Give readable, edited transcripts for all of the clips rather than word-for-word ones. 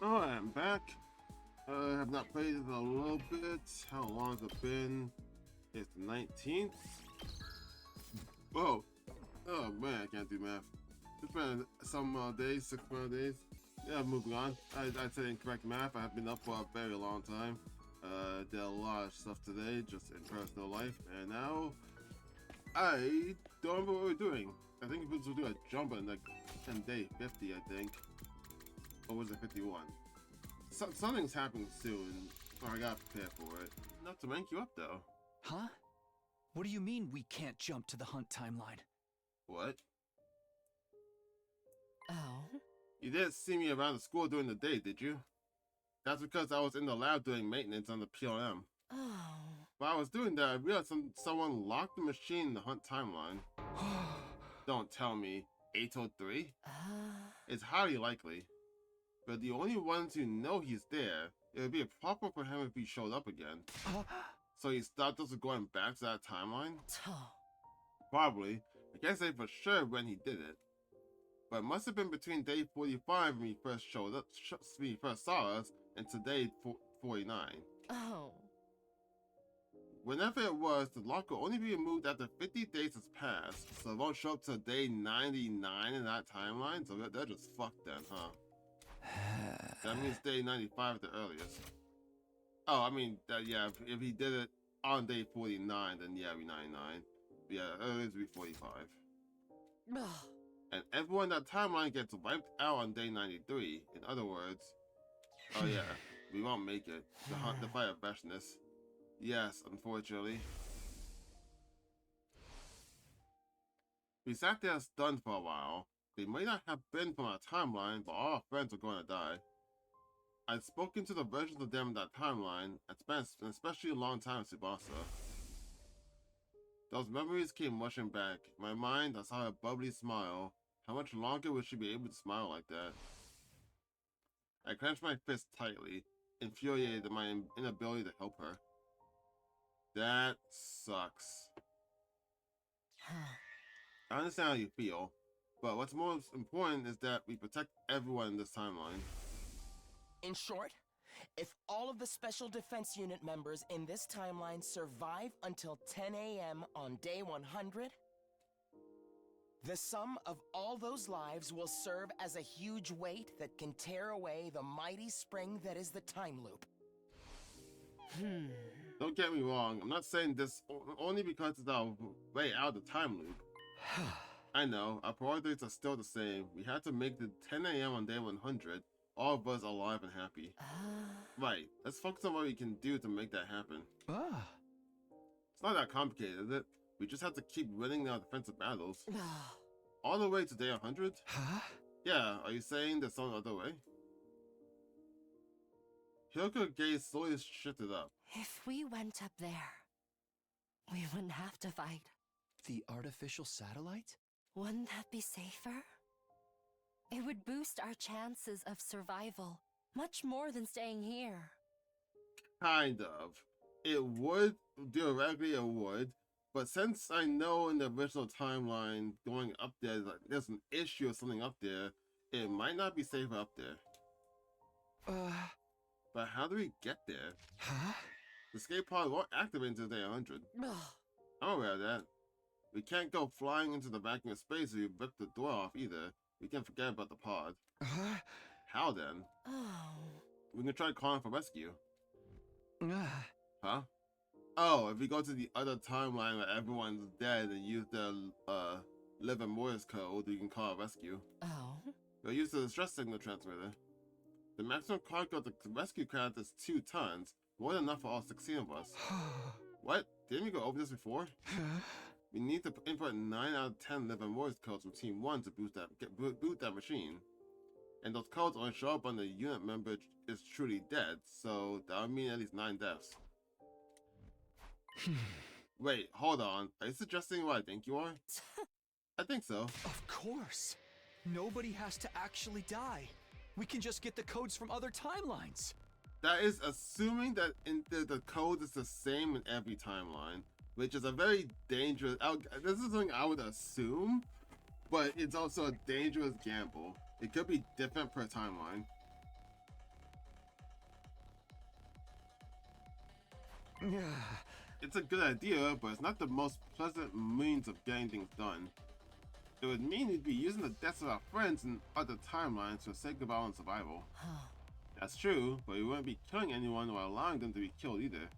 Oh, I'm back. I have not played it in a little bit. How long has it been? It's the 19th. Oh man, I can't do math. It's been some days, 6 more days. Yeah, moving on. I said incorrect math. I have been up for a very long time. Did a lot of stuff today, just in personal life, and now I don't remember what we're doing. I think we're supposed to do a jump on like day 50, I think. Or was it 51? Something's happening soon, so I gotta prepare for it. Not to rank you up though. Huh? What do you mean we can't jump to the hunt timeline? What? Oh? You didn't see me around the school during the day, did you? That's because I was in the lab doing maintenance on the PLM. Oh. While I was doing that, I realized someone locked the machine in the hunt timeline. Don't tell me. 803? It's highly likely. But the only ones who know he's there, it would be proper for him if he showed up again. So he stopped us from going back to that timeline? Probably. I can't say for sure when he did it. But it must have been between day 45 when he first showed up, when he first saw us, and today 49. Oh. Whenever it was, the lock will only be removed after 50 days has passed, so it won't show up till day 99 in that timeline, so they're just fucked then, huh? That means day 95 at the earliest. Oh, I mean, yeah, if he did it on day 49, then yeah, it'd be 99. But yeah, earliest would be 45. And everyone in that timeline gets wiped out on day 93. In other words, oh yeah, we won't make it. The fight of bestness. Yes, unfortunately. We sat there stunned for a while. They might not have been from our timeline, but all our friends are going to die. I'd spoken to the versions of them in that timeline, and spent an especially long time with Tsubasa. Those memories came rushing back. In my mind, I saw her bubbly smile. How much longer would she be able to smile like that? I clenched my fist tightly, infuriated at my inability to help her. That sucks. I understand how you feel, but what's most important is that we protect everyone in this timeline. In short, if all of the Special Defense Unit members in this timeline survive until 10 a.m. on day 100, the sum of all those lives will serve as a huge weight that can tear away the mighty spring that is the time loop. Don't get me wrong, I'm not saying this only because it's our way out of the time loop. I know, our priorities are still the same. We had to make the 10 a.m. on day 100, all of us alive and happy. Right, let's focus on what we can do to make that happen. It's not that complicated, is it? We just have to keep winning our defensive battles. All the way to day 100? Yeah, are you saying there's some other way? Hyoko's gaze slowly shifted up. If we went up there, we wouldn't have to fight. The artificial satellite? Wouldn't that be safer? It would boost our chances of survival much more than staying here. Kind of. It would, theoretically it would, but since I know in the original timeline going up there, like, there's an issue with something up there, it might not be safer up there. But how do we get there? The escape pod won't activate until day 100. I'm aware of that. We can't go flying into the vacuum of space if you rip the door off either. We can forget about the pod. How then? We can try calling for rescue. Huh? Oh, if we go to the other timeline where everyone's dead and use the Livor Mortis Code, we can call a rescue. We'll use the distress signal transmitter. The maximum cargo of the rescue craft is 2 tons, more than enough for all 16 of us. What? Didn't we go over this before? We need to input 9 out of 10 Livor Mortis codes from Team 1 to boot that machine. And those codes only show up when the unit member is truly dead, so that would mean at least 9 deaths. Wait, hold on. Are you suggesting what I think you are? I think so. Of course. Nobody has to actually die. We can just get the codes from other timelines. That is assuming that the code is the same in every timeline, which is a very dangerous... this is something I would assume, but it's also a dangerous gamble. It could be different per timeline. It's a good idea, but it's not the most pleasant means of getting things done. It would mean we'd be using the deaths of our friends in other timelines for the sake of our own survival. That's true, but we wouldn't be killing anyone or allowing them to be killed either.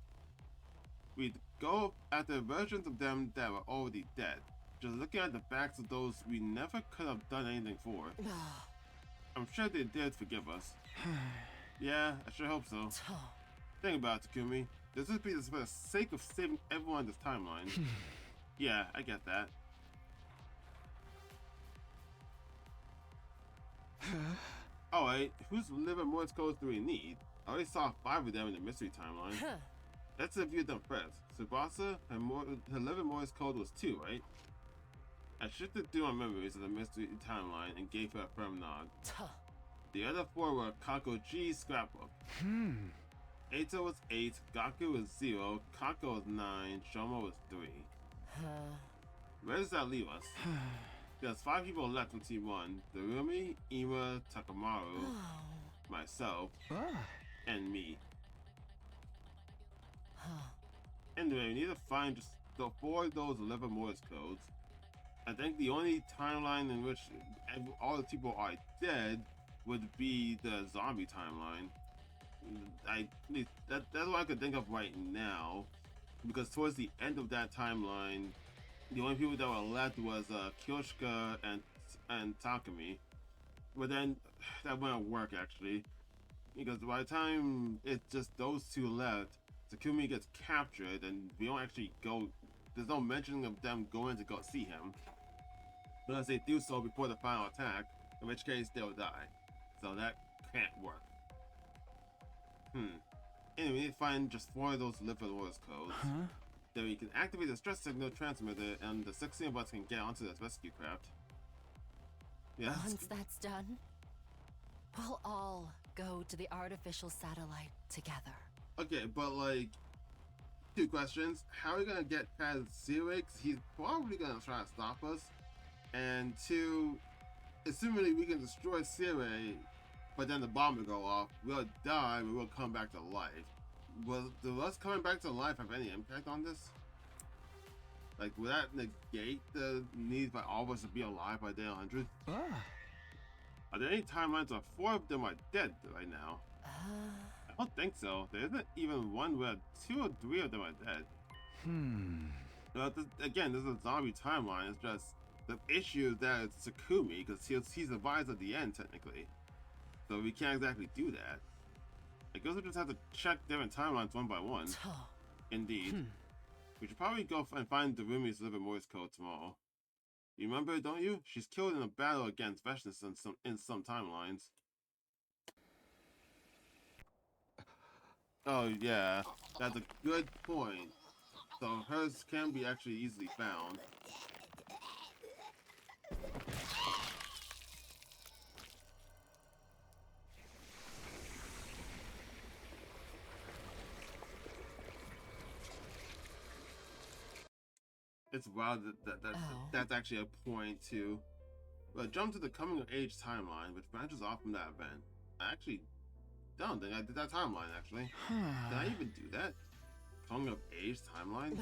We'd go after versions of them that were already dead, just looking at the backs of those we never could have done anything for. I'm sure they did forgive us. Yeah, I sure hope so. Think about it, Takumi. This would be for the sake of saving everyone in this timeline. Yeah, I get that. Alright, whose Livor Mortis Codes do we need? I already saw 5 of them in the mystery timeline. Let's review them first. Tsubasa, her Livor Mortis Code was 2, right? I shifted through my memories of the mystery timeline and gave her a firm nod. The other 4 were Kako G's scrapbook. Eito was 8, Gaku was 0, Kako was 9, Shoma was 3. Where does that leave us? There's 5 people left from Team 1. Darumi, Ima, Takamaru, myself, and me. Anyway, we need to find just the 4 of those Livor Mortis Codes. I think the only timeline in which all the people are dead would be the zombie timeline. That's what I could think of right now, because towards the end of that timeline, the only people that were left was Kyoshika and Takumi. But then that wouldn't work actually, because by the time it's just those 2 left, Takumi gets captured and we don't actually go. There's no mention of them going to go see him, unless they do so before the final attack, in which case they'll die. So that can't work. Anyway, we need to find just 4 of those Livor Mortis Codes. Then we can activate the stress signal transmitter and the 16 of us can get onto this rescue craft. Yeah. Once that's done, we'll all go to the artificial satellite together. Okay, but like, 2 questions. How are we gonna get past Zero? He's probably gonna try to stop us. And 2, assuming we can destroy Zero, but then the bomb will go off, we'll die, but we'll come back to life. Will us coming back to life have any impact on this? Like, will that negate the need for all of us to be alive by day 100? Are there any timelines where 4 of them are dead right now? I don't think so. There isn't even one where 2 or 3 of them are dead. Well, again, this is a zombie timeline. It's just the issue is that it's Takumi, because he survives at the end technically. So we can't exactly do that. I guess we just have to check different timelines one by one. Indeed. We should probably go and find Darumi's Livor Mortis Code tomorrow. You remember, don't you? She's killed in a battle against Veshnis in some timelines. Oh yeah, that's a good point. So hers can be actually easily found. It's wild that's actually a point too. But jump to the coming of age timeline, which branches off from that event. I actually don't think I did that timeline actually. Did I even do that? Coming of age timeline?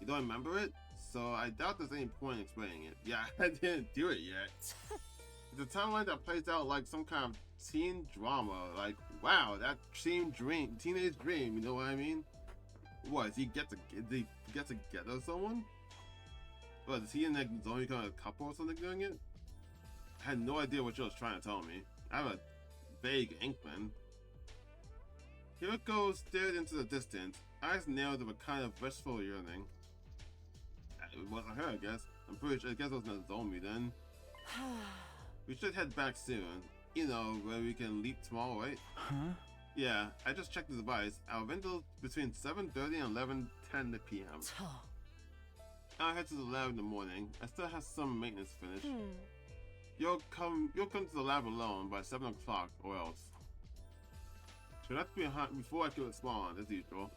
You don't remember it? So I doubt there's any point in explaining it. Yeah, I didn't do it yet. It's a timeline that plays out like some kind of teen drama. Like, wow, that teenage dream, you know what I mean? What, does he get together with someone? What, is he and like zombie kind of couple or something doing it? I had no idea what you was trying to tell me. I have a vague inkling. Hiroko stared into the distance, eyes narrowed with a kind of wistful yearning. It wasn't her, I guess. I guess it wasn't a zombie then. We should head back soon. You know, where we can leap tomorrow, right? Yeah, I just checked the device. Our window's between 7:30 and 11:10 p.m. I'll head to the lab in the morning. I still have some maintenance to finish. You'll come to the lab alone by 7 o'clock or else. Should have to be before I can respond, as usual.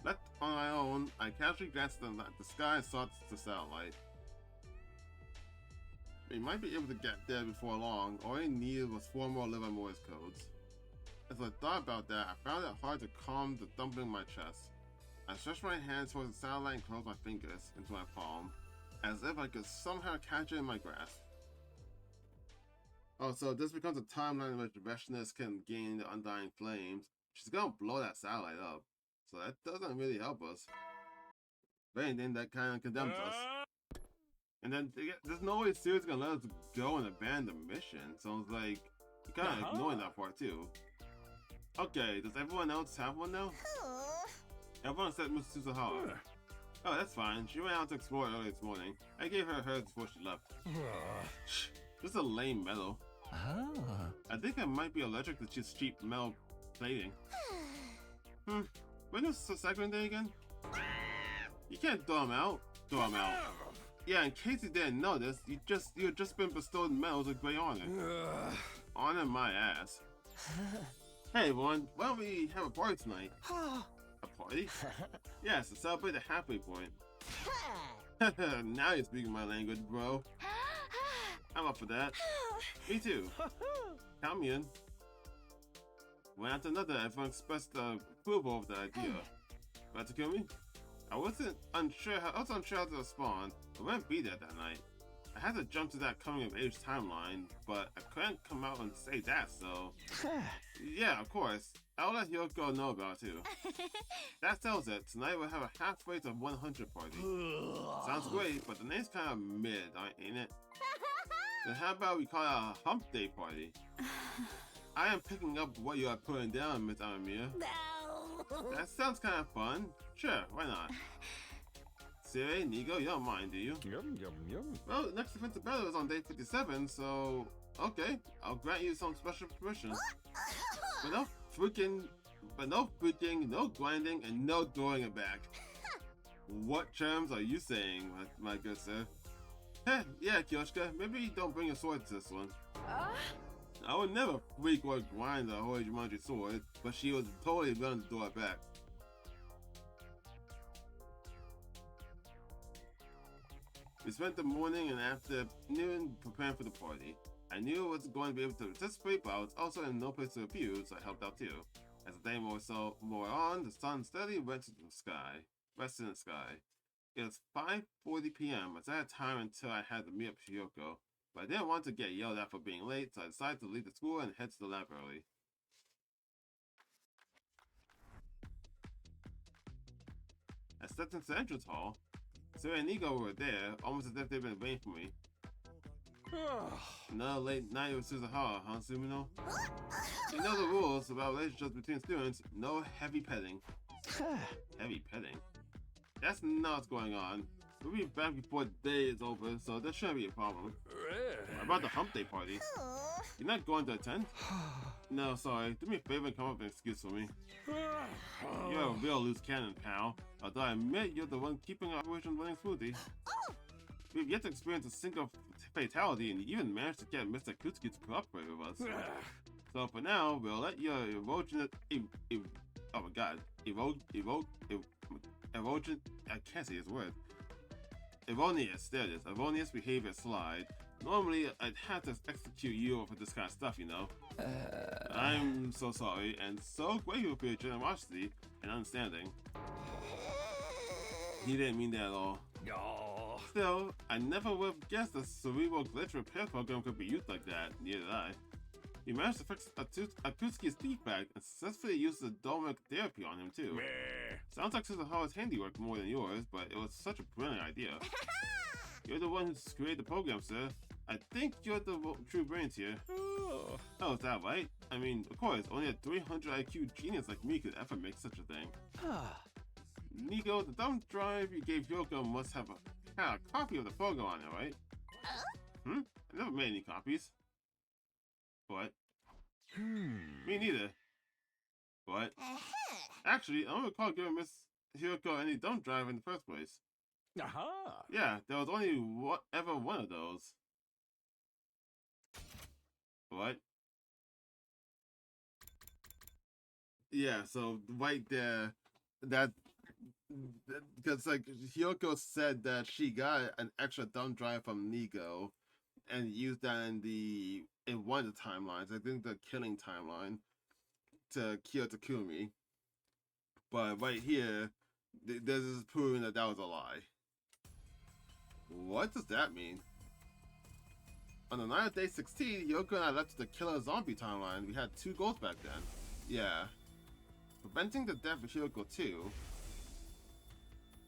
Left on my own, I casually glanced at the sky and saw the satellite. We might be able to get there before long. All I needed was 4 more Livor Mortis Codes. As I thought about that, I found it hard to calm the thumping in my chest. I stretched my hand towards the satellite and closed my fingers into my palm, as if I could somehow catch it in my grasp. Oh, so this becomes a timeline in which Veshness can gain the undying flames. She's gonna blow that satellite up, so that doesn't really help us. If anything, that kind of condemns us. And then there's no way Sirius gonna let us go and abandon the mission, so it's like, you're kind of ignoring that part too. Okay, does everyone else have one now? Everyone except Miss Suzuhara. Oh, that's fine. She went out to explore early this morning. I gave her hers before she left. Just a lame medal. I think I might be allergic to just cheap metal plating. When is the second day again? You can't throw them out. Throw them out. Yeah, in case you didn't notice, you've just been bestowed medals with great honor. Honor my ass. Hey everyone, why don't we have a party tonight? A party? Yes, to celebrate the halfway point. Now you're speaking my language, bro. I'm up for that. Me too. Count me in. One after another, everyone expressed approval of the idea. About to kill me? I was unsure how to respond. I wouldn't be there that night. I had to jump to that coming of age timeline, but I couldn't come out and say that, so... Yeah, of course. I'll let Hyoko know about it too. That settles it. Tonight we'll have a halfway to 100 party. Sounds great, but the name's kind of mid, ain't it? Then how about we call it a hump day party? I am picking up what you are putting down, Miss Amamiya. No. That sounds kind of fun. Sure, why not? Siri, Nigo, you don't mind, do you? Yum, yum, yum. Well, next defensive battle is on day 57, so... Okay, I'll grant you some special permission. But no freaking, no grinding, and no throwing it back. What terms are you saying, my good sir? Heh, yeah, Kyoshka, maybe you don't bring a sword to this one. I would never freak or grind the Horijumanji sword, but she was totally willing to throw it back. We spent the morning and afternoon preparing for the party. I knew I wasn't going to be able to participate, but I was also in no place to appear, so I helped out too. As the day more on, the sun steadily rested in the sky. It was 5:40 p.m. I had time until I had to meet up with Hyoko, but I didn't want to get yelled at for being late, so I decided to leave the school and head to the lab early. I stepped into the entrance hall. Siri and Nigo were there, almost as if they'd been waiting for me. Another late night with Suzuhara, huh, Sumino? You know the rules about relationships between students. No heavy petting. Heavy petting? That's not what's going on. We'll be back before the day is over, so that shouldn't be a problem. What about the hump day party? You're not going to attend? No, sorry. Do me a favor and come up with an excuse for me. You're a real loose cannon, pal. Although I admit you're the one keeping our operation running smoothly. We've yet to experience a single fatality, and you even managed to get Mr. Kutsuki to cooperate with us. So for now, we'll let your I can't say his word. Erroneous, there it is. Erroneous behavior slide. Normally, I'd have to execute you for this kind of stuff, you know. I'm so sorry, and so grateful for your generosity and understanding. He didn't mean that at all. Still, I never would have guessed a cerebral glitch repair program could be used like that. Neither did I. You managed to fix Akutsuki's defect and successfully used the Dolmec therapy on him too. Sounds like Suzuhara's handiwork more than yours, but it was such a brilliant idea. You're the one who created the program, sir. I think you're the true brains here. Oh, is that right? I mean, of course, only a 300 IQ genius like me could ever make such a thing. Nigo, the thumb drive you gave Yoko must have had a copy of the program on it, right? I never made any copies. What? Me neither. What? Actually, I don't recall giving Miss Hyoko any thumb drive in the first place. Yeah, there was only ever one of those. What? Yeah, so right there, because like Hyoko said that she got an extra thumb drive from Nigo and used that in one of the timelines. I think the killing timeline. to kill Takumi. But right here, this is proving that that was a lie. What does that mean? On the night of day 16, Yoko and I left the killer zombie timeline. We had 2 goals back then. Yeah. Preventing the death of Hyoko 2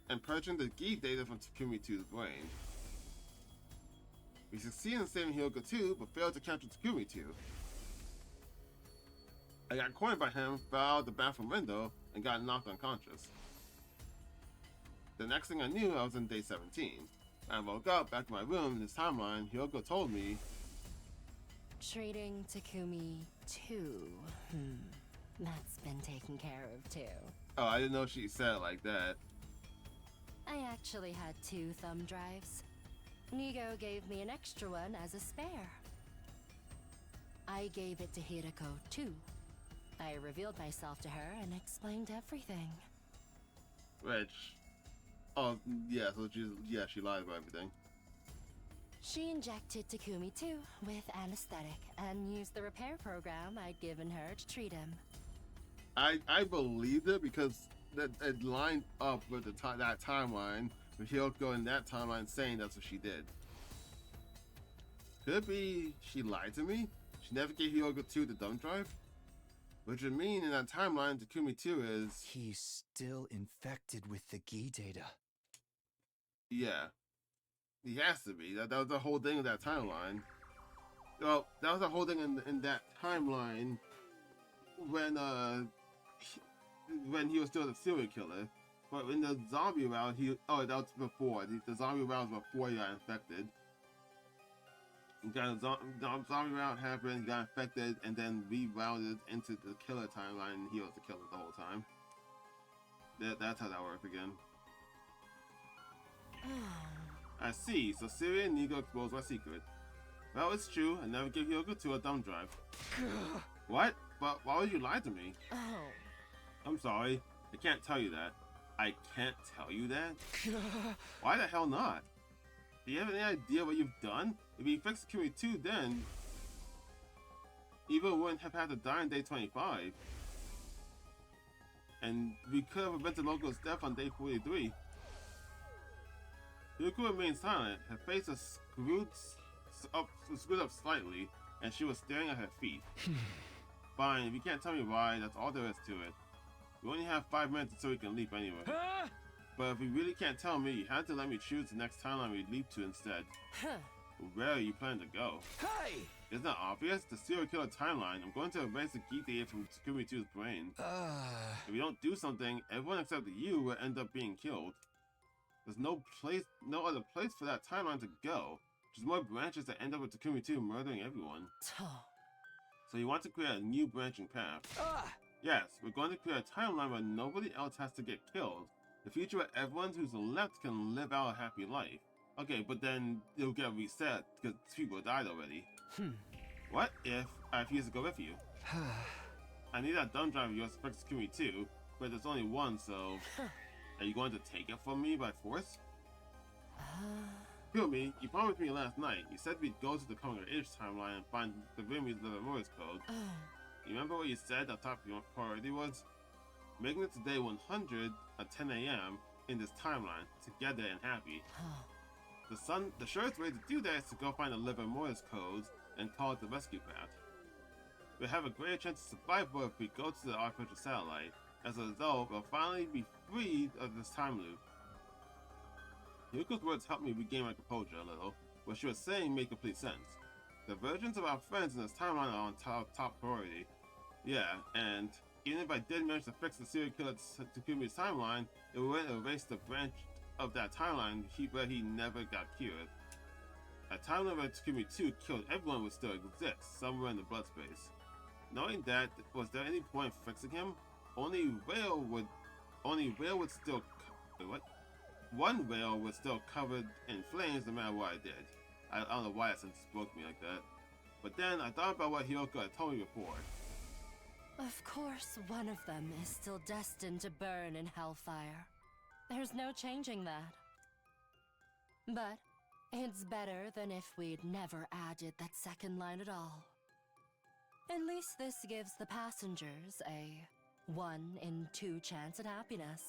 and purging the Gi data from Takumi 2's brain. We succeeded in saving Hyoko 2, but failed to capture Takumi 2. I got cornered by him, fell out the bathroom window, and got knocked unconscious. The next thing I knew, I was in day 17. I woke up back in my room in this timeline. Hyoko told me, Treating Takumi too. That's been taken care of too. oh, I didn't know she said it like that. I actually had 2 thumb drives. Nigo gave me an extra one as a spare. I gave it to Hirako too. I revealed myself to her and explained everything. Which, oh yeah, so she lied about everything. She injected Takumi too with anesthetic and used the repair program I'd given her to treat him. I believed it because it lined up with that timeline with Hyoko in that timeline saying that's what she did. Could it be she lied to me? She never gave Hyoko 2 the thumb drive? Which would mean in that timeline, Takumi 2 is... He's still infected with the Gi data. Yeah. He has to be. That was the whole thing of that timeline. Well, that was the whole thing in that timeline when he was still the serial killer. But in the zombie round, that was before. The zombie round was before he got infected. Zombie round happened, he got infected, and then rerouted into the killer timeline, and he was the killer the whole time. That's how that worked again. I see, so Syria and Nigo exposed my secret. Well, it's true, I never gave Hyoko 2 a thumb drive. What? But why would you lie to me? Oh. I'm sorry, I can't tell you that. I can't tell you that? Why the hell not? Do you have any idea what you've done? If you fixed Takumi 2, then Eva wouldn't have had to die on day 25. And we could have prevented Loco's death on day 43. Hyoko remained silent. Her face was screwed up slightly, and she was staring at her feet. Fine, if you can't tell me why, that's all there is to it. We only have 5 minutes until we can leap anyway. But if you really can't tell me, you have to let me choose the next timeline we leap to instead. Where are you planning to go? Hey! Isn't that obvious? The serial killer timeline. I'm going to erase the Gi data from Takumi 2's brain. If we don't do something, everyone except you will end up being killed. There's no other place for that timeline to go. Just more branches that end up with Takumi 2 murdering everyone. So you want to create a new branching path. Yes, we're going to create a timeline where nobody else has to get killed. The future where everyone who's left can live out a happy life. Okay, but then it'll get reset because people died already. What if I refuse to go with you? I need that thumb drive of yours to fix Takumi 2, but there's only one, so... Are you going to take it from me by force? Takumi, you promised me last night. You said we'd go to the coming of age timeline and find the Grimmie's Livor Mortis Codes. You remember what you said our top priority was? Making it to day 100 at 10 a.m. in this timeline, together and happy. The surest way to do that is to go find the Livor Mortis Codes and call it the rescue path. We'll have a greater chance of survival if we go to the artificial satellite. As a result, we'll finally be freed of this time loop. Yuko's words helped me regain my composure a little. What she was saying made complete sense. The versions of our friends in this timeline are on top priority. Yeah, and even if I did manage to fix the serial killer Takumi's timeline, it wouldn't erase the branch of that timeline where he never got cured. A timeline where Takumi 2 killed everyone would still exist, somewhere in the blood space. Knowing that, was there any point in fixing him? Only rail would still... Wait, what? One rail was still covered in flames no matter what I did. I don't know why it spoke to me like that. But then I thought about what Hyoko had told me before. Of course, one of them is still destined to burn in hellfire. There's no changing that. But it's better than if we'd never added that second line at all. At least this gives the passengers a 1 in 2 chance at happiness.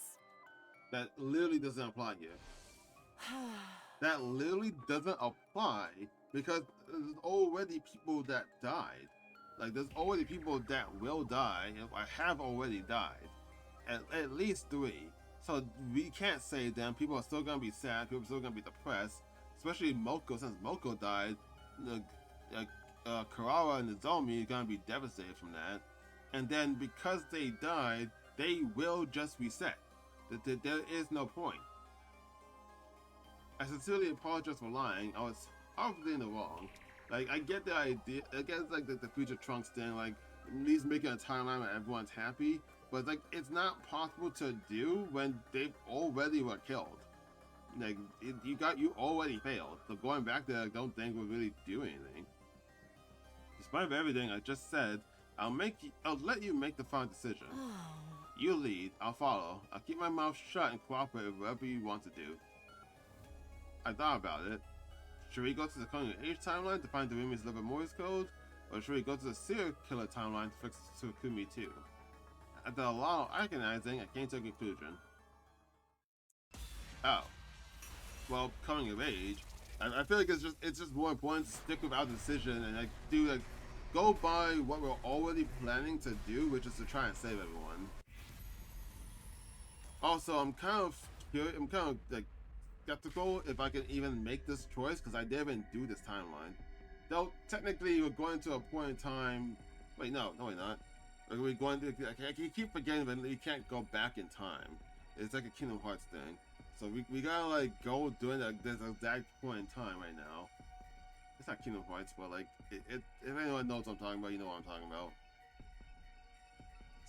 That literally doesn't apply here. That literally doesn't apply because there's already people that died. Like, there's already people that will die, or have already died. At least 3. So we can't say them. People are still gonna be sad. People are still gonna be depressed. Especially Moko, since Moko died. Kurara and Nozomi are gonna be devastated from that. And then because they died, they will just reset. There is no point. I sincerely apologize for lying. I was obviously in the wrong. Like, I get the idea. I guess like the future Trunks thing, like at least making a timeline where everyone's happy. But like, it's not possible to do when they already were killed. Like, you already failed. So going back there, I don't think would really do anything. Despite everything I just said, I'll let you make the final decision. You lead, I'll follow. I'll keep my mouth shut and cooperate with whatever you want to do. I thought about it. Should we go to the Coming of Age timeline to find Dorumi's Livor Mortis Codes? Or should we go to the serial killer timeline to fix Tsukumi too? After a lot of agonizing, I came to a conclusion. Oh. Well, Coming of Age. I feel like it's just more important to stick with our decision and like go by what we're already planning to do, which is to try and save everyone. Also, I'm kind of like skeptical if I can even make this choice because I didn't do this timeline. Though technically we're going to a point in time. Wait, no, we're not. We're going to. I keep forgetting that we can't go back in time. It's like a Kingdom Hearts thing. So we gotta like go during this exact point in time right now. It's not Kingdom Hearts, but like if anyone knows what I'm talking about, you know what I'm talking about.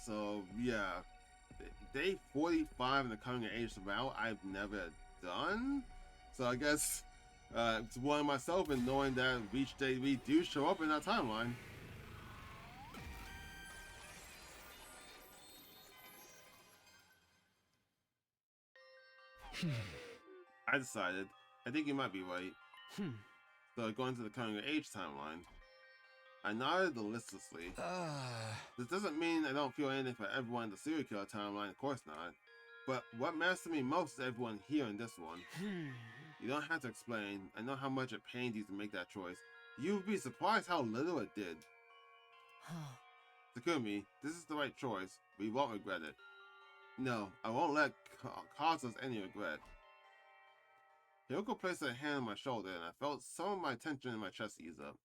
So yeah, day 45 in the Coming of Age route I've never done. So I guess it's one myself and knowing that each day we do show up in that timeline. I decided. I think you might be right. So going to the Coming of Age timeline. I nodded listlessly. This doesn't mean I don't feel anything for everyone in the serial killer timeline, of course not. But what matters to me most is everyone here in this one. You don't have to explain. I know how much it pains you to make that choice. You'd be surprised how little it did. Takumi, this is the right choice. We won't regret it. No, I won't let cause us any regret. Hiyoko placed her hand on my shoulder and I felt some of my tension in my chest ease up.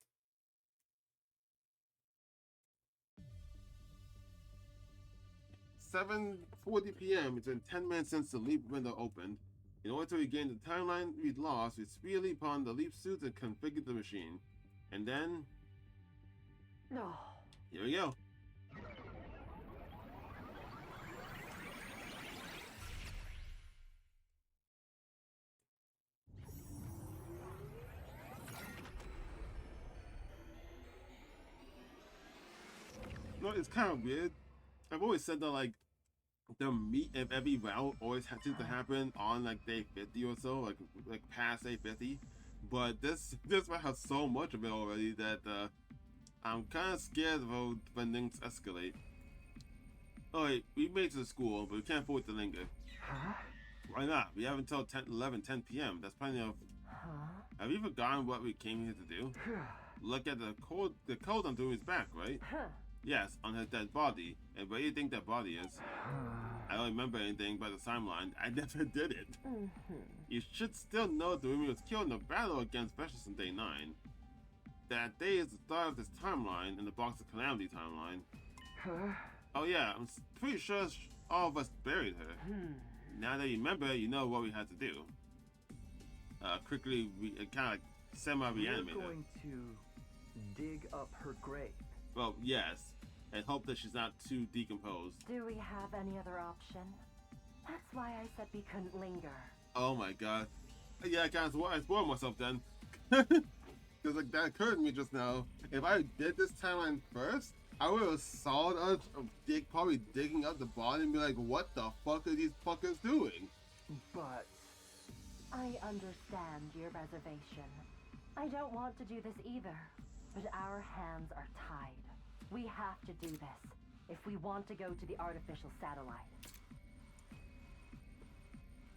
7:40 p.m. It's been 10 minutes since the leap window opened. In order to regain the timeline we'd lost, we speedily pawned the leap suits and configured the machine. And then... No. Here we go. You know, it's kind of weird. I've always said that, like, the meat of every route always seems to happen on, like, day 50 or so, like past day 50. But this route has so much of it already that I'm kind of scared of when things escalate. Oh wait, we made it to the school, but we can't afford to linger. Why not? We have until 10 p.m. That's plenty of... Have you forgotten what we came here to do? Look at the code on Dorumi's back, right? Yes, on her dead body. And where do you think that body is? I don't remember anything but the timeline. I never did it. You should still know Dorumi was killed in a battle against Vicious on day 9. That day is the start of this timeline in the Box of Calamity timeline. Oh yeah, I'm pretty sure all of us buried her. Now that you remember, you know what we had to do. Quickly, we kind of semi-reanimate her. We're going to dig up her grave. Well, yes, and hope that she's not too decomposed. Do we have any other option? That's why I said we couldn't linger. Oh my god. Yeah, I spoiled myself then. Because like that occurred to me just now. If I did this timeline first, I would have saw us probably digging up the body and be like, what the fuck are these fuckers doing? But... I understand your reservation. I don't want to do this either, but our hands are tied. We have to do this if we want to go to the artificial satellite.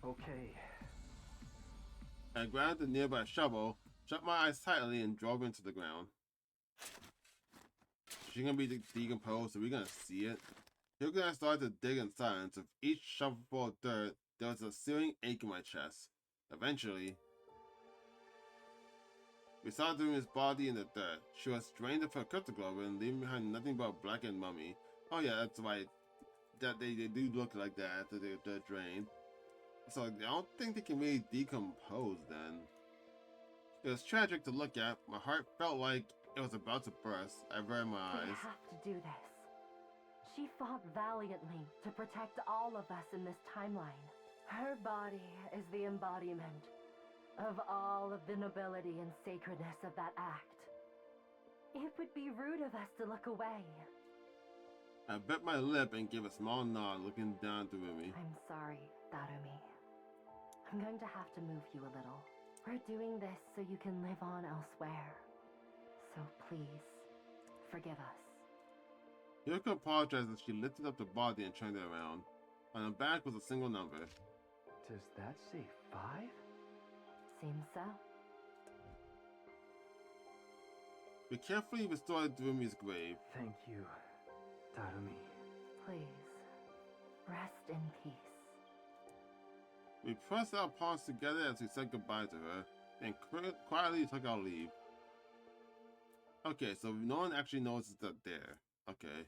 Okay. I grabbed the nearby shovel, shut my eyes tightly, and drove into the ground. She's gonna be decomposed, so we're gonna see it. Here I started to dig in silence. With each shovelful of dirt, there was a searing ache in my chest. Eventually, we saw Dumi's body in the dirt. She was drained of her cryptoglobin, leaving behind nothing but a blackened mummy. Oh yeah, that's right. That they do look like that after they're drained. So I don't think they can really decompose then. It was tragic to look at. My heart felt like it was about to burst. I averted my We eyes. have to do this. She fought valiantly to protect all of us in this timeline. Her body is the embodiment of all of the nobility and sacredness of that act. It would be rude of us to look away. I bit my lip and gave a small nod, looking down at Rumi. I'm sorry, Darumi. I'm going to have to move you a little. We're doing this so you can live on elsewhere. So please, forgive us. Yoko apologized as she lifted up the body and turned it around. On the back was a single number. Does that say 5? Seems so. We carefully restored Rumi's grave. Thank you, Darumi. Please, rest in peace. We pressed our palms together as we said goodbye to her, and quietly took our leave. Okay, so no one actually notices that there. Okay.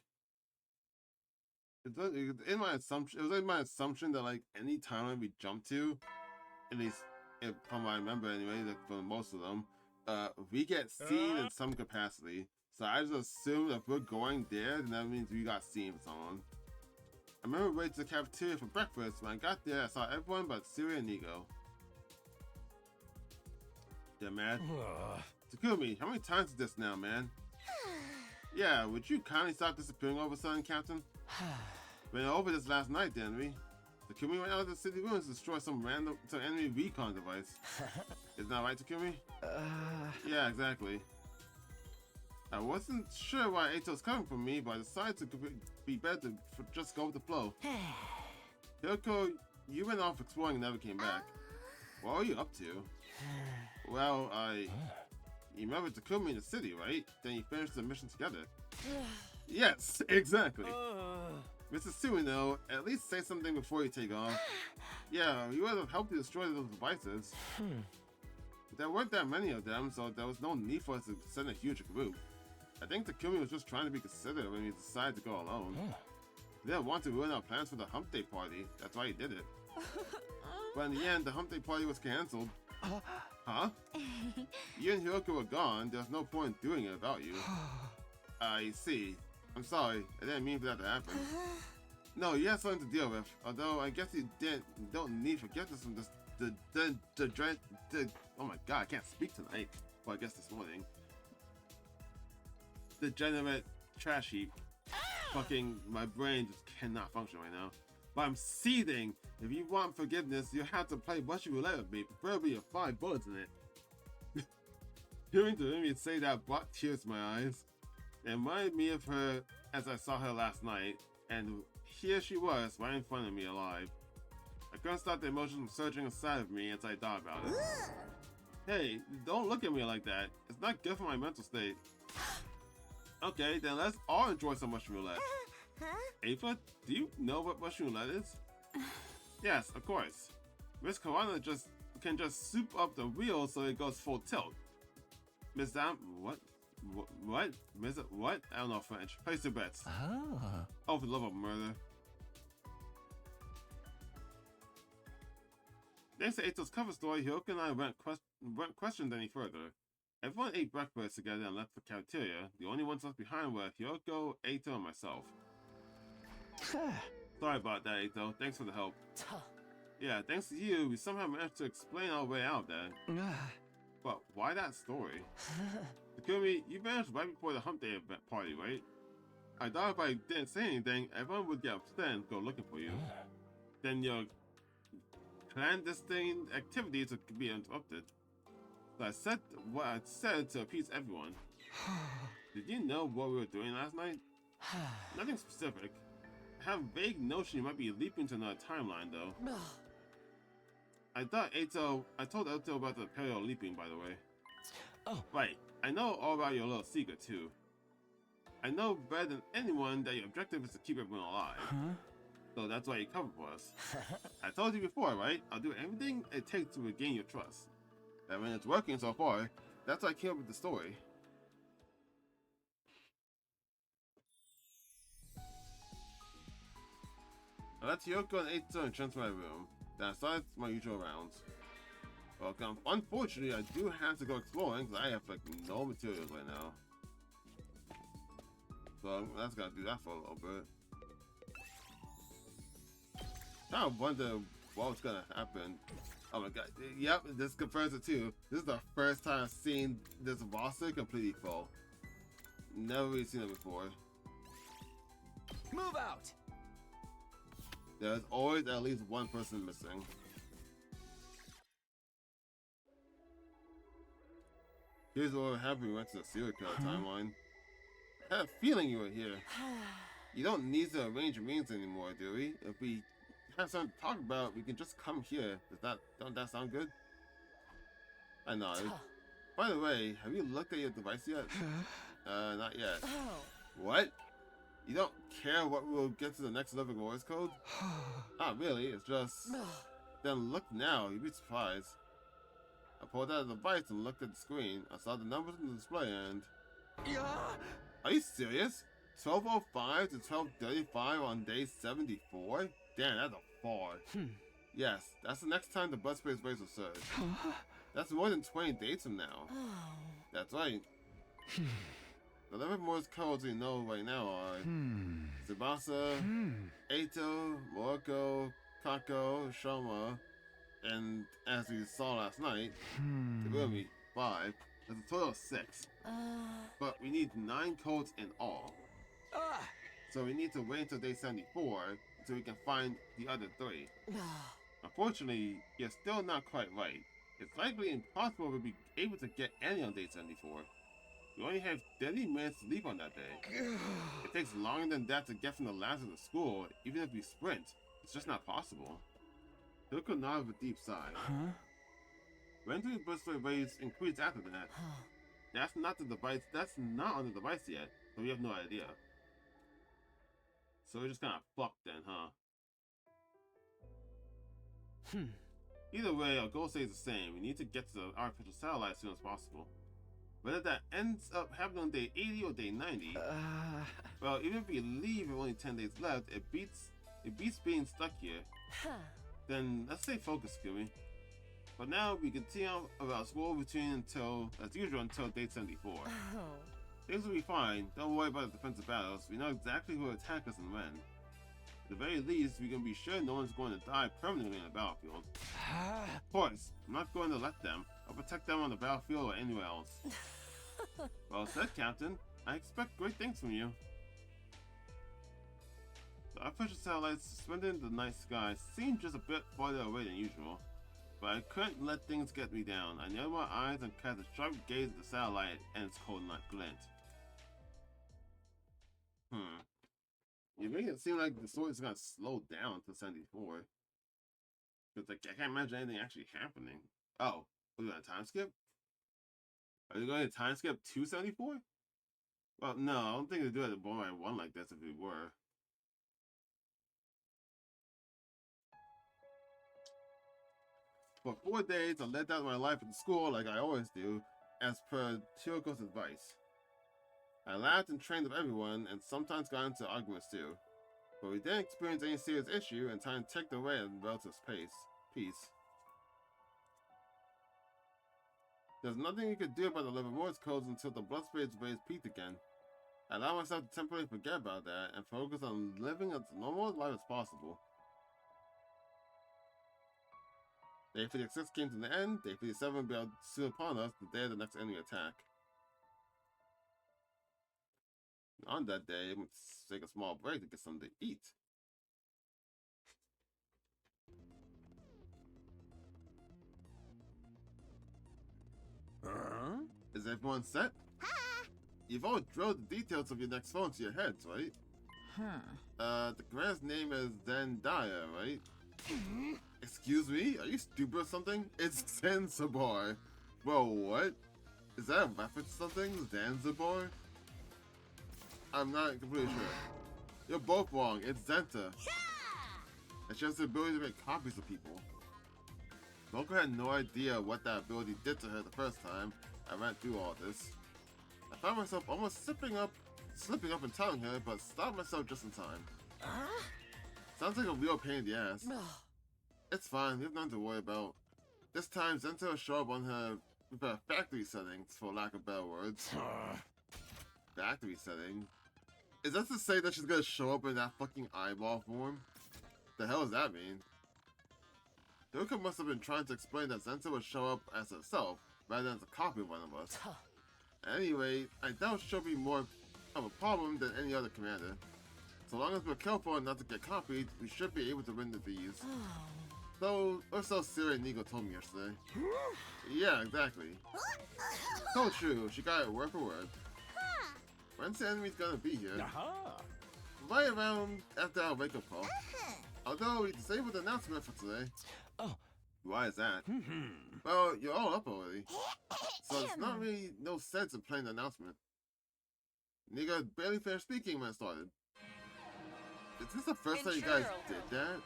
It was in my assumption that like any timeline we jump to, at least from what I remember anyway, like for most of them, we get seen in some capacity. So I just assumed if we're going there, then that means we got seen with someone. I remember waiting to the cafeteria for breakfast. When I got there, I saw everyone but Siri and Nigo. Yeah, man. Takumi, how many times is this now, man? Yeah, would you kindly stop disappearing all of a sudden, Captain? We went over this last night, didn't we? Takumi went out of the city ruins to destroy some enemy recon device. Isn't that right, Takumi? Yeah, exactly. I wasn't sure why Ato's coming from me, but I decided to be better to just go with the flow. Hyoko, you went off exploring and never came back. What were you up to? Well, you remember Takumi in the city, right? Then you finished the mission together. Yes, exactly. Mr. Suino, at least say something before you take off. Yeah, he would have helped you destroy those devices. There weren't that many of them, so there was no need for us to send a huge group. I think Takumi was just trying to be considerate when he decided to go alone. He didn't want to ruin our plans for the Hump Day party, that's why he did it. But in the end, the Hump Day party was cancelled. Huh? You and Hiroko were gone, there was no point in doing it without you. I see. I'm sorry, I didn't mean for that to happen. No, you had something to deal with, although I guess you don't need forgiveness from this, oh my god, I can't speak tonight. Well, I guess this morning. Degenerate trash heap. Fucking, my brain just cannot function right now. But I'm seething. If you want forgiveness, you have to play Russian roulette with me, preferably with 5 bullets in it. Hearing Doremi say that brought tears to my eyes. It reminded me of her as I saw her last night, and here she was, right in front of me, alive. I couldn't stop the emotions from surging inside of me as I thought about it. Hey, don't look at me like that. It's not good for my mental state. Okay, then let's all enjoy some mushroom roulette. Ava, do you know what mushroom roulette is? Yes, of course. Miss Kawana can just soup up the wheel so it goes full tilt. Miss Dam, what? What? Miss what? I don't know French. Place your bets. Oh, for the love of murder. Thanks to Ato's cover story, Hiroko and I weren't questioned any further. Everyone ate breakfast together and left the cafeteria. The only ones left behind were Hiroko, Ato, and myself. Sorry about that, Ato. Thanks for the help. Yeah, thanks to you, we somehow managed to explain our way out there. But why that story? Takumi, you vanished right before the Hump Day event party, right? I thought if I didn't say anything, everyone would get upset and go looking for you. Then your clandestine activities would be interrupted. So I said what I said to appease everyone. Did you know what we were doing last night? Nothing specific. I have a vague notion you might be leaping to another timeline, though. I told Eto about the parallel leaping, by the way. Oh. Right. I know all about your little secret, too. I know better than anyone that your objective is to keep everyone alive. Huh? So that's why you covered for us. I told you before, right? I'll do everything it takes to regain your trust. And when it's working so far, that's why I came up with the story. I let Yoko and Eito entrance my room. Then I started my usual rounds. Well, unfortunately, I do have to go exploring because I have like no materials right now. So that's gotta do that for a little bit. I wonder what's gonna happen. Oh my god, yep, this confirms it too. This is the first time I've seen this roster completely full. Never really seen it before. Move out! There's always at least one person missing. Here's what would happen when we went to the serial killer timeline. I had a feeling you were here. You don't need to arrange meetings anymore, do we? If we have something to talk about, we can just come here. Don't that sound good? I know. By the way, have you looked at your device yet? Not yet. What? You don't care what we'll get to the next Livor Mortis Code? Not really, it's just... Then look now, you'd be surprised. I pulled out the device and looked at the screen. I saw the numbers in the display and... Are you serious? 12:05 to 12:35 on day 74? Damn, that's a far. Yes, that's the next time the bus space race will surge. That's more than 20 days from now. That's right. The Livor Mortis Codes we know right now are Tsubasa, Eito, Moriko, Kako, Shoma, and as we saw last night, there will be 5. There's a total of 6. But we need 9 codes in all. So we need to wait until day 74 so we can find the other 3. Unfortunately, you're still not quite right. It's likely impossible we'll be able to get any on day 74. We only have 30 minutes to leave on that day. It takes longer than that to get from the labs to the school, even if we sprint. It's just not possible. Yoko nodded with a deep sigh. Rendering the bus race increased after that. That's not on the device yet, so we have no idea. So we're just kinda fucked then, huh? Either way, our goal stays the same. We need to get to the artificial satellite as soon as possible. Whether that ends up happening on day 80 or day 90, well, even if we leave with only 10 days left, it beats being stuck here. Then let's stay focused, Kumi. But now we continue about school routine as usual until day 74. Things will be fine. Don't worry about the defensive battles. We know exactly who will attack us and when. At the very least, we can be sure no one's going to die permanently in the battlefield. Of course, I'm not going to let them. I'll protect them on the battlefield or anywhere else. Well said, Captain. I expect great things from you. The artificial satellites suspended in the night sky seemed just a bit farther away than usual. But I couldn't let things get me down. I narrowed my eyes and cast a sharp gaze at the satellite and its cold night glint. You make it seem like the story is gonna slow down to 74. Because like, I can't imagine anything actually happening. Oh, are we going to time skip? Are you going to time skip to 74? Well, no, I don't think they'd do it one by one like this if we were. For 4 days, I lived out my life at school like I always do, as per Chiyoko's advice. I laughed and trained with everyone, and sometimes got into arguments too. But we didn't experience any serious issue, and time ticked away at relative peace. There's nothing we could do about the Livor Mortis Codes until the blood space race peaked again. I allowed myself to temporarily forget about that, and focus on living as normal life as possible. Day 56 came to the end. Day 57 will be soon upon us, the day of the next enemy attack. On that day, I'm going to take a small break to get something to eat. Is everyone set? You've all drilled the details of your next phone to your heads, right? The command's name is Zendaya, right? Excuse me? Are you stupid or something? It's Zanzibar. Whoa, what? Is that a reference to something? Zanzibar? I'm not completely sure. You're both wrong. It's Zenta. And she has the ability to make copies of people. Moko had no idea what that ability did to her the first time I ran through all this. I found myself almost slipping up and telling her, but stopped myself just in time. Sounds like a real pain in the ass. It's fine, we have nothing to worry about. This time, Zenta will show up on her with her factory settings, for lack of better words. Factory setting? Is that to say that she's gonna show up in that fucking eyeball form? The hell does that mean? Yoko must have been trying to explain that Zenta would show up as herself, rather than as a copy of one of us. Anyway, I doubt she'll be more of a problem than any other commander. So long as we're careful not to get copied, we should be able to win the these. Or so Siri and Nigo told me yesterday. Yeah, exactly. So true, she got it word for word. When's the enemy's gonna be here? Right around after our wake-up call. Although we disabled the announcement for today. Oh. Why is that? Well, you're all up already. So there's not really no sense in playing the announcement. Niga barely finished speaking when it started. Is this the first time you guys did that?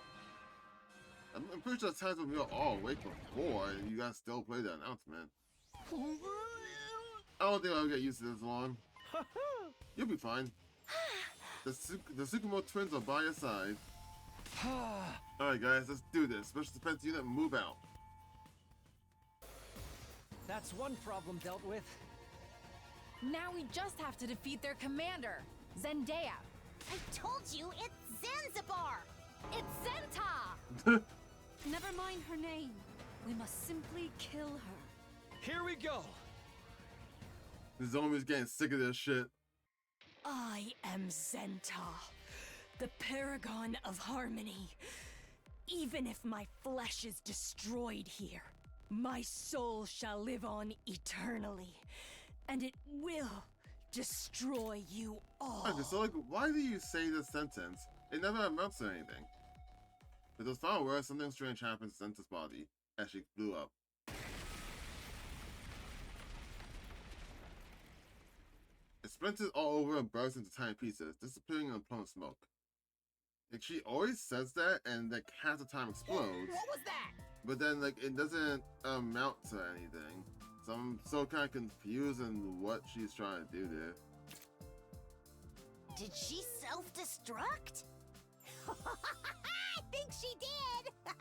I'm pretty sure there's times when we were all awake before and you guys still play the announcement. I don't think I'll get used to this long. You'll be fine. The Tsukumo twins are by your side. Alright guys, let's do this. Special defense unit, move out. That's one problem dealt with. Now we just have to defeat their commander, Zendaya. I told you, it's Zanzibar! It's Zenta! Never mind her name. We must simply kill her. Here we go. The zombie's getting sick of this shit. I am Zenta, the paragon of harmony. Even if my flesh is destroyed here, my soul shall live on eternally, and it will destroy you all. Okay, so like, why do you say this sentence? It never amounts to anything. With those final words, something strange happens to Zenta's body as she blew up. It splinters all over and bursts into tiny pieces, disappearing in a plume of smoke. Like, she always says that, and like half the time explodes. What was that? But then like it doesn't amount to anything. So I'm so kind of confused in what she's trying to do there. Did she self-destruct? I think she did!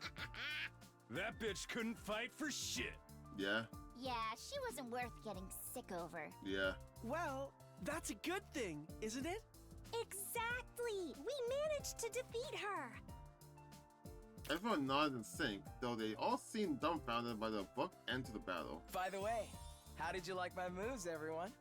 That bitch couldn't fight for shit. Yeah, Yeah, she wasn't worth getting sick over. yeah. Well, that's a good thing, isn't it? Exactly! We managed to defeat her! Everyone nodded in sync, though they all seemed dumbfounded by the abrupt end to the battle. By the way, how did you like my moves, everyone?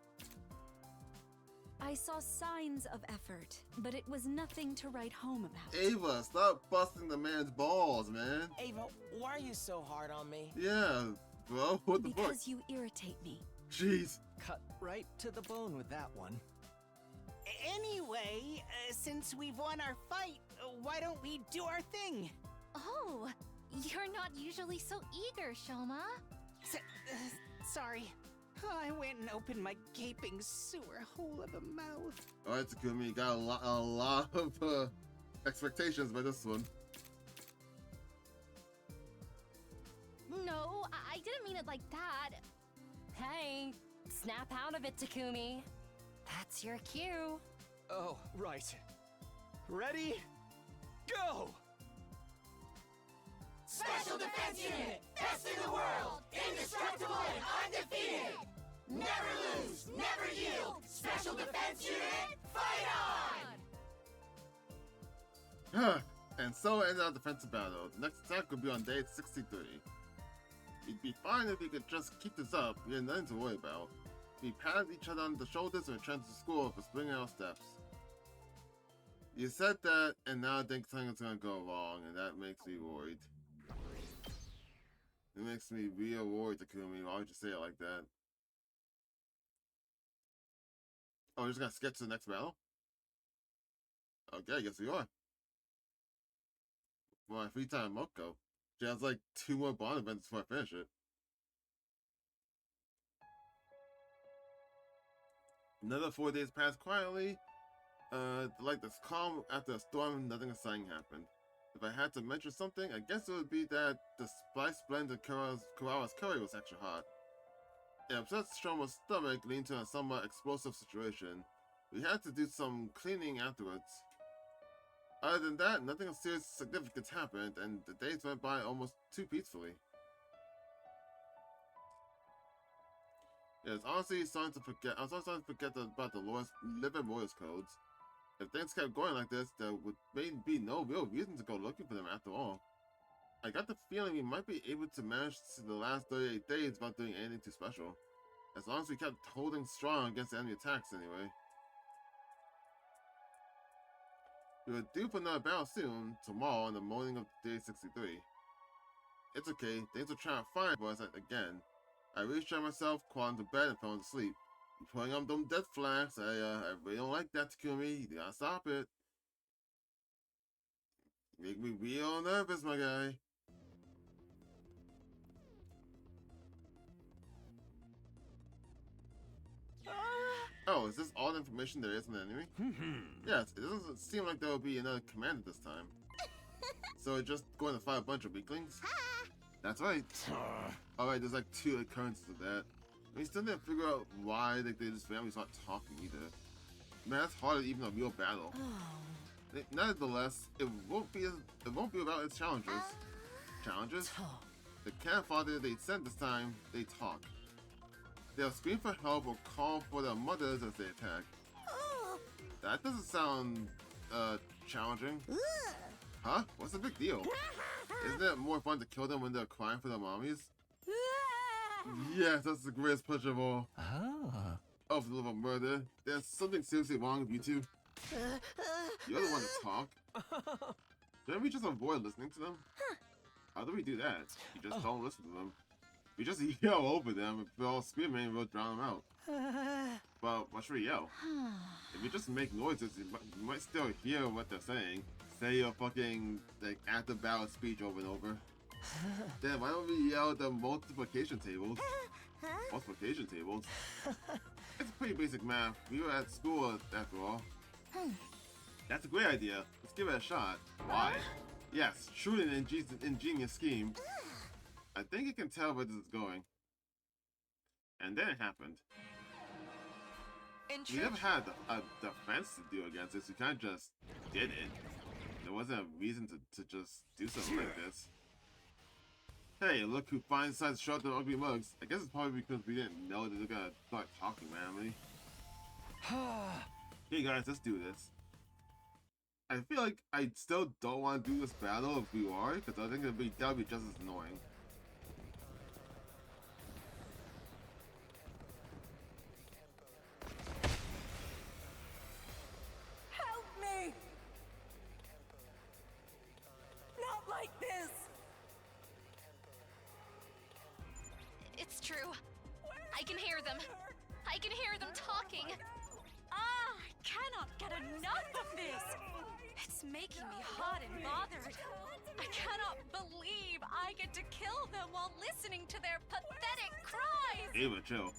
I saw signs of effort, but it was nothing to write home about. Ava, stop busting the man's balls, man. Ava, why are you so hard on me? Yeah, bro, what the fuck? Because you irritate me. Jeez. Cut right to the bone with that one. Anyway, since we've won our fight, why don't we do our thing? Oh, you're not usually so eager, Shoma. Sorry. I went and opened my gaping sewer hole of a mouth. Alright, Takumi, you got a lot of expectations by this one. No, I didn't mean it like that. Hey, snap out of it, Takumi. That's your cue. Oh, right. Ready? Go! Special Defense Unit! Best in the world! Indestructible and undefeated! Never lose! Never yield! Special Defense Unit, fight on! And so ended our defensive battle. The next attack will be on day 63. It'd be fine if we could just keep this up. We had nothing to worry about. We patted each other on the shoulders and returned to school for springing our steps. You said that, and now I think something's gonna go wrong, and that makes me worried. It makes me real worried, Takumi. Why would you say it like that? Oh, we just gotta skip to the next battle? Okay, I guess we are. For my free time, Moko. She has like 2 more bond events before I finish it. Another 4 days passed quietly. Like this calm after a storm, nothing exciting happened. If I had to mention something, I guess it would be that the spice blend of Kurawa's curry was extra hot. It upset Shomo's stomach, leading to a somewhat explosive situation. We had to do some cleaning afterwards. Other than that, nothing of serious significance happened, and the days went by almost too peacefully. Yeah, I was honestly starting to forget about the Livor Mortis Codes. If things kept going like this, there would be no real reason to go looking for them after all. I got the feeling we might be able to manage to the last 38 days without doing anything too special. As long as we kept holding strong against enemy attacks anyway. We were due for another battle soon, tomorrow on the morning of day 63. It's okay, things will try to find for us again. I reassured myself, crawled into bed and fell to sleep. You're putting up them death flags. I really don't like that, Takumi. You gotta stop it. Make me real nervous, my guy. Oh, is this all the information there is in the enemy? Yes, it doesn't seem like there will be another commander this time. So we're just going to fight a bunch of weaklings? That's right. Alright, there's like 2 occurrences of that. We still didn't figure out why they just family's not talking either. Man, that's harder than even a real battle. Nevertheless, it won't be without its challenges. Challenges? The campfire they sent this time, they talk. They'll scream for help or call for their mothers as they attack. That doesn't sound, challenging. Huh? What's the big deal? Isn't it more fun to kill them when they're crying for their mommies? Yes, that's the greatest pleasure of all. Of the love of murder. There's something seriously wrong with you two. You're the one to talk. Shouldn't we just avoid listening to them? How do we do that? You just don't listen to them. We just yell over them. If they're all screaming, we'll drown them out. But what should we yell? If you just make noises, you might still hear what they're saying. Say your fucking like after battle speech over and over. Then why don't we yell the multiplication tables? Multiplication tables? It's pretty basic math. We were at school after all. That's a great idea. Let's give it a shot. Why? Yes, truly an ingenious scheme. I think you can tell where this is going. And then it happened. We never had a defense to do against this. We kind of just did it. There wasn't a reason to just do something like this. Hey, look who finally decided to show up the ugly mugs. I guess it's probably because we didn't know they were gonna start talking randomly. Hey guys, let's do this. I feel like I still don't want to do this battle if we are, because I think that would be just as annoying. Help me! Not like this! It's true. I can hear them. I can hear them talking. Ah, I cannot get enough of this! It's making me hot and bothered. I cannot believe I get to kill them while listening to their pathetic cries! Ava, chill. It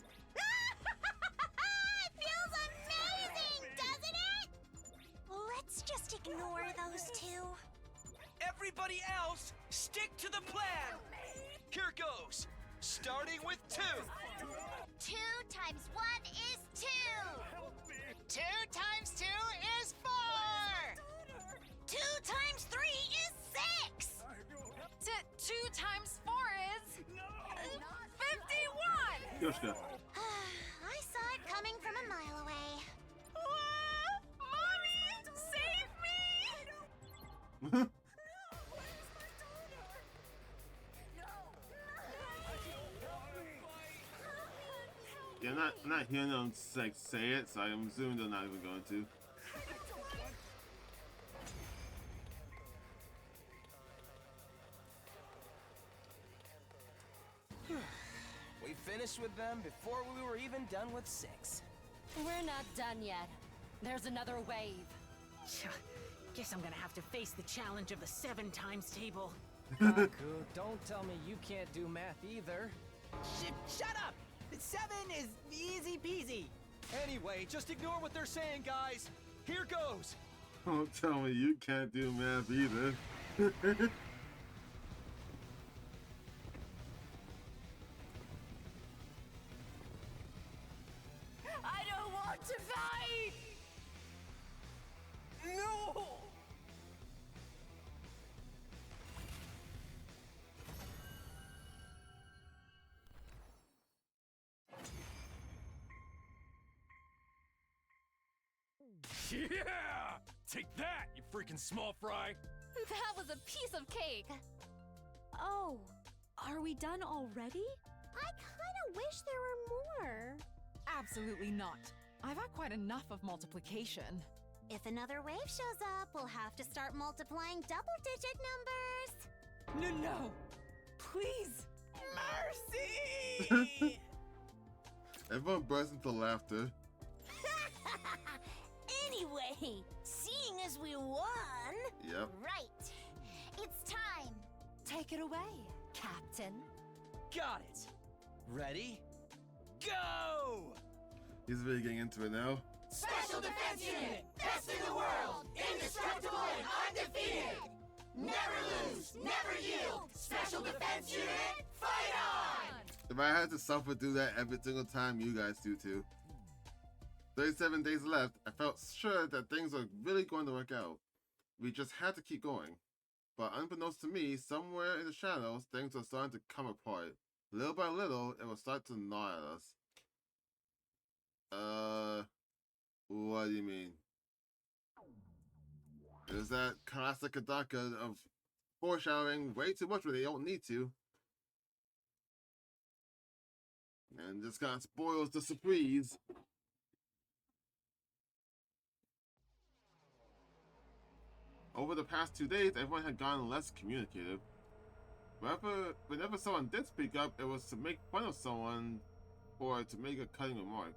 feels amazing, doesn't it? Let's just ignore those 2. Everybody else, stick to the plan. Here goes. Starting with 2. 2 times 1 is 2. 2 times 2 is 4. 2 times 3 is 6. 2 times 4 is... 51! Yoshka. I saw it coming from a mile away. Mommy! Save me! Yeah, I'm not hearing them like say it, so I'm assuming they're not even going to. We finished with them before we were even done with 6. We're not done yet. There's another wave. Guess I'm gonna have to face the challenge of the 7 times table. Kaku, don't tell me you can't do math either. Shut up! 7 is easy peasy. Anyway, just ignore what they're saying, guys. Here goes. Don't tell me you can't do math either. I don't want to fight! No! Yeah! Take that, you freaking small fry! That was a piece of cake. Oh, are we done already? I kinda wish there were more. Absolutely not. I've had quite enough of multiplication. If another wave shows up, we'll have to start multiplying double-digit numbers. No! Please! Mercy! Everyone bursts into laughter. Anyway, seeing as we won... Yep. Right. It's time. Take it away, Captain. Got it. Ready? Go! He's really getting into it now. Special Defense Unit, best in the world, indestructible and undefeated. Never lose, never yield. Special Defense Unit, fight on! If I had to suffer through that every single time, you guys do too. 37 days left, I felt sure that things were really going to work out. We just had to keep going. But unbeknownst to me, somewhere in the shadows, things were starting to come apart. Little by little, it would start to gnaw at us. What do you mean? There's that classic Kadaka of foreshadowing way too much when they don't need to. And this kind of spoils the surprise. Over the past 2 days, everyone had gotten less communicative. Whenever someone did speak up, it was to make fun of someone or to make a cutting remark.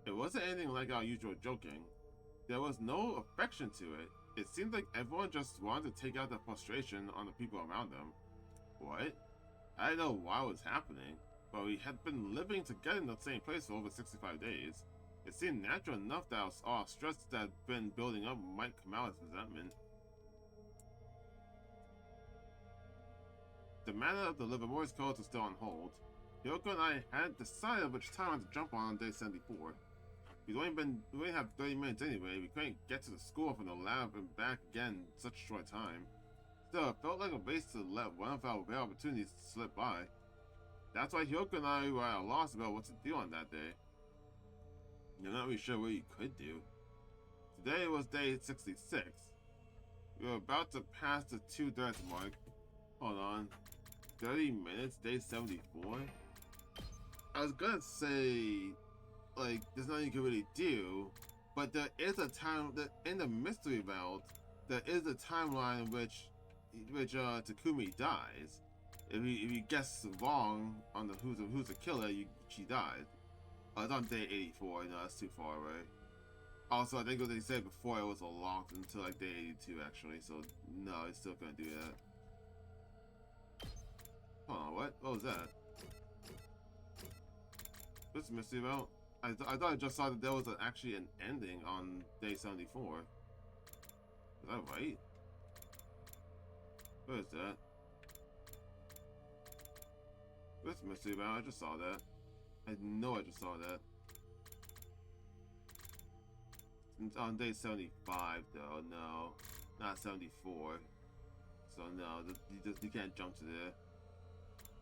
It wasn't anything like our usual joking. There was no affection to it. It seemed like everyone just wanted to take out their frustration on the people around them. What? I didn't know why it was happening, but we had been living together in the same place for over 65 days. It seemed natural enough that our stress that had been building up might come out as resentment. The matter of the Livor Mortis Codes was still on hold. Hyoko and I hadn't decided which time to jump on day 74. We only have 30 minutes anyway. We couldn't get to the school from the lab and back again in such a short time. Still, it felt like a waste to let one of our rare opportunities slip by. That's why Hyoko and I were at a loss about what to do on that day. You're not really sure what you could do. Today was day 66. We were about to pass the 2/3 mark. Hold on. 30 minutes, day 74? I was gonna say, like, there's nothing you can really do, but there is a time that in the mystery belt, there is a timeline in which Takumi dies. If you guess wrong on the who's the killer, she died. It's on day 84. No, that's too far away. Also, I think what they said before, it was a long until like day 82 actually. So no, it's still gonna do that. Hold on, what? What was that? What's mystery about? I thought I just saw that there was actually an ending on day 74. Is that right? What is that? What's mystery about? I just saw that. I know I just saw that. It's on day 75 though, no. Not 74. So no, you can't jump to there.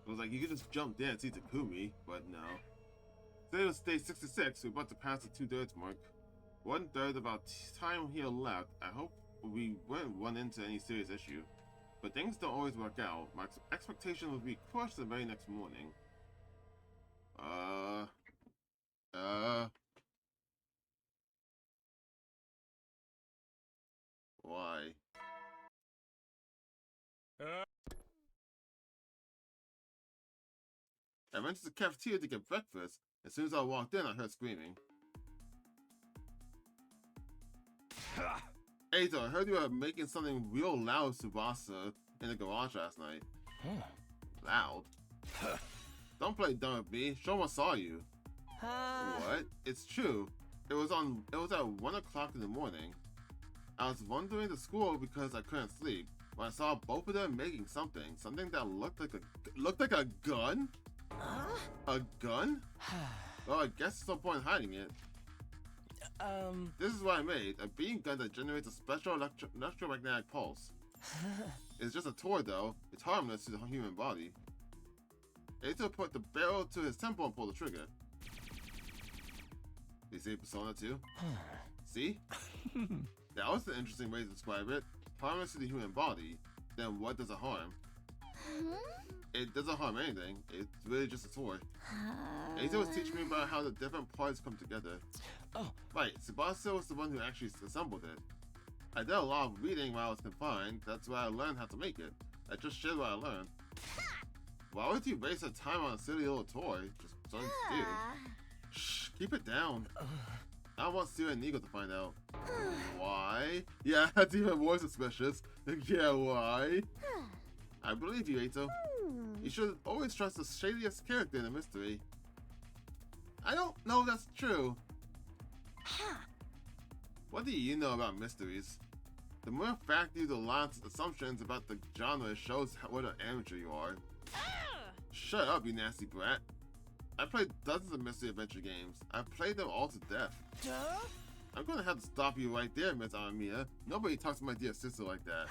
It was like you could just jump there and see Takumi, but no. Today was day 66, we're about to pass the 2/3 mark. 1/3 of our time here left. I hope we won't run into any serious issue. But things don't always work out. My expectations will be crushed the very next morning. Why? I went to the cafeteria to get breakfast. As soon as I walked in, I heard screaming. Eito, I heard you were making something real loud, Tsubasa, in the garage last night. Loud? Don't play dumb with me. Shoma saw you. What? It's true. It was at 1 o'clock in the morning. I was wandering to school because I couldn't sleep when I saw both of them making something that looked like a gun? A gun? Well, I guess there's no point in hiding it. This is what I made, a beam gun that generates a special electromagnetic pulse. It's just a toy though, it's harmless to the human body. Eito put the barrel to his temple and pulled the trigger. You see Persona 2? See? That was an interesting way to describe it. Harmless to the human body, then what does it harm? It doesn't harm anything, it's really just a toy. Eito was teaching me about how the different parts come together. Oh. Right, Tsubasa was the one who actually assembled it. I did a lot of reading while I was confined, that's why I learned how to make it. I just shared what I learned. Why would you waste your time on a silly little toy? Just something to do. Shh, keep it down. I want Sue and Nigo to find out. Why? Yeah, that's even more suspicious. Yeah, why? I believe you, Eito. You should always trust the shadiest character in a mystery. I don't know if that's true. What do you know about mysteries? The mere fact you do lots of assumptions about the genre shows what an amateur you are. Shut up, you nasty brat. I played dozens of mystery adventure games. I've played them all to death. I'm gonna have to stop you right there, Miss Amamiya. Nobody talks to my dear sister like that.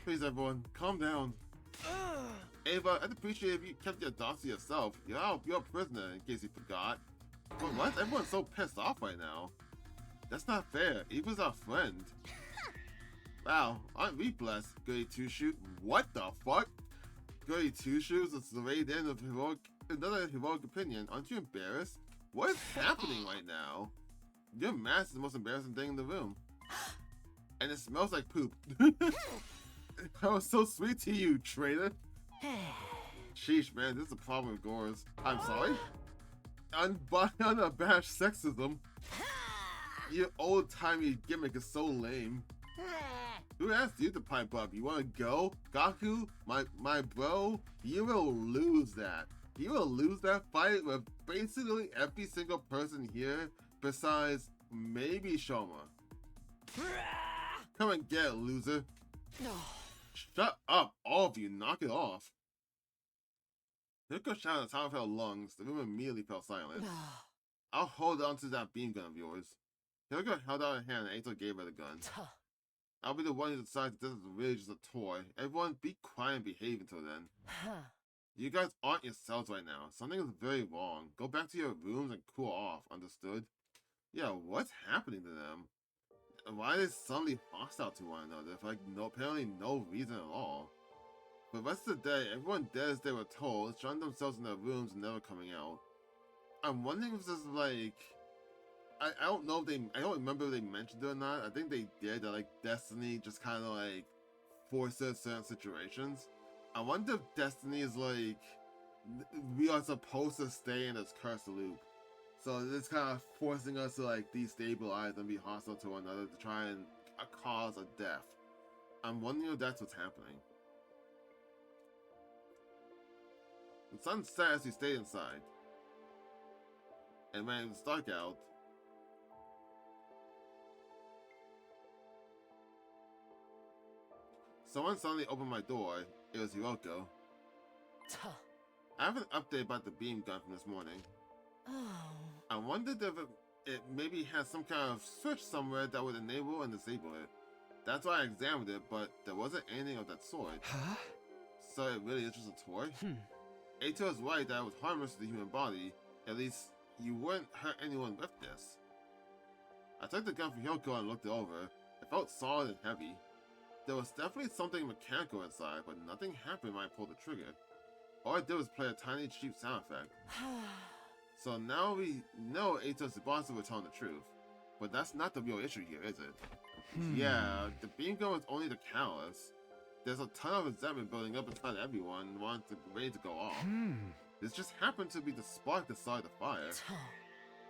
Please, everyone, calm down. Ava, I'd appreciate if you kept your thoughts to yourself. You're a prisoner, in case you forgot. But what? Everyone's so pissed off right now. That's not fair. Eva's our friend. Wow, aren't we blessed? Goody Two-Shoes. What the fuck? Goody Two-Shoes is the raid end of another heroic opinion. Aren't you embarrassed? What is happening right now? Your mask is the most embarrassing thing in the room. And it smells like poop. That was so sweet to you, traitor. Sheesh, man, this is a problem with Gores. I'm sorry? Unabashed sexism. Your old-timey gimmick is so lame. Who asked you to pipe up? You wanna go? Gaku? My bro? You will lose that. You will lose that fight with basically every single person here besides maybe Shoma. Come and get it, loser. Shut up, all of you. Knock it off. Hiroko shouted at the top of her lungs. The room immediately fell silent. I'll hold on to that beam gun of yours. Hiroko held out her hand and Eito gave her the gun. I'll be the one who decides this is really just a toy. Everyone be quiet and behave until then. You guys aren't yourselves right now. Something is very wrong. Go back to your rooms and cool off, understood? Yeah, what's happening to them? Why are they suddenly hostile to one another for apparently no reason at all? For the rest of the day, everyone did as they were told, shutting themselves in their rooms and never coming out. I'm wondering if this is like... I don't know if I don't remember if they mentioned it or not. I think they did, that like Destiny just kind of like forces certain situations. I wonder if Destiny is like, we are supposed to stay in this cursed loop. So it's kind of forcing us to like destabilize and be hostile to one another to try and cause a death. I'm wondering if that's what's happening. The sun set as we stayed inside. And when it was dark out, someone suddenly opened my door. It was Hiroko. I have an update about the beam gun from this morning. I wondered if it maybe has some kind of switch somewhere that would enable and disable it. That's why I examined it, but there wasn't anything of that sort. So it really is just a toy? Eito is right that it was harmless to the human body. At least, you wouldn't hurt anyone with this. I took the gun from Hiroko and looked it over. It felt solid and heavy. There was definitely something mechanical inside, but nothing happened when I pulled the trigger. All I did was play a tiny cheap sound effect. So now we know Eito Tsubasa was telling the truth. But that's not the real issue here, is it? Yeah, the beam gun was only the catalyst. There's a ton of resentment building up inside everyone ready to go off. This just happened to be the spark that started the fire.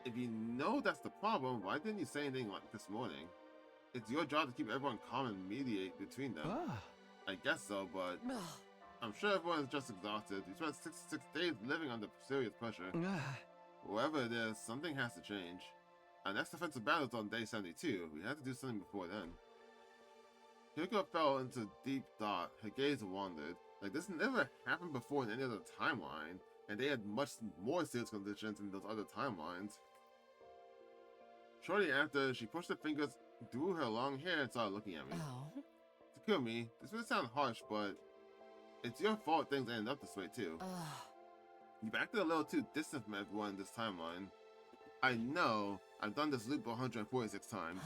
If you know that's the problem, why didn't you say anything like this morning? It's your job to keep everyone calm and mediate between them. I guess so, but I'm sure everyone is just exhausted. You spent 66 days living under serious pressure. Whoever it is, something has to change. Our next offensive battle is on day 72. We had to do something before then. Hyuko fell into deep thought. Her gaze wandered. Like this never happened before in any other timeline, and they had much more serious conditions in those other timelines. Shortly after, she pushed her fingers through her long hair and started looking at me. Takumi, this may sound harsh, but it's your fault things ended up this way too. You've acted a little too distant from everyone in this timeline. I know I've done this loop 146 times.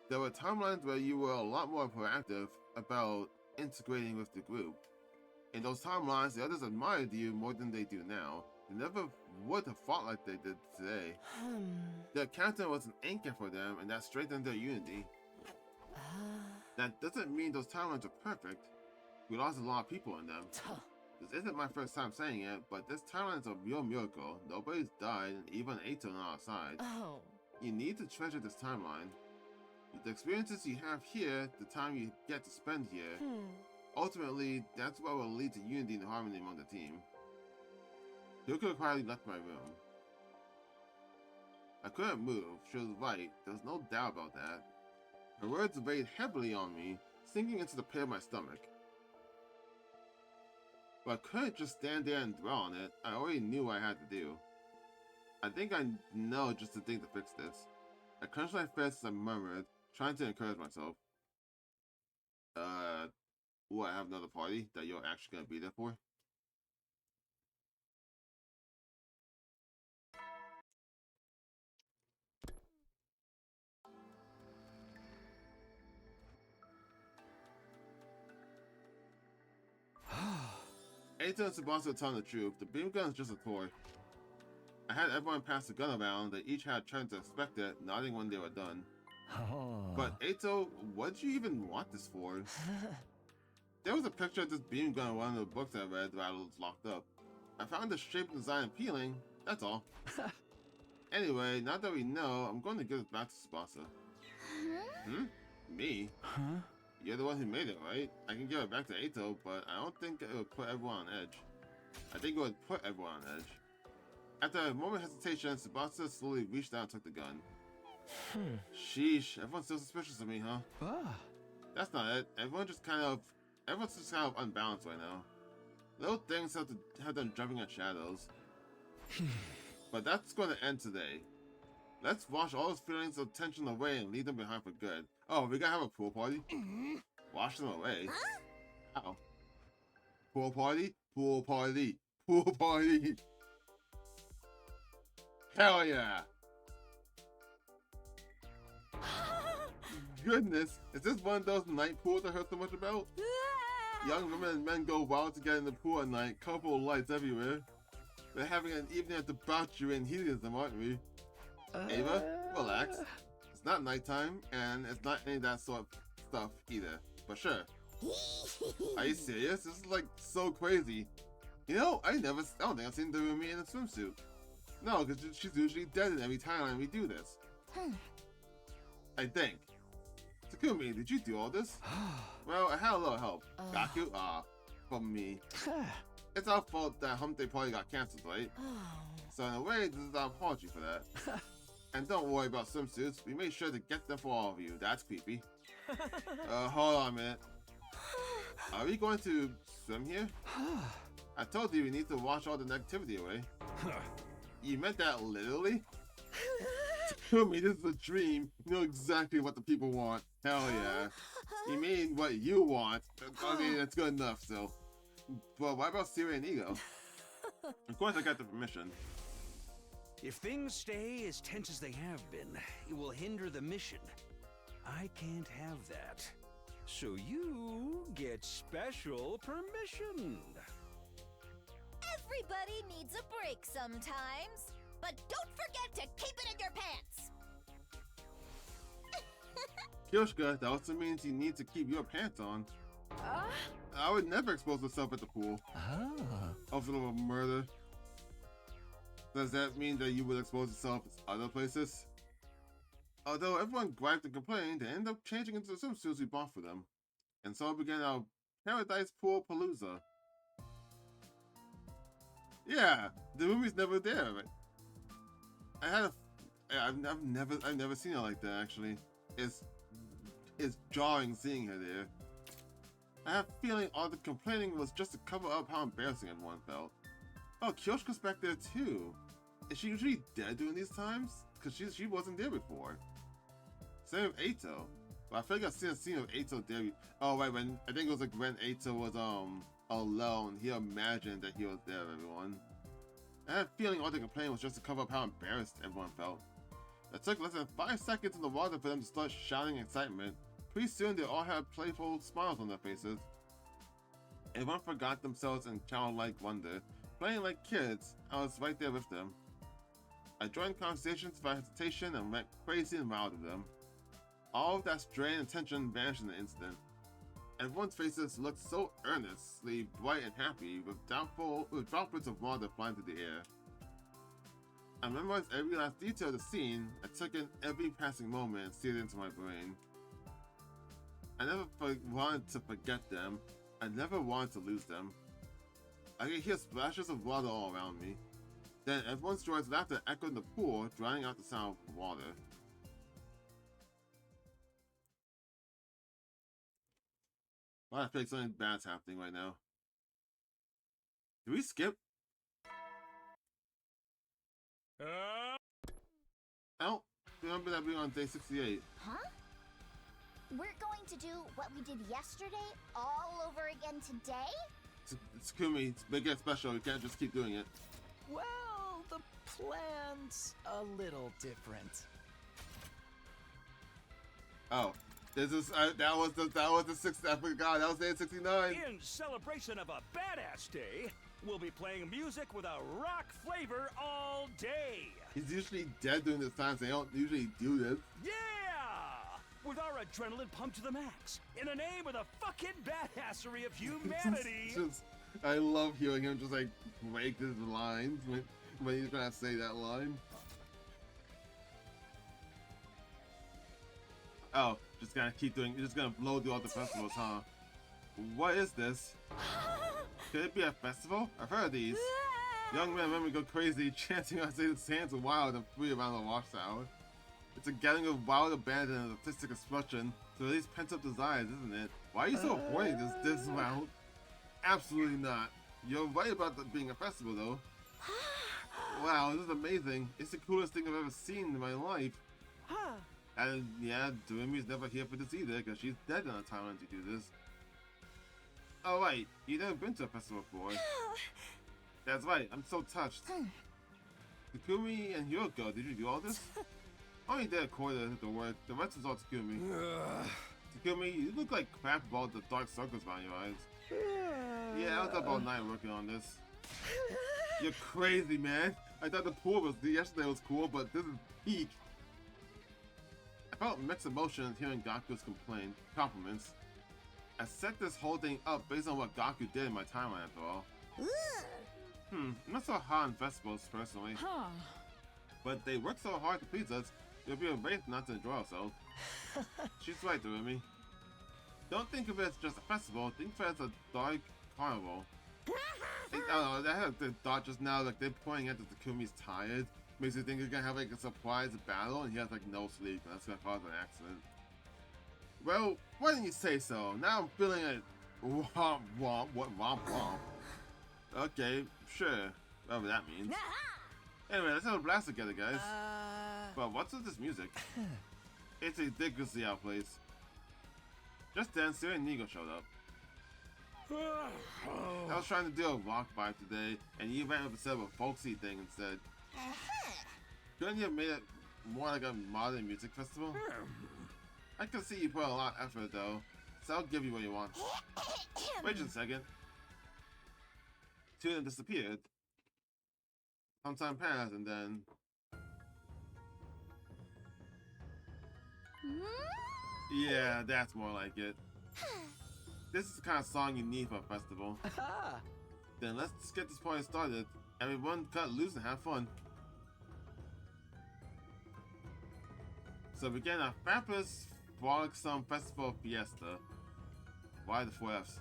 There were timelines where you were a lot more proactive about integrating with the group. In those timelines, the others admired you more than they do now. They never would have fought like they did today. Their captain was an anchor for them, and that strengthened their unity. That doesn't mean those timelines are perfect. We lost a lot of people in them. This isn't my first time saying it, but this timeline is a real miracle. Nobody's died, and even Eito not outside. You need to treasure this timeline. The experiences you have here, the time you get to spend here, ultimately, that's what will lead to unity and harmony among the team. Hyuko quietly left my room. I couldn't move. She was right. There was no doubt about that. Her words weighed heavily on me, sinking into the pit of my stomach. But I couldn't just stand there and dwell on it. I already knew what I had to do. I think I know just the thing to fix this. I clenched my fists and murmured, trying to encourage myself. What, I have another party that you're actually gonna be there for? Eito and Tsubasa were telling the truth. The beam gun is just a toy. I had everyone pass the gun around. They each had turned to inspect it, nodding when they were done. But Eito, what'd you even want this for? There was a picture of this beam gun in one of the books I read that I was locked up. I found the shape and design appealing, that's all. Anyway, now that we know, I'm going to give it back to Tsubasa. Me? You're the one who made it, right? I can give it back to Eito, but I don't think it would put everyone on edge. I think it would put everyone on edge. After a moment of hesitation, Tsubasa slowly reached out and took the gun. Sheesh, everyone's still suspicious of me, huh? That's not it. Everyone's just kind of unbalanced right now. Little things have them jumping at shadows. But that's going to end today. Let's wash all those feelings of tension away and leave them behind for good. Oh, we gotta have a pool party? Wash them away? How? Pool party? Pool party! Pool party! Hell yeah! Goodness, is this one of those night pools I heard so much about? Young women and men go wild to get in the pool at night, colorful lights everywhere. We're having an evening of debauchery and hedonism, aren't we? Ava, relax. It's not nighttime, and it's not any of that sort of stuff either. But sure. Are you serious? This is like so crazy. You know, I don't think I've seen Darumi in a swimsuit. No, because she's usually dead in every timeline we do this. I think. Takumi, did you do all this? Well, I had a little help. Gaku? From me. It's our fault that Hump Day Party got cancelled, right? So in a way, this is our apology for that. And don't worry about swimsuits. We made sure to get them for all of you. That's creepy. Hold on a minute. Are we going to swim here? I told you we need to wash all the negativity away. You meant that literally? Tell me this is a dream. You know exactly what the people want. Hell yeah. You mean what you want? I mean, it's good enough, so. But what about Siri and Ego? Of course I got the permission. If things stay as tense as they have been, it will hinder the mission. I can't have that. So you get special permission. Everybody needs a break sometimes. But don't forget to keep it in your pants! Kyoshka, that also means you need to keep your pants on. I would never expose myself at the pool. Of a murder. Does that mean that you would expose yourself at other places? Although everyone griped and complained, they ended up changing into the swimsuits we bought for them. And so began our Paradise Pool Palooza. Yeah, the movie's never there. I've never seen her like that actually. It's jarring seeing her there. I have a feeling all the complaining was just to cover up how embarrassing everyone felt. Oh, Kyoshiko's back there too. Is she usually dead during these times? Cause she wasn't there before. Same with Eito. But I feel like I've seen a scene of Eito there. Oh right, I think it was like when Eito was alone, he imagined that he was there, everyone. I had a feeling all the complaining was just to cover up how embarrassed everyone felt. It took less than 5 seconds in the water for them to start shouting excitement. Pretty soon they all had playful smiles on their faces. Everyone forgot themselves in childlike wonder. Playing like kids, I was right there with them. I joined conversations without hesitation and went crazy and wild with them. All of that strain and tension vanished in an instant. Everyone's faces looked so earnestly bright and happy, with droplets of water flying through the air. I memorized every last detail of the scene. I took in every passing moment and seared it into my brain. I never wanted to forget them. I never wanted to lose them. I could hear splashes of water all around me. Then everyone's joyous laughter echoed in the pool, drowning out the sound of water. Well, I feel like something bad's happening right now. Did we skip? I don't remember that being on day 68. Huh? We're going to do what we did yesterday all over again today? Tsukumi, it's big and special. You can't just keep doing it. Well, the plan's a little different. Oh, this is that was the 6th. I forgot that was day 69. In celebration of a badass day, we'll be playing music with a rock flavor all day. He's usually dead during this time, so they don't usually do this. Yeah! With our adrenaline pumped to the max, in the name of the fucking badassery of humanity. I love hearing him just like break his lines when he's gonna say that line. Oh, just gonna keep doing. You're just gonna blow through all the festivals, huh? What is this? Could it be a festival? I've heard of these. Young men and women go crazy chanting I say the sands are wild and free around the watchtower. It's a gathering of wild abandon and artistic expression to release pent-up desires, isn't it? Why are you so horny this round? Absolutely not. You're right about that being a festival, though. Wow, this is amazing. It's the coolest thing I've ever seen in my life. And yeah, Doremi's never here for this either, because she's dead on the timeline to do this. Oh right, you've never been to a festival before. That's right, I'm so touched. Takumi and Yoko, did you do all this? Only did a quarter of the work, the rest was all Takumi. Takumi, you look like crap about the dark circles around your eyes. Yeah, I was up all night working on this. You're crazy, man. I thought the pool yesterday was cool, but this is peak. I felt mixed emotions hearing Gaku's compliments. I set this whole thing up based on what Gaku did in my timeline after all. I'm not so hot on festivals personally. But they work so hard to please us, it would be a waste not to enjoy ourselves. She's right, Doremi. Don't think of it as just a festival, think of it as a dark carnival. I don't know, I had the thought just now, like they're pointing out that Takumi's tired. Makes you think he's gonna have like a surprise battle and he has like no sleep and that's gonna cause an accident. Well, why didn't you say so? Now I'm feeling it. Womp womp, what womp womp? Okay, sure, whatever that means. Anyway, let's have a blast together, guys. But what's with this music? It's ridiculously out of place. Just then, Siri and Nigo showed up. I was trying to do a rock vibe today, and you ran up instead of a folksy thing instead. Couldn't you have made it more like a modern music festival? I can see you put a lot of effort though, so I'll give you what you want. Wait just a second. Two of them disappeared. Some time passed and then... Yeah, that's more like it. This is the kind of song you need for a festival. Then let's get this party started. Everyone cut loose and have fun. So begin a fabulous frolicsome festival fiesta. Why the 4 Fs?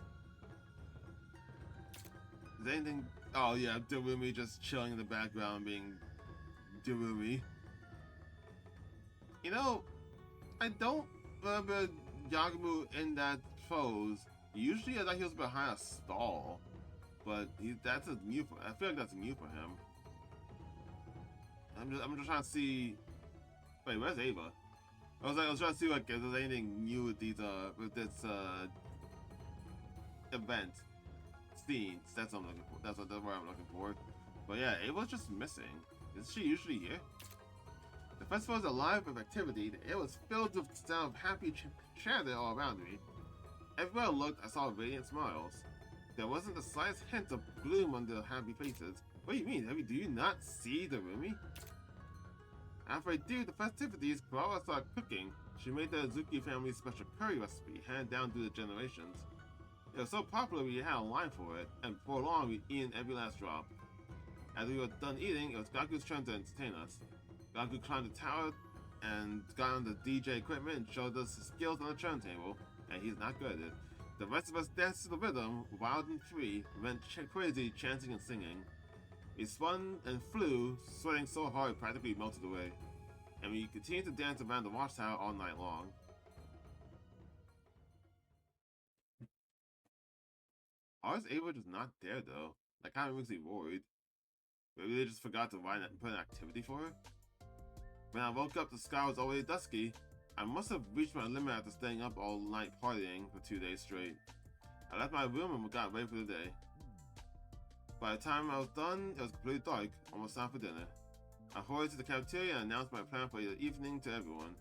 Is anything? Oh yeah, Darumi just chilling in the background being Darumi. You know, I don't remember Yagamu in that pose. Usually I thought he was behind a stall. But that's a new I feel like that's new for him. I'm just trying to see. Wait, where's Ava? I was trying to see like if there's anything new with these with this event scenes. That's what I'm looking for. That's where I'm looking for. But yeah, Ava's just missing. Is she usually here? The festival is alive with activity. The air was filled with the sound of happy chatter all around me. Everywhere I looked, I saw radiant smiles. There wasn't the slightest hint of gloom on their happy faces. What do you mean, Heavy? Do you not see the Rumi? After I do the festivities, Kurawa started cooking. She made the Azuki family's special curry recipe, handed down through the generations. It was so popular we had a line for it, and before long we'd eaten every last drop. As we were done eating, it was Gaku's turn to entertain us. Gaku climbed the tower and got on the DJ equipment and showed us his skills on the turntable, and he's not good at it. The rest of us danced to the rhythm, wild and free, went crazy chanting and singing. We spun and flew, sweating so hard it practically melted away. And we continued to dance around the watchtower all night long. Ours Ava just not there though. That kind of makes me worried. Maybe they just forgot to put an activity for her? When I woke up, the sky was already dusky. I must have reached my limit after staying up all night partying for 2 days straight. I left my room and got ready for the day. By the time I was done, it was completely dark, almost time for dinner. I hurried to the cafeteria and announced my plan for the evening to everyone.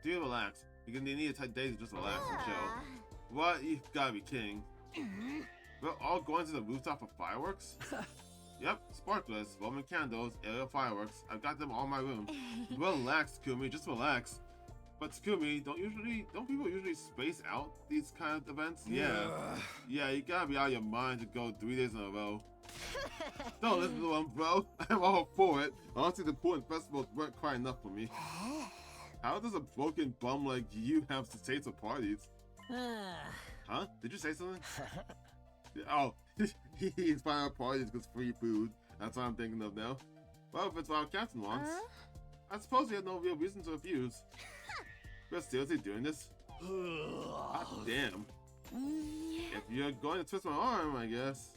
Do you relax? You're gonna need a day to just relax and chill. What? You gotta be kidding. We're all going to the rooftop for fireworks? Yep, sparklers, Roman candles, aerial fireworks. I've got them all in my room. Relax, Takumi, just relax. But Takumi, don't people usually space out these kind of events? Yeah. Yeah, you gotta be out of your mind to go 3 days in a row. Don't listen to him, bro. I'm all for it. Honestly, the important festivals weren't quite enough for me. How does a broken bum like you have to stay to parties? Huh? Did you say something? Oh, he's fine at parties because free food. That's what I'm thinking of now. Well, if it's what our captain wants. I suppose we have no real reason to refuse. We're seriously doing this? God damn. If you're going to twist my arm, I guess.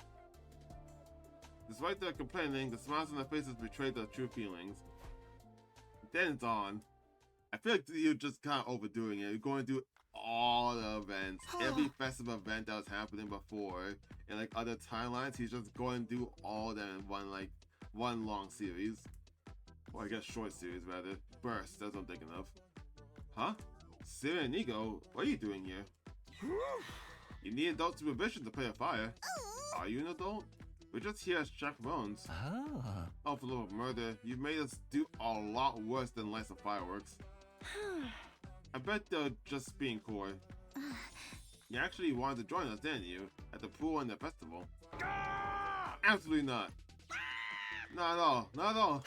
Despite their complaining, the smiles on their faces betrayed their true feelings. Then it's on. I feel like you're just kind of overdoing it. You're going to do all the events, every festive event that was happening before, and like other timelines, he's just going to do all of them in one long series. Or I guess short series rather. Burst, that's what I'm thinking of. Huh? Siri and Nigo, what are you doing here? You need adult supervision to play a fire. Are you an adult? We're just here as chaperones. Oh, for love of murder, you've made us do a lot worse than lights and fireworks. I bet they're just being coy. You actually wanted to join us, didn't you? At the pool and the festival. Absolutely not. Not at all. Not at all.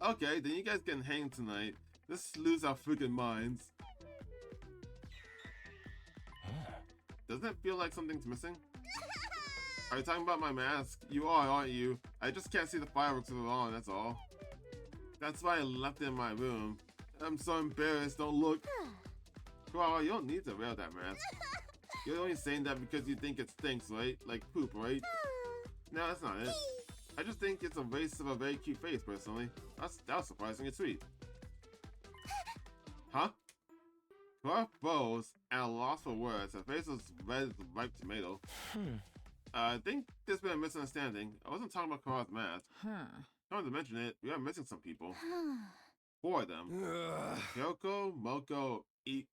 Okay, then you guys can hang tonight. Let's lose our freaking minds. Doesn't it feel like something's missing? Are you talking about my mask? You are, aren't you? I just can't see the fireworks with it on, that's all. That's why I left it in my room. I'm so embarrassed, don't look. Wow, you don't need to wear that mask. You're only saying that because you think it stinks, right? Like poop, right? No, that's not it. I just think it's a waste of a very cute face, personally. That was surprisingly sweet. Huh? Cora froze at a loss for words. Her face was red as a ripe tomato. I think there's been a misunderstanding. I wasn't talking about Cora's mask. Come to mention it, we are missing some people. 4 of them. Kyoko, Moko,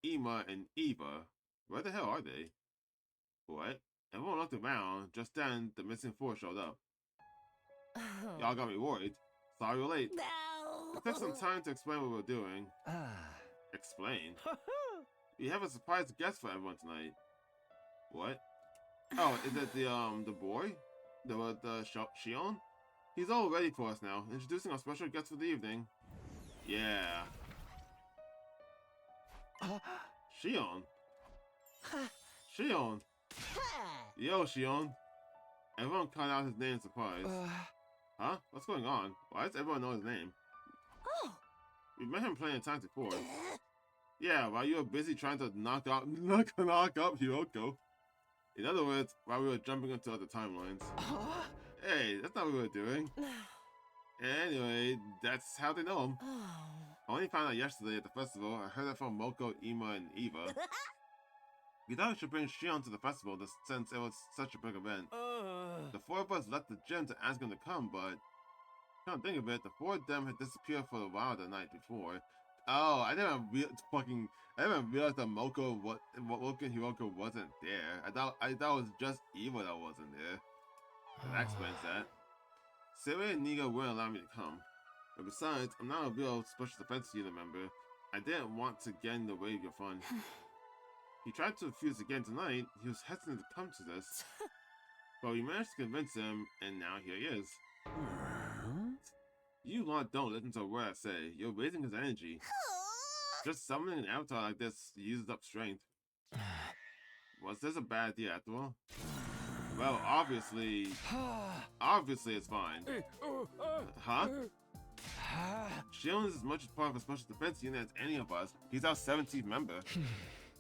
Ima, and Eva. Where the hell are they? What? Everyone looked around. Just then, the missing 4 showed up. Y'all got me worried. Sorry we're late. No. Oh. It took some time to explain what we're doing. Explain? We have a surprise guest for everyone tonight. What? Oh, is it the boy? The Shion? He's all ready for us now, introducing our special guest for the evening. Yeah. Shion. Shion. Yo, Shion. Everyone called out his name in surprise. Huh? What's going on? Why does everyone know his name? Oh. We met him playing Time before. Yeah, while you were busy trying to knock up Hiroko. In other words, while we were jumping into other timelines. Hey, that's not what we were doing. Anyway, that's how they know him. I only found out yesterday at the festival. I heard it from Moko, Ima, and Eva. We thought we should bring Shion to the festival since it was such a big event. The four of us left the gym to ask him to come, but come to think of it, the four of them had disappeared for a while the night before. Oh, I didn't realize that Moko and Hiroko wasn't there. I thought it was just Eva that wasn't there. That explains that. Siri and Nigo wouldn't allow me to come. But besides, I'm not a real special defense unit member. I didn't want to get in the way of your fun. He tried to refuse again tonight. He was hesitant to come to this. But we managed to convince him, and now here he is. You lot don't listen to a word I say. You're raising his energy. Just summoning an avatar like this uses up strength. Was this a bad idea after all? Well, obviously it's fine. Huh? Shion is as much a part of a special defense unit as any of us. He's our 17th member.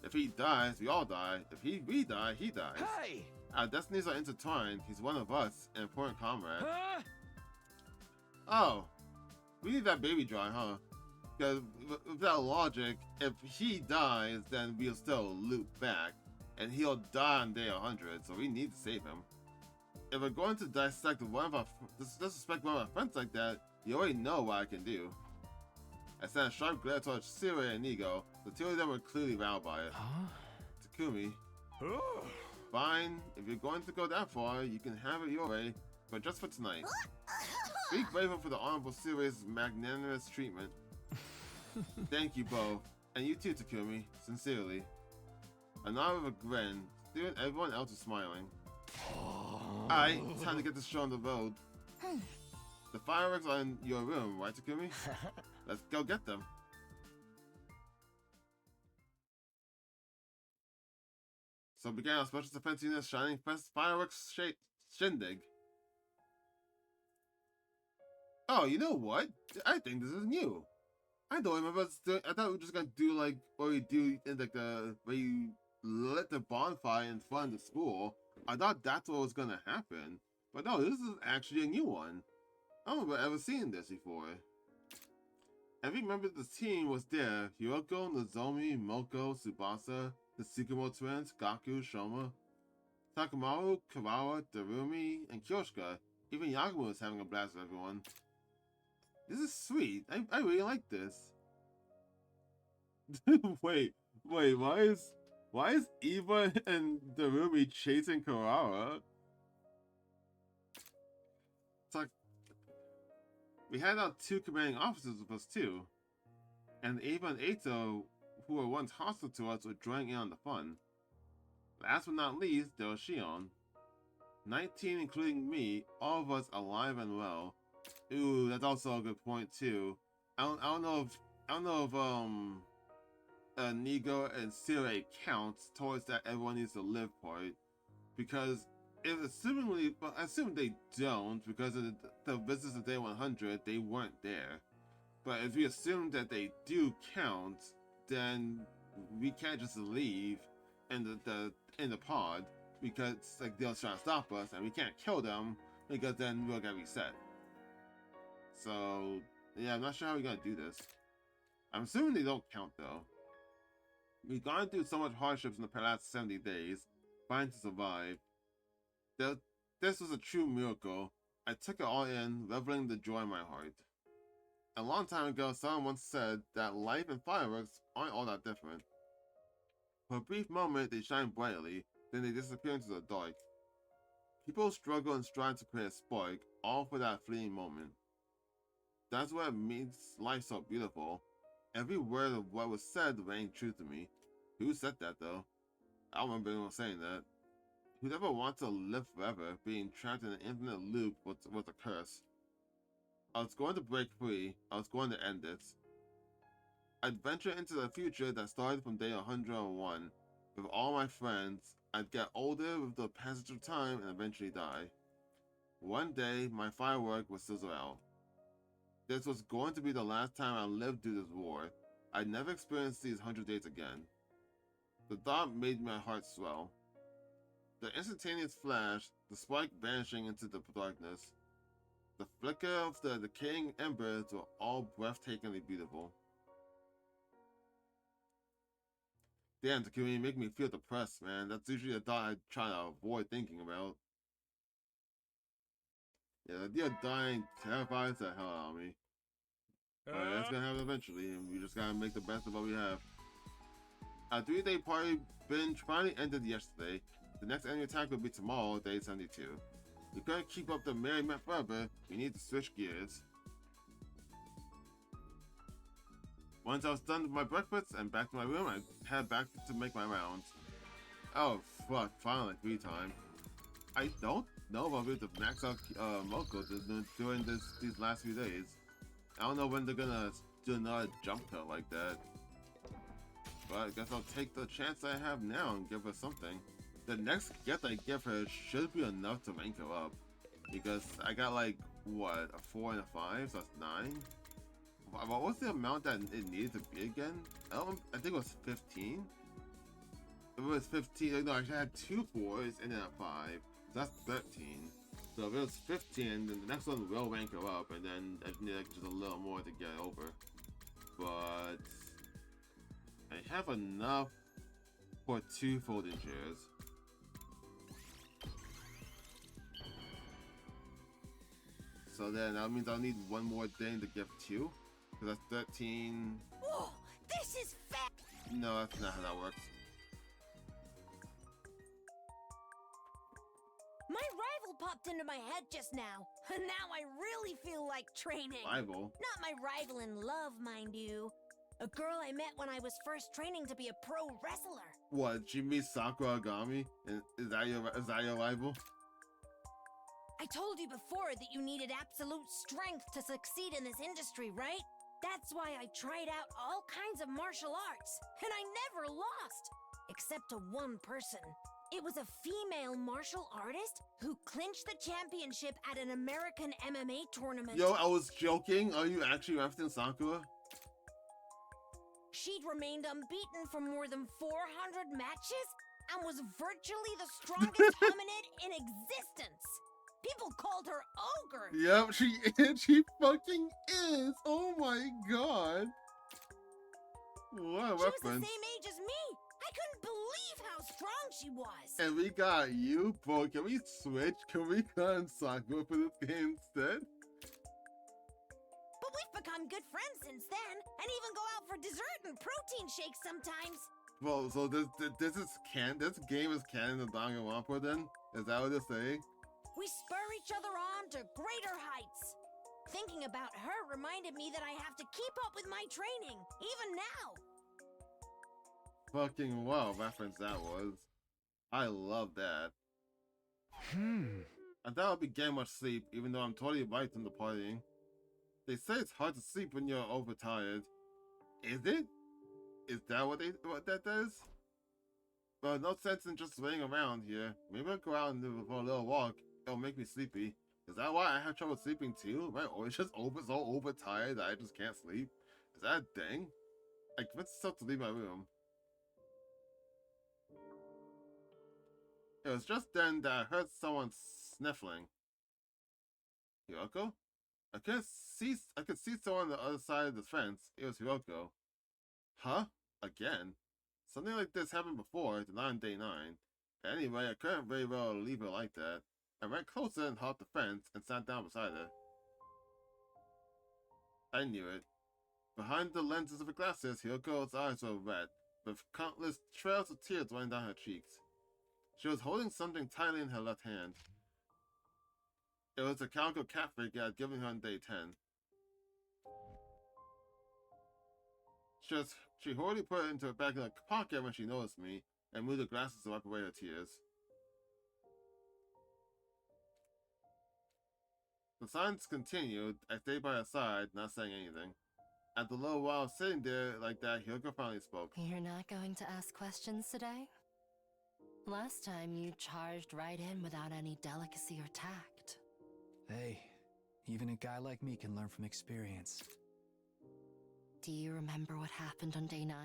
If he dies, we all die. If we die, he dies. Hey! Our destinies are intertwined. He's one of us, an important comrade. Oh, we need that baby drawing, huh? Because without logic, if he dies, then we'll still loop back, and he'll die on day 100, so we need to save him. If we're going to disrespect one of our friends like that, you already know what I can do. I sent a sharp glare towards Siri and Nigo. The two of them were clearly wowed by it. Takumi. Fine, if you're going to go that far, you can have it your way, but just for tonight. Be grateful for the Honorable Siri's magnanimous treatment. Thank you both, and you too, Takumi, sincerely. A nod with a grin, still everyone else is smiling. Alright, time to get this show on the road. The fireworks are in your room, right, Takumi? Let's go get them. So began our Special Defense Unit's Shining Fireworks Shindig. Oh, you know what? I think this is new. I don't remember us doing. I thought we were just gonna do like what we do in like where you lit the bonfire in front of the school. I thought that's what was gonna happen. But no, this is actually a new one. I don't remember ever seeing this before. Every member of the team was there. Hiroko, Nozomi, Moko, Tsubasa, the Tsukumo twins, Gaku, Shoma, Takamaru, Karawa, Darumi, and Kyoshika. Even Yagumo was having a blast with everyone. This is sweet. I really like this. wait, why is Eva and Darumi chasing Karawa? It's like we had our two commanding officers with us too. And Eva and Eito, who were once hostile to us, were joining in on the fun. Last but not least, there was Shion. 19 including me, all of us alive and well. Ooh, that's also a good point too. I don't know if Nigo and Siri counts towards that everyone needs to live part, because if I assume they don't, because of the business of day 100, they weren't there. But if we assume that they do count, then we can't just leave in the pod, because like they'll try to stop us, and we can't kill them because then we'll get reset. So yeah, I'm not sure how we're gonna do this. I'm assuming they don't count though. We've gone through so much hardships in the past 70 days, trying to survive. This was a true miracle. I took it all in, reveling the joy in my heart. A long time ago, someone once said that life and fireworks aren't all that different. For a brief moment, they shine brightly, then they disappear into the dark. People struggle and strive to create a spark, all for that fleeting moment. That's what makes life so beautiful. Every word of what was said rang true to me. Who said that though? I don't remember anyone saying that. Who'd ever want to live forever, being trapped in an infinite loop was a curse. I was going to break free. I was going to end this. I'd venture into the future that started from day 101. With all my friends, I'd get older with the passage of time and eventually die. One day, my firework would sizzle out. This was going to be the last time I lived through this war. I'd never experience these 100 days again. The thought made my heart swell. The instantaneous flash, the spike vanishing into the darkness, the flicker of the decaying embers were all breathtakingly beautiful. Damn, Takumi, you make me feel depressed, man. That's usually a thought I try to avoid thinking about. Yeah, the idea of dying terrifies the hell out of me. But it's gonna happen eventually, and we just gotta make the best of what we have. Our 3-day party binge finally ended yesterday. The next enemy attack will be tomorrow, day 72. We couldn't keep up the merriment forever. We need to switch gears. Once I was done with my breakfast and back to my room, I head back to make my rounds. Oh fuck, finally free time. I don't know if I'll be able to max out Moko during these last few days. I don't know when they're gonna do another jump cut like that. But I guess I'll take the chance I have now and give her something. The next gift I give her should be enough to rank her up. Because I got like, what, a 4 and a 5, so that's 9? What was the amount that it needed to be again? I think it was 15? If it was 15, no, actually I had 2 4s and then a 5. So that's 13. So if it was 15, then the next one will rank her up, and then I need like just a little more to get over. But I have enough for 2 folding chairs. So then that means I'll need one more thing to give 2. Because that's 13. Whoa, this is fat! No, that's not how that works. My rival popped into my head just now. And now I really feel like training. Rival? Not my rival in love, mind you. A girl I met when I was first training to be a pro wrestler. What, did you meet Sakura Agami? And is that your rival? I told you before that you needed absolute strength to succeed in this industry, right? That's why I tried out all kinds of martial arts, and I never lost! Except to one person. It was a female martial artist who clinched the championship at an American MMA tournament. Yo, I was joking. Are you actually referencing Sakura? She'd remained unbeaten for more than 400 matches and was virtually the strongest hominid in existence. People called her Ogre. Yep, she is. She fucking is. Oh my god. What a reference. She was the same age as me. I couldn't believe how strong she was. And we got you, bro. Can we switch? Can we call Sakura for this game instead? But we've become good friends since then, and even go out for dessert and protein shakes sometimes. Well, so this game is canon to Danganronpa then? Is that what they're saying? We spur each other on to greater heights. Thinking about her reminded me that I have to keep up with my training, even now. Fucking wow reference that was. I love that. I thought I'd be getting much sleep, even though I'm totally right in the partying. They say it's hard to sleep when you're overtired. Is it? Is that what that does? Well, no sense in just laying around here. Maybe I'll go out and do for a little walk. It'll make me sleepy. Is that why I have trouble sleeping too? Am I always just so overtired that I just can't sleep? Is that a thing? I convinced myself to leave my room. It was just then that I heard someone sniffling. Hiroko? I could see someone on the other side of the fence. It was Hiroko. Huh? Again? Something like this happened before, not on day 9. Anyway, I couldn't very well leave her like that. I went closer and hopped the fence and sat down beside her. I knew it. Behind the lenses of her glasses, Hiroko's eyes were red, with countless trails of tears running down her cheeks. She was holding something tightly in her left hand. It was a calico cat figure I had given her on day 10. She hurriedly put it into her back in her pocket when she noticed me, and moved her glasses to wipe away her tears. The silence continued. I stayed by her side, not saying anything. After a little while sitting there like that, Hyuga finally spoke. You're not going to ask questions today? Last time you charged right in without any delicacy or tact. Hey, even a guy like me can learn from experience. Do you remember what happened on day 9?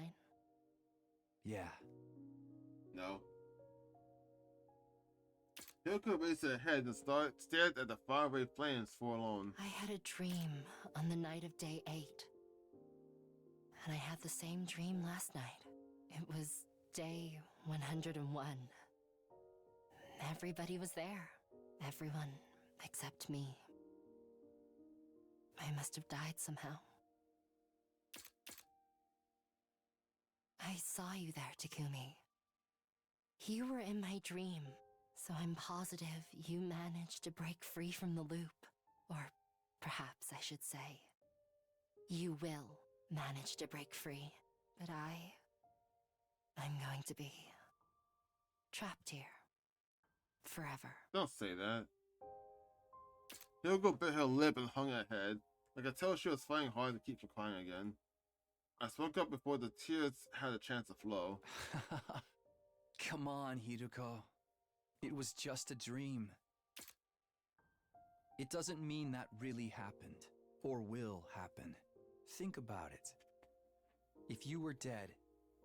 Yeah. No. Hyuga raised her head and stared at the faraway flames forlorn. I had a dream on the night of day 8. And I had the same dream last night. It was day 101. Everybody was there. Everyone except me. I must have died somehow. I saw you there, Takumi. You were in my dream, so I'm positive you managed to break free from the loop. Or perhaps I should say, you will manage to break free. But I'm going to be trapped here. Forever. Don't say that. Hyuga bit her lip and hung her head. I could tell she was fighting hard to keep from crying again. I spoke up before the tears had a chance to flow. Come on, Hiruko. It was just a dream. It doesn't mean that really happened, or will happen. Think about it. If you were dead,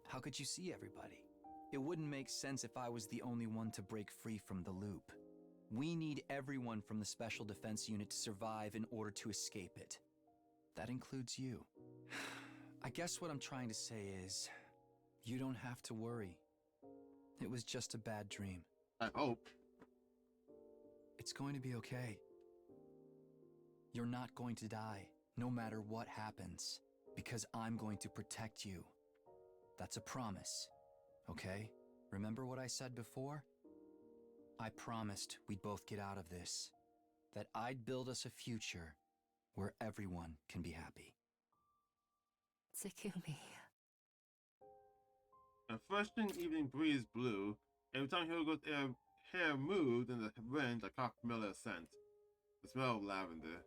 how could you see everybody? It wouldn't make sense if I was the only one to break free from the loop. We need everyone from the Special Defense Unit to survive in order to escape it. That includes you. I guess what I'm trying to say is, you don't have to worry. It was just a bad dream. I hope. It's going to be okay. You're not going to die, no matter what happens, because I'm going to protect you. That's a promise, okay? Remember what I said before? I promised we'd both get out of this, that I'd build us a future where everyone can be happy. Takumi. A freshening evening breeze blew. Every time Hyuga's hair moved in the wind, I caught familiar scent. The smell of lavender.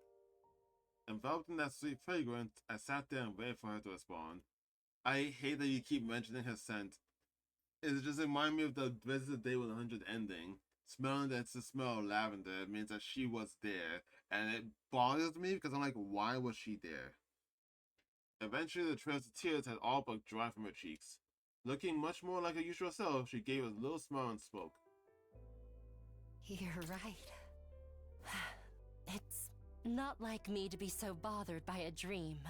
Enveloped in that sweet fragrance, I sat there and waited for her to respond. I hate that you keep mentioning her scent. It just reminds me of the Visit Day 100 ending. Smelling that's the smell of lavender means that she was there, and it bothers me because I'm like, why was she there? Eventually, the trails of tears had all but dried from her cheeks. Looking much more like her usual self, she gave a little smile and spoke. You're right. It's not like me to be so bothered by a dream.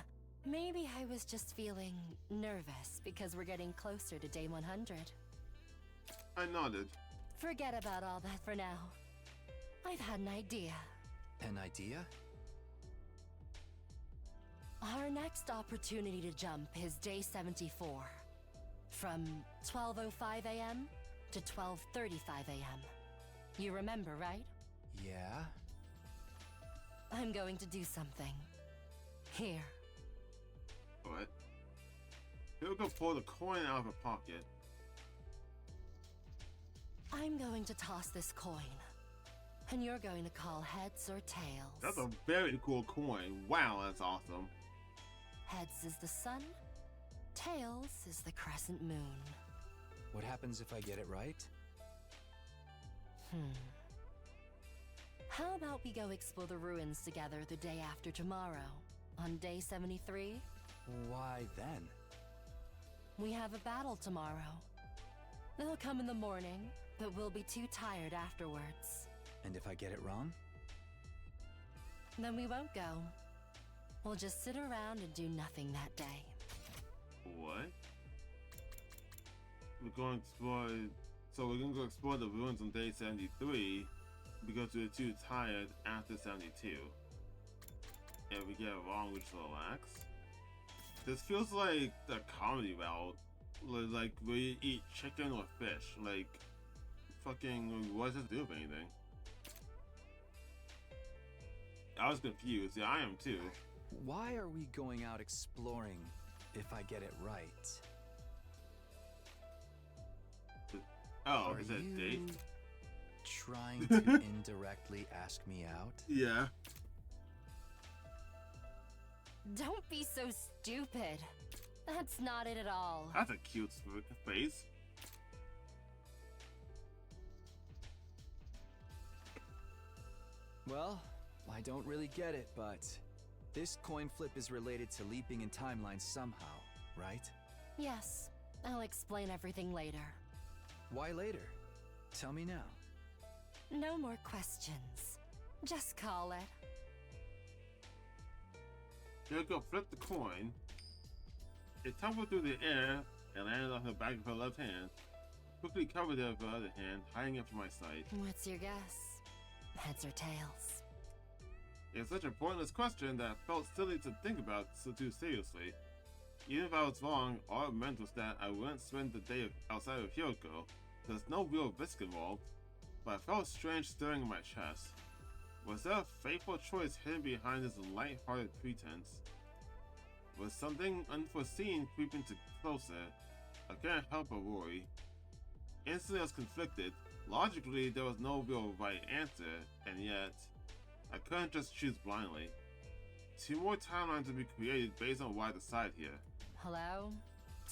Maybe I was just feeling nervous because we're getting closer to day 100. I nodded. Forget about all that for now. I've had an idea. An idea? Our next opportunity to jump is day 74. From 12:05 a.m. to 12:35 a.m. You remember, right? Yeah? I'm going to do something. Here. What? Hyuga pulled a coin out of her pocket. I'm going to toss this coin. And you're going to call heads or tails. That's a very cool coin. Wow, that's awesome. Heads is the sun. Tails is the crescent moon. What happens if I get it right? How about we go explore the ruins together the day after tomorrow, on day 73? Why then? We have a battle tomorrow. They'll come in the morning, but we'll be too tired afterwards. And if I get it wrong? Then we won't go. We'll just sit around and do nothing that day. What? We're going to explore... So we're going to go explore the ruins on day 73 because we're too tired after 72. And we get it wrong, we just relax. This feels like the comedy route. Like we eat chicken or fish. Like, fucking, what does this do with anything? I was confused. Yeah, I am too. Why are we going out exploring if I get it right? Oh, is that a date? Trying to indirectly ask me out? Yeah. Don't be so stupid. That's not it at all. That's a cute face. Well, I don't really get it, but this coin flip is related to leaping in timelines somehow, right? Yes, I'll explain everything later. Why later? Tell me now. No more questions. Just call it. Yoko flipped the coin. It tumbled through the air and landed on the back of her left hand. Quickly covered it with her other hand, hiding it from my sight. What's your guess? Heads or tails? It's such a pointless question that felt silly to think about so too seriously. Even if I was wrong, all it meant was that I wouldn't spend the day outside of Hyoko. There's no real risk involved, but I felt strange stirring in my chest. Was there a fateful choice hidden behind this light-hearted pretense? Was something unforeseen creeping closer? I couldn't help but worry. Instantly I was conflicted. Logically, there was no real right answer, and yet, I couldn't just choose blindly. 2 more timelines would be created based on what I decide here. Hello?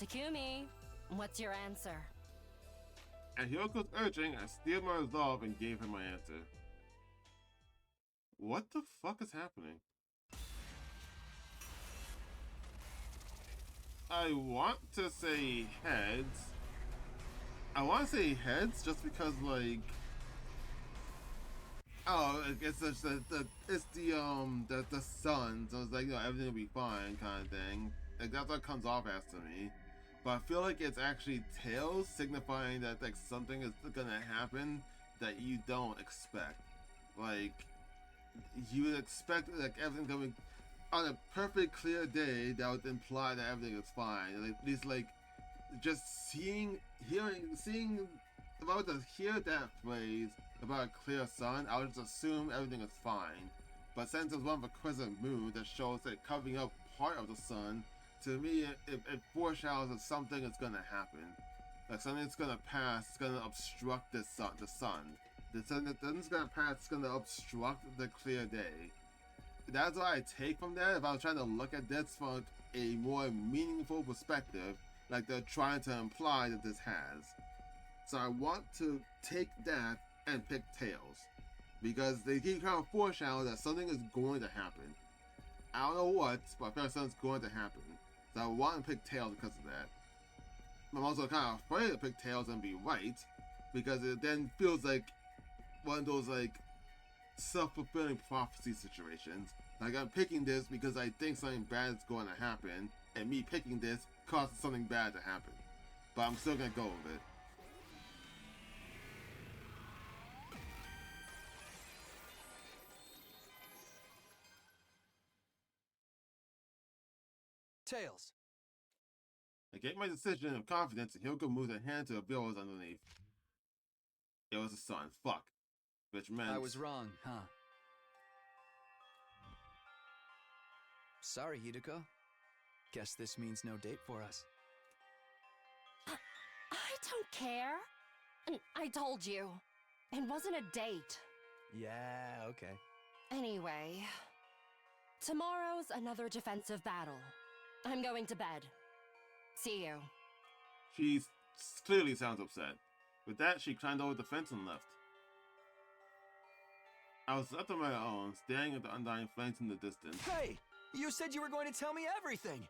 Takumi, what's your answer? At Hyoko's urging, I steeled my resolve and gave her my answer. What the fuck is happening? I want to say heads. I want to say heads just because, like, oh, it's just it's the sun, so it's like, you know, everything will be fine kind of thing. Like, that's what it comes off as to me. But I feel like it's actually tails, signifying that like something is gonna happen that you don't expect. Like, you would expect like everything coming on a perfect clear day, that would imply that everything is fine. And at least like just seeing if I were to hear that phrase about a clear sun, I would just assume everything is fine. But since it's one of a crescent moon that shows that covering up part of the sun, to me it foreshadows that something is gonna happen. Like something's gonna pass, it's gonna obstruct the sun. The sun's gonna pass, it's gonna obstruct the clear day. That's what I take from that if I was trying to look at this from a more meaningful perspective, like they're trying to imply that this has. So I want to take that and pick tails, because they keep kind of foreshadowing that something is going to happen. I don't know what, but I feel like something's going to happen. So I want to pick tails because of that. I'm also kind of afraid to pick tails and be right, because it then feels like one of those like self-fulfilling prophecy situations. Like I'm picking this because I think something bad is going to happen, and me picking this causes something bad to happen. But I'm still gonna go with it. Tails. I gave my decision of confidence, and Hyoko moved her hand to reveal what was underneath. It was the sun. Fuck. Which meant I was wrong, huh? Sorry, Hideko. Guess this means no date for us. I don't care. And I told you. It wasn't a date. Yeah, okay. Anyway, tomorrow's another defensive battle. I'm going to bed. See you. She clearly sounds upset. With that, she climbed over the fence and left. I was left on my own, staring at the undying flames in the distance. Hey! You said you were going to tell me everything!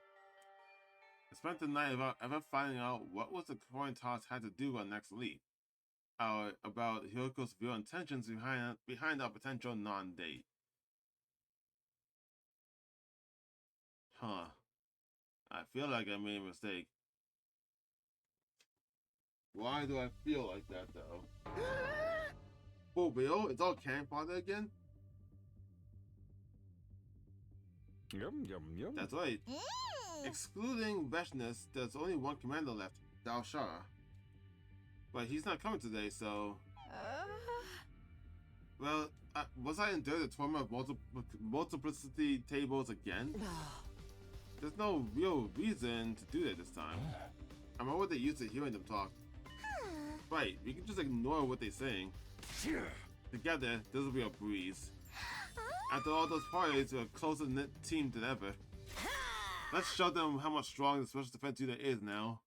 I spent the night without ever finding out what was the coin toss had to do with our next leap. About Hyoko's real intentions behind our potential non-date. Huh. I feel like I made a mistake. Why do I feel like that, though? For real? It's all campfire again? Yum, yum, yum. That's right. Excluding Veshness, there's only one commander left, Dalshara. But he's not coming today, so... Well, was I in the tournament of multiplicity tables again? There's no real reason to do that this time. I'm already used to hearing them talk. Right, we can just ignore what they're saying. Together, this will be a breeze. After all those parties, we're a closer knit team than ever. Let's show them how much strong the special defense unit is now.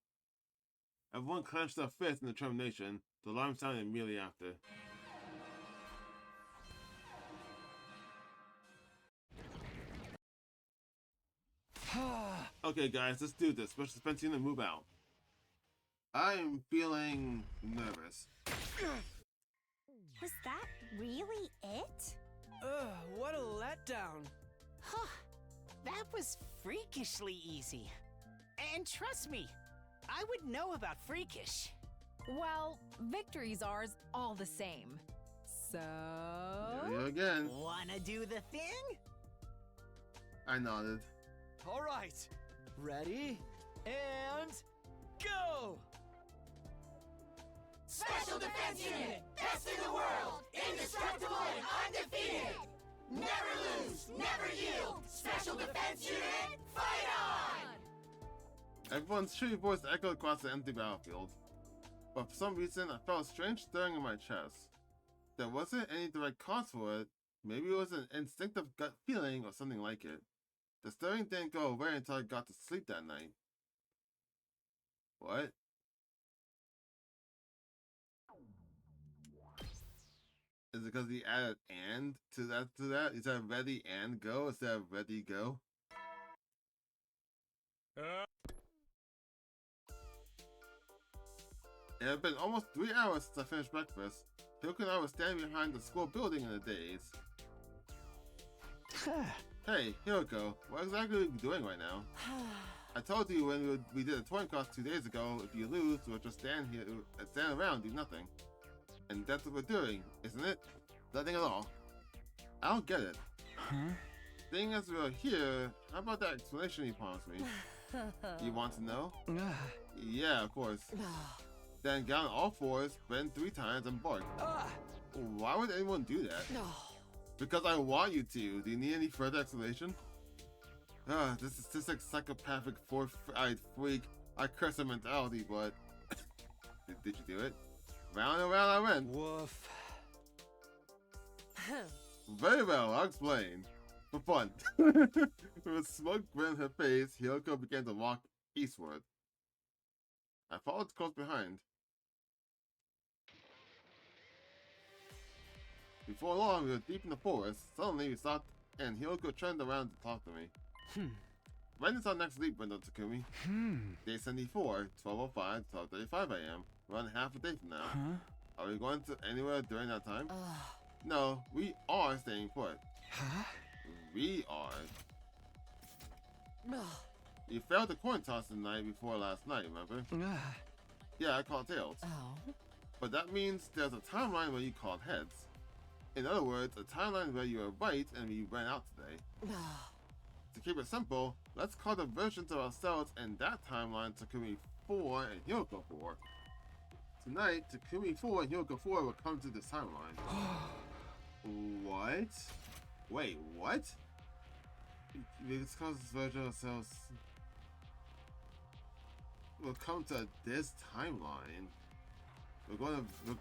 Everyone clenched their fists in determination. The alarm sounded immediately after. Okay guys, let's do this. Special defense unit, move out. I'm feeling nervous. Was that really it? Ugh, what a letdown. Huh. That was freakishly easy. And trust me, I would know about freakish. Well, victory's ours all the same. So... There you again. Wanna do the thing? I nodded. All right. Ready? And... go! Special Defense Unit, best in the world, indestructible and undefeated. Never lose, never yield. Special Defense Unit, fight on! Everyone's cheery voice echoed across the empty battlefield. But for some reason, I felt a strange stirring in my chest. There wasn't any direct cause for it. Maybe it was an instinctive gut feeling or something like it. The stirring didn't go away until I got to sleep that night. What? Is it because he added "and" to that? Is that ready and go instead of ready go? It had been almost 3 hours since I finished breakfast. Hyoko and I were standing behind the school building in a daze. Hey, Hyoko, what exactly are you doing right now? I told you when we did a toy cross 2 days ago, if you lose, we'll just stand here, stand around, do nothing. And that's what we're doing, isn't it? Nothing at all. I don't get it. Huh? Seeing as we're here, how about that explanation you promised me? You want to know? Yeah, of course. Then get on all fours, bend 3 times, and bark. Why would anyone do that? Because I want you to. Do you need any further explanation? This is just like psychopathic 4-eyed freak. I curse her mentality, but... did you do it? Round and round I went. Woof. Very well, I'll explain. For fun. With a smug grin on her face, Hyoko began to walk eastward. I followed close behind. Before long, we were deep in the forest. Suddenly, we stopped, and Hyoko turned around to talk to me. When is our next sleep window, Takumi? Day 74, 12:05, 12:35 a.m. Around half a day from now. Are we going to anywhere during that time? No, we are staying put. We are. You failed the coin toss the night before last night, remember? Yeah, I called tails. But that means there's a timeline where you called heads. In other words, a timeline where you were right and we ran out today. To keep it simple, let's call the versions of ourselves in that timeline Takumi 4 and Hyoko 4. Tonight, Takumi 4 and Hyoko 4 will come to this timeline. What? Wait, what? Let's call this version of ourselves... We'll come to this timeline. We're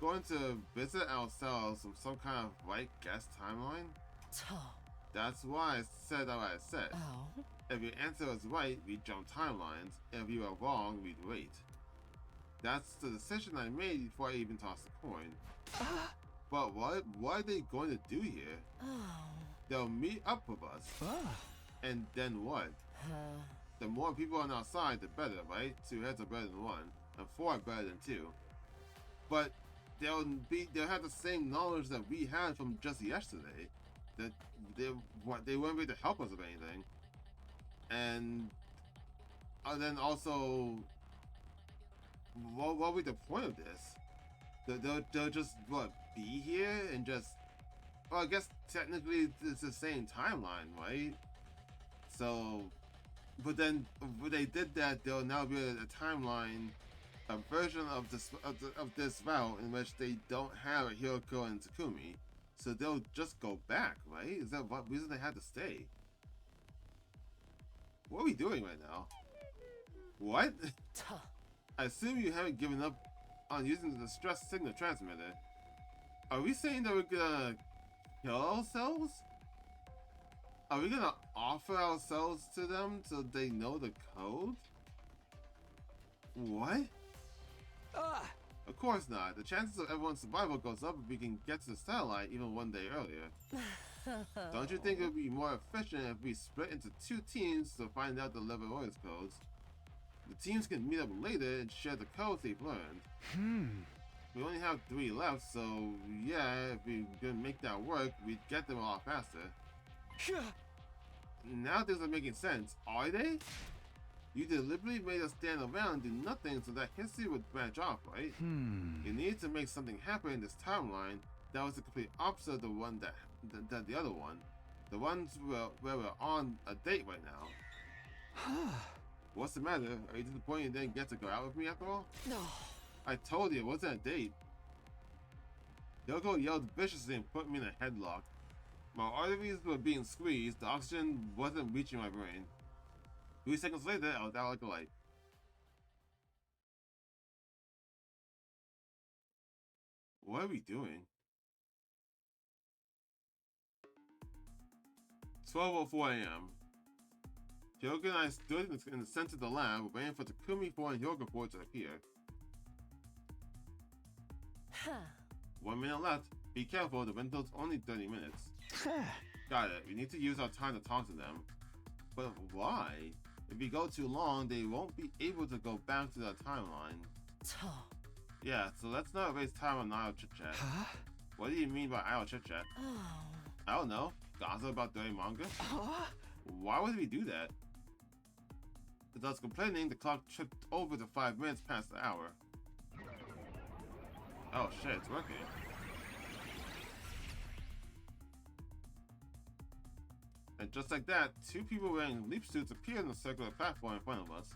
going to visit ourselves from some kind of right guess timeline? That's why I said what I said. If your answer was right, we'd jump timelines. If you were wrong, we'd wait. That's the decision I made before I even tossed the coin. But what are they going to do here? They'll meet up with us. And then what? The more people on our side, the better, right? 2 heads are better than 1, and 4 are better than 2. But they'll have the same knowledge that we had from just yesterday. That they won't be able to help us with anything. And then also, what will be the point of this? They'll just be here and just, well, I guess technically it's the same timeline, right? So, but then when they did that, there'll now be a timeline, a version of this route in which they don't have a Hyoko and Takumi. So they'll just go back, right? Is that what reason they had to stay? What are we doing right now? What? I assume you haven't given up on using the distress signal transmitter. Are we saying that we're gonna kill ourselves? Are we gonna offer ourselves to them so they know the code? What? Of course not. The chances of everyone's survival goes up if we can get to the satellite even one day earlier. Don't you think it would be more efficient if we split into 2 teams to find out the Livor Mortis Codes? The teams can meet up later and share the codes they've learned. We only have 3 left, so yeah, if we can make that work, we'd get them a lot faster. Now things are making sense, are they? You deliberately made us stand around and do nothing so that history would branch off, right? You needed to make something happen in this timeline that was the complete opposite of the one that the other one. The ones where we're on a date right now. What's the matter? Are you disappointed you didn't get to go out with me after all? No. I told you it wasn't a date. Yoko yelled viciously and put me in a headlock. My arteries were being squeezed, the oxygen wasn't reaching my brain. 3 seconds later, I was out like a light. What are we doing? 12:04 a.m. Hyoga and I stood in the center of the lab, waiting for Takumi 4 and Hyoga 4 to appear. 1 minute left. Be careful, the window's only 30 minutes. Got it. We need to use our time to talk to them. But why? If we go too long, they won't be able to go back to the timeline. Yeah, so let's not waste time on idle chit-chat. What do you mean by idle chit-chat? I don't know. Gossip about dirty manga? Why would we do that? As I was complaining, the clock tripped over to 5 minutes past the hour. Oh shit, it's working. And just like that, 2 people wearing leap suits appeared on the circular platform in front of us.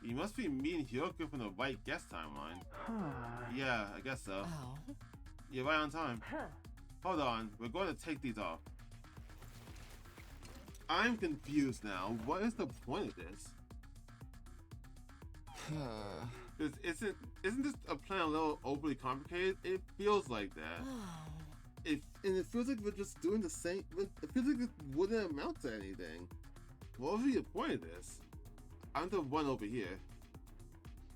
You must be meeting Hyoga from the White Guest timeline. Yeah, I guess so. You're right on time. Hold on, we're going to take these off. I'm confused now. What is the point of this? Isn't this a plan a little overly complicated? It feels like that. And it feels like we're just doing the same. It feels like it wouldn't amount to anything. What would be the point of this? I'm the one over here.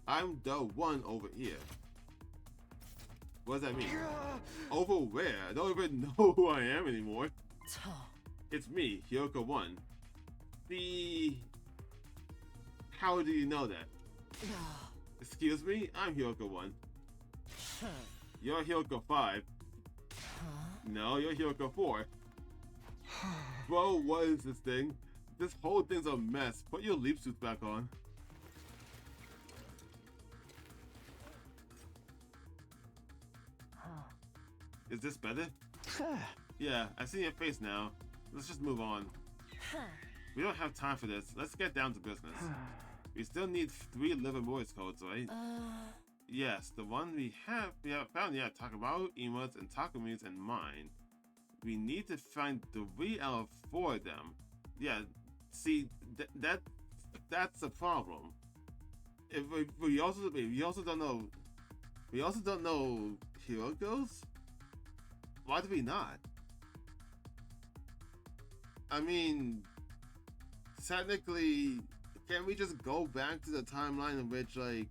I'm the one over here. What does that mean? Over where? I don't even know who I am anymore. It's me, Hyoga 1. How do you know that? Excuse me? I'm Hyoga 1. You're Hyoga 5. No, you're Hyoga 4. Bro, what is this thing? This whole thing's a mess. Put your leap suits back on. Is this better? Yeah, I see your face now. Let's just move on. We don't have time for this. Let's get down to business. We still need 3 Livor Mortis Codes, right? Yes, the one we have found yet. Takabaru, Ima's, and Takumi's, and mine. We need to find 3 out of 4 of them. Yeah, see, that's the problem. If we also don't know Hyogo's. Why do we not? I mean, technically, can't we just go back to the timeline in which, like,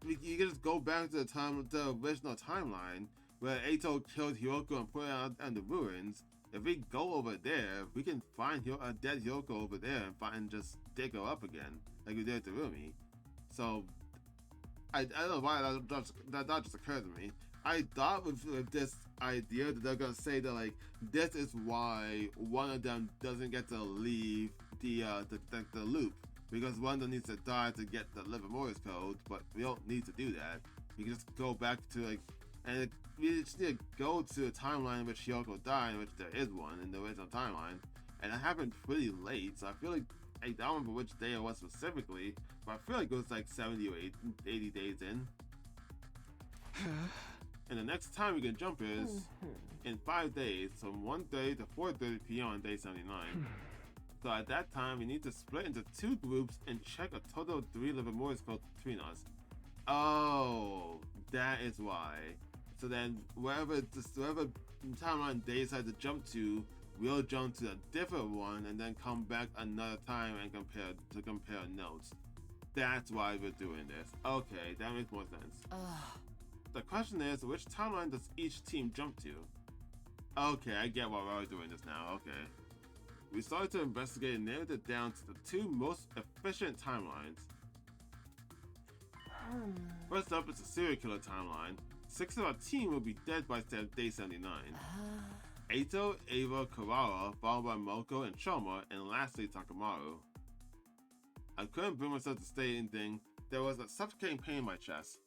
you can just go back to the original timeline where Eito killed Hyogo and put it out in the ruins. If we go over there, we can find a dead Hyogo over there and just dig her up again, like we did to Rumi. So, I don't know why that just occurred to me. I thought with this idea that they're gonna say that, like, this is why one of them doesn't get to leave the loop, because one of them needs to die to get the Livor Mortis Code, but we don't need to do that. We can just go back to, like, and we just need to go to a timeline in which Hyogo died, in which there is one in the original timeline, and it happened pretty late, so I feel like, I don't remember which day it was specifically, but I feel like it was like 70 or 80 days in. And the next time we can jump is in 5 days, from 1:30 to 4:30 p.m. on day 79. So at that time, we need to split into 2 groups and check a total of 3 Livor Mortis Codes between us. Oh, that is why. So then wherever timeline they decide to jump to, we'll jump to a different one and then come back another time and compare notes. That's why we're doing this. Okay, that makes more sense. The question is, which timeline does each team jump to? Okay, I get why we're doing this now. Okay. We started to investigate and narrowed it down to the two most efficient timelines. First up is the serial killer timeline. 6 of our team will be dead by day 79. Eito, Ava, Kawara, followed by Moko and Choma, and lastly Takamaru. I couldn't bring myself to say anything. There was a suffocating pain in my chest.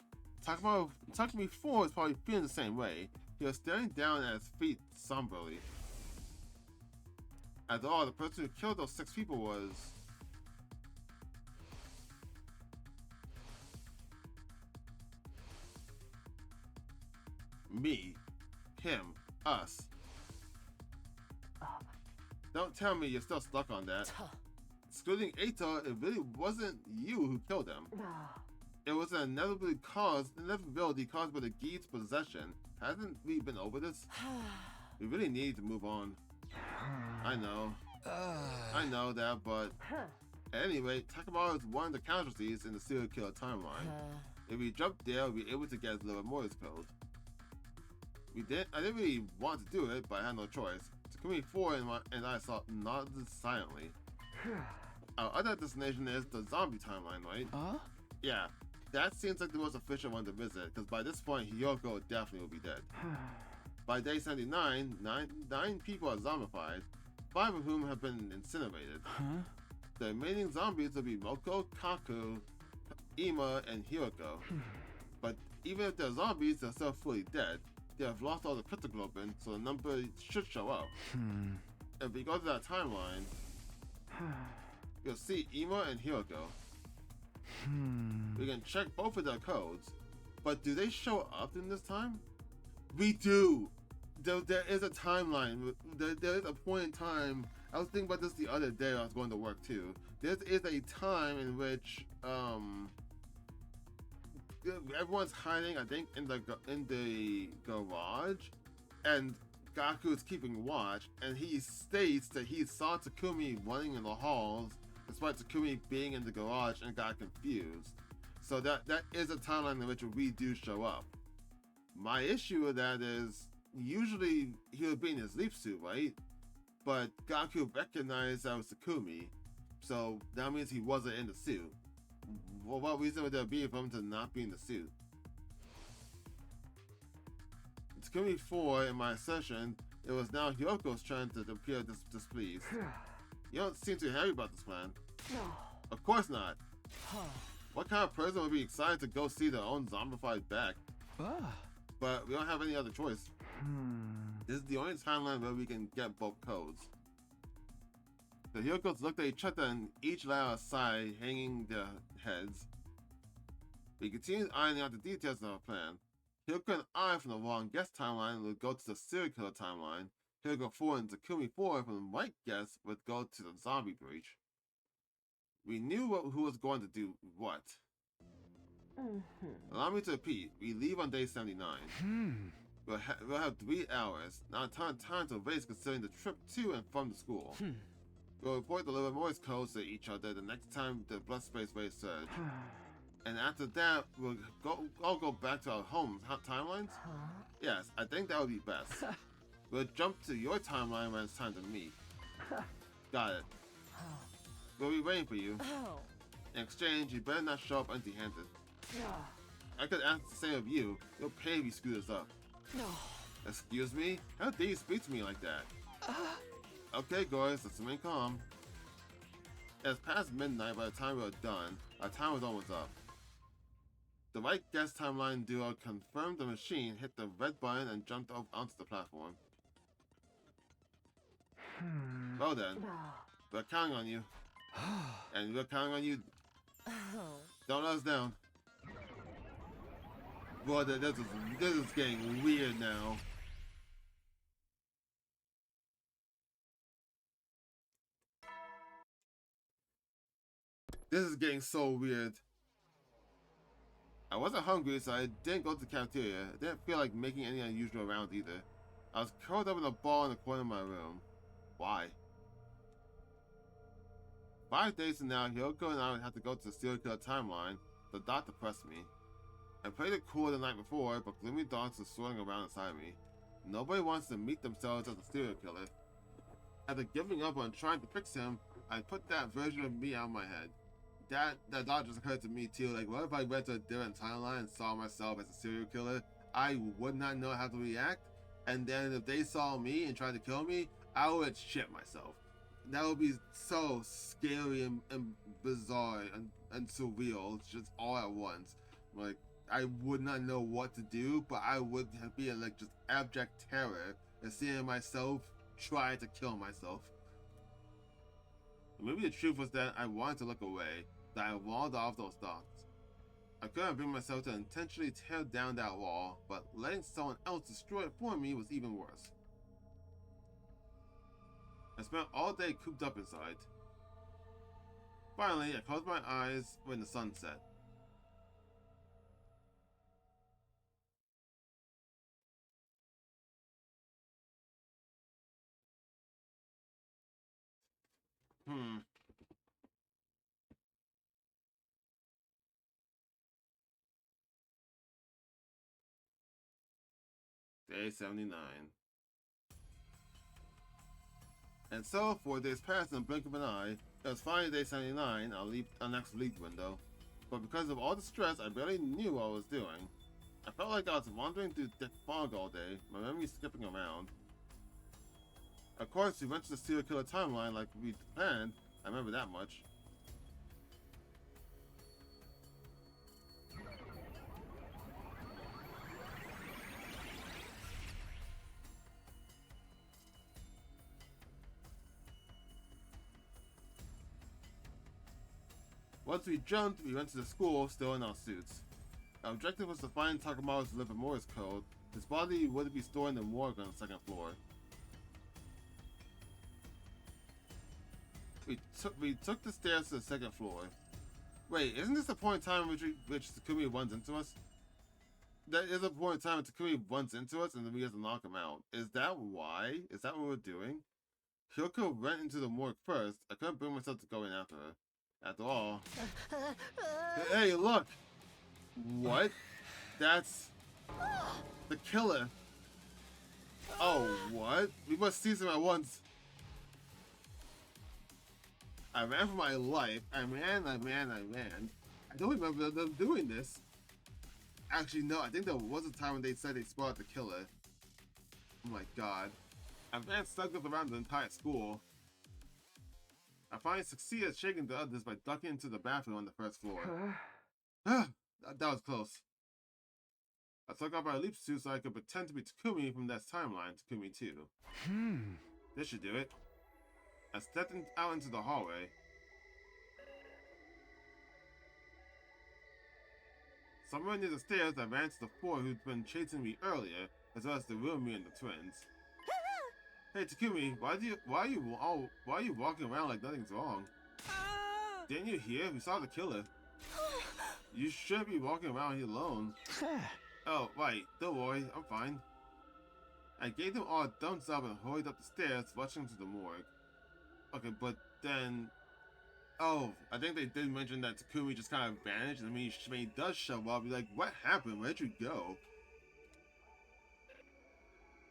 Takumi 4 was probably feeling the same way. He was staring down at his feet somberly. After all, the person who killed those 6 people was... me. Him. Us. Don't tell me you're still stuck on that. Excluding Eito, it really wasn't you who killed him. It was an inevitability caused by the Geed's possession. Hasn't we been over this? We really need to move on. I know. I know that, but... Anyway, Takamaru is one of the casualties in the serial killer timeline. If we jump there, we'll be able to get Livor Mortis Codes. I didn't really want to do it, but I had no choice. Takumi 4 and I nodded silently. Our other destination is the zombie timeline, right? Yeah, that seems like the most efficient one to visit, because by this point, Hiyoko definitely will be dead. By day 79, nine people are zombified, 5 of whom have been incinerated. The remaining zombies will be Moko, Kaku, Ima, and Hiyoko. But even if they're zombies, they're still fully dead. They have lost all the cryptoglobin, so the number should show up. If we go to that timeline, you'll see Ima and Hiyoko. We can check both of their codes, but do they show up in this time? We do! There is a timeline. There is a point in time. I was thinking about this the other day when I was going to work too. There is a time in which everyone's hiding, I think, in the garage, and Gaku is keeping watch, and he states that he saw Takumi running in the halls despite Takumi being in the garage and got confused. So that is a timeline in which we do show up. My issue with that is, usually he would be in his sleep suit, right? But Gaku recognized that was Takumi, so that means he wasn't in the suit. Well, what reason would there be for him to not be in the suit? Takumi 4, in my assertion, it was now Hyoko's turn to appear displeased. You don't seem too happy about this plan. Of course not. What kind of person would be excited to go see their own zombified back? But we don't have any other choice. This is the only timeline where we can get both codes. The Hyokos looked at each other and each let out a sigh, hanging their heads. We continued ironing out the details of our plan. Hyoko and I from the wrong guess timeline would go to the serial killer timeline. Hyoko 4 and Takumi 4 from the right guess would go to the zombie breach. We knew who was going to do what. Allow me to repeat, we leave on day 79. We'll have 3 hours, not a ton of time to waste considering the trip to and from the school. We'll report the Livor Mortis Codes to each other the next time the blood space waves surge. And after that, we'll all go back to our homes. Timelines? Yes, I think that would be best. We'll jump to your timeline when it's time to meet. Got it. We'll be waiting for you. In exchange, you better not show up empty-handed. I could ask the same of you. You'll pay if you screw this up. Excuse me? How dare you speak to me like that? Okay, guys, let's remain calm. It's past midnight by the time we were done. Our time was almost up. The right guess timeline duo confirmed the machine, hit the red button, and jumped up onto the platform. Well then, we're counting on you. And we're counting on you. Don't let us down. Boy, this is getting weird now. This is getting so weird. I wasn't hungry, so I didn't go to the cafeteria. I didn't feel like making any unusual rounds either. I was curled up in a ball in the corner of my room. Why? 5 days from now, Hyoko and I would have to go to the serial killer timeline. The thought depressed me. I played it cool the night before, but gloomy thoughts were swirling around inside me. Nobody wants to meet themselves as a serial killer. After giving up on trying to fix him, I put that version of me out of my head. That thought just occurred to me too, like what if I went to a different timeline and saw myself as a serial killer? I would not know how to react, and then if they saw me and tried to kill me, I would shit myself. That would be so scary and bizarre and surreal, just all at once. Like, I would not know what to do, but I would be in like just abject terror at seeing myself try to kill myself. Maybe the truth was that I wanted to look away, that I walled off those thoughts. I couldn't bring myself to intentionally tear down that wall, but letting someone else destroy it for me was even worse. I spent all day cooped up inside. Finally, I closed my eyes when the sun set. Day 79. And so, 4 days passed in the blink of an eye. It was finally day 79, our next leap window. But because of all the stress, I barely knew what I was doing. I felt like I was wandering through thick fog all day, my memory skipping around. Of course, we went to the serial killer timeline like we planned. I remember that much. Once we jumped, we went to the school, still in our suits. Our objective was to find Takamawa's Livor Mortis Code. His body would be stored in the morgue on the 2nd floor. We took the stairs to the 2nd floor. Wait, isn't this the point in time in which Takumi runs into us? That is a point in time when Takumi runs into us and then we have to knock him out. Is that why? Is that what we're doing? Hyoko went into the morgue first. I couldn't bring myself to go in after her. After all. Hey, look! What? That's the killer. Oh, what? We must seize him at once. I ran for my life. I ran. I don't remember them doing this. Actually, no, I think there was a time when they said they spotted the killer. Oh my god. I ran snuggled around the entire school. I finally succeeded shaking the others by ducking into the bathroom on the 1st floor. That was close. I took off my leap suit so I could pretend to be Takumi from that timeline, Takumi 2. This should do it. I stepped out into the hallway. Somewhere near the stairs, I ran to the four who'd been chasing me earlier, as well as the real me and the twins. Hey Takumi, why are you walking around like nothing's wrong? Didn't you hear? We saw the killer. You shouldn't be walking around here alone. Oh, right. Don't worry. I'm fine. I gave them all a thumbs up and hurried up the stairs, rushing to the morgue. Okay, but then... Oh, I think they did mention that Takumi just kind of vanished, and when he does show up, I'll be like, what happened? Where'd you go?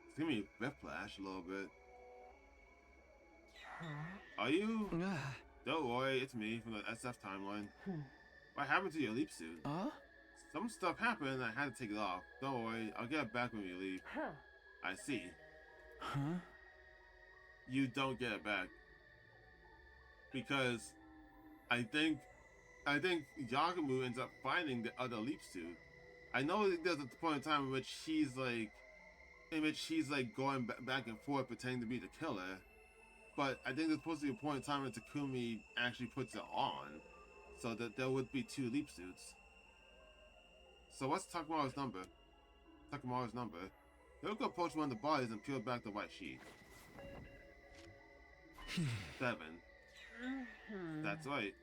It's giving me a whiplash a little bit. Are you? Don't worry, it's me from the SF timeline. What happened to your leap suit? Some stuff happened and I had to take it off. Don't worry, I'll get it back when we leave. I see. You don't get it back. Because I think Yakumu ends up finding the other leap suit. I know there's a point in time in which he's like going back and forth pretending to be the killer. But I think there's supposed to be a point in time when Takumi actually puts it on, so that there would be two leap suits. So what's Takamawa's number? Hyoko approached one of the bodies and peeled back the white sheet. 7. That's right.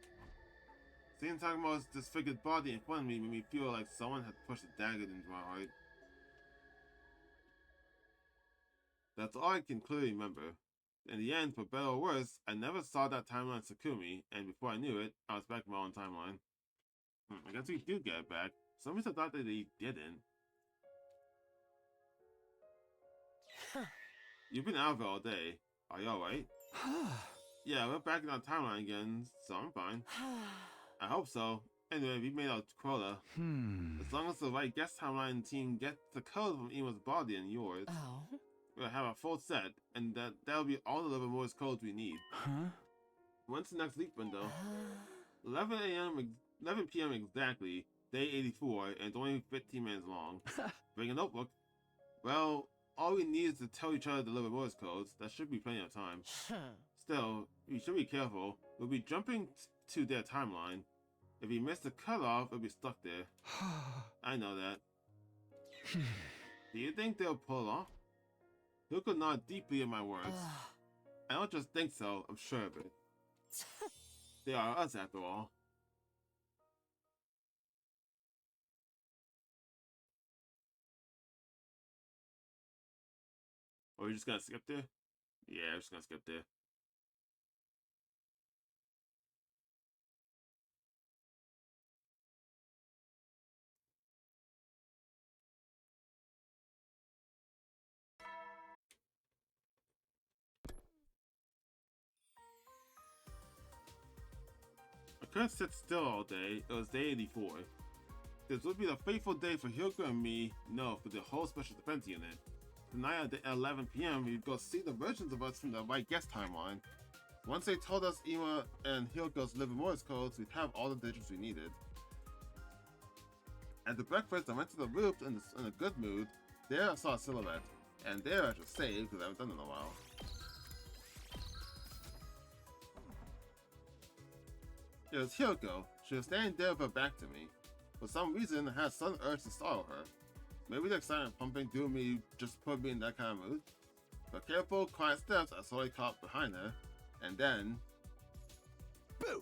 Seeing talking about his disfigured body in front of me made me feel like someone had pushed a dagger into my heart. That's all I can clearly remember. In the end, for better or worse, I never saw that timeline Sakumi, and before I knew it, I was back in my own timeline. I guess we do get it back. Some reason thought that they didn't. You've been out of it all day. Are you alright? Yeah, we're back in our timeline again, so I'm fine. I hope so. Anyway, we made our quota. As long as the right guest timeline team gets the code from Ima's body and yours, we'll have a full set, and that'll be all the Livor Mortis Codes we need. When's the next leap window? 11 p.m. exactly, day 84, and it's only 15 minutes long. Bring a notebook. Well, all we need is to tell each other the Livor Mortis Codes. That should be plenty of time. Still, we should be careful. We'll be jumping to their timeline. If we miss the cutoff, we'll be stuck there. I know that. Do you think they'll pull off? Hyuko nodded deeply at my words. I don't just think so, I'm sure of it. They are us after all. Or are you just gonna skip there? Yeah, we're just gonna skip there. I couldn't sit still all day. It was day 84. This would be the fateful day for Hyuko and me, no, for the whole special defense unit. Tonight at 11 p.m. we'd go see the versions of us from the right guest timeline. Once they told us Ima and Hyuko's Livor Mortis Codes, we'd have all the digits we needed. At the breakfast, I went to the roof in a good mood. There I saw a silhouette, and there I should save because I haven't done it in a while. It was Hyuko. She was standing there with her back to me. For some reason, I had a sudden urge to startle her. Maybe the excitement pumping through me just put me in that kind of mood. With careful, quiet steps, I slowly caught behind her, and then... Boo!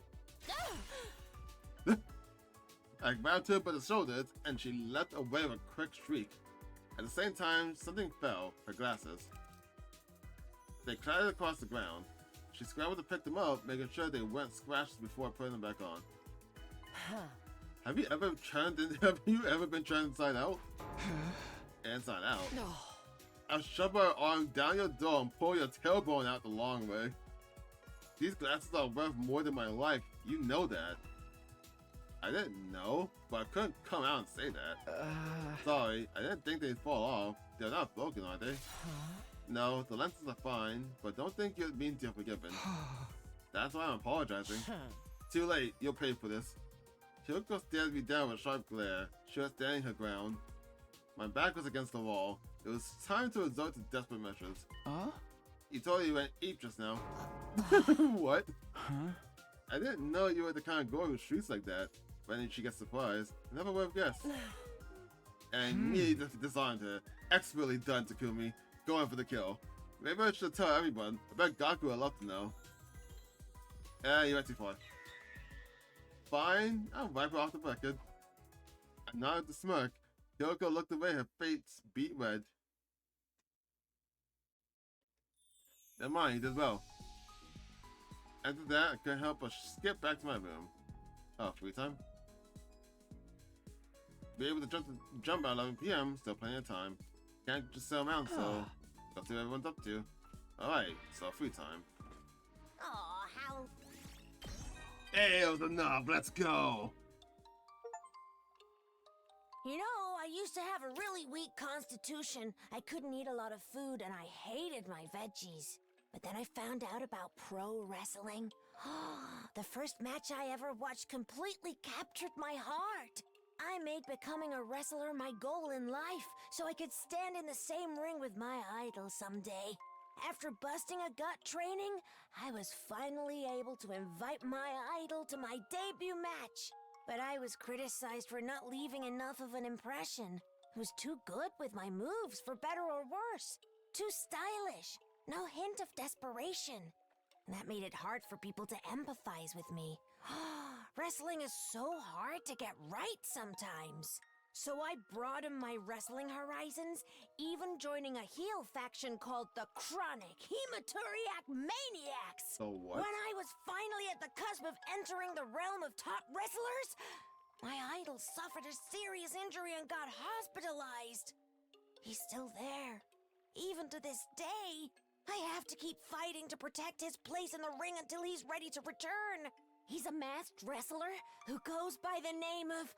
I grabbed her by the shoulders, and she leapt away with a quick shriek. At the same time, something fell, her glasses. They clattered across the ground. She scrambled to pick them up, making sure they weren't scratched before putting them back on. Have you ever been turned inside out? Inside out? No. I'll shove her arm down your door and pull your tailbone out the long way. These glasses are worth more than my life. You know that. I didn't know, but I couldn't come out and say that. Sorry, I didn't think they'd fall off. They're not broken, are they? No, the lenses are fine, but don't think it means you're forgiven. That's why I'm apologizing. Too late, you'll pay for this. Hyuko stared me down with a sharp glare. She was standing her ground. My back was against the wall. It was time to resort to desperate measures. You told me you went ape just now. What? I didn't know you were the kind of girl who shoots like that. When did she get surprised? Never would have guessed. And immediately disarmed her. Expertly done, Takumi. Going for the kill. Maybe I should tell everyone. I bet Gaku would love to know. You went too far. Fine, I'll wipe her off the record. I nodded to smirk. Hyuko looked away, her face beat red. Never mind, you did well. After that, I couldn't help but skip back to my room. Oh, free time? Be able to jump at 11 p.m., still plenty of time. Can't just sit around, so got to see what everyone's up to. Alright, so free time. Aw, how... Hey, it was enough, let's go! You know, I used to have a really weak constitution. I couldn't eat a lot of food, and I hated my veggies. But then I found out about pro wrestling. The first match I ever watched completely captured my heart. I made becoming a wrestler my goal in life, so I could stand in the same ring with my idol someday. After busting a gut training, I was finally able to invite my idol to my debut match. But I was criticized for not leaving enough of an impression. I was too good with my moves, for better or worse. Too stylish. No hint of desperation. And that made it hard for people to empathize with me. Wrestling is so hard to get right sometimes. So I broadened my wrestling horizons, even joining a heel faction called the Chronic Hematuriac Maniacs. So what? When I was finally at the cusp of entering the realm of top wrestlers, my idol suffered a serious injury and got hospitalized. He's still there. Even to this day, I have to keep fighting to protect his place in the ring until he's ready to return. He's a masked wrestler who goes by the name of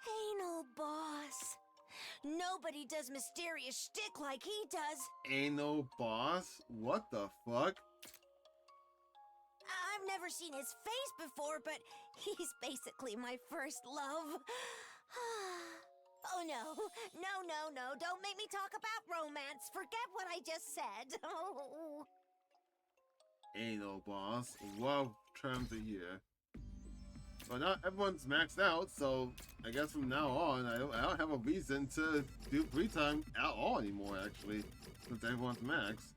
Anal Boss. Nobody does mysterious shtick like he does. Anal Boss? What the fuck? I've never seen his face before, but he's basically my first love. Oh no, no, don't make me talk about romance. Forget what I just said. Oh. Anal Boss. Love terms a year. Well, not everyone's maxed out, so I guess from now on, I don't have a reason to do free time at all anymore, actually, since everyone's maxed.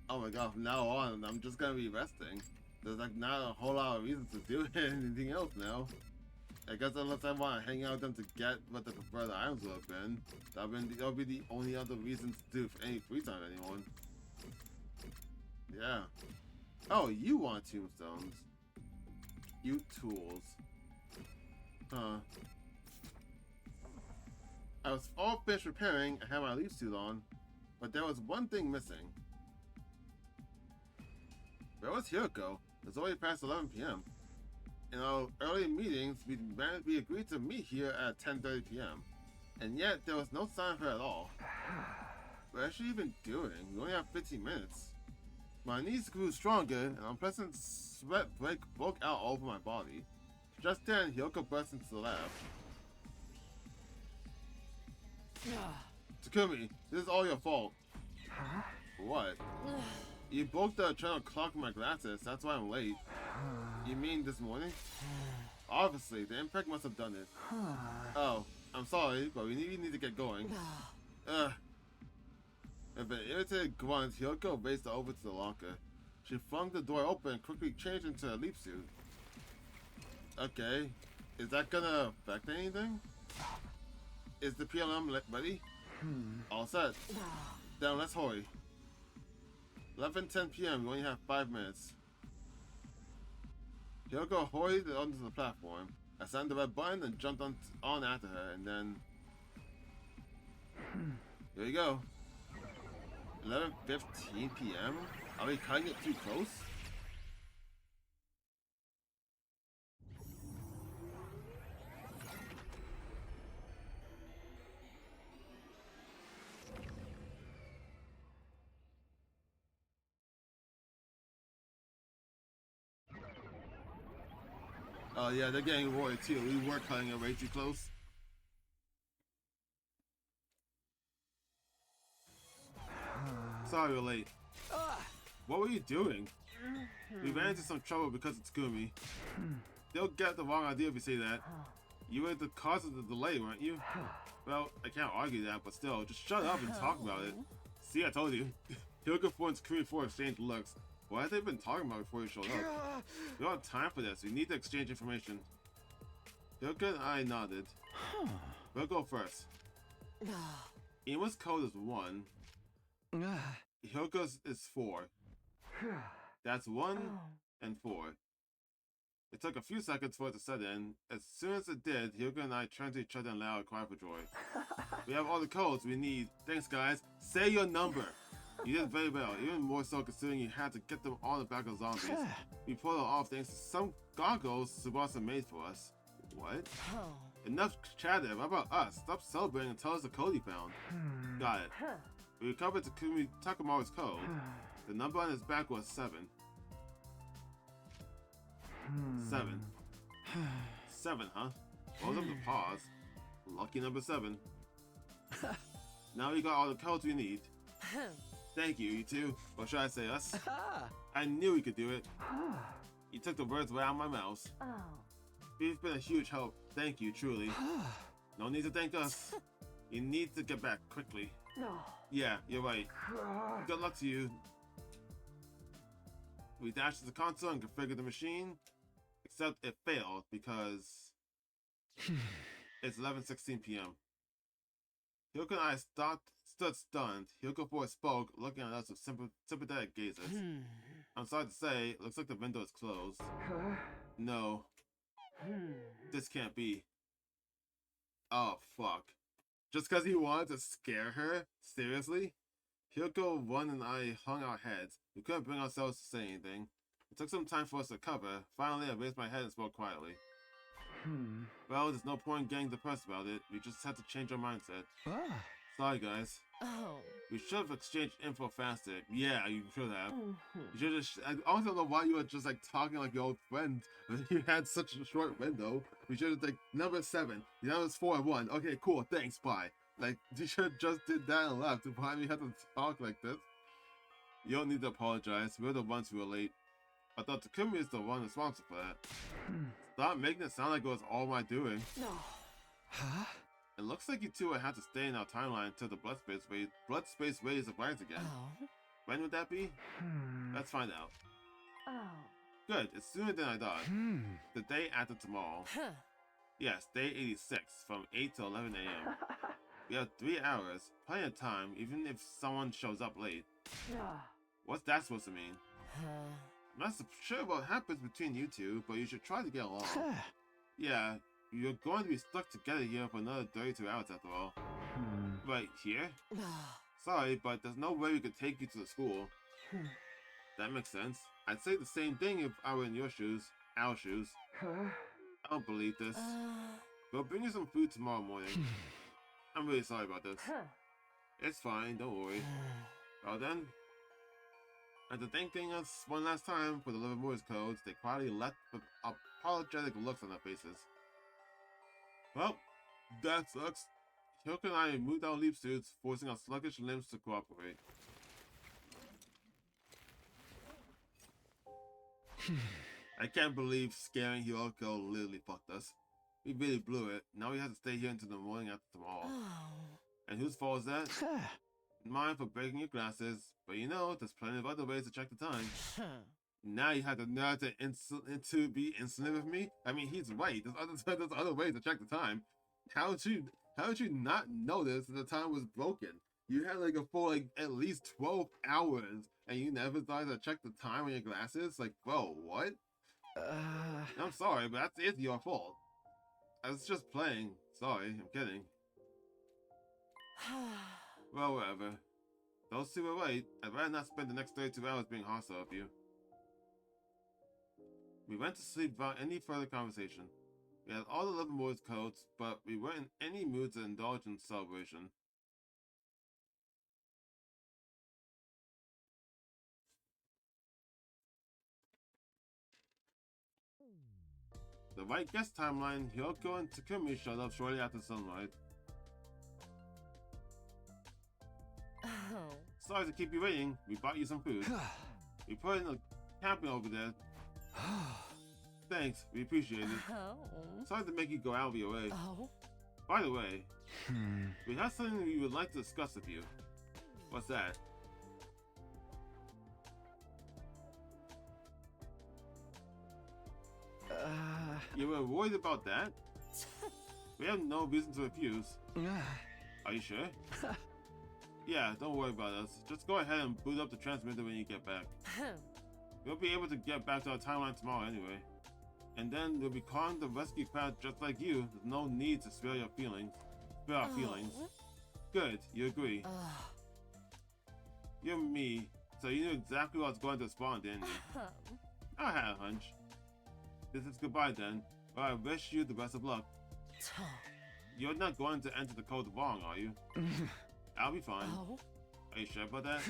Oh my god, from now on, I'm just gonna be resting. There's like not a whole lot of reasons to do anything else now. I guess unless I want to hang out with them to get what the preferred items would have been, that'll be the only other reason to do any free time anyone. Yeah. Oh, you want tombstones. You tools. Huh. I was all finished repairing and had my leaf suit on, but there was one thing missing. Where was Hiroko? It's already past 11 p.m. In our early meetings, we agreed to meet here at 10:30 p.m. And yet, there was no sign of her at all. What is she even doing? We only have 15 minutes. My knees grew stronger, and an unpleasant sweat broke out all over my body. Just then, Hiroko burst into the lab. Takumi, this is all your fault. Huh? What? You broke the eternal clock in my glasses, that's why I'm late. You mean this morning? Obviously, the impact must have done it. Oh, I'm sorry, but we need to get going. With an irritated grunt, Hiroko raced over to the locker. She flung the door open and quickly changed into a leap suit. Okay, is that gonna affect anything? Is the PLM ready? All set. Then let's hurry. 11:10 p.m. We only have 5 minutes. Hiroko hurried onto the platform. I signed the red button and jumped on after her, and then... Here you go. 11:15 p.m.? Are we cutting it too close? Oh yeah, they're getting worried too. We were cutting it way too close. Sorry we're late. What were you doing? We ran into some trouble because of Takumi. They'll get the wrong idea if you say that. You were the cause of the delay, weren't you? Well, I can't argue that, but still, just shut up and talk about it. See, I told you. Hiroko and Takumi for exchange looks. What have they been talking about before you showed up? We don't have time for this. We need to exchange information. Hiroko and I nodded. We'll go first. Ima's code is 1. Hiroko's is 4. That's 1 and 4. It took a few seconds for it to set in. As soon as it did, Hiroko and I turned to each other and loud cried for joy. We have all the codes we need. Thanks, guys. Say your number. You did very well, even more so considering you had to get them on the back of zombies. We pulled it off thanks to some goggles Tsubasa made for us. What? Enough chatter. How about us? Stop celebrating and tell us the code you found. Got it. We recovered Takumaru's code. The number on his back was 7. 7. 7, huh? Hold up the pause. Lucky number 7. Now we got all the codes we need. Thank you, you two. Or should I say us? I knew we could do it. You took the words right out of my mouth. You've been a huge help. Thank you, truly. No need to thank us. You need to get back quickly. Yeah, you're right. Good luck to you. We dashed to the console and configured the machine. Except it failed because it's 11:16 p.m. Hyoko and I stood stunned. Hyoko first spoke, looking at us with sympathetic gazes. I'm sorry to say, looks like the window is closed. No. This can't be. Oh, fuck. Just because he wanted to scare her? Seriously? Hyoko, One, and I hung our heads. We couldn't bring ourselves to say anything. It took some time for us to recover. Finally, I raised my head and spoke quietly. Well, there's no point getting depressed about it. We just had to change our mindset. Sorry, guys. Oh. We should have exchanged info faster. Yeah, you should have. You should have. I also don't know why you were just like talking like your old friends. You had such a short window. We should have like number 7. The number's 4 and 1. Okay, cool. Thanks. Bye. Like you should have just did that and left. Why we have to talk like this? You don't need to apologize. We're the ones who were late. I thought Takumi is the one responsible for that. Stop making it sound like it was all my doing. No. Huh? It looks like you two would have to stay in our timeline until the blood space waves rise again. Oh. When would that be? Let's find out. Oh. Good, it's sooner than I thought. The day after tomorrow. Yes, day 86, from 8 to 11 a.m. We have 3 hours, plenty of time, even if someone shows up late. What's that supposed to mean? I'm not so sure what happens between you two, but you should try to get along. Yeah, you're going to be stuck together here for another 32 hours after all. Right here? Sorry, but there's no way we could take you to the school. That makes sense. I'd say the same thing if I were in your shoes. Our shoes. I don't believe this. We'll bring you some food tomorrow morning. I'm really sorry about this. It's fine, don't worry. Well then, after thanking us one last time for the Livor Mortis Codes, they quietly left with apologetic looks on their faces. Well, that sucks. Hyoko and I moved our leap suits, forcing our sluggish limbs to cooperate. I can't believe scaring Hyoko literally fucked us. We really blew it. Now we have to stay here until the morning after tomorrow. And whose fault is that? Mine for breaking your glasses, but you know, there's plenty of other ways to check the time. Now you have the nerve to be insolent with me? I mean, he's right. There's other ways to check the time. How did you not notice that the time was broken? You had like a full like at least 12 hours, and you never thought to check the time on your glasses? Like, bro, what? I'm sorry, but it's your fault. I was just playing. Sorry, I'm kidding. Well, whatever. Those two were right. I'd rather not spend the next 32 hours being hostile with you. We went to sleep without any further conversation. We had all the Livor Mortis Codes, but we weren't in any mood to indulge in celebration. The right guest timeline, Hyoko and Takumi showed up shortly after sunrise. Oh. Sorry to keep you waiting. We bought you some food. We put in a camping over there. Thanks, we appreciate it. Oh. Sorry to make you go out of your way. Oh. By the way, we have something we would like to discuss with you. What's that? You were worried about that? We have no reason to refuse. Are you sure? Yeah, don't worry about us. Just go ahead and boot up the transmitter when you get back. We'll be able to get back to our timeline tomorrow anyway. And then we'll be calling the rescue crowd just like you. There's no need to spare your feelings. Spare our feelings. Good, you agree. You're me, so you knew exactly what I was going to spawn, didn't you? I had a hunch. This is goodbye then, but I wish you the best of luck. You're not going to enter the code wrong, are you? I'll be fine. Are you sure about that?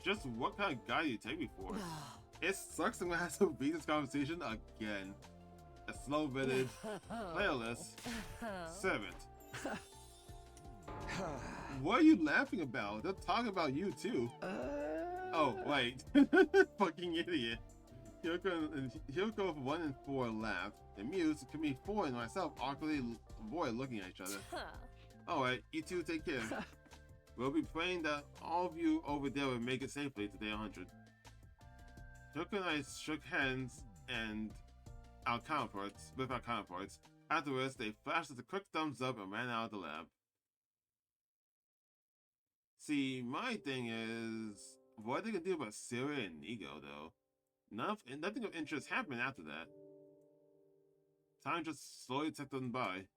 Just what kind of guy do you take me for? It sucks I'm gonna have to read this conversation again. A slow-witted, playerless servant. What are you laughing about? They're talking about you too. Oh, wait. Fucking idiot. Hyoko 1 and 4 laughed. Amused, Kami 4 and myself awkwardly avoid looking at each other. Alright, you two take care. We'll be praying that all of you over there will make it safely to day 100. Hyoko and I shook hands and our counterparts. Afterwards, they flashed us a quick thumbs up and ran out of the lab. See, my thing is, what are they gonna do about Syria and Nigo, though? Nothing of interest happened after that. Time just slowly ticked on by.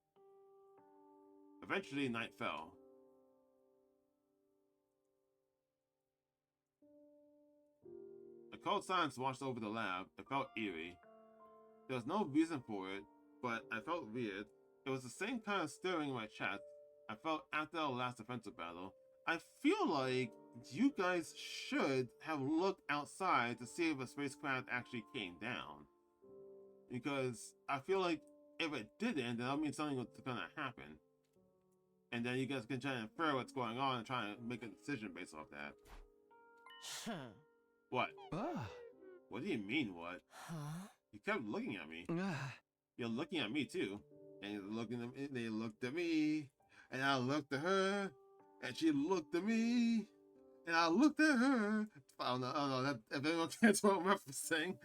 Eventually, night fell. A cold silence washed over the lab. It felt eerie. There was no reason for it, but I felt weird. It was the same kind of stirring in my chest I felt after our last defensive battle. I feel like you guys should have looked outside to see if a spacecraft actually came down. Because I feel like if it didn't, then that means something was gonna happen. And then you guys can try and infer what's going on and try and make a decision based off that. What? What do you mean, what? Huh? You kept looking at me. You're looking at me too. And you're looking at me, they looked at me. And I looked at her. And she looked at me. And I looked at her. I don't know. That, if anyone can't what I'm referencing,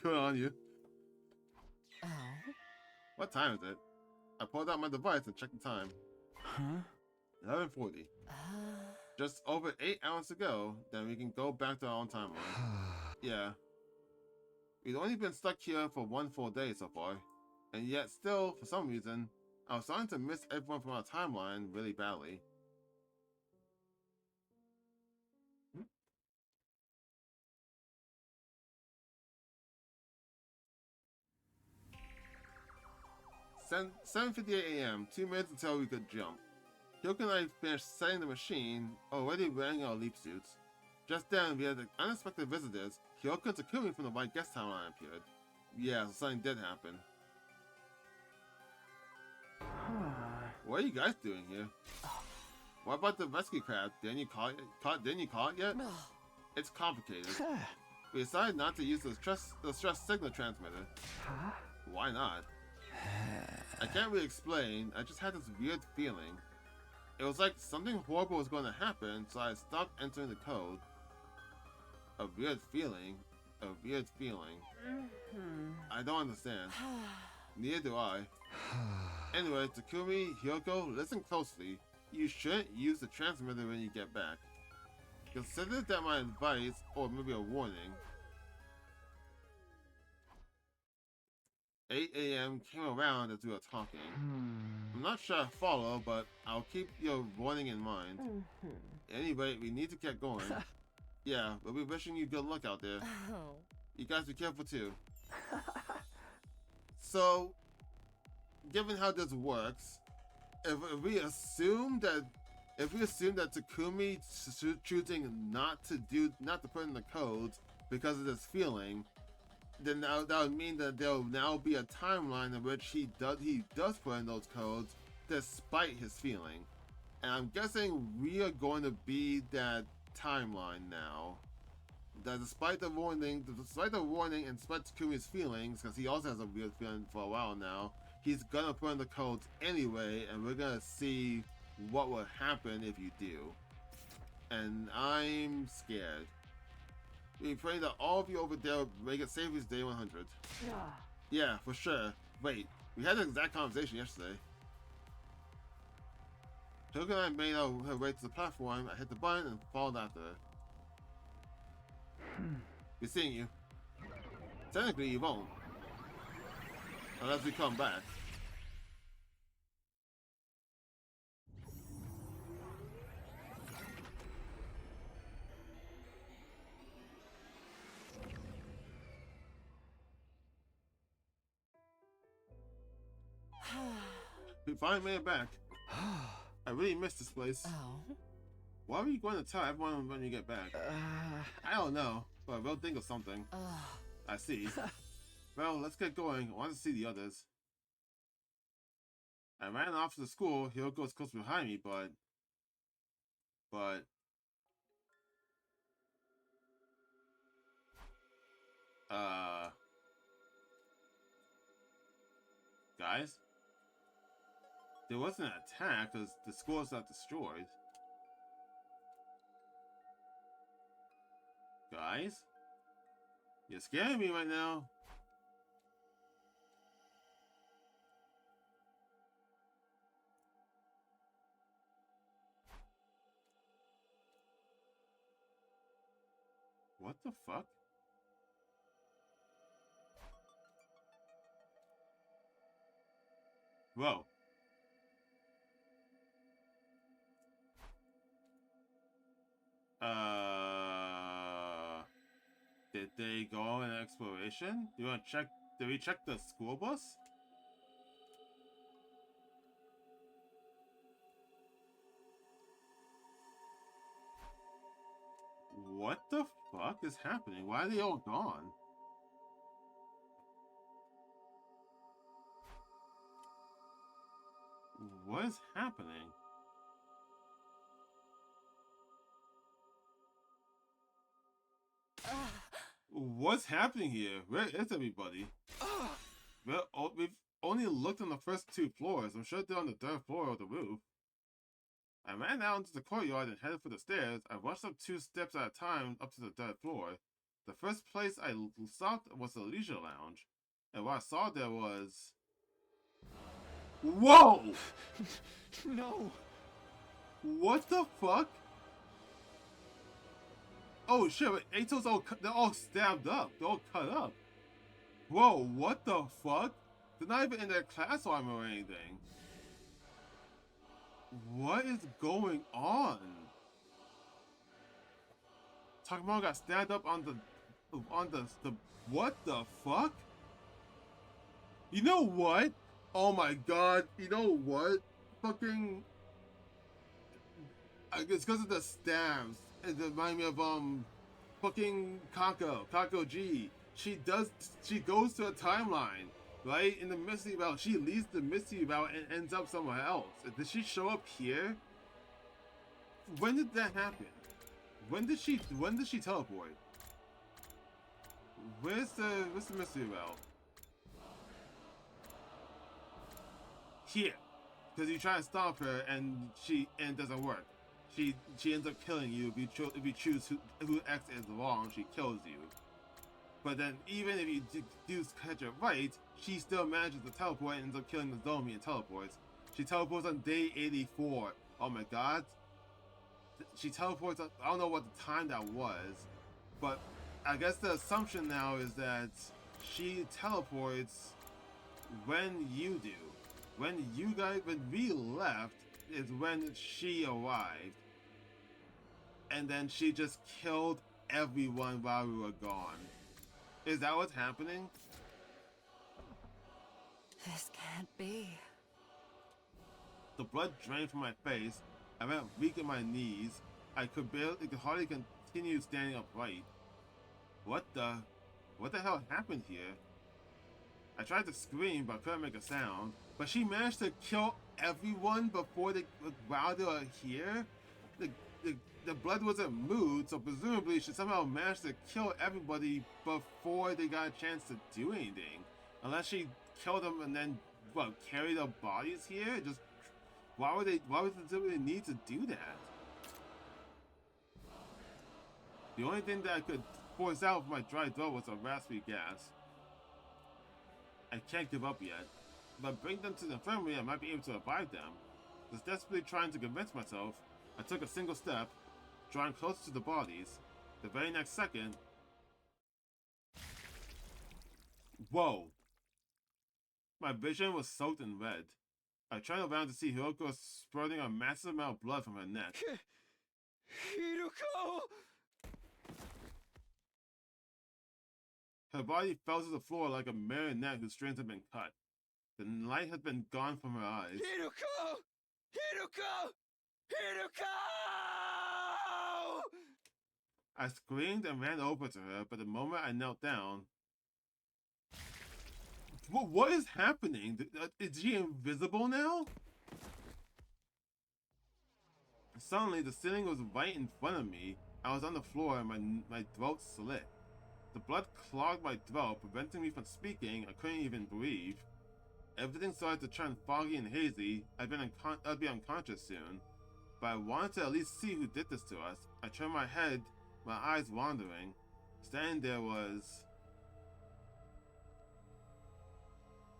good on you. Oh? What time is it? I pulled out my device and checked the time. Huh? 11:40. Just over 8 hours to go, then we can go back to our own timeline. Yeah. We've only been stuck here for 1 full day so far. And yet still, for some reason, I was starting to miss everyone from our timeline really badly. Hmm? 7:58 a.m., 2 minutes until we could jump. Hyoko and I finished setting the machine, already wearing our leap suits. Just then, we had the unexpected visitors. Hyoko and Takumi from the White Guest Timeline appeared. Yeah, so something did happen. What are you guys doing here? What about the rescue craft? Didn't you call it yet? It's complicated. We decided not to use the stress signal transmitter. Why not? I can't really explain. I just had this weird feeling. It was like something horrible was going to happen, so I stopped entering the code. A weird feeling. A weird feeling. I don't understand. Neither do I. Anyway, Takumi, Hyoko, listen closely. You shouldn't use the transmitter when you get back. Consider that my advice, or maybe a warning. 8 a.m. came around as we were talking. I'm not sure I follow, but I'll keep your warning in mind. Anyway, we need to get going. Yeah, we'll be wishing you good luck out there. You guys be careful too. So, given how this works, if we assume that Takumi choosing not to put in the codes because of this feeling, then that would mean that there will now be a timeline in which he does put in those codes despite his feeling. And I'm guessing we are going to be that timeline now. That despite the warning and despite Takumi's feelings, because he also has a weird feeling for a while now, he's gonna put in the codes anyway, and we're gonna see what will happen if you do. And I'm scared. We pray that all of you over there make it safe as day 100. Yeah, for sure. Wait, we had the exact conversation yesterday. Hyoko and I made our way to the platform. I hit the button and followed after her. We're seeing you. Technically, you won't. Unless we come back. We finally made it back. I really missed this place. Oh? Why were you going to tell everyone when you get back? I don't know, but we'll think of something. I see. Well, let's get going. I want to see the others. I ran off to the school. Hyoko was close behind me, but... Guys? There wasn't an attack because the school is not destroyed. Guys? You're scaring me right now. the fuck? Whoa. Did they go on an exploration? You wanna check? Did we check the school bus? What the fuck is happening? Why are they all gone? What is happening? What's happening here? Where is everybody? We've only looked on the first 2 floors. I'm sure they're on the 3rd floor of the roof. I ran out into the courtyard and headed for the stairs. I rushed up 2 steps at a time up to the 3rd floor. The first place I stopped was the leisure lounge. And what I saw there was... Whoa! No! What the fuck? Oh shit, but Ato's they're all stabbed up. They're all cut up. Whoa, what the fuck? They're not even in their class armor or anything. What is going on? Takamaro got stabbed up on the what the fuck? You know what? Oh my god, you know what? Fucking I guess because of the stabs. It reminds me of fucking Kako G. She goes to a timeline, right? In the Mystery Belt, she leaves the Mystery Belt and ends up somewhere else. Did she show up here? When did that happen? When did she teleport? Where's the Mystery Belt? Here. Because you try to stop her and it doesn't work. She ends up killing you if you choose who X is wrong. She kills you. But then even if you do catch it right, she still manages to teleport and ends up killing the zombie and teleports. She teleports on day 84. Oh my god. She teleports on, I don't know what the time that was, but I guess the assumption now is that she teleports when you do. When we left is when she arrived. And then she just killed everyone while we were gone. Is that what's happening? This can't be. The blood drained from my face. I went weak in my knees. I could hardly continue standing upright. What the hell happened here? I tried to scream, but couldn't make a sound. But she managed to kill everyone while they were here? The blood wasn't moved, so presumably she somehow managed to kill everybody before they got a chance to do anything. Unless she killed them and then, carry their bodies here? Just, why would they need to do that? The only thing that I could force out of my dry throat was a raspy gas. I can't give up yet. If I bring them to the infirmary, I might be able to revive them. Just desperately trying to convince myself, I took a single step, drawing closer to the bodies. The very next second... Whoa! My vision was soaked in red. I turned around to see Hiroko spurting a massive amount of blood from her neck. Hiroko! Her body fell to the floor like a marionette whose strings had been cut. The light had been gone from her eyes. Hiroko! Hiroko! Hiroko! I screamed and ran over to her, but the moment I knelt down... What is happening? Is she invisible now? Suddenly, the ceiling was right in front of me. I was on the floor and my throat slit. The blood clogged my throat, preventing me from speaking. I couldn't even breathe. Everything started to turn foggy and hazy. I'd be unconscious soon. But I wanted to at least see who did this to us. I turned my head, my eyes wandering. Standing there was...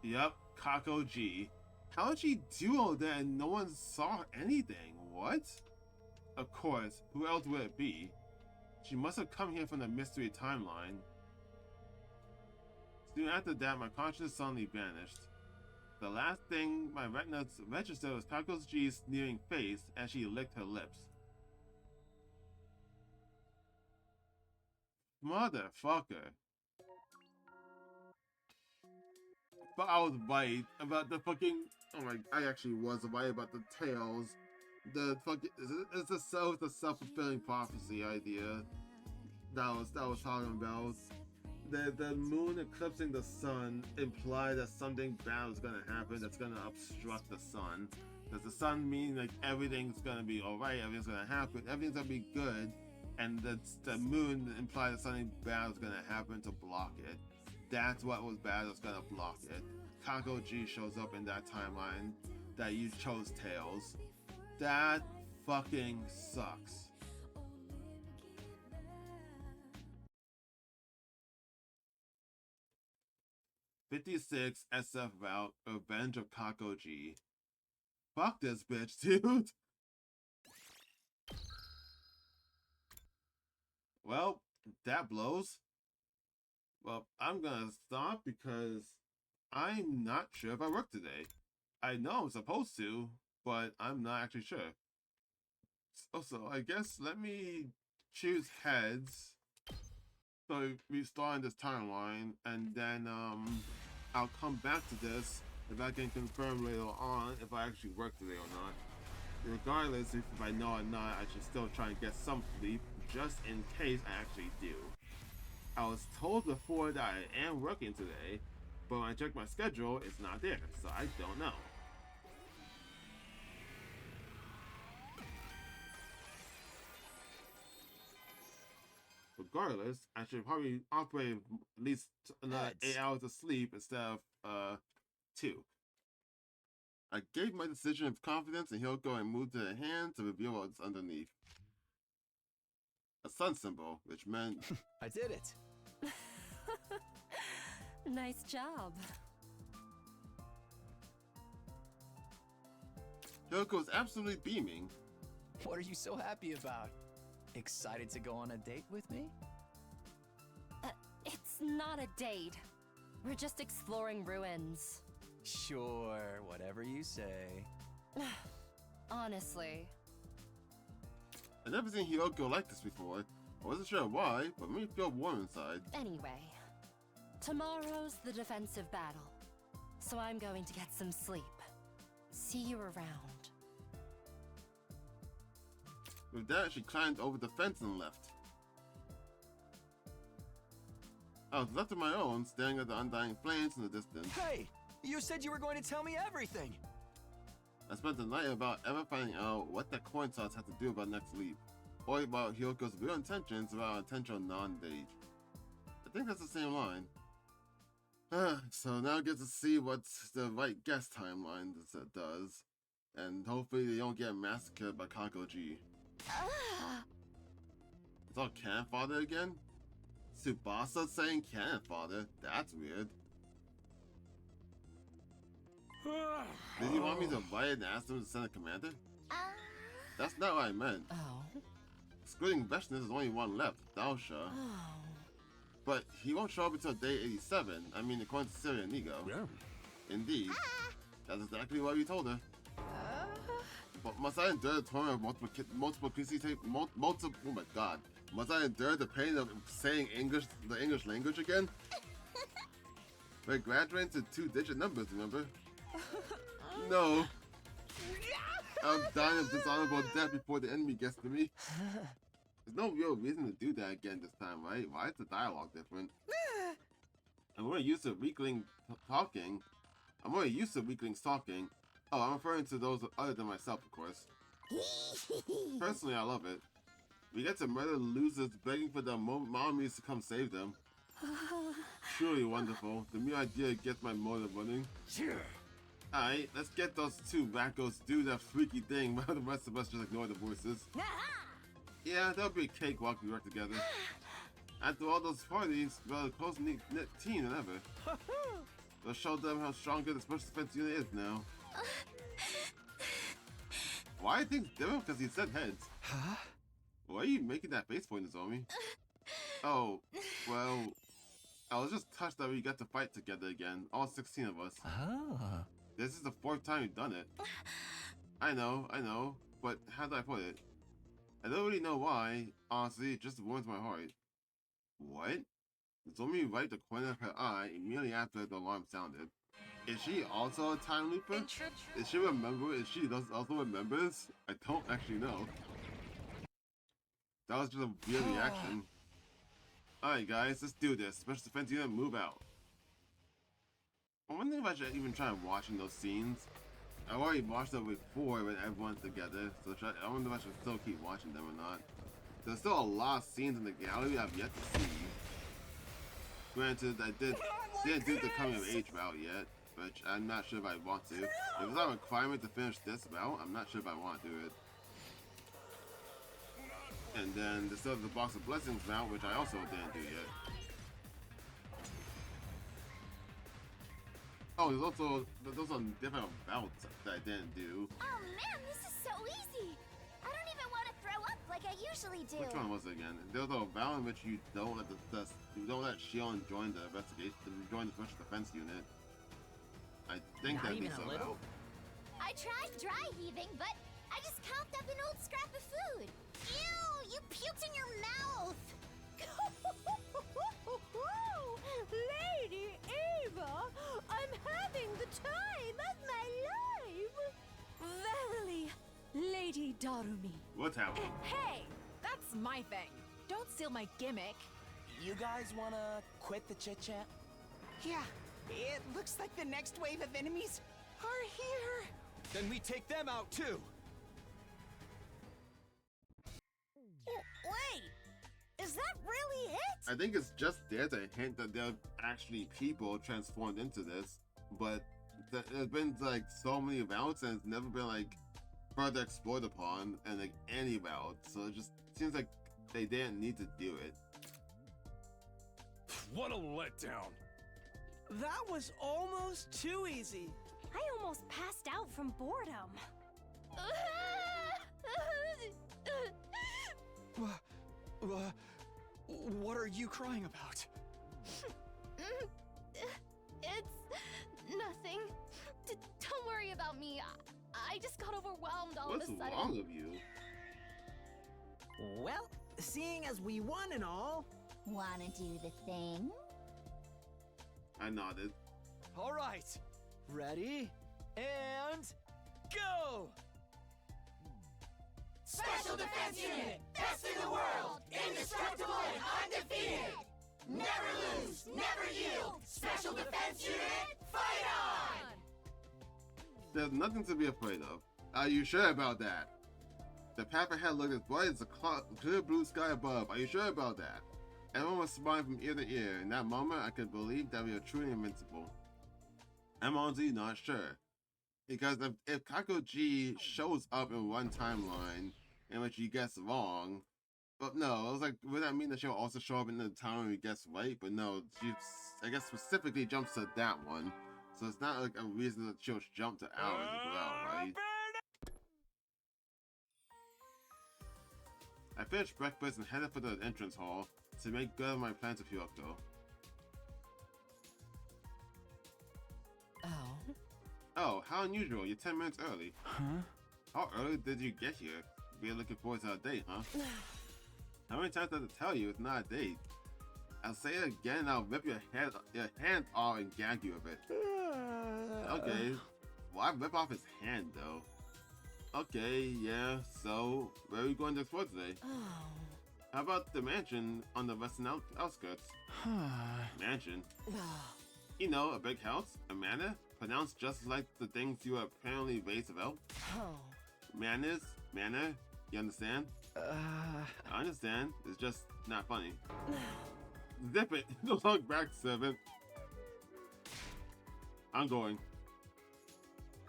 Yep, Kako G. How did she do all that and no one saw anything? What? Of course, who else would it be? She must have come here from the mystery timeline. Soon after that, my consciousness suddenly vanished. The last thing my retina registered was Kako G's sneering face as she licked her lips. Motherfucker. But I was right about the fucking... Oh my... I actually was right about the tails. The fucking... It's the self-fulfilling prophecy idea that I was talking about. The moon eclipsing the sun implied that something bad was gonna happen that's gonna obstruct the sun. Does the sun mean like everything's gonna be alright, everything's gonna happen, everything's gonna be good, and the moon implied that something bad was gonna happen to block it. That's what was bad was gonna block it. Kako G shows up in that timeline that you chose Tails. That fucking sucks. '56 SF route, Revenge of Kako G. Fuck this bitch, dude. Well, that blows. Well, I'm gonna stop because I'm not sure if I work today. I know I'm supposed to, but I'm not actually sure. So I guess let me choose heads. So we start in this timeline, and then I'll come back to this if I can confirm later on if I actually work today or not. Regardless if I know or not, I should still try and get some sleep just in case I actually do. I was told before that I am working today, but when I check my schedule, it's not there, so I don't know. Regardless, I should probably operate at least another 8 hours of sleep instead of 2. I gave my decision of confidence, and he'll go and move to the hand to reveal what's underneath. A sun symbol, which meant I did it. Nice job. Hyoko's absolutely beaming. What are you so happy about? Excited to go on a date with me? It's not a date. We're just exploring ruins. Sure, whatever you say. Honestly. I've never seen Hyoko like this before. I wasn't sure why, but it made me feel warm inside. Anyway, tomorrow's the defensive battle, so I'm going to get some sleep. See you around. With that, she climbed over the fence and left. I was left on my own, staring at the undying flames in the distance. Hey! You said you were going to tell me everything! I spent the night about ever finding out what the coin toss had to do about next leap, or about Hyoko's real intentions about a potential non-date. I think that's the same line. So now I get to see what the right guess timeline does, and hopefully they don't get massacred by Kako G. It's all Cannon Father again? Tsubasa saying Cannon Father? That's weird. Did you want me to write and ask them to send a commander? That's not what I meant. Oh. Excluding Veshnis, there's only one left, Daosha. Oh. But he won't show up until day 87. I mean, according to Syria Nigo. Yeah. Indeed. That's exactly what we told her. But must I endure the torment of multiple oh my god. Must I endure the pain of saying the English language again? We're graduating to 2-digit numbers, remember? No. I'm dying of dishonorable death before the enemy gets to me. There's no real reason to do that again this time, right? Why is the dialogue different? I'm already used to weaklings talking. Oh, I'm referring to those other than myself, of course. Personally, I love it. We get to murder losers begging for their mommies to come save them. Truly wonderful. The mere idea gets my motor running. Alright, let's get those two wackos to do that freaky thing while the rest of us just ignore the voices. Yeah, that'll be a cakewalk if we work together. After all those parties, we're a close-knit team than ever. We'll show them how stronger the special defense unit is now. Why are things different? Because he said heads. Huh? Why are you making that face point, Nozomi? Oh, well, I was just touched that we got to fight together again, all 16 of us. Oh. This is the 4th time you've done it. I know, but how do I put it? I don't really know why. Honestly, it just warms my heart. What? Nozomi wiped the corner of her eye immediately after the alarm sounded. Is she also a time looper? Is she remember? Is she also remembers? I don't actually know. That was just a weird reaction. Alright guys, let's do this. Special defense unit, move out. I wonder if I should even try watching those scenes. I already watched them before when everyone's together, so I wonder if I should still keep watching them or not. There's still a lot of scenes in the gallery I've yet to see. Granted, I didn't do the coming of age route yet, but I'm not sure if I want to. If it's not a requirement to finish this route, I'm not sure if I want to do it. And then there's still the Box of Blessings route, which I also didn't do yet. Oh, there's also different routes that I didn't do. Oh man, this is so easy! I don't even want to throw up like I usually do. Which one was it again? There's a route in which you don't let you don't let Shion join the investigation, join the special defense unit. I think that'd be so out. I tried dry heaving, but I just coughed up an old scrap of food. Ew! You puked in your mouth! Lady Ava, I'm having the time of my life! Verily, Lady Darumi. What's happening? Hey, that's my thing. Don't steal my gimmick. You guys wanna quit the chit-chat? Yeah, it looks like the next wave of enemies are here. Then we take them out too. Wait, is that really it? I think it's just there to hint that there are actually people transformed into this, but there's been like so many routes and it's never been like further explored upon and like any route, so it just seems like they didn't need to do it. What a letdown. That was almost too easy. I almost passed out from boredom. What are you crying about? It's nothing. Don't worry about me. I just got overwhelmed all What's of a sudden. wrong with you? Well, seeing as we won and all... Wanna do the thing? I nodded. All right, ready and go! Special Defense Unit, best in the world, indestructible and undefeated. Never lose, never yield. Special Defense Unit, fight on! There's nothing to be afraid of. Are you sure about that? The path ahead looked as bright as the clear blue sky above. Are you sure about that? Everyone was smiling from ear to ear. In that moment, I could believe that we are truly invincible. I'm honestly not sure. Because if Kakuji shows up in one timeline in which he gets wrong, but no, I was like, would that mean that she'll also show up in the time when he gets right? But no, she, I guess, specifically jumps to that one. So it's not like a reason that she'll jump to ours as well, right? I finished breakfast and headed for the entrance hall to make good on my plans with Hyoko. Oh? Oh, how unusual. You're 10 minutes early. Huh? How early did you get here? We're looking forward to our date, huh? How many times did I tell you it's not a date? I'll say it again and I'll rip your hand off and gag you a bit. Okay. Well, I rip off his hand, though. Okay, yeah, so where are we going to explore today? How about the mansion on the western outskirts? Mansion? You know, a big house, a manor, pronounced just like the things you are apparently raised about. Manners, manor, you understand? I understand, it's just not funny. Zip it, don't look back, servant. I'm going.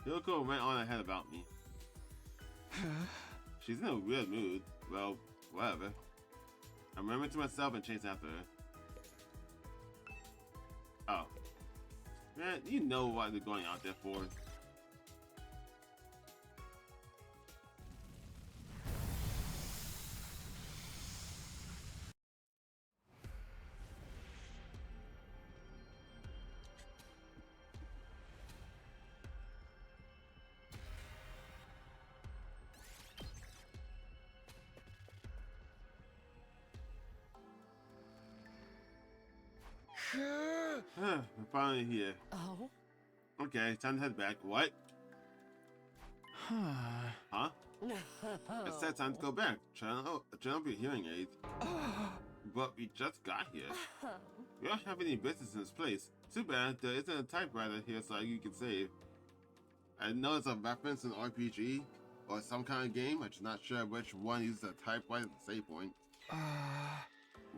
Hyoko went on ahead about me. She's in a weird mood. Well, whatever. I murmured to myself and chased after her. Oh. Man, you know what they're going out there for. We're finally here. Oh? Okay, time to head back. What? Huh? It's that time to go back. Turn up your hearing aid. But we just got here. We don't have any business in this place. Too bad there isn't a typewriter here so you can save. I know it's a reference to an RPG or some kind of game. I'm just not sure which one uses a typewriter at the save point.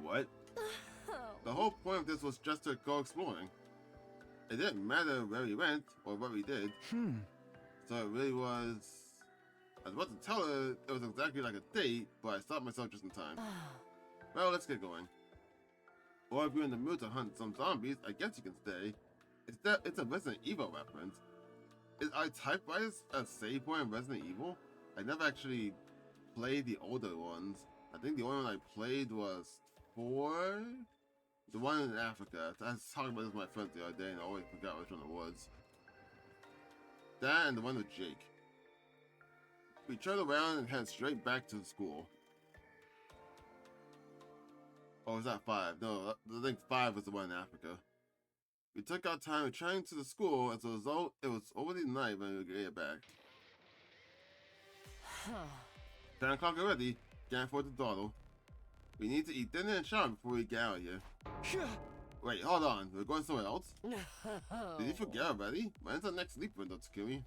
What? The whole point of this was just to go exploring. It didn't matter where we went or what we did. So it really was... I was about to tell her it was exactly like a date, but I stopped myself just in time. Well, let's get going. Or if you're in the mood to hunt some zombies, I guess you can stay. It's a Resident Evil reference. Are typewriters a save point in Resident Evil? I never actually played the older ones. I think the only one I played was 4? The one in Africa. I was talking about this with my friends the other day and I always forgot which one it was. That and the one with Jake. We turned around and headed straight back to the school. Oh, was that 5? No, I think 5 was the one in Africa. We took our time returning to the school. As a result, it was already night when we get back. 10 o'clock already. Can't afford to dawdle. We need to eat dinner and shower before we get out of here. Wait, hold on. We're going somewhere else? Did you forget already? When's the next sleep window, Tsukumi?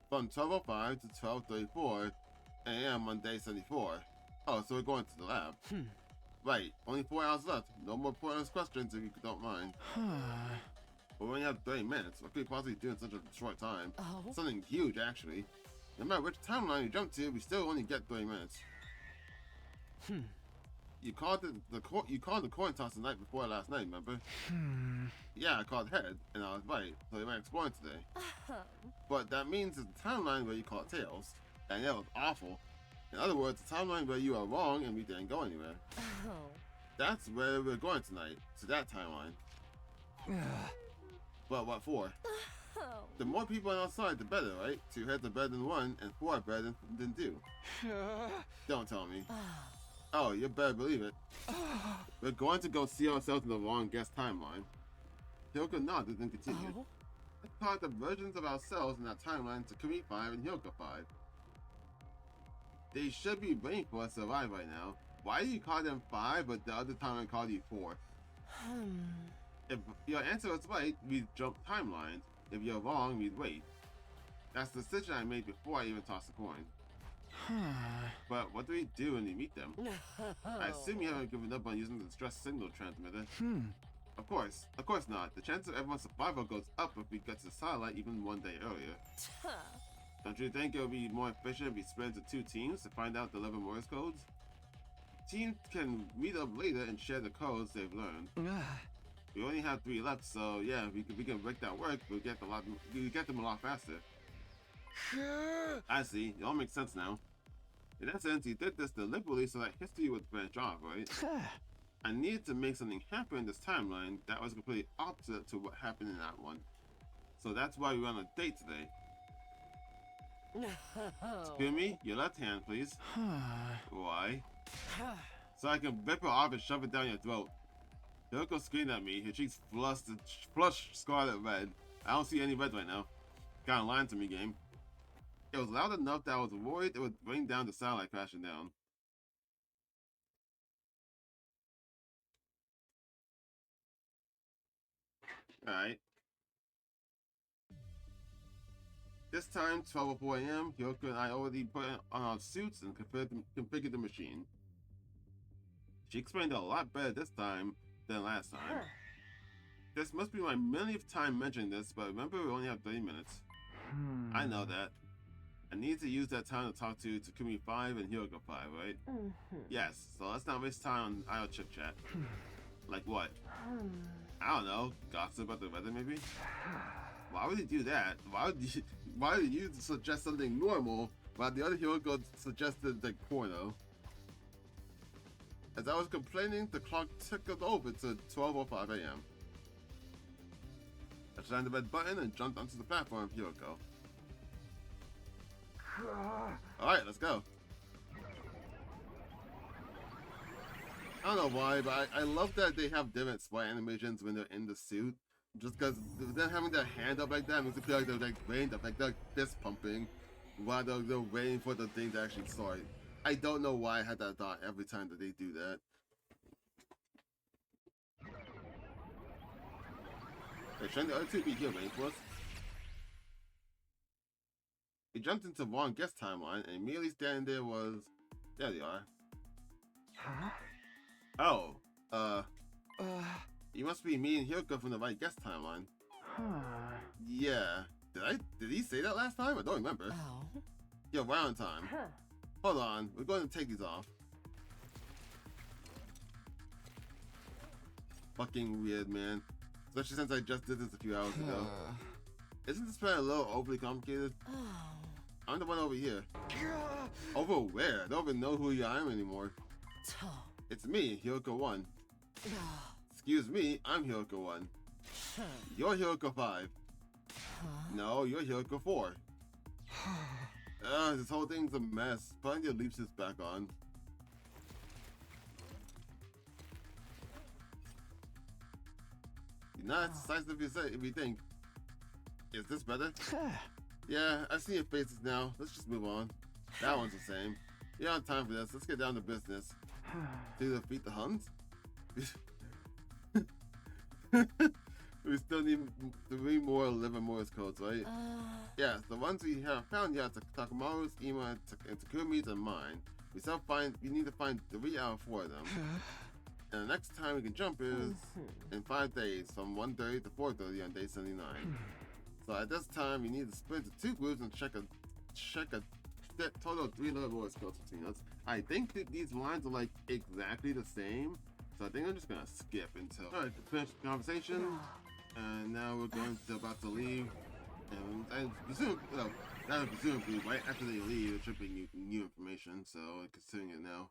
From 12:05 to 12:34 a.m. on day 74. Oh, so we're going to the lab. Right, only 4 hours left. No more pointless questions if you don't mind. We only have 30 minutes. What could we possibly do in such a short time? Something huge, actually. No matter which timeline you jump to, we still only get 30 minutes. You called the coin toss the night before last night, remember? Yeah, I called head, and I was right, so we went exploring today. But that means it's the timeline where you called tails, and that was awful. In other words, the timeline where you are wrong and we didn't go anywhere. That's where we're going tonight, to that timeline. But what for? The more people on our side, the better, right? 2 heads are better than 1, and 4 are better than 2. Don't tell me. Oh, you better believe it. We're going to go see ourselves in the wrong guest timeline. Hyoko nodded and continued. Let's call the versions of ourselves in that timeline Takumi 5 and Hyoko 5. They should be waiting for us to arrive right now. Why do you call them 5 but the other timeline called you 4? If your answer is right, we'd jump timelines. If you're wrong, we'd wait. That's the decision I made before I even tossed the coin. But what do we do when we meet them? I assume you haven't given up on using the distress signal transmitter. Of course not. The chance of everyone's survival goes up if we get to the satellite even 1 day earlier. Don't you think it would be more efficient if we split into 2 teams to find out the Livor Mortis Codes? Teams can meet up later and share the codes they've learned. We only have 3 left, so yeah, we can make that work. We'll get them a lot faster. I see. It all makes sense now. In essence, he did this deliberately so that history would branch off, right? I needed to make something happen in this timeline that was completely opposite to what happened in that one. So that's why we're on a date today. Tsukumi, your left hand, please. Why? So I can rip it off and shove it down your throat. Hyoko screamed at me, her cheeks flushed scarlet red. I don't see any red right now. Kinda lying to me, game. It was loud enough that I was worried it would bring down the satellite crashing down. Alright. This time, 12:04 a.m., Hyoko and I already put on our suits and configured the machine. She explained it a lot better this time than last time. This must be my millionth time mentioning this, but remember we only have 30 minutes. I know that. I need to use that time to talk to Takumi 5 and Hyoko 5, right? Yes, so let's not waste time on idle chit chat. Like what? I don't know, gossip about the weather maybe? Why would you do that? Why did you suggest something normal while the other Hyoko suggested the porno? As I was complaining, the clock tickled over to 12:05 a.m. I slammed the red button and jumped onto the platform of Hyoko. Alright, let's go. I don't know why, but I love that they have different sprite animations when they're in the suit. Just because them having their hand up like that makes it feel like they're like waiting, like they're fist pumping while they're waiting for the thing to actually start. I don't know why I had that thought every time that they do that. Wait, shouldn't the other two be here waiting for us? We jumped into the wrong guest timeline, and immediately standing there was... There they are. Huh? Oh, you must be me and Hyoko from the right guest timeline. Huh. Yeah. Did he say that last time? I don't remember. Oh. Yo, right on time. Huh. Hold on, we're going to take these off. Fucking weird, man. Especially since I just did this a few hours ago. Isn't this plan a little overly complicated? Oh. I'm the one over here. Over where? I don't even know who I am anymore. It's me, Hyoko 1. Excuse me, I'm Hyoko 1. You're Hyoko 5. No, you're Hyoko 4. This whole thing's a mess. Putting your leap suits back on. You're not as decisive if you think. Is this better? Yeah, I see your faces now. Let's just move on. That one's the same. You don't have time for this. Let's get down to business. To defeat the Huns? We still need 3 more Livor Mortis Codes, right? Yes, the ones we have found here are Takamaru's, Ima, and Takumi's, and mine. We need to find 3 out of 4 of them. And the next time we can jump is in 5 days, from 1:30 to 4:30 on day 79. So at this time, we need to split into 2 groups and check a total of 3 Livor Mortis Codes between us. I think that these lines are like exactly the same, so I think I'm just gonna skip until. All right, finish the conversation, and now we're about to leave. And I presume, presumably right after they leave, there should be new information. So I'm considering it now.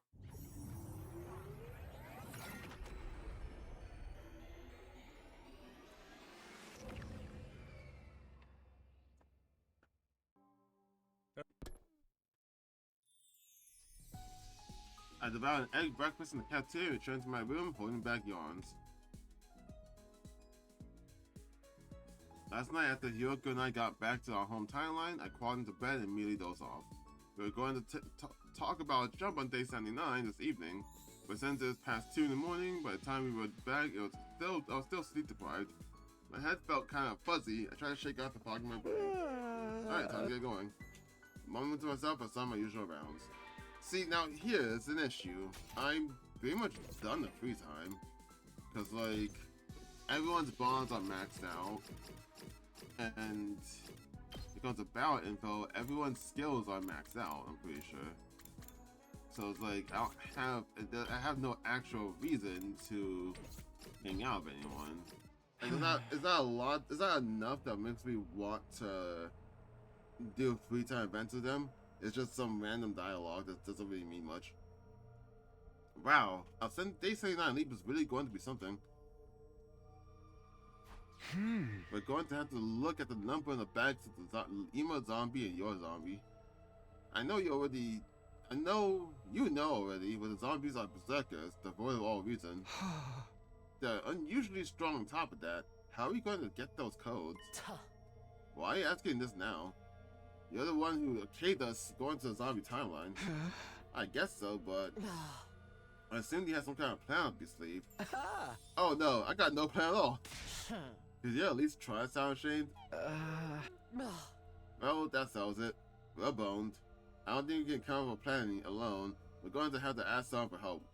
I devoured an egg breakfast in the cafeteria and returned to my room, holding back yawns. Last night, after Hyoko and I got back to our home timeline, I crawled into bed and immediately dozed off. We were going to talk about a jump on day 79 this evening, but since it was past 2 in the morning, by the time we were back, I was still sleep deprived. My head felt kind of fuzzy. I tried to shake out the fog in my brain. Alright, time to get going. Mumbling to myself, I saw my usual rounds. See, now here's an issue. I'm pretty much done the free time. Cause like, everyone's bonds are maxed out. And when it comes to ballot info, everyone's skills are maxed out, I'm pretty sure. So it's like, I have no actual reason to hang out with anyone. And is that enough that makes me want to do free time events with them? It's just some random dialogue that doesn't really mean much. Wow, day 79 leap is really going to be something. We're going to have to look at the number in the bags of the Ima zombie and your zombie. I know you know already, but the zombies are berserkers, devoid of all reason. They're unusually strong on top of that. How are we going to get those codes? Why are you asking this now? You're the one who okayed us going to the zombie timeline. I guess so, but I assumed you had some kind of plan up your sleeve. Oh no, I got no plan at all. Did you at least try to sound ashamed? Well, that settles it. We're boned. I don't think you can come up with a plan alone. We're going to have to ask someone for help.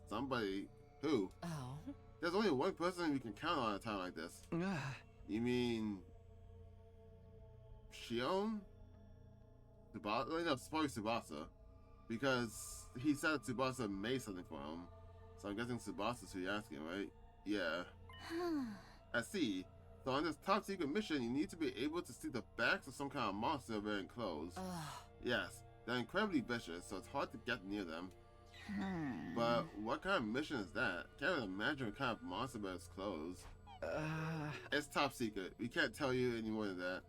Somebody. Who? Oh. There's only one person we can count on at a time like this. You mean Shion? Tsubasa? No, it's probably Tsubasa. Because he said that Tsubasa made something for him. So I'm guessing Tsubasa's who you're asking, right? Yeah. I see. So on this top secret mission, you need to be able to see the backs of some kind of monster wearing clothes. Yes, they're incredibly vicious, so it's hard to get near them. But what kind of mission is that? Can't even imagine what kind of monster wears clothes. It's top secret. We can't tell you any more than that.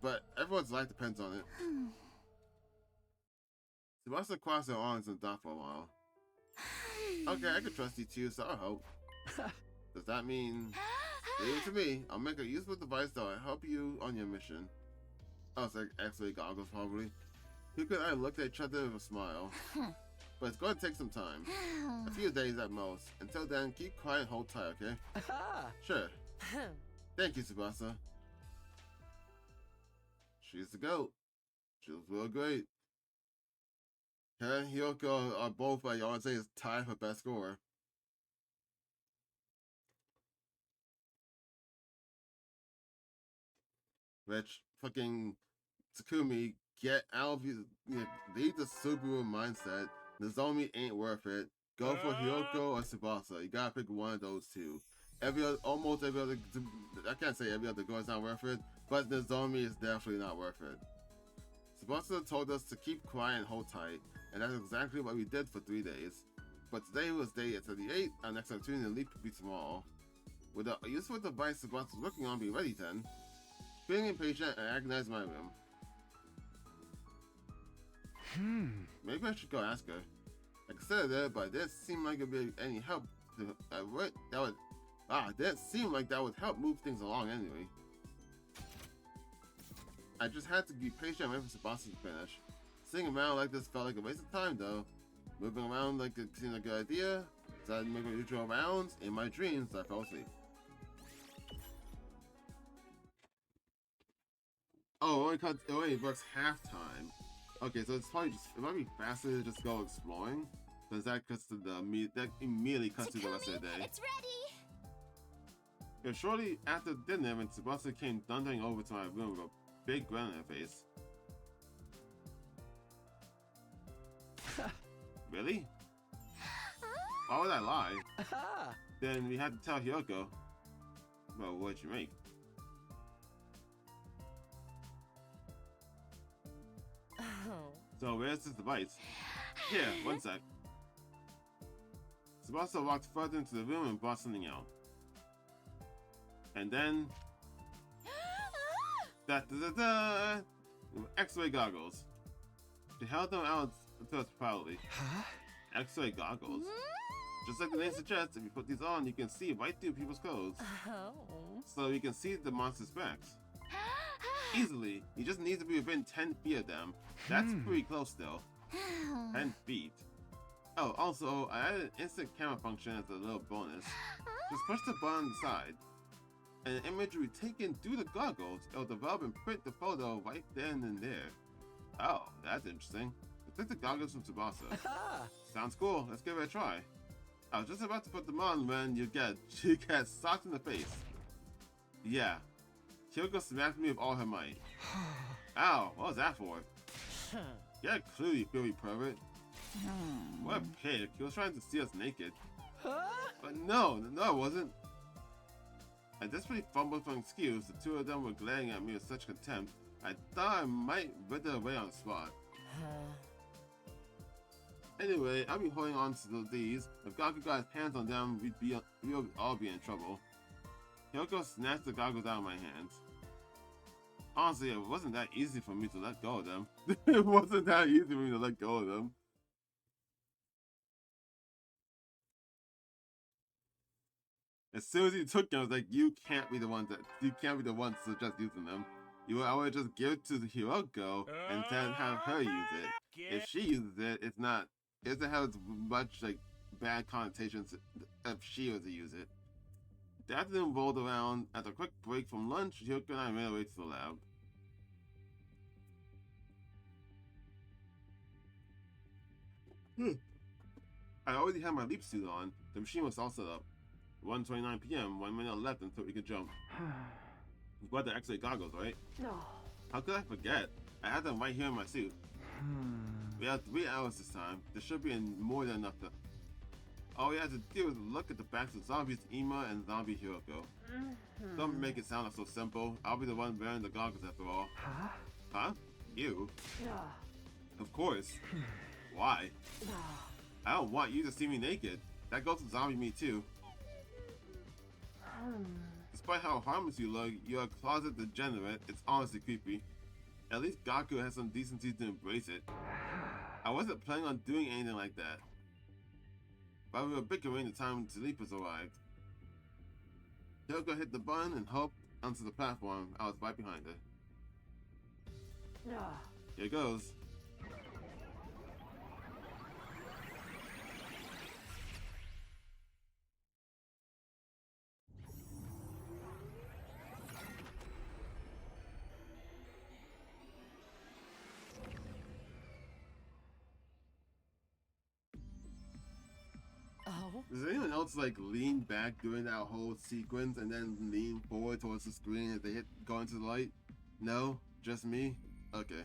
But everyone's life depends on it. Tsubasa crossed her arms and thought for a while. Okay, I can trust you too, so I'll help. Does that mean... Leave it to me. I'll make a useful device that will help you on your mission. Oh, it's like X-ray goggles, probably. Hugo and I looked at each other with a smile. But it's going to take some time. A few days at most. Until then, keep quiet and hold tight, okay? Sure. Thank you, Tsubasa. She's the GOAT. She was real great. Her and Hyoko are both, like I would say, is tied for best score. Which, fucking Takumi, get out of you know, leave the Subaru mindset. Nozomi ain't worth it. Go for Hyoko or Tsubasa. You gotta pick one of those two. Almost every other, I can't say every other girl is not worth it, but Nozomi is definitely not worth it. Tsubasa told us to keep quiet and hold tight, and that's exactly what we did for 3 days. But today was day 38, our next opportunity to leap could be tomorrow. With a useful device Tsubasa was working on be ready then. Feeling impatient, I agonized my room. Maybe I should go ask her. I considered it, but it didn't seem like it'd be any help. Didn't seem like that would help move things along anyway. I just had to be patient and wait for Tsubasa to finish. Sitting around like this felt like a waste of time though. Moving around like it seemed like a good idea. Decided to make my usual rounds. In my dreams, I fell asleep. Oh, it only works half time. Okay, so it's probably just, it might be faster to just go exploring. Because that cuts to that immediately cuts to the rest of the day. It's ready! Yeah, shortly after dinner, when Tsubasa came thundering over to my room with a big grin on her face. Really? Why would I lie? Then we had to tell Hyoko. Well, what'd you make? So where's this device? Here, one sec. Tsubasa walked further into the room and brought something out. And then... X-ray goggles. She held them out to us proudly. X-ray goggles? Just like the name suggests, if you put these on, you can see right through people's clothes. So you can see the monster's backs. Easily. You just need to be within 10 feet of them. That's pretty close still. 10 feet. Oh, also, I added an instant camera function as a little bonus. Just push the button on the side. And an image will be taken through the goggles. It'll develop and print the photo right then and there. Oh, that's interesting. Let's take the goggles from Tsubasa. Sounds cool. Let's give it a try. I was just about to put them on when she gets socked in the face. Yeah. Hyoko smacked me with all her might. Ow, what was that for? Yeah, clearly filthy pervert. What a pig. He was trying to see us naked. But no, I wasn't. I desperately fumbled for an excuse. The two of them were glaring at me with such contempt. I thought I might wither away on the spot. Anyway, I'll be holding on to these. If Gaku got his hands on them, we'll all be in trouble. Hyoko snatched the goggles out of my hands. Honestly, it wasn't that easy for me to let go of them. It wasn't that easy for me to let go of them. As soon as he took them, I was like, you can't be the one to suggest using them. I would just give it to the Hyoko and then have her use it. If she uses it, it doesn't have as much like bad connotations if she was to use it. The afternoon rolled around. After a quick break from lunch, Hyoko and I made our way to the lab. I already had my leap suit on. The machine was all set up. 1:29 p.m. 1 minute left until we could jump. You bought the X-ray goggles, right? No. How could I forget? I had them right here in my suit. We have 3 hours this time. There should be more than enough to... All we had to do was look at the backs of zombies Ima and zombie Hyoko. Don't make it sound so simple. I'll be the one wearing the goggles after all. Huh? You? Of course. Why? I don't want you to see me naked. That goes to zombie me too. Despite how harmless you look, you're a closet degenerate. It's honestly creepy. At least Gaku has some decency to embrace it. I wasn't planning on doing anything like that. While we were bickering, the time to leap has arrived. Kyoko hit the button and hopped onto the platform. I was right behind her. Here goes. Oh? Does anyone else like lean back during that whole sequence and then lean forward towards the screen as they go into the light? No? Just me? Okay.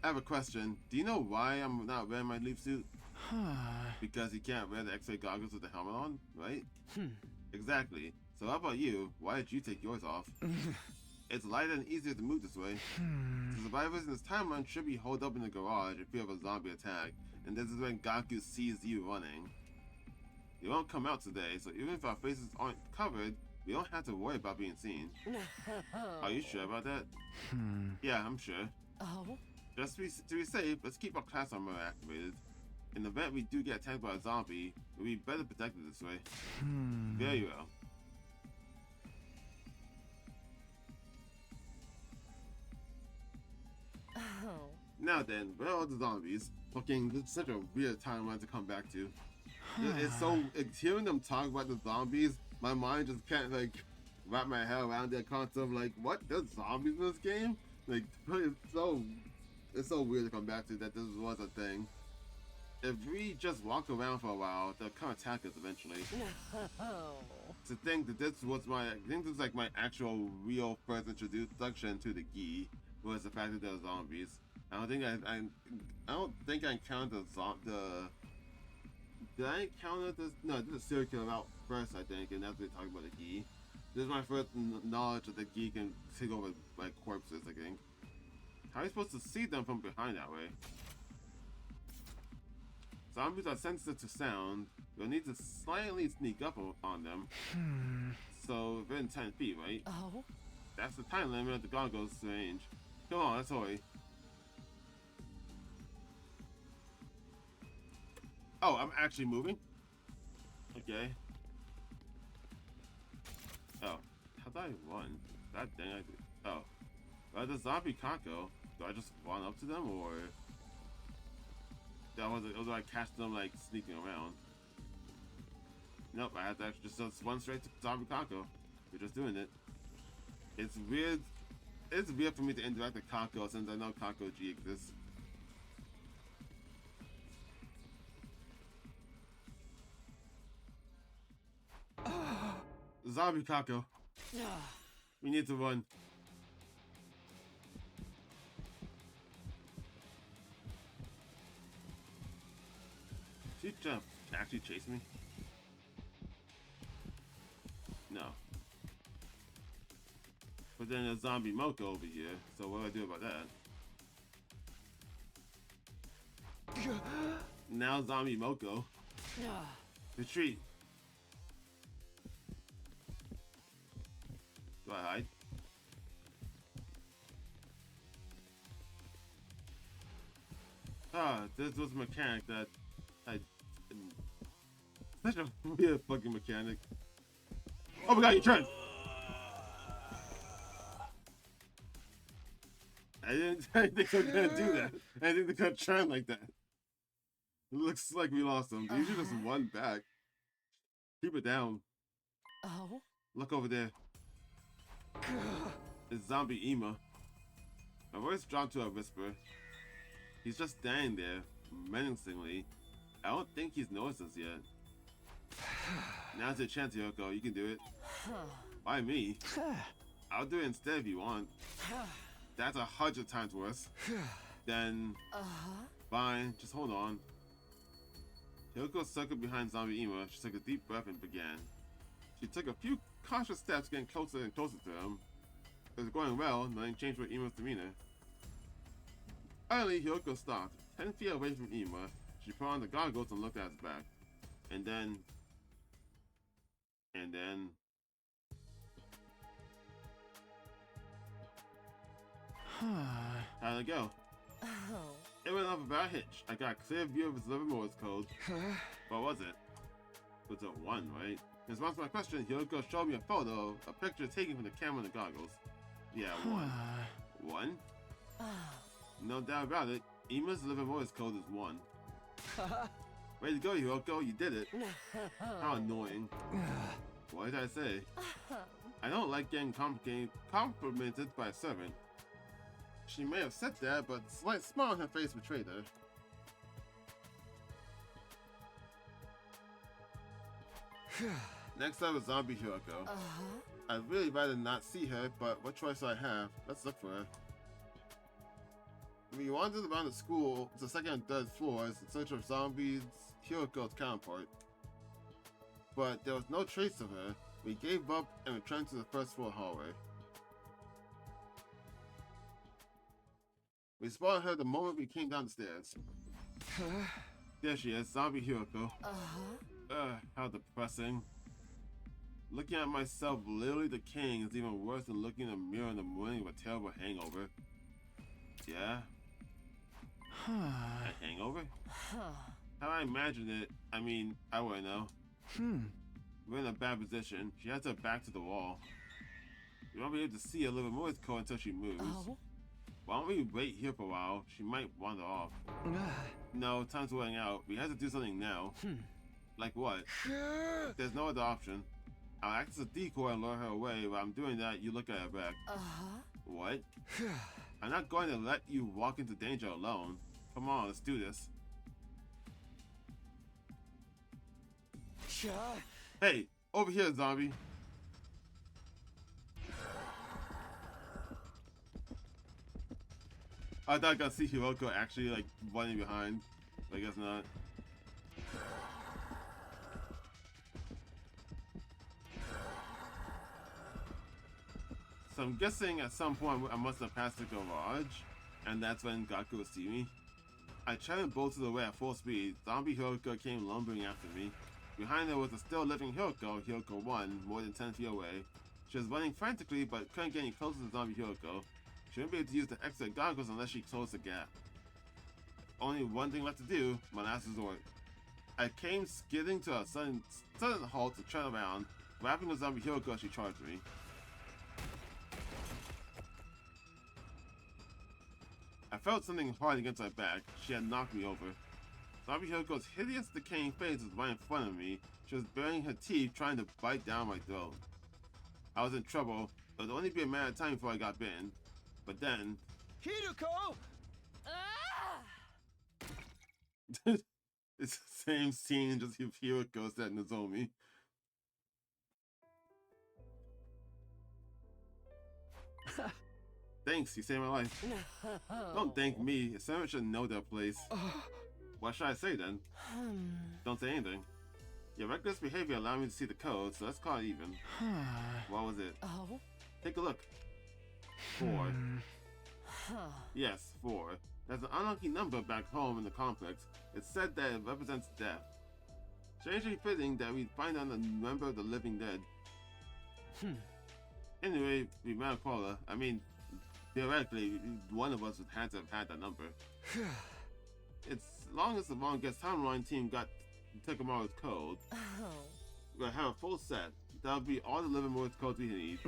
I have a question. Do you know why I'm not wearing my leaf suit? Because you can't wear the X-ray goggles with the helmet on, right? Exactly. So how about you? Why did you take yours off? It's lighter and easier to move this way. The survivors in this timeline should be holed up in the garage in fear of a zombie attack, and this is when Gaku sees you running. You won't come out today, so even if our faces aren't covered, we don't have to worry about being seen. Are you sure about that? Yeah, I'm sure. Oh? Just to be safe, let's keep our class armor activated. In the event we do get attacked by a zombie, we'll be better protected this way. Very well. Oh. Now then, where are the zombies? Fucking, this is such a weird timeline to come back to. Hearing them talk about the zombies, my mind just can't, like, wrap my head around that concept of, like, what? There's zombies in this game? Like, it's so weird to come back to that this was a thing. If we just walk around for a while, they'll come attack us eventually. To think that this was like my actual real first introduction to the Gi was the fact that there were zombies. I don't think I encountered did I encounter this? No, I did a serial killer out first, I think, and that's what they talk about the Gi. This is my first knowledge that the Gi can take over like corpses, I think. How are you supposed to see them from behind that way? Zombies are sensitive to sound. You'll need to slightly sneak up on them. So, within 10 feet, right? Oh? That's the time limit of the goggles range. Come on, let's hurry. Oh, I'm actually moving? Okay. Oh, how do I run? God dang, I do. Oh. The zombie Kako, do I just run up to them, or do I catch them like sneaking around? Nope, I have to actually just run straight to zombie Kako. We're just doing it. It's weird. It's weird for me to interact with Kako since I know Kako G exists. Zombie Kako. We need to run. Did she actually chase me? No. But then there's zombie Moko over here, so what do I do about that? Now zombie Moko. Retreat. Do I hide? This was a mechanic that such a weird fucking mechanic. Oh my god, you turned! I didn't think they were gonna do that. I didn't think they could turn like that. It looks like we lost them. You should just run back. Keep it down. Oh? Look over there. It's zombie Ema. My voice dropped to a whisper. He's just standing there, menacingly. I don't think he's noticed us yet. Now's your chance, Yoko. You can do it. Why me? I'll do it instead if you want. That's 100 times worse. Then, fine, just hold on. Yoko circled behind zombie Ema. She took a deep breath and began. She took a few cautious steps, getting closer and closer to him. It was going well, nothing changed with Ema's demeanor. Finally, Hyoko stopped. 10 feet away from Ema, she put on the goggles and looked at his back. And then... How'd it go? Oh. It went off without a hitch. I got a clear view of his Livor Mortis Codes. What was it? Was it 1, right? In response to my question, Hyoko showed me a photo, a picture taken from the camera and the goggles. Yeah, 1. 1? No doubt about it. Ima's Livor Mortis Code is 1. Way to go, Hyoko, you did it. How annoying. What did I say? I don't like getting complimented by a servant. She may have said that, but the slight smile on her face betrayed her. Next up is Zombie Hyoko. I'd really rather not see her, but what choice do I have? Let's look for her. We wandered around the school to the second and third floors in search of Zombie Hyoko's counterpart. But there was no trace of her. We gave up and returned to the first floor hallway. We spotted her the moment we came down the stairs. There she is, Zombie Hyoko. How depressing. Looking at myself literally decaying is even worse than looking in the mirror in the morning with a terrible hangover. Yeah? A hangover? How I imagined it, I mean, I wouldn't know. We're in a bad position. She has her back to the wall. We won't be able to see a Livor Mortis Code until she moves. Why don't we wait here for a while? She might wander off. No, time's running out. We have to do something now. Like what? There's no other option. I'll act as a decoy and lure her away. While I'm doing that, you look at her back. What? I'm not going to let you walk into danger alone. Come on, let's do this. Hey, over here, zombie. I thought I got to see Hyoko actually like running behind, but I guess not. So I'm guessing at some point I must have passed the garage, and that's when Gaku would see me. I tried and bolted away at full speed. Zombie Hyoko came lumbering after me. Behind her was a still living Hyoko, Hyoko 1, more than 10 feet away. She was running frantically, but couldn't get any closer to Zombie Hyoko. She wouldn't be able to use the extra goggles unless she closed the gap. Only one thing left to do, my last resort. I came skidding to a sudden halt to turn around, grabbing the Zombie Hyoko as she charged me. I felt something hard against my back. She had knocked me over. Zombie Hyoko's hideous, decaying face was right in front of me. She was baring her teeth, trying to bite down my throat. I was in trouble. It would only be a matter of time before I got bitten. But then... Hiruko! It's the same scene, just if Hyoko said Nozomi. Thanks, you saved my life. Don't thank me. Someone should know their place. What should I say then? Don't say anything. Your reckless behavior allowed me to see the code, so let's call it even. What was it? Take a look. 4. Yes, 4. There's an unlucky number back home in the complex. It said that it represents death. Strangely fitting that we'd find out a member of the living dead. Anyway, we met a caller. I mean, theoretically, one of us would have to have had that number. It's long as the longest timeline team took tomorrow's code. We'll have a full set. That'll be all the Livor Mortis Codes we need.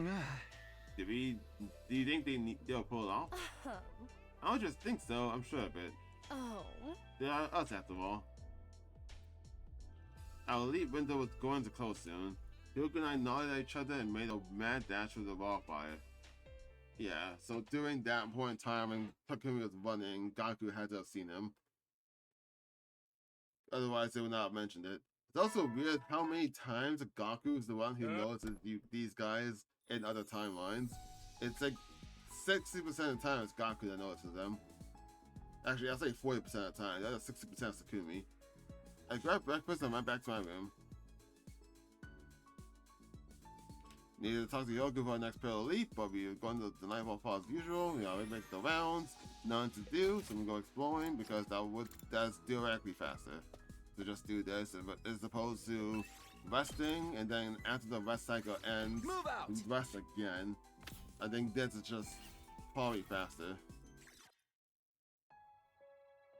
Do you think they'll pull it off? I don't just think so, I'm sure of it. They are us after all. Our elite window was going to close soon. Hyuga and I nodded at each other and made a mad dash for the wildfire. Yeah, so during that point in time when Takumi was running, Gaku had to have seen him. Otherwise, they would not have mentioned it. It's also weird how many times Gaku is the one who notices these guys in other timelines. It's like 60% of the time it's Gaku that notices them. Actually, I'll say 40% of the time. The other 60% is Takumi. I grabbed breakfast and went back to my room. Needed to talk to Yoga for our next pair of elite, but we were going to the Nightfall Fall as usual. We always make the rounds, nothing to do, so we go exploring because that's theoretically faster to just do this as opposed to resting and then after the rest cycle ends, rest again. I think this is just probably faster.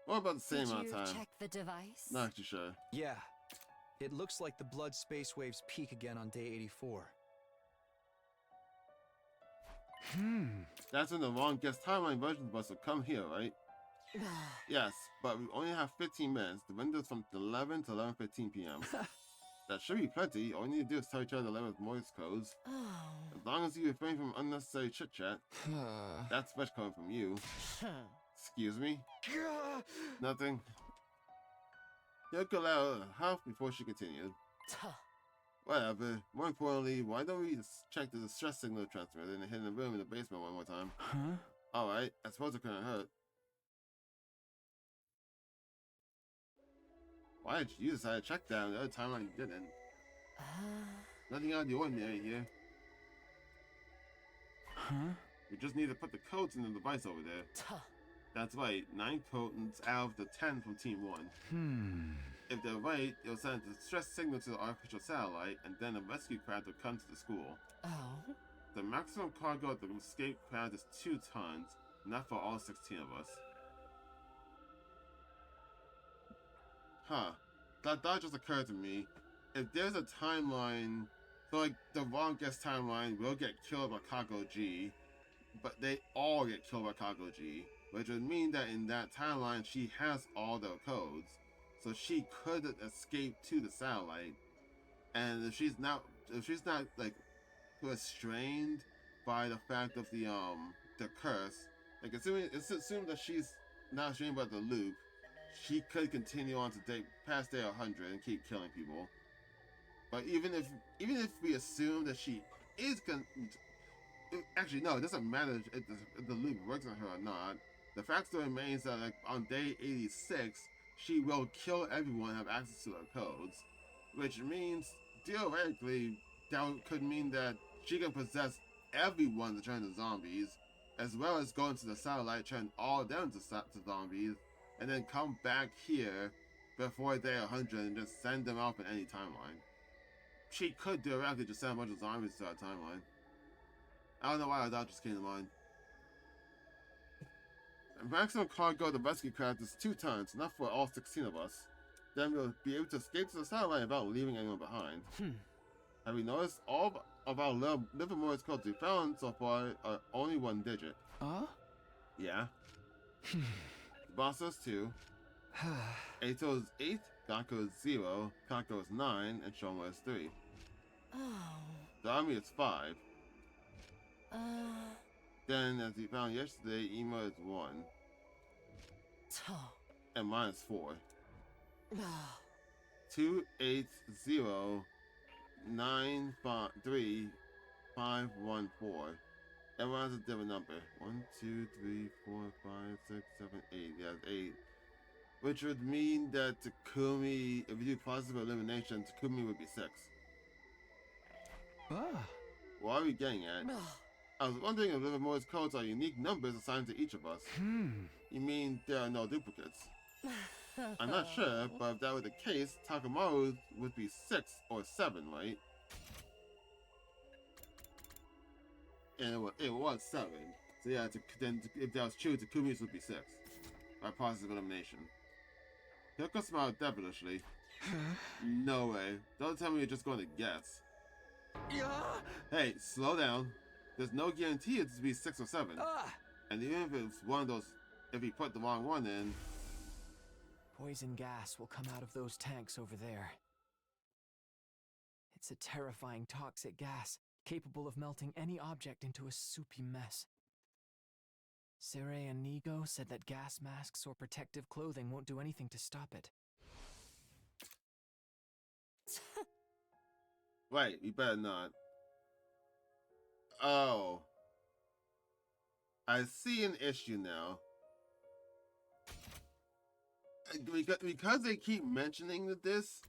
Or about the same amount of time. Did you check the device? Not too sure. Yeah, It looks like the blood space waves peak again on day 84. That's when the longest timeline version of us will come here, right? Yes, but we only have 15 minutes. The window's from 11 to 11:15 p.m. That should be plenty. All you need to do is tell each other the Livor Mortis Codes. As long as you refrain from unnecessary chit-chat. That's much coming from you. Excuse me? Nothing. Yoko allowed half before she continued. Whatever. More importantly, why don't we just check the distress signal transmitter in the hidden room in the basement one more time? Alright, I suppose it couldn't hurt. Why did you decide to check that and the other timeline you didn't? Nothing out of the ordinary here. We just need to put the codes in the device over there. That's right, 9 codes out of the 10 from Team 1. If they're right, it'll send a distress signal to the artificial satellite, and then a rescue craft will come to the school. The maximum cargo of the escape craft is 2 tons, not for all 16 of us. That just occurred to me. If there's a timeline, so like the longest timeline will get killed by Kako G, but they all get killed by Kako G, which would mean that in that timeline she has all the codes, so she could escape to the satellite. And if she's not like restrained by the fact of the curse, like it's assumed that she's not restrained by the loop, she could continue on to past day 100 and keep killing people. But even if we assume that she is actually no, it doesn't matter if the loop works on her or not. The fact still remains that like on day 86, she will kill everyone and have access to her codes, which means theoretically that could mean that she can possess everyone to turn to zombies, as well as go into the satellite, turn all of them to zombies, and then come back here before day 100 and just send them off in any timeline. She could theoretically just send a bunch of zombies to our timeline. I don't know why that just came to mind. The maximum cargo of the rescue craft is 2 tons, enough for all 16 of us. Then we'll be able to escape to the satellite without leaving anyone behind. Have you noticed all of our Livor Mortis Codes we found so far are only 1 digit? Yeah. Boss 2. Ato is 8, Gakko is 0, Kako is 9, and Shoma is 3. The army is 5. Then, as we found yesterday, Ema is 1. And mine is 4. 2, 8, 0, 9, 5, 3, 5, 1, 4. Everyone has a different number. 1, 2, 3, 4, 5, 6, 7, 8. Yeah, 8. Which would mean that Takumi, if you do positive elimination, Takumi would be 6. What are we getting at? I was wondering if Livor Mortis Codes are unique numbers assigned to each of us. You mean there are no duplicates? I'm not sure, but if that were the case, Takamaru would be 6 or 7, right? And it was 7. So yeah, then if that was true, Takumi's would be 6. By positive elimination. Hyoko smiled devilishly. No way. Don't tell me you're just going to guess. Hey, slow down. There's no guarantee it's to be 6 or 7. And even if it's one of those, if we put the wrong one in... Poison gas will come out of those tanks over there. It's a terrifying toxic gas, capable of melting any object into a soupy mess. Sere and Nigo said that gas masks or protective clothing won't do anything to stop it. Right, we better not. Oh. I see an issue now. Because they keep mentioning this,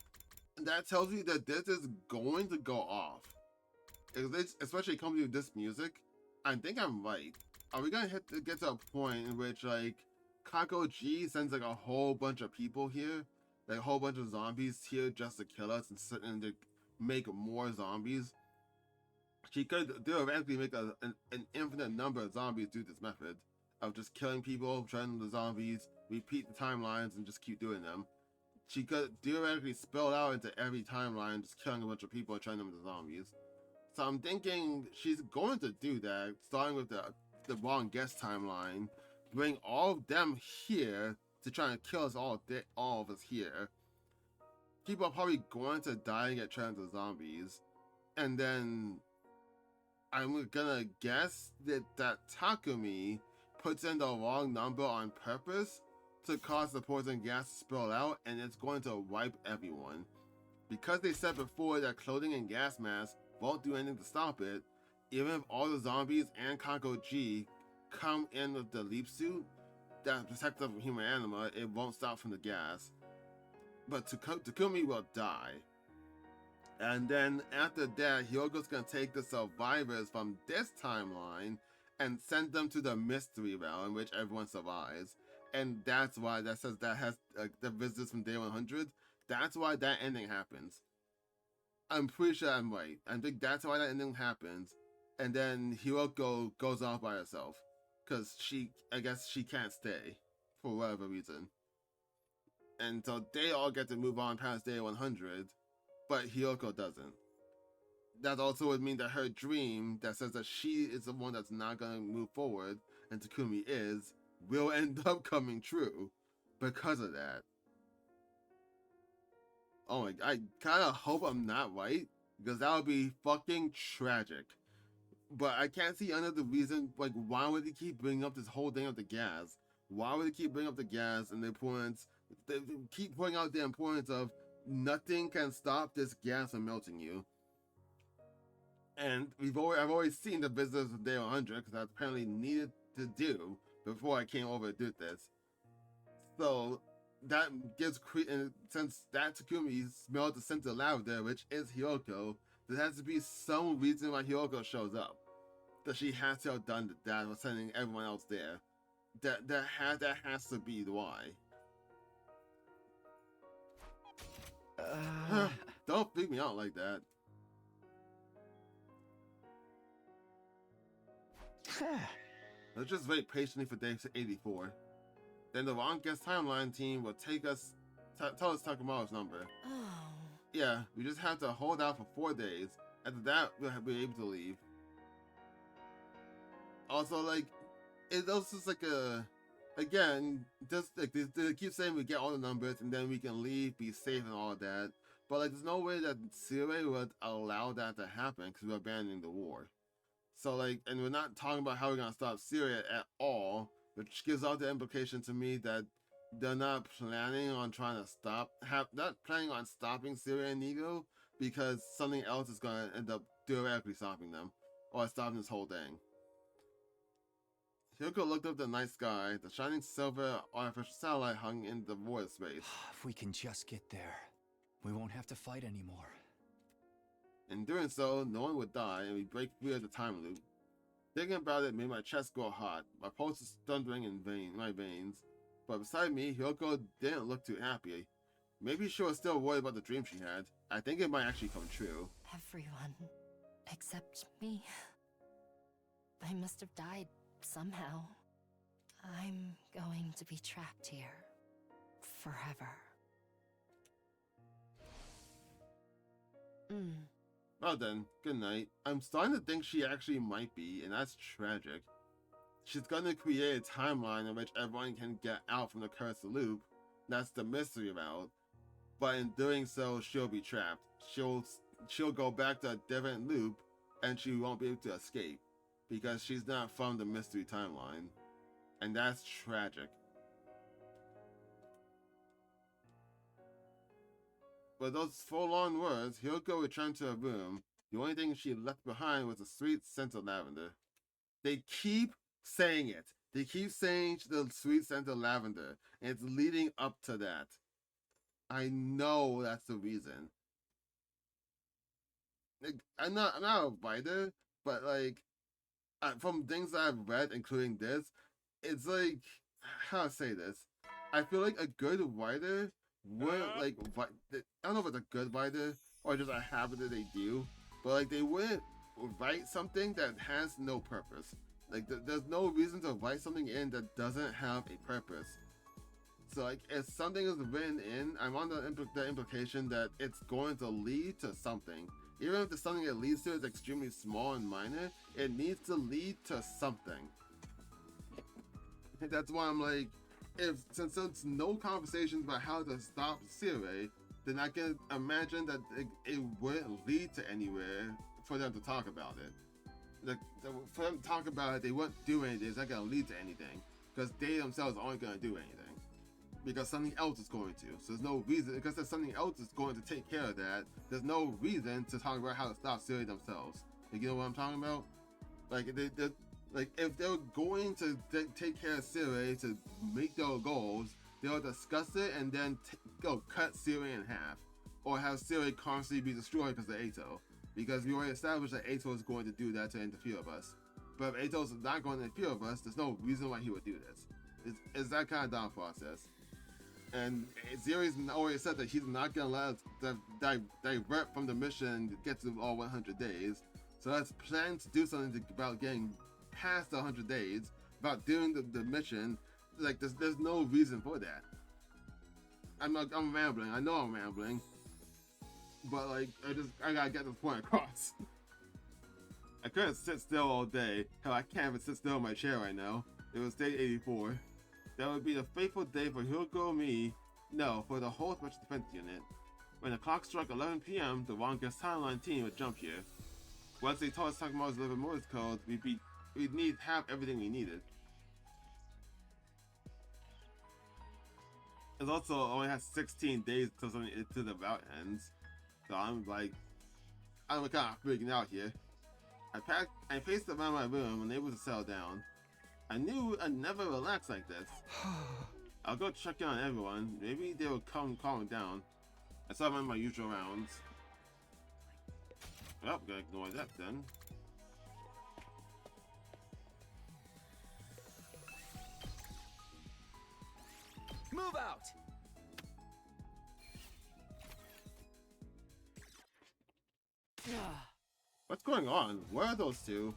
that tells me that this is going to go off. Especially coming with this music, I think I'm right. Are we gonna get to a point in which like Kako G sends like a whole bunch of people here, like a whole bunch of zombies here just to kill us and to make more zombies? She could theoretically make an infinite number of zombies through this method of just killing people, turning them to zombies, repeat the timelines, and just keep doing them. she could theoretically spill out into every timeline, just killing a bunch of people and turning them into zombies. So I'm thinking she's going to do that, starting with the wrong guest timeline, bring all of them here to try and kill us all of us here. People are probably going to die and get turned into zombies. And then I'm gonna guess that Takumi puts in the wrong number on purpose to cause the poison gas to spill out, and it's going to wipe everyone. Because they said before that clothing and gas masks won't do anything to stop it, even if all the zombies and Kako G come in with the leap suit that protects them from human anima, it won't stop from the gas. But Takumi will die. And then after that, Hyogo's gonna take the survivors from this timeline and send them to the mystery realm in which everyone survives. And that's why that says that has the visitors from day 100. That's why that ending happens. I'm pretty sure I'm right. I think that's why that ending happens. And then Hyoko goes off by herself. Because I guess she can't stay. For whatever reason. And so they all get to move on past day 100. But Hyoko doesn't. That also would mean that her dream that says that she is the one that's not going to move forward, and Takumi is, will end up coming true because of that. Oh my, I kind of hope I'm not right, because that would be fucking tragic. But I can't see another reason, like, why would they keep bringing up this whole thing of the gas? Why would they keep bringing up the gas and the importance, they keep pointing out the importance of nothing can stop this gas from melting you. And I've always seen the business of day 100 because I apparently needed to do before I came over to do this. So that gives since that Takumi smelled the scent of lavender, which is Hyoko, there has to be some reason why Hyoko shows up. That she has to have done that or sending everyone else there. That has to be why. Don't freak me out like that. Let's just wait patiently for day 84. Then the wrong guest timeline team will take us, tell us Takuma's number. Oh. Yeah, we just have to hold out for 4 days. After that, we'll be able to leave. Also, like, it's also just like again, just like they keep saying we get all the numbers and then we can leave, be safe and all of that. But like, there's no way that Syria would allow that to happen because we're abandoning the war. So like, and we're not talking about how we're gonna stop Syria at all, which gives out the implication to me that they're not planning on trying to not planning on stopping Syria and Nigo because something else is gonna end up directly stopping them or stopping this whole thing. Hyoko looked up the night sky. The shining silver artificial satellite hung in the void space. If we can just get there, we won't have to fight anymore. In doing so, no one would die and we break free of the time loop. Thinking about it made my chest grow hot. My pulse is thundering in my veins. But beside me, Hyoko didn't look too happy. Maybe she was still worried about the dream she had. I think it might actually come true. Everyone except me. I must have died somehow. I'm going to be trapped here forever. Well then, good night. I'm starting to think she actually might be, and that's tragic. She's gonna create a timeline in which everyone can get out from the cursed loop. That's the mystery route. But in doing so, she'll be trapped. She'll go back to a different loop, and she won't be able to escape. Because she's not from the mystery timeline. And that's tragic. With those forlorn words, Hyoko returned to her room. The only thing she left behind was a sweet scent of lavender. They keep saying it. They keep saying the sweet scent of lavender. And it's leading up to that. I know that's the reason. Like, I'm not a writer, but like, from things that I've read, including this, it's like, how to say this? I feel like a good writer wouldn't like, I don't know if it's a good writer or just a habit that they do, but like they wouldn't write something that has no purpose. Like there's no reason to write something in that doesn't have a purpose. So like, if something is written in, I'm on the implication that it's going to lead to something. Even if the something it leads to is extremely small and minor, it needs to lead to something. That's why I'm like, since there's no conversations about how to stop Sirei, then I can imagine that it wouldn't lead to anywhere for them to talk about it. For them to talk about it, they wouldn't do anything. It's not going to lead to anything. Because they themselves aren't going to do anything. Because something else is going to. So there's no reason, because there's something else that's going to take care of that, there's no reason to talk about how to stop Siri themselves. Like, you know what I'm talking about? Like, if they're going to take care of Siri to make their goals, they'll discuss it and then go cut Siri in half. Or have Siri constantly be destroyed because of Ato. Because we already established that Ato is going to do that to interfere with us. But if Ato's not going to interfere with us, there's no reason why he would do this. It's that kind of down process. And Zeri's already said that he's not going to let us divert from the mission and get to all 100 days. So let's plan to do something about getting past the 100 days, about doing the mission. Like, there's no reason for that. I'm rambling. I know I'm rambling. But, like, I gotta get this point across. I couldn't sit still all day. Hell, I can't even sit still in my chair right now. It was day 84. That would be the fateful day for Hyuko, me, no, for the whole Special Defense Unit. When the clock struck 11 p.m., the longest timeline team would jump here. Once they told us Takemoto's Livor Mortis Codes, we'd need have everything we needed. It also only has 16 days until the route ends. So I'm kind of freaking out here. I paced around my room, unable to settle down. I knew I'd never relax like this. I'll go check in on everyone. Maybe they will calm down. I saw them in my usual rounds. Well, gotta ignore that then. Move out! What's going on? Where are those two?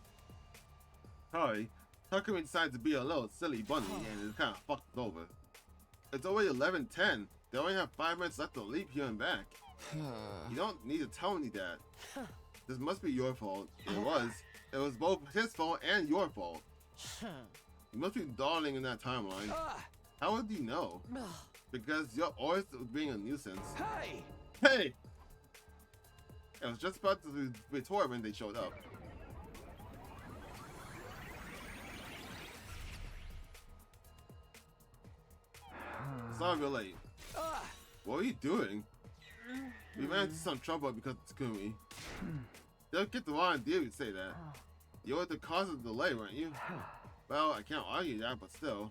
Sorry, Takumi decided to be a little silly bunny and it kind of fucked over. It's already 11:10. They only have 5 minutes left to leave here and back. You don't need to tell me that. This must be your fault. It was. It was both his fault and your fault. You must be darling in that timeline. How would you know? Because you're always being a nuisance. Hey! Hey! I was just about to retort when they showed up. Sorry we're late. What are you doing? We ran into some trouble because of Takumi. Don't get the wrong idea if you say that. You were the cause of the delay, weren't you? Well, I can't argue that, but still.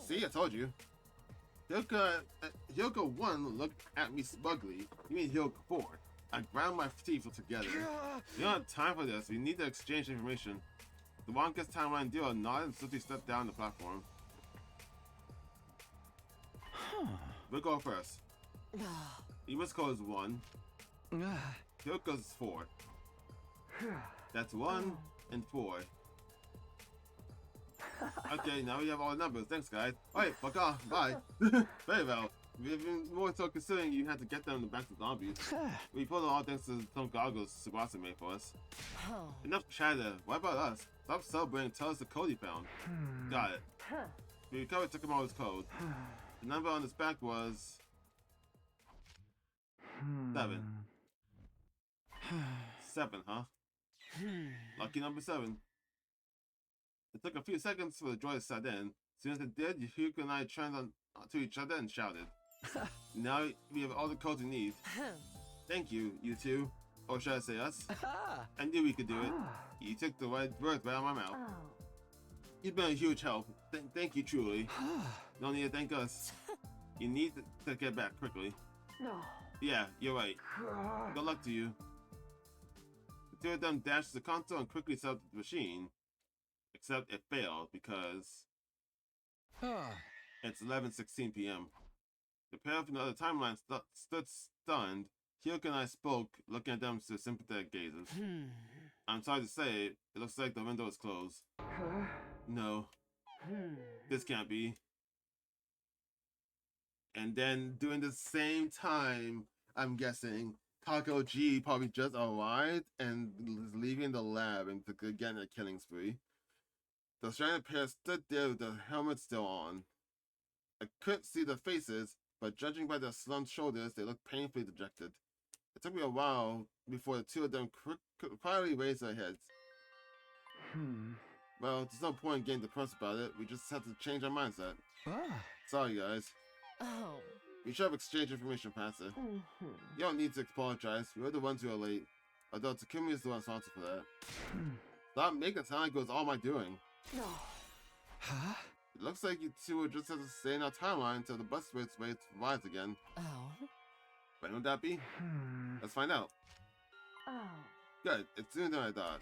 See, I told you. Hyuko 1 looked at me smugly. You mean Hyuko 4? I ground my teeth together. We don't have time for this. We need to exchange information. The longest timeline deal nodded and swiftly stepped down the platform. We'll go first. Ima's code is 1. Hyuko's is 4. That's 1 and 4. Okay, now we have all the numbers. Thanks, guys. Alright, fuck off. Bye. Very well. We've been more so considering you had to get them back to zombies. We pulled all thanks to some goggles Tsubasa made for us. Enough chatter. What about us? Stop celebrating. Tell us the code you found. Got it. We recovered Takemoto's code. The number on his back was 7. 7, huh? Lucky number 7. It took a few seconds for the joy to set in. As soon as it did, Hyuko and I turned to each other and shouted. Now we have all the codes we need. Thank you, you two. Or should I say us? I knew we could do it. You took the right words right out of my mouth. You've been a huge help. Thank you truly. No need to thank us. You need to get back quickly. Yeah, you're right. Good luck to you. The two of them dashed the console and quickly set up the machine. Except it failed because it's 11:16 p.m. The pair from the other timeline stood stunned. Hyuko and I spoke, looking at them with sympathetic gazes. I'm sorry to say, it looks like the window is closed. No. This can't be. And then during the same time, I'm guessing Taco G probably just arrived and is leaving the lab and to get a killing spree. The stranded pair stood there with their helmets still on. I couldn't see their faces, but judging by their slumped shoulders, they looked painfully dejected. It took me a while before the two of them quietly raised their heads. Well, there's no point in getting depressed about it. We just have to change our mindset. Sorry, guys. Oh. We should have exchanged information faster. You don't need to apologize. We're the ones who are late. Although Takumi is the one responsible for that. Stop making it sound like it was all my doing. Huh? It looks like you two will just have to stay in our timeline until the bus race arrives again. Oh. When would that be? Let's find out. Good. It's sooner than I thought.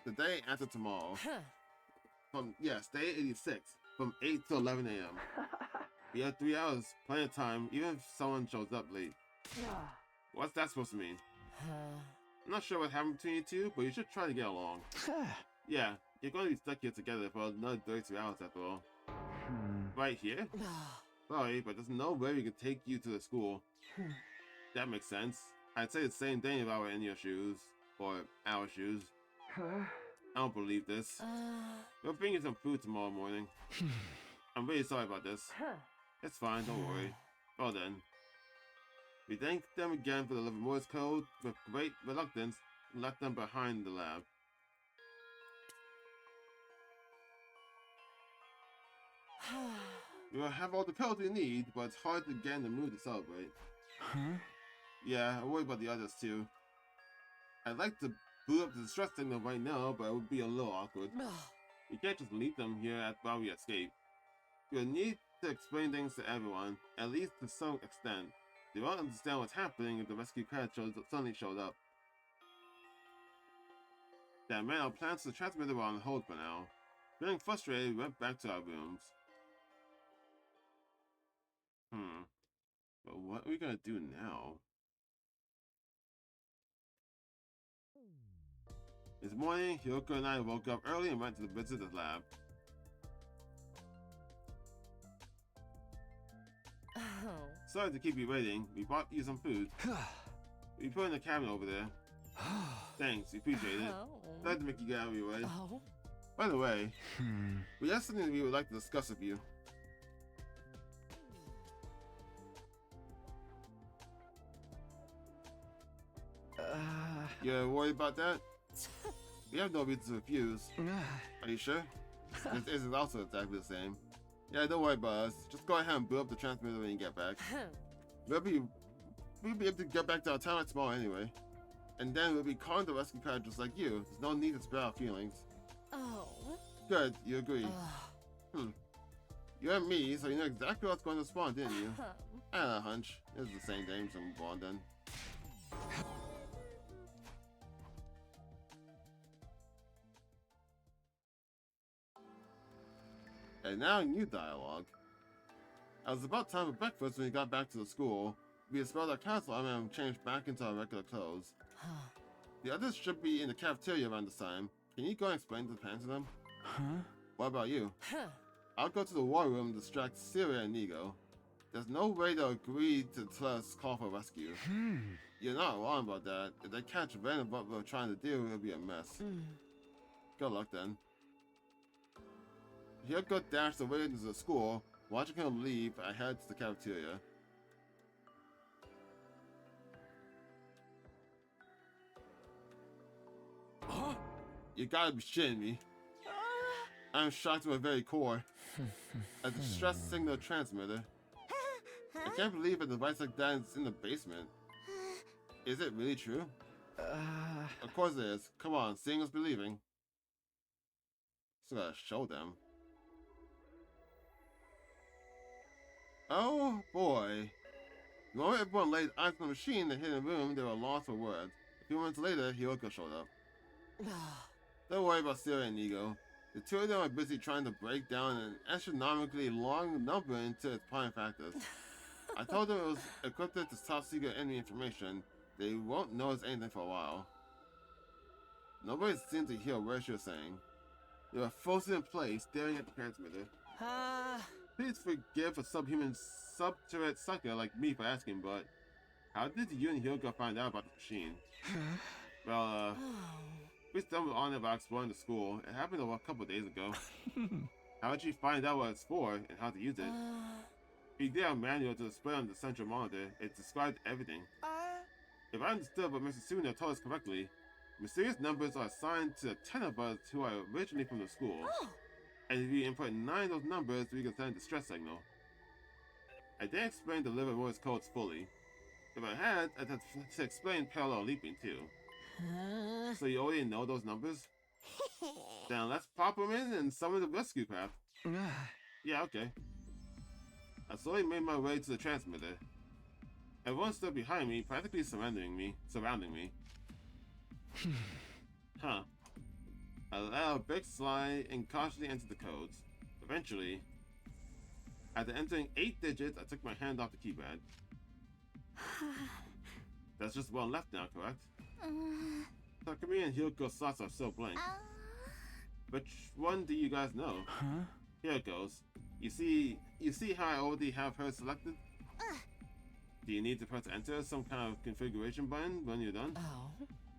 The day after tomorrow. Day 86. From 8 to 11 a.m. We have 3 hours, plenty of time, even if someone shows up late. What's that supposed to mean? I'm not sure what happened between you two, but you should try to get along. Yeah, you're going to be stuck here together for another 32 hours after all. Right here? Sorry, but there's no way we can take you to the school. That makes sense. I'd say the same thing if I were in your shoes. Or our shoes. I don't believe this. We'll bring you some food tomorrow morning. I'm really sorry about this. It's fine, don't worry. Well then. We thank them again for the Livor Mortis Code. With great reluctance, left them behind the lab. You will have all the codes we need, but it's hard to get in the mood to celebrate. Yeah, I worry about the others too. I'd like to boot up the distress signal right now, but it would be a little awkward. You can't just leave them here while we escape. You'll need to explain things to everyone, at least to some extent. They won't understand what's happening if the rescue crash suddenly showed up. That meant our plans to the transmitter were on hold for now. Feeling frustrated, we went back to our rooms. But what are we gonna do now? This morning, Hyoko and I woke up early and went to the visitor's lab. Sorry to keep you waiting. We bought you some food. We put it in the cabinet over there. Thanks, we appreciate it. Glad to make you get out of your way. By the way, we have something we would like to discuss with you. You're worried about that? We have no reason to refuse. Are you sure? This is also exactly the same. Yeah, don't worry about us. Just go ahead and boot up the transmitter when you get back. We'll be able to get back to our timeline tomorrow anyway. And then we'll be calling the rescue card just like you. There's no need to spare our feelings. Oh. Good, you agree. You and me, so you know exactly what's going to spawn, didn't you? I had a hunch. It was the same thing, so move on then. And now new dialogue. I was about time for breakfast when we got back to the school. We expelled our council and changed back into our regular clothes. The others should be in the cafeteria around this time. Can you go and explain the plan to them? What about you? I'll go to the war room and distract Syria and Nigo. There's no way they'll agree to us call for rescue. You're not wrong about that. If they catch wind of what we're trying to do, it'll be a mess. Good luck then. Hyoko dashed away into the school. Watching him leave, I head to the cafeteria. You gotta be shitting me. I'm shocked to my very core. A distress signal transmitter. I can't believe a device like that is in the basement. Is it really true? Of course it is. Come on, seeing is believing. Just gotta show them. Oh boy. The moment everyone laid eyes on the machine in the hidden room, they were lost for words. A few minutes later, Hyoko showed up. Don't worry about Syria and Nigo. The two of them are busy trying to break down an astronomically long number into its prime factors. I told them it was encrypted to top secret enemy information. They won't notice anything for a while. Nobody seemed to hear what she was saying. They were frozen in place, staring at the transmitter. Please forgive a subterrate sucker like me for asking, but how did you and Hyuga find out about the machine? Well, we stumbled on it by exploring the school. It happened a couple days ago. How did you find out what it's for and how to use it? We did a manual to display on the central monitor. It described everything. If I understood what Mr. Suno told us correctly, mysterious numbers are assigned to 10 of us who are originally from the school. And if you input 9 of those numbers, we can send a distress signal. I didn't explain the Livor Mortis Codes fully. If I had, I'd have to explain parallel leaping too. So you already know those numbers? Then let's pop them in and summon the rescue path. Yeah, okay. I slowly made my way to the transmitter. Everyone stood behind me, practically surrounding me. Huh. I let a big slide and cautiously entered the codes. Eventually, after entering 8 digits, I took my hand off the keypad. That's just one left now, correct? Takumi and Hyuko's thoughts are so blank. Which one do you guys know? Here it goes. You see how I already have her selected? Do you need to press enter some kind of configuration button when you're done?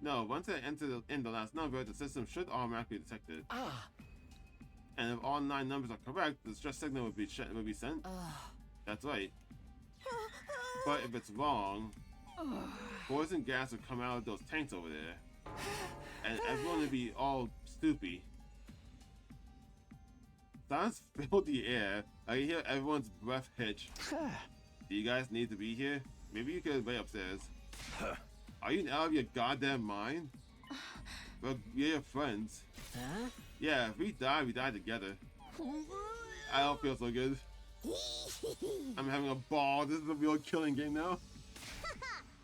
No, once I enter in the last number, the system should automatically detect it. And if all 9 numbers are correct, the distress signal would be sent. That's right. But if it's wrong, poison gas would come out of those tanks over there. And everyone would be all stoopy. Sounds filled the air. I can hear everyone's breath hitch. Do you guys need to be here? Maybe you could wait upstairs. Are you out of your goddamn mind? Well, we're your friends. Yeah, if we die together. I don't feel so good. I'm having a ball. This is a real killing game now.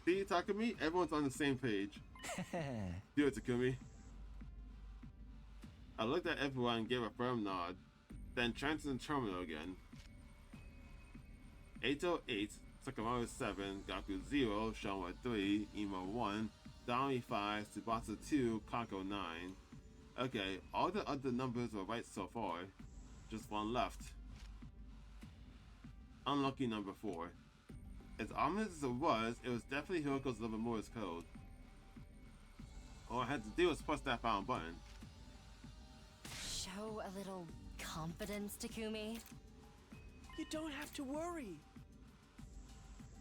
See, Takumi? Everyone's on the same page. Do it, Takumi. I looked at everyone and gave a firm nod, then transferred the terminal again. 808, Sakamaru 7, Gaku 0, Shanwa 3, Imo 1, Dami 5, Tsubasa 2, Kako 9. Okay, all the other numbers were right so far. Just one left. Unlucky number 4. As ominous as it was definitely Hiroko's Livor Mortis code. All I had to do was press that pound button. Show a little confidence, Takumi. You don't have to worry.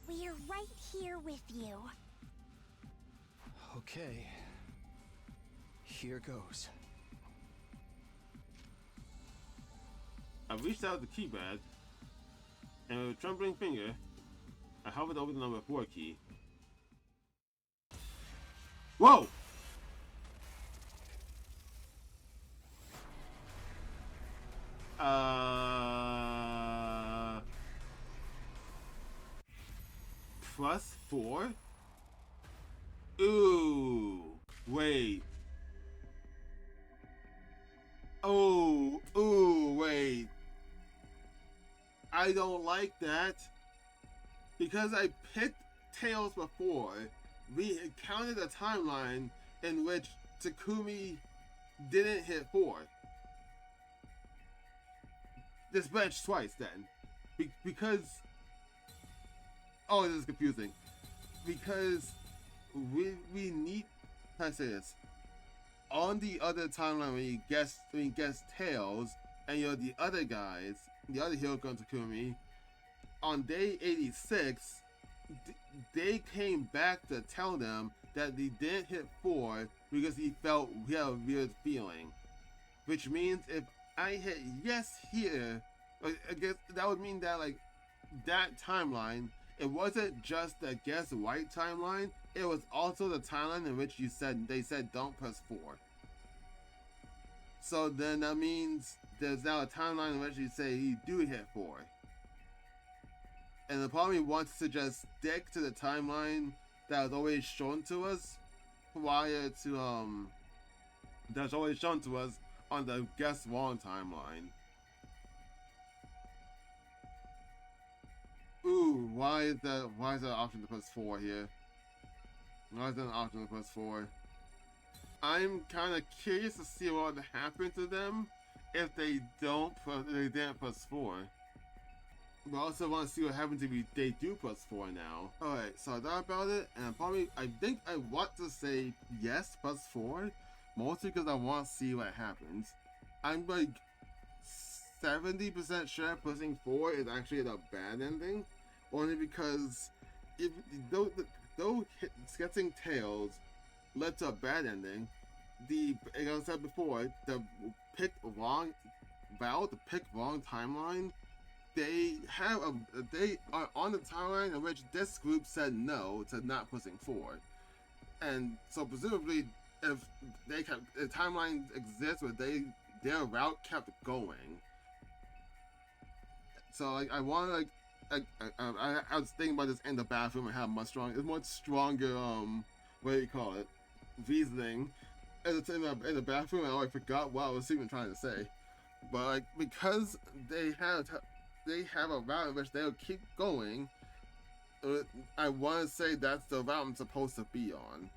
We're right here with you. Okay. Here goes. I reached out the keypad, and with a trembling finger, I hovered over the number 4 key. Whoa! Plus 4? Ooh, wait. Oh, ooh, wait. I don't like that. Because I picked Tails before, we encountered a timeline in which Takumi didn't hit 4. This branched twice then. Because... Oh, this is confusing. Because we need... How do I say this? On the other timeline when you guess Tails, and you're the other guys, the other Hyuga and Takumi, on day 86, they came back to tell them that they didn't hit 4 because he had a weird feeling. Which means if I hit yes here, I guess that would mean that like that timeline, it wasn't just the guess white timeline, it was also the timeline in which they said don't press 4. So then that means there's now a timeline in which you say you do hit 4. And the part wants to just stick to the timeline that was always shown to us prior to that's always shown to us on the guess wrong timeline. Ooh, why is that an option to press 4 here? Why is that an option to press 4? I'm kind of curious to see what would happen to them if they didn't press 4. But I also want to see what happens if they do +4 now. Alright, so I thought about it, and I think I want to say yes, +4, mostly because I want to see what happens. I'm like 70% sure pushing 4 is actually a bad ending, only because if though sketching tails led to a bad ending, like I said before, the pick wrong timeline. They are on the timeline in which this group said no to not pushing 4, and so presumably, if the timeline exists where their route kept going. So like I want to I was thinking about this in the bathroom and have much stronger what do you call it, reasoning in the bathroom. And I forgot what I was even trying to say, but like because they have a route in which they'll keep going, I want to say that's the route I'm supposed to be on.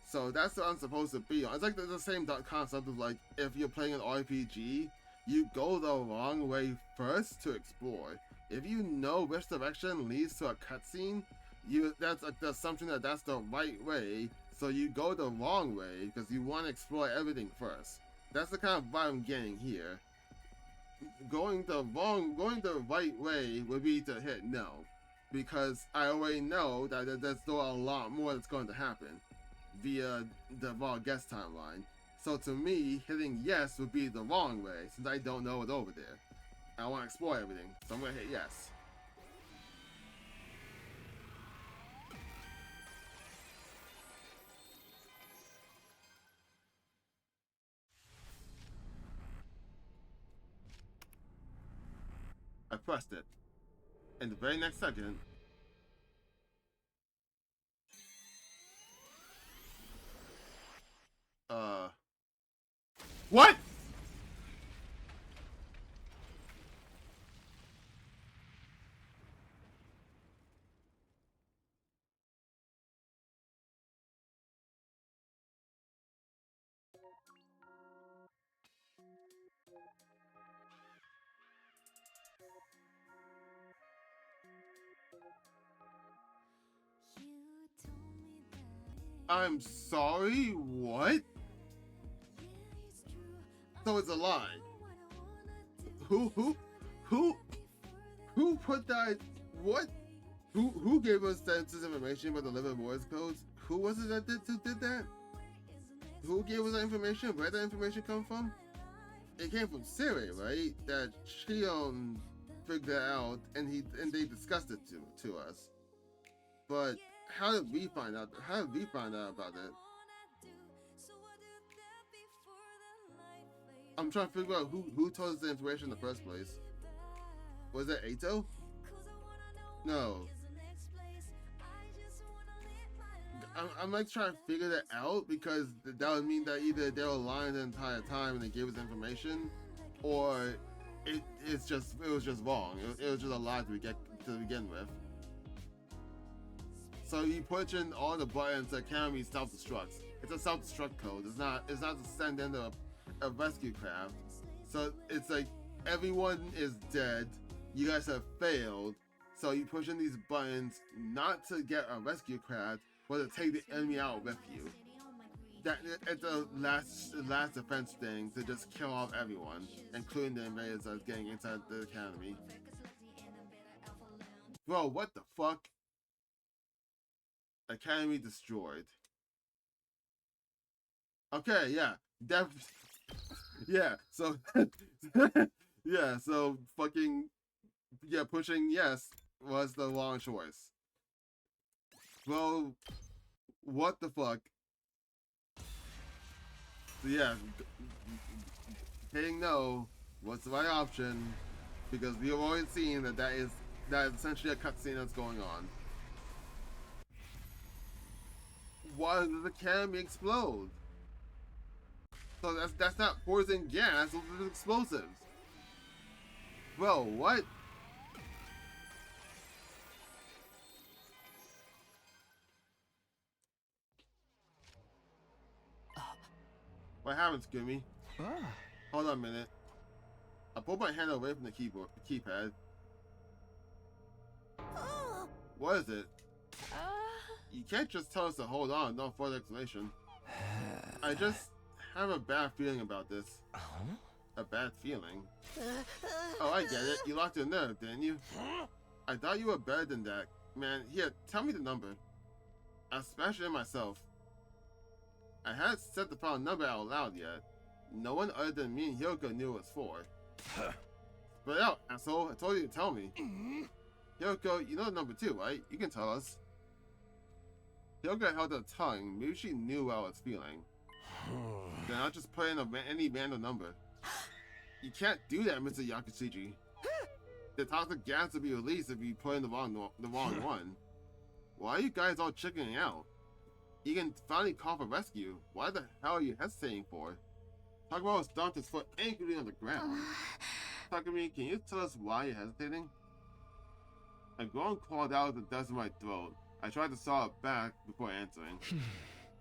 So that's what I'm supposed to be on. It's like the same concept of like if you're playing an RPG, you go the wrong way first to explore. If you know which direction leads to a cutscene, that's like the assumption that that's the right way. So you go the wrong way because you want to explore everything first. That's the kind of vibe I'm getting here. Going the right way would be to hit no, because I already know that there's still a lot more that's going to happen via the raw guest timeline. So to me, hitting yes would be the wrong way, since I don't know what's over there. I want to explore everything, so I'm gonna hit yes. I pressed it. In the very next second, what? I'm sorry, what? So it's a lie. Who put that? What? Who gave us that information about the Livor Mortis Codes? Who was it that did that? Who gave us that information? Where did that information come from? It came from Siri, right? That Shion figured that out, and they discussed it to us. But how did we find out? How did we find out about it? I'm trying to figure out who told us the information in the first place. Was it Ato? No. I'm like trying to figure that out, because that would mean that either they were lying the entire time and they gave us information, or it was just wrong. It was just a lie to begin with. So you push in all the buttons that can be self-destructs. It's a self-destruct code. It's not to send in a rescue craft. So it's like everyone is dead. You guys have failed. So you push in these buttons not to get a rescue craft, but to take the enemy out with you. It's the last defense thing to just kill off everyone, including the invaders that's getting inside the academy. Bro, what the fuck? Academy destroyed. Okay, yeah. Yeah, so yeah, so fucking yeah, pushing yes was the wrong choice. Well, what the fuck? So yeah, hitting no was the right option, because we have already seen that is essentially a cutscene that's going on. Why did the academy explode? So that's not poison gas, those are explosives. Bro, what? What happened, Scooby? Hold on a minute. I pulled my hand away from the keypad. What is it? You can't just tell us to hold on, no further explanation. I just have a bad feeling about this. A bad feeling? Oh, I get it. You locked your nerve, didn't you? I thought you were better than that. Man, here, tell me the number. I'll smash it in myself. I hadn't said the final number out loud yet. No one other than me and Hyoko knew it was for. Spit it out, asshole. I told you to tell me. Hyoko, you know the number too, right? You can tell us. Hyoko held her tongue. Maybe she knew what I was feeling. Then I'll just put in any random number. You can't do that, Mr. Yakushiji. The toxic gas will be released if you put in the wrong one. Why are you guys all chickening out? You can finally call for rescue. Why the hell are you hesitating for? Takuma stomped his foot angrily on the ground. Takumi, can you tell us why you're hesitating? A groan crawled out of the depths of my throat. I tried to saw it back before answering.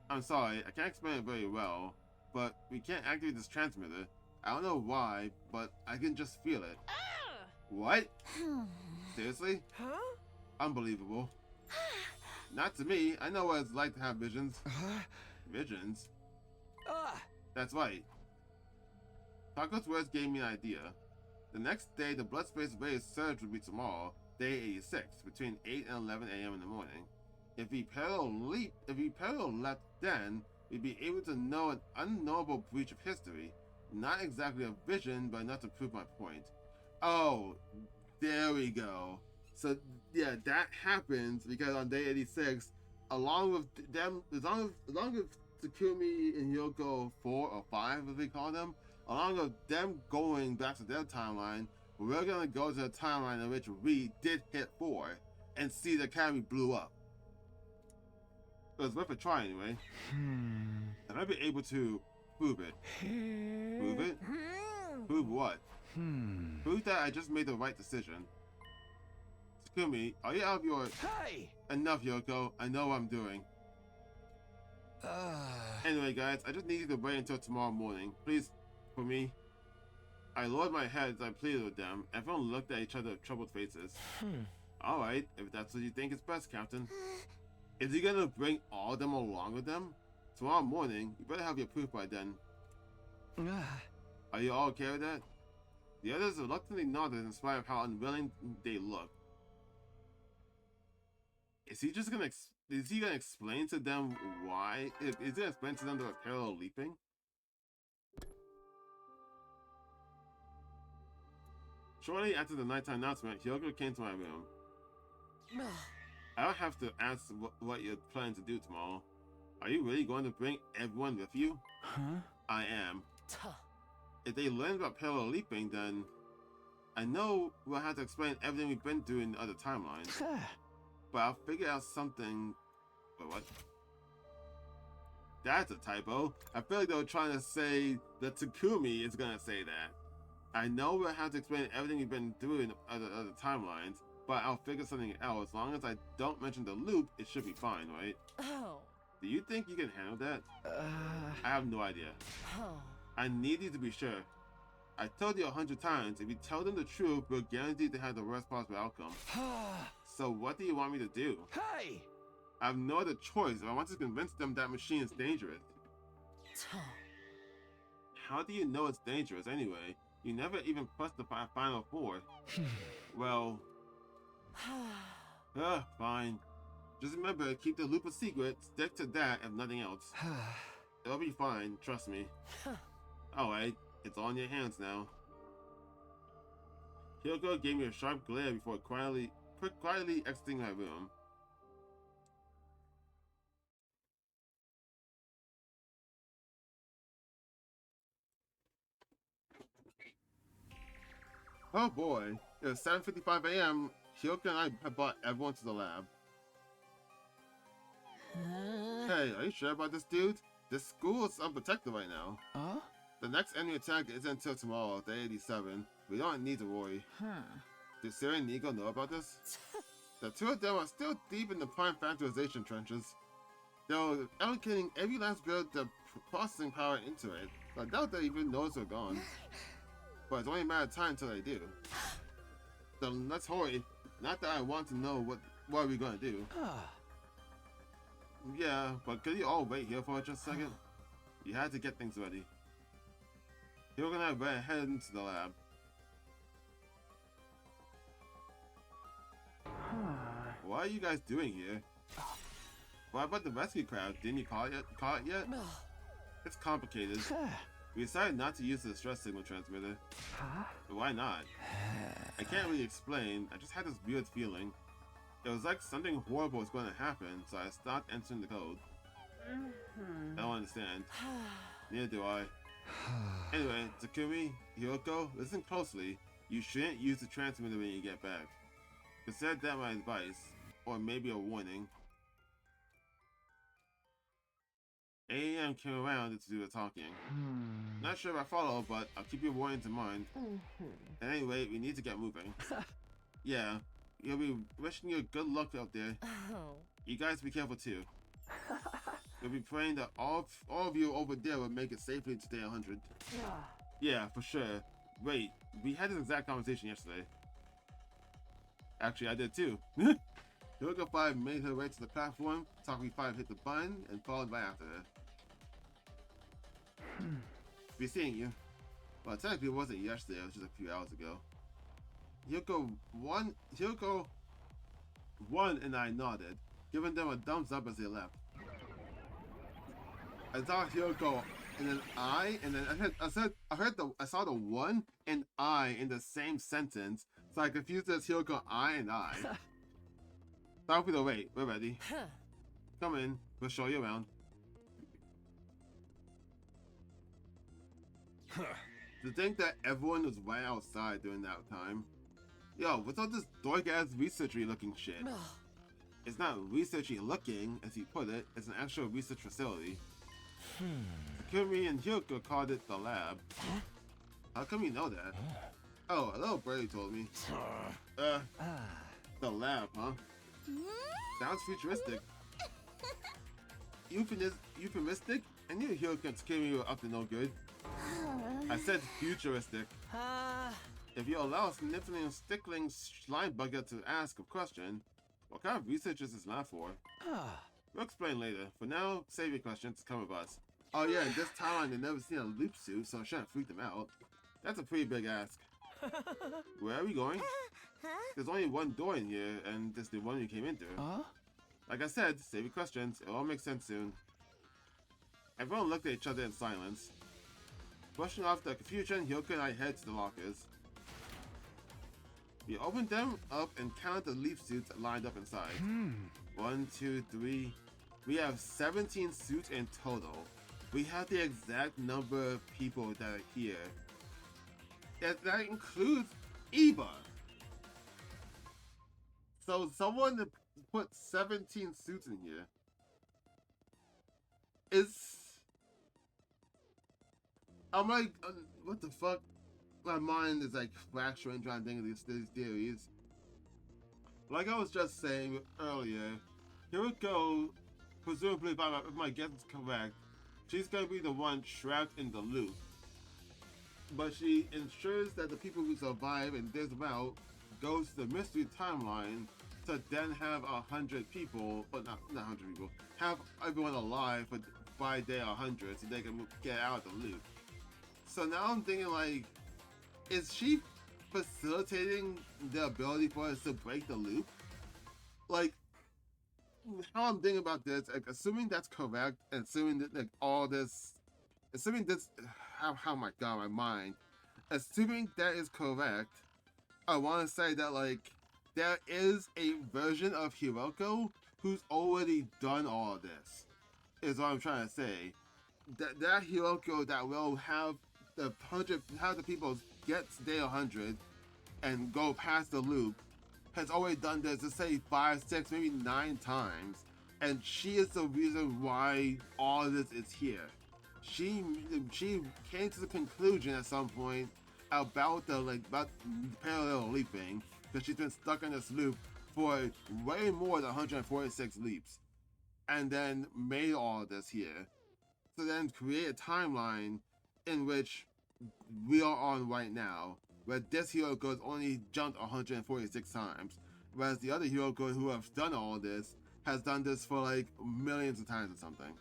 I'm sorry, I can't explain it very well, but we can't activate this transmitter. I don't know why, but I can just feel it. What? Seriously? Huh? Unbelievable. Not to me. I know what it's like to have visions. Visions? That's right. Tako's words gave me an idea. The next day, the blood space raise surge would be tomorrow, day 86, between 8 and 11 a.m. in the morning. If we parallel left then, we'd be able to know an unknowable breach of history. Not exactly a vision, but enough to prove my point. Oh, there we go. So, yeah, that happens because on day 86, along with them, along with Takumi and Hyoko 4 or 5, as we call them, along with them going back to their timeline, we're gonna go to the timeline in which we did hit 4 and see the academy blew up. It was worth a try anyway. I might be able to prove it. Prove it? Prove what? Prove that I just made the right decision. Takumi, are you out of your... Hey! Enough, Yoko. I know what I'm doing. Anyway, guys, I just need you to wait until tomorrow morning. Please, for me. I lowered my head as I pleaded with them. Everyone looked at each other with troubled faces. Alright, if that's what you think is best, Captain. Is he gonna bring all of them along with them? Tomorrow morning, you better have your proof by then. Are you all okay with that? The others reluctantly nodded in spite of how unwilling they looked. Is he gonna explain to them why? Is he gonna explain to them the parallel leaping? Shortly after the nighttime announcement, Hyoko came to my room. I don't have to ask what you're planning to do tomorrow. Are you really going to bring everyone with you? I am. If they learn about parallel leaping, then I know we'll have to explain everything we've been through in other timelines. But I'll figure out something. Wait, what? That's a typo. I feel like they were trying to say that Takumi is gonna say that. I know we'll have to explain everything we've been through in other timelines, but I'll figure something out. As long as I don't mention the loop, it should be fine, right? Do you think you can handle that? I have no idea. I need you to be sure. I told you 100 times, if you tell them the truth, we're guaranteed to have the worst possible outcome. So what do you want me to do? Hey! I have no other choice if I want to convince them that machine is dangerous. How do you know it's dangerous anyway? You never even pressed the final 4. Well... fine. Just remember, keep the loop a secret, stick to that if nothing else. It'll be fine, trust me. Alright, it's all in your hands now. Hyoko gave me a sharp glare before quietly exiting my room. Oh boy, it was 7:55 a.m. Hyoko and I have brought everyone to the lab. Hey, are you sure about this, dude? This school is unprotected right now. The next enemy attack isn't until tomorrow, day 87. We don't need to worry. Did Siri and Nico know about this? The two of them are still deep in the prime factorization trenches. They're allocating every last bit of the processing power into it, so I doubt they even notice we're gone. But it's only a matter of time until they do. So let's hurry. Not that I want to know what are we gonna do? Yeah, but could you all wait here for just a second? You had to get things ready. You're gonna head into the lab. What are you guys doing here? What about the rescue crowd? Didn't you call it yet? It's complicated. We decided not to use the stress signal transmitter. But why not? I can't really explain. I just had this weird feeling. It was like something horrible was going to happen, so I stopped entering the code. I don't understand. Neither do I. Anyway, Takumi, Hiroko, listen closely. You shouldn't use the transmitter when you get back. Consider that my advice, or maybe a warning. 8 AM came around to do the talking. Not sure if I follow, but I'll keep your warnings in mind. And anyway, we need to get moving. Yeah, you'll be wishing you good luck out there. You guys be careful too. We'll be praying that all of you over there will make it safely to day 100. Yeah, for sure. Wait, we had this exact conversation yesterday. Actually, I did too. Hiroko 5 made her way to the platform, Takumi 5 hit the button, and followed right after her. Be seeing you. Well, technically it wasn't yesterday, it was just a few hours ago. Hiroko 1 and I nodded, giving them a thumbs up as they left. I saw Hiroko and then I saw the 1 and I in the same sentence, so I confused as Hiroko I and I. Stop with the wait, we're ready. Come in, we'll show you around. To think that everyone was right outside during that time. Yo, what's all this dork-ass researchy looking shit? It's not researchy looking, as he put it, it's an actual research facility. Takumi and Hiroko called it the lab. How come you know that? Oh, a little birdie told me. The lab, huh? Sounds futuristic. Euphemistic? I knew Hiroko and Takumi were up to no good. I said futuristic. If you allow a sniffling, stickling slime bugger to ask a question, what kind of research is this lab for? We'll explain later. For now, save your questions, come with us. Oh yeah, in this timeline they've never seen a loop suit, so it shouldn't freak them out. That's a pretty big ask. Where are we going? There's only one door in here, and this is the one you came into. Like I said, save your questions, it'll all make sense soon. Everyone looked at each other in silence. Brushing off the confusion, Hiroko and I head to the lockers. We opened them up and counted the leaf suits lined up inside. 1, 2, 3. We have 17 suits in total. We have the exact number of people that are here. That includes Eva. So someone put 17 suits in here. I'm like, what the fuck? My mind is like fracturing trying to think of these theories. Like I was just saying earlier, Hiroko, presumably if my guess is correct, she's gonna be the one trapped in the loop. But she ensures that the people who survive in this route goes to the mystery timeline to then have 100 people, but not 100 people, have everyone alive by day 100 so they can get out of the loop. So now I'm thinking like, is she facilitating the ability for us to break the loop? Like, how I'm thinking about this, like, assuming that's correct, and assuming that like all this, assuming this, how my god, my mind, assuming that is correct, I want to say that like there is a version of Hiroko who's already done all of this. Is what I'm trying to say. That Hiroko that will have the people get to day 100 and go past the loop has already done this, let's say 5, 6, maybe 9 times, and she is the reason why all of this is here. She came to the conclusion at some point about about parallel leaping, because she's been stuck in this loop for way more than 146 leaps, and then made all of this here. So then create a timeline in which we are on right now, where this Hiroko has only jumped 146 times, whereas the other Hyoko who have done all this has done this for like millions of times or something.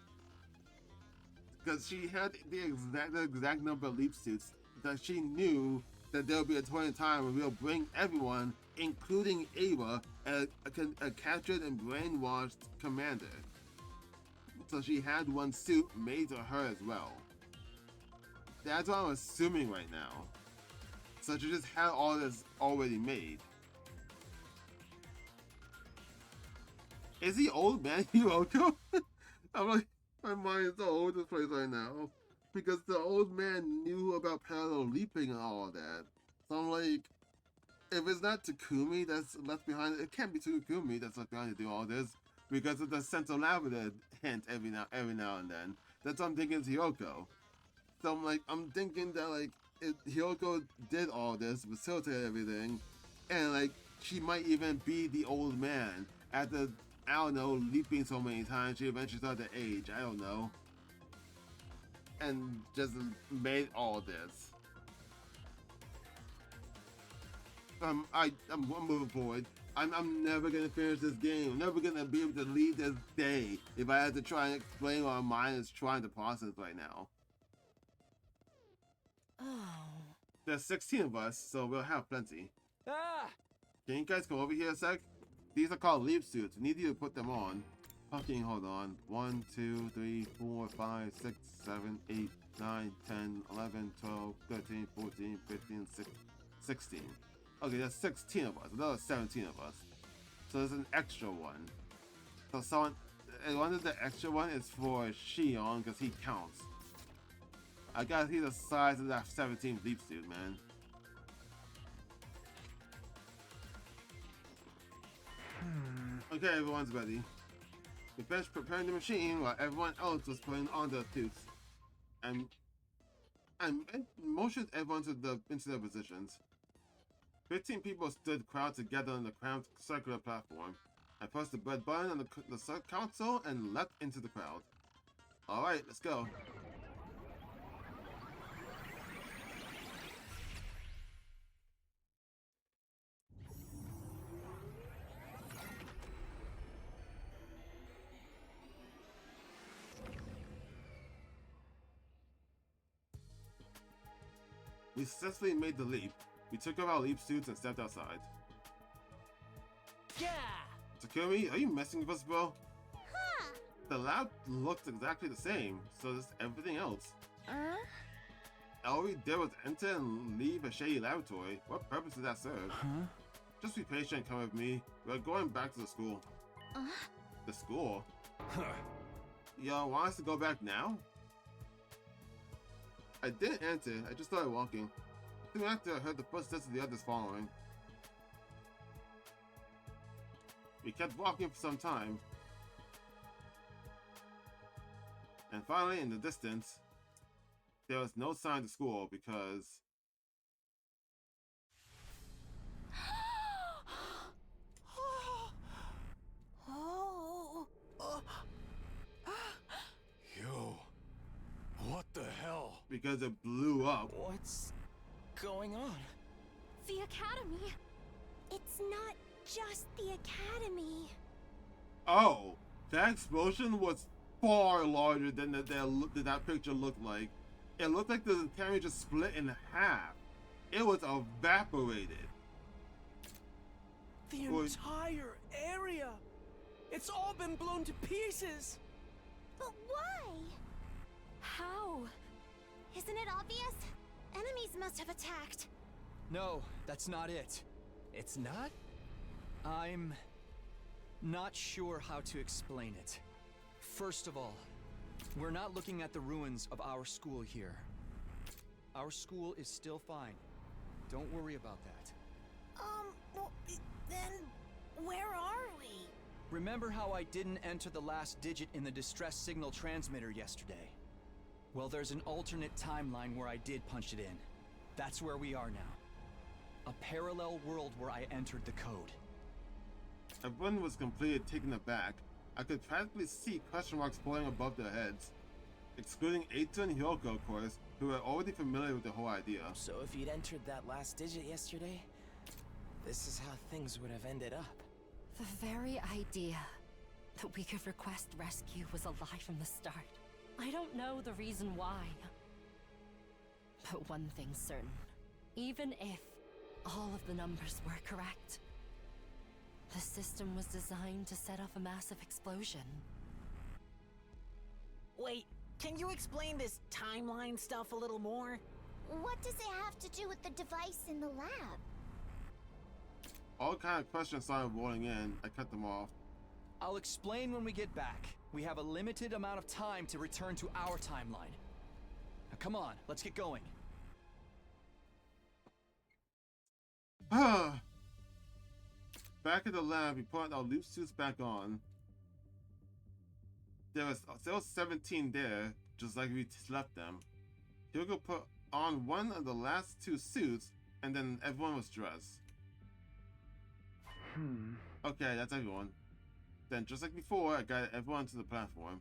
Because she had the exact number of leap suits that she knew that there will be a point in time where we'll bring everyone, including Ava, a captured and brainwashed commander. So she had one suit made to her as well. That's what I'm assuming right now. So she just had all this already made. Is he old man Hyoko? I'm like, my mind is all over the place right now. Because the old man knew about parallel leaping and all of that. So I'm like, if it's not Takumi that's left behind, it can't be Takumi that's left behind to do all this. Because of the Central Lavender hint every now and then. That's what I'm thinking is Hyoko. So I'm thinking that like, if Hyoko did all this, facilitated everything, and like, she might even be the old man after, I don't know, leaping so many times, she eventually started to age, I don't know. And just made all this. I'm moving forward. I'm never gonna finish this game. I'm never gonna be able to leave this day if I have to try and explain what my mind is trying to process right now. Oh. There's 16 of us, so we'll have plenty. Ah! Can you guys come over here a sec? These are called leap suits. We need you to put them on. Fucking hold on. 1, 2, 3, 4, 5, 6, 7, 8, 9, 10, 11, 12, 13, 14, 15, 16. Okay, there's 16 of us. Another 17 of us. So there's an extra one. So someone, and one of the extra one is for Shion because he counts. I gotta see the size of that 17th leap suit, man. Okay, everyone's ready. We finished preparing the machine while everyone else was putting on their suits. And motioned everyone into their positions. 15 people stood crowded together on the cramped circular platform. I pressed the red button on the console and leapt into the crowd. Alright, let's go. We successfully made the leap. We took off our leap suits and stepped outside. Yeah! Takumi, are you messing with us, bro? Huh? The lab looked exactly the same, so does everything else. All we did was enter and leave a shady laboratory. What purpose did that serve? Huh? Just be patient and come with me. We're going back to the school. The school? Y'all want us to go back now? I didn't enter, I just started walking. Soon after, I heard the footsteps of the others following. We kept walking for some time. And finally, in the distance, there was no sign of school because... Yo, what the hell? Because it blew up. What's going on? The academy. It's not just the academy. Oh, that explosion was far larger than that picture looked like. It looked like the academy just split in half. It was evaporated. The entire area! It's all been blown to pieces! But why? How? Isn't it obvious? Enemies must have attacked. No, that's not it. It's not? I'm not sure how to explain it. First of all, we're not looking at the ruins of our school here. Our school is still fine. Don't worry about that. Well, then where are we? Remember how I didn't enter the last digit in the distress signal transmitter yesterday? Well, there's an alternate timeline where I did punch it in. That's where we are now. A parallel world where I entered the code. Everyone was completely taken aback. I could practically see question marks floating above their heads. Excluding Eita and Hyoko, of course, who were already familiar with the whole idea. So if you'd entered that last digit yesterday, this is how things would have ended up. The very idea that we could request rescue was a lie from the start. I don't know the reason why. But one thing's certain. Even if all of the numbers were correct, the system was designed to set off a massive explosion. Wait, can you explain this timeline stuff a little more? What does it have to do with the device in the lab? All kind of questions started rolling in. I cut them off. I'll explain when we get back. We have a limited amount of time to return to our timeline. Now come on, let's get going. Back at the lab, we put our loop suits back on. There was 17 there, just like we left them. Hyuga put on one of the last 2 suits, and then everyone was dressed. Okay, that's everyone. Then, just like before, I got everyone to the platform.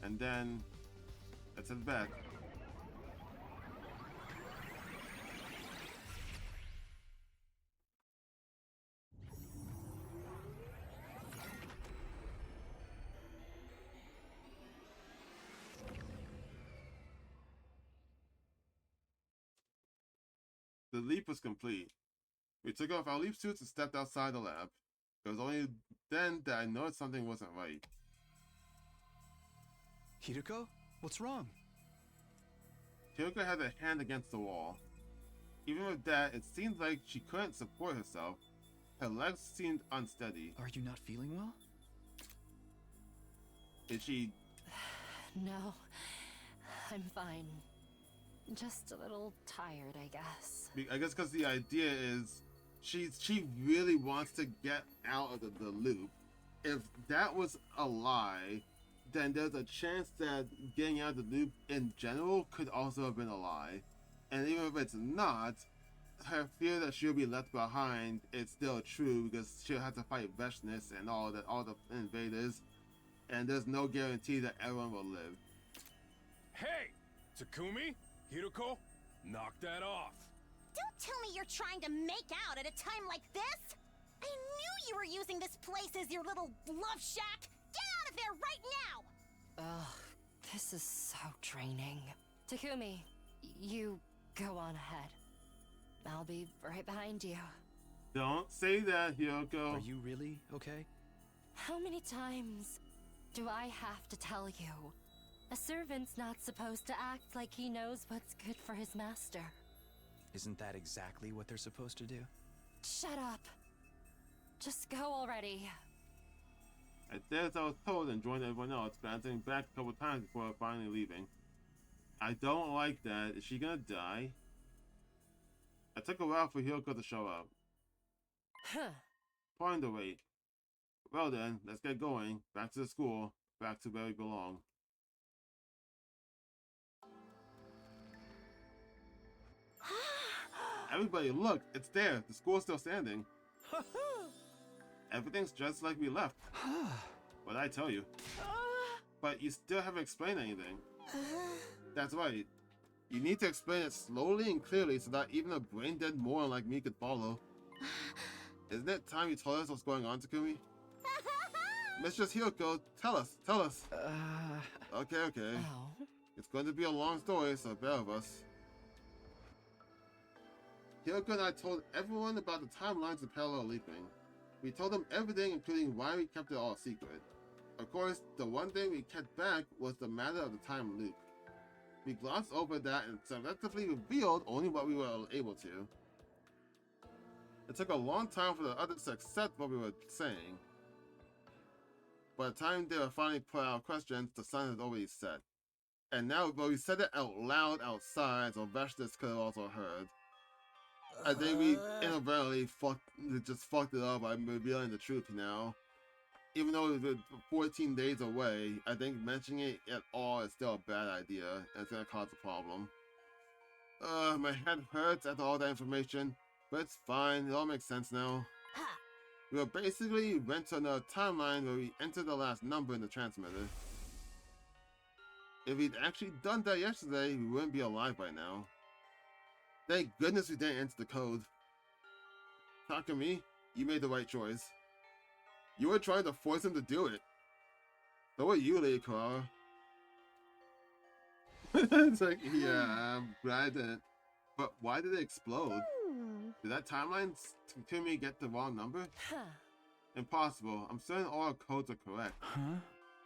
And then, let's head back. The leap was complete. We took off our leap suits and stepped outside the lab. It was only then that I noticed something wasn't right. Hideko? What's wrong? Hyuga had her hand against the wall. Even with that, it seemed like she couldn't support herself. Her legs seemed unsteady. Are you not feeling well? Is she... No, I'm fine. Just a little tired, I guess. I guess because the idea is she really wants to get out of the loop. If that was a lie, then there's a chance that getting out of the loop in general could also have been a lie. And even if it's not, her fear that she'll be left behind is still true because she'll have to fight Veshness and all the invaders, and there's no guarantee that everyone will live. Hey! Takumi? Hideko? Knock that off. Don't tell me you're trying to make out at a time like this! I knew you were using this place as your little love shack! Get out of there right now! Ugh, this is so draining. Takumi, you go on ahead. I'll be right behind you. Don't say that, Hyuko. Are you really okay? How many times do I have to tell you? A servant's not supposed to act like he knows what's good for his master. Isn't that exactly what they're supposed to do? Shut up. Just go already. I did as I was told and joined everyone else, glancing back a couple times before finally leaving. I don't like that. Is she gonna die? It took a while for Hyuko to show up. Pulling the weight. Well then, let's get going. Back to the school. Back to where we belong. Everybody, look! It's there! The school's still standing. Everything's just like we left. What'd I tell you? But you still haven't explained anything. That's right. You need to explain it slowly and clearly so that even a brain-dead moron like me could follow. Isn't it time you told us what's going on, Takumi? Mistress Hyuko, tell us, tell us. Okay. Oh? It's going to be a long story, so bear with us. Hyuko and I told everyone about the timelines of parallel leaping. We told them everything, including why we kept it all secret. Of course, the one thing we kept back was the matter of the time loop. We glossed over that and selectively revealed only what we were able to. It took a long time for the others to accept what we were saying. By the time they were finally put out questions, the sun had already set. And now, but we said it out loud outside, so Veshness could have also heard. I think we inadvertently just fucked it up by revealing the truth now. Even though it was 14 days away, I think mentioning it at all is still a bad idea, and it's gonna cause a problem. My head hurts after all that information, but it's fine, it all makes sense now. We were basically went to another timeline where we entered the last number in the transmitter. If we'd actually done that yesterday, we wouldn't be alive by now. Thank goodness we didn't enter the code. Takumi, You made the right choice. You were trying to force him to do it. So were you, Lady Clara. It's like, yeah, I'm glad I didn't. But why did it explode? Did that timeline to me get the wrong number? Impossible. I'm certain all our codes are correct. Huh?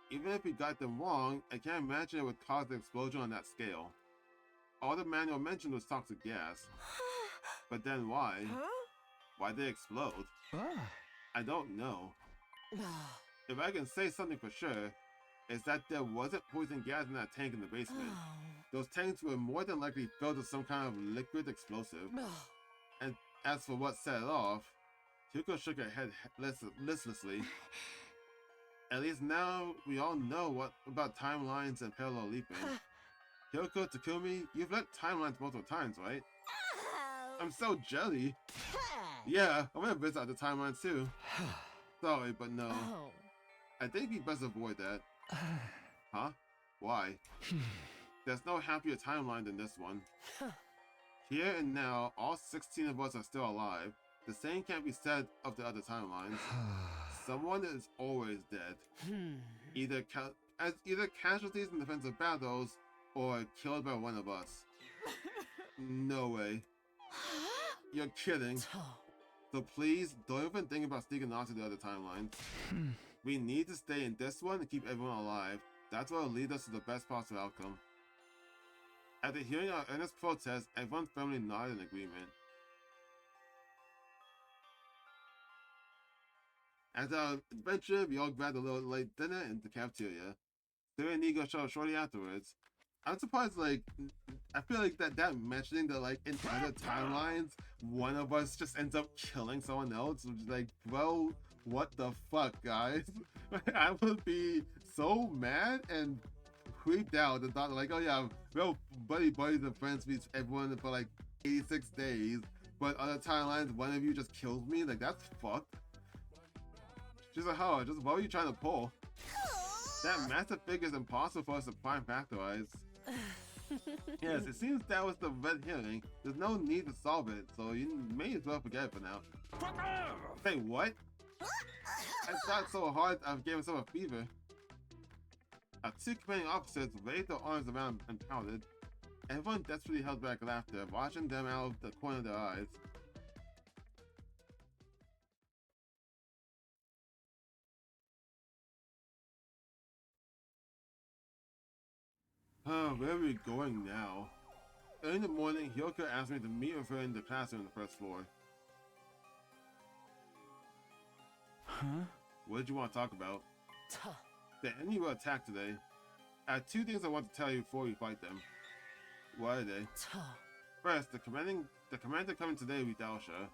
Even if we got them wrong, I can't imagine it would cause an explosion on that scale. All the manual mentioned was toxic gas. But then why? Why did it explode? I don't know. If I can say something for sure, it's that there wasn't poison gas in that tank in the basement. Those tanks were more than likely filled with some kind of liquid explosive. And as for what set it off, Hyuko shook her head listlessly. At least now we all know what about timelines and parallel leaping. Hyuko, Takumi, you've leapt timelines multiple times, right? I'm so jelly. Yeah, I'm gonna visit other timelines too. Sorry, but no. I think we best avoid that. Huh? Why? There's no happier timeline than this one. Here and now, all 16 of us are still alive. The same can't be said of the other timelines. Someone is always dead. Either casualties in defensive battles, or killed by one of us. No way. You're kidding. So please, don't even think about sneaking onto the other timelines. We need to stay in this one and keep everyone alive. That's what will lead us to the best possible outcome. After hearing our earnest protest, everyone firmly nodded in agreement. As our adventure, we all grabbed a little late dinner in the cafeteria. Siri and Nigo showed shortly afterwards. I'm surprised, like, I feel like that mentioning that, like, in other timelines, one of us just ends up killing someone else, which is like, bro, what the fuck, guys? I would be so mad and creeped out and thought, like, oh yeah, we're buddies and friends with everyone for like 86 days, but other timelines, one of you just kills me? Like, that's fucked. She's like, oh, just what were you trying to pull? That massive figure is impossible for us to prime factorize. Yes, it seems that was the red herring. There's no need to solve it, so you may as well forget it for now. Say what? I thought so hard I gave myself a fever. Our two commanding officers waved their arms around and pouted. Everyone desperately held back laughter, watching them out of the corner of their eyes. Where are we going now? Early in the morning, Hyuko asked me to meet with her in the classroom on the first floor. Huh? What did you want to talk about? The enemy will attack today. I have two things I want to tell you before we fight them. What are they? First, the commander coming today will be Daosha.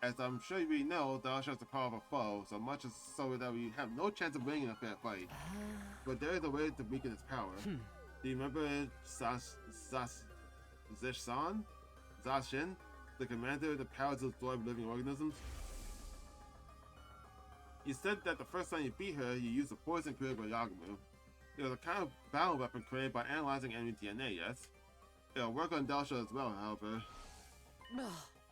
As I'm sure you already know, Daosha is the power of a foe, so much so that we have no chance of winning a fair fight. But there is a way to weaken its power. Do you remember Zashin, the commander of the power to destroy living organisms? You said that the first time you beat her, you used a poison created by Yagamu. It was a kind of battle weapon created by analyzing enemy DNA, yes? It'll work on Daosha as well, however.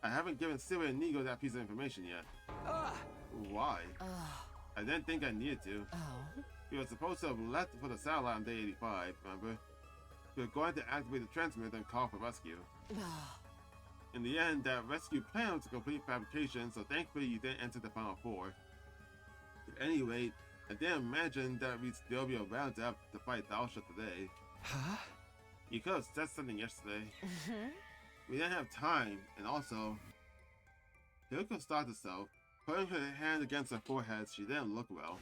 I haven't given Siri and Nigo that piece of information yet. Why? I didn't think I needed to. We were supposed to have left for the satellite on day 85, remember? We were going to activate the transmitter and call for rescue. In the end, that rescue plan was a complete fabrication, so thankfully you didn't enter the Final Four. At any rate, I didn't imagine that we'd still be around to fight Daosha today. Huh? You could have said something yesterday. We didn't have time, and also... Hyuko stopped herself. Putting her hand against her forehead, she didn't look well.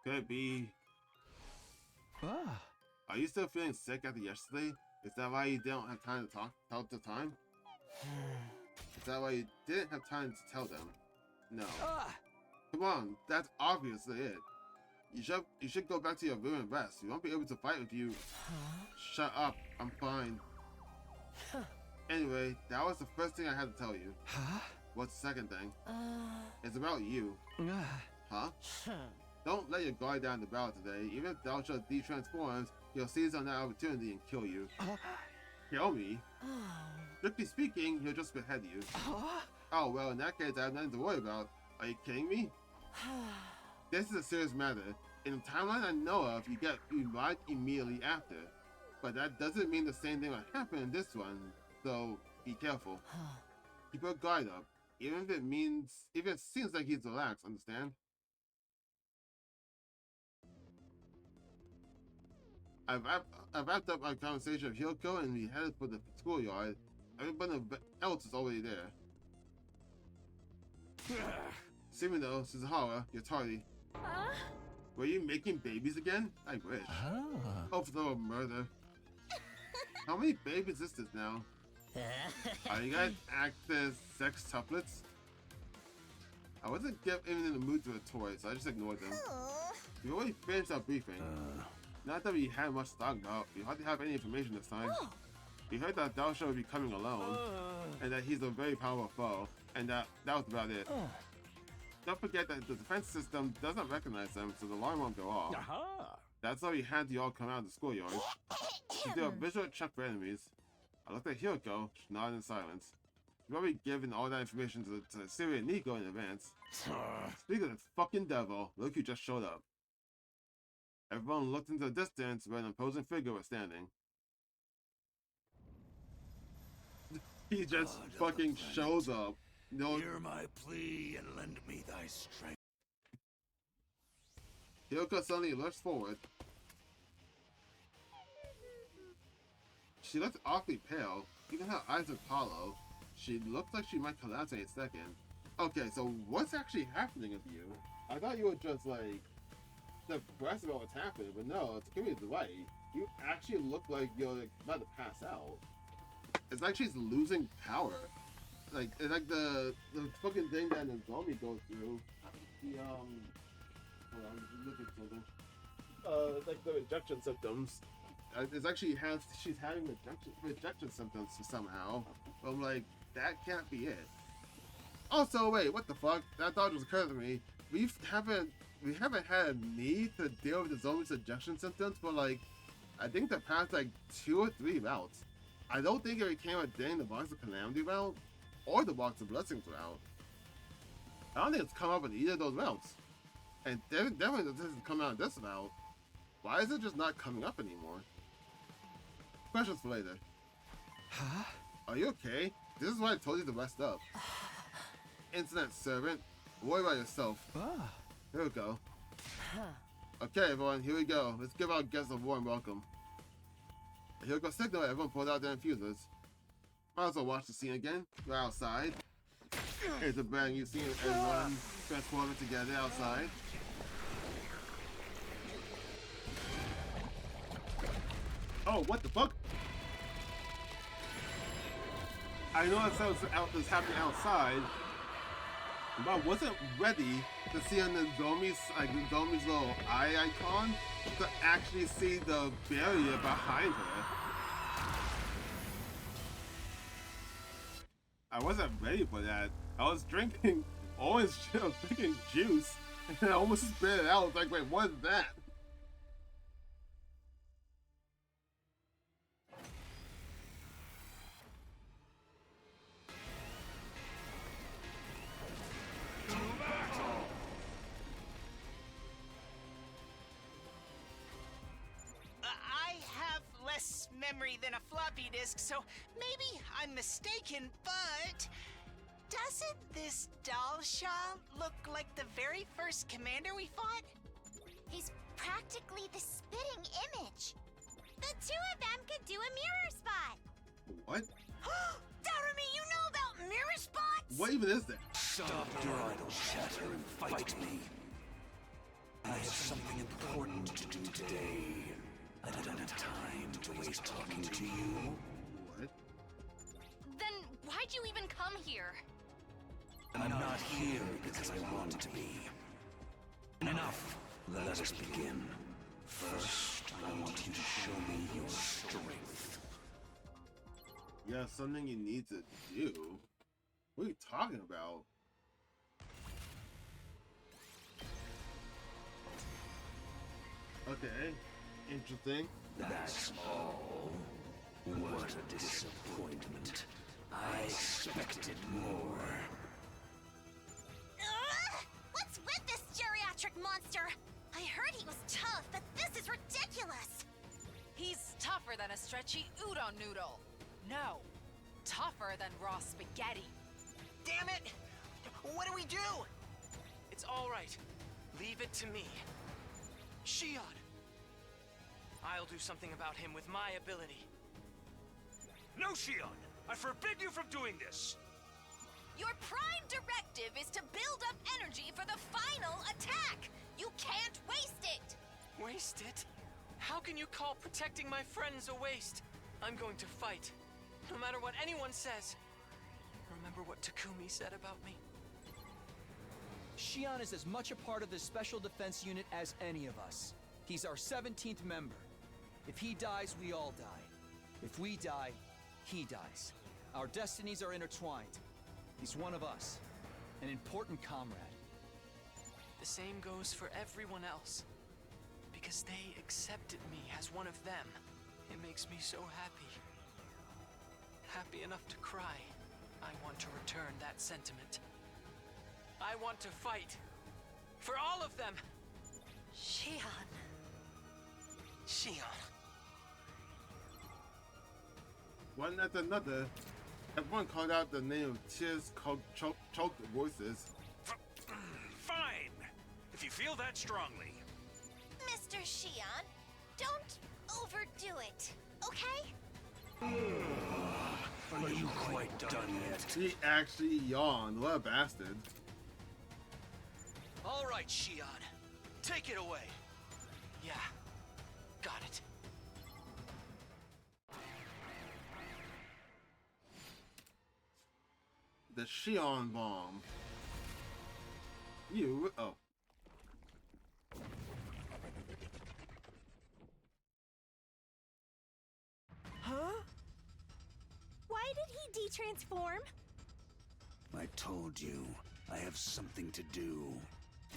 Could it be... Are you still feeling sick after yesterday? Is that why you didn't have time to tell the time? Is that why you didn't have time to tell them? No. Come on, that's obviously it. You should go back to your room and rest. We won't be able to fight with you. Shut up, I'm fine. Anyway, that was the first thing I had to tell you. What's the second thing? It's about you. Huh? Don't let your guard down the battle today. Even if Daosha de-transforms, he'll seize on that opportunity and kill you. Kill me? Strictly speaking, he'll just behead you. Oh, well, in that case, I have nothing to worry about. Are you kidding me? This is a serious matter. In the timeline I know of, you get revived immediately after. But that doesn't mean the same thing will happen in this one, so be careful. Keep your guard up, even if it seems like he's relaxed, understand? I've wrapped up our conversation with Hiroko and we headed for the schoolyard. Everybody else is already there. Simino, Suzuhara, you're tardy. Were you making babies again? I wish. Oh, for the murder. How many babies is this now? Are you guys active sex tuplets? I wasn't even in the mood for a toy, so I just ignored them. We already finished our briefing. Not that we had much to talk about. We hardly have any information this time. We heard that Daosha would be coming alone, and that he's a very powerful foe, and that was about it. Don't forget that the defense system doesn't recognize them, so the alarm won't go off. That's why we had you all come out of the schoolyard. To do a visual check for enemies. I looked at Hiroko, she nodded in silence. You've already given all that information to Siri and Nico in advance. Speaking of the fucking devil, look who just showed up. Everyone looked into the distance where an imposing figure was standing. He just fucking shows up. No. Hear my plea and lend me thy strength. Hiroko suddenly lurched forward. She looked awfully pale. Even her eyes looked hollow. She looked like she might collapse any second. Okay, so what's actually happening with you? I thought you were just like depressed about what's happening, but no, Takumi's right. You actually look like you're about to pass out. It's like she's losing power. Like it's like the fucking thing that Nozomi goes through. The hold on, I'm looking for something. Like the rejection symptoms. It's actually she's having rejection symptoms somehow. But I'm like, that can't be it. Also, wait, what the fuck? That thought just occurred to me. We haven't had a need to deal with the zombie's rejection symptoms for like, I think the past like 2 or 3 routes. I don't think it became a thing the Box of Calamity route or the Box of Blessings route. I don't think it's come up in either of those routes. And definitely doesn't come out in this route. Why is it just not coming up anymore? Questions for later. Huh? Are you okay? This is why I told you to rest up. Internet servant, worry about yourself. Here we go. Okay, everyone, here we go. Let's give our guests a warm welcome. Here we go. Signal, everyone pulled out their infusers. Might as well watch the scene again. We're outside. Here's a brand new scene of everyone transforming together outside. Oh, what the fuck? I know that sounds this happening outside, but I wasn't ready to see on Nozomi's little eye icon to actually see the barrier behind her. I wasn't ready for that. I was drinking orange juice, and I almost spit it out. I was like, wait, what is that? I have less memory than a floppy disk, so maybe I'm mistaken, but doesn't this Dalsha look like the very first commander we fought? He's practically the spitting image. The 2 of them could do a mirror spot. What? Darumi, you know about mirror spots? What even is that? Stop your idle chatter and fight me. I have something important to do today. I don't have time to waste talking to you. What? Then why'd you even come here? I'm not here because I want to be. Enough. Let us begin. First, I want you to show me your strength. Yeah, something you need to do? What are you talking about? Okay, interesting. That's all. What a disappointment. I expected more. he was tough, but this is ridiculous! He's tougher than a stretchy udon noodle. No, tougher than raw spaghetti. Damn it! What do we do? It's all right. Leave it to me. Shion! I'll do something about him with my ability. No, Shion! I forbid you from doing this! Your prime directive is to build up energy for the final attack! You can't waste it! Waste it? How can you call protecting my friends a waste? I'm going to fight, no matter what anyone says. Remember what Takumi said about me? Shion is as much a part of this special defense unit as any of us. He's our 17th member. If he dies, we all die. If we die, he dies. Our destinies are intertwined. He's one of us, an important comrade. The same goes for everyone else. Because they accepted me as one of them. It makes me so happy. Happy enough to cry. I want to return that sentiment. I want to fight. For all of them! Shion. Shion. One after another, everyone called out the name of Tears choked voices. Fine! If you feel that strongly. Mr. Shion, don't overdo it, okay? Are you quite done yet? He actually yawned. What a bastard. All right, Shion. Take it away. Yeah. Got it. The Shion bomb. Oh. Huh? Why did he de-transform? I told you, I have something to do.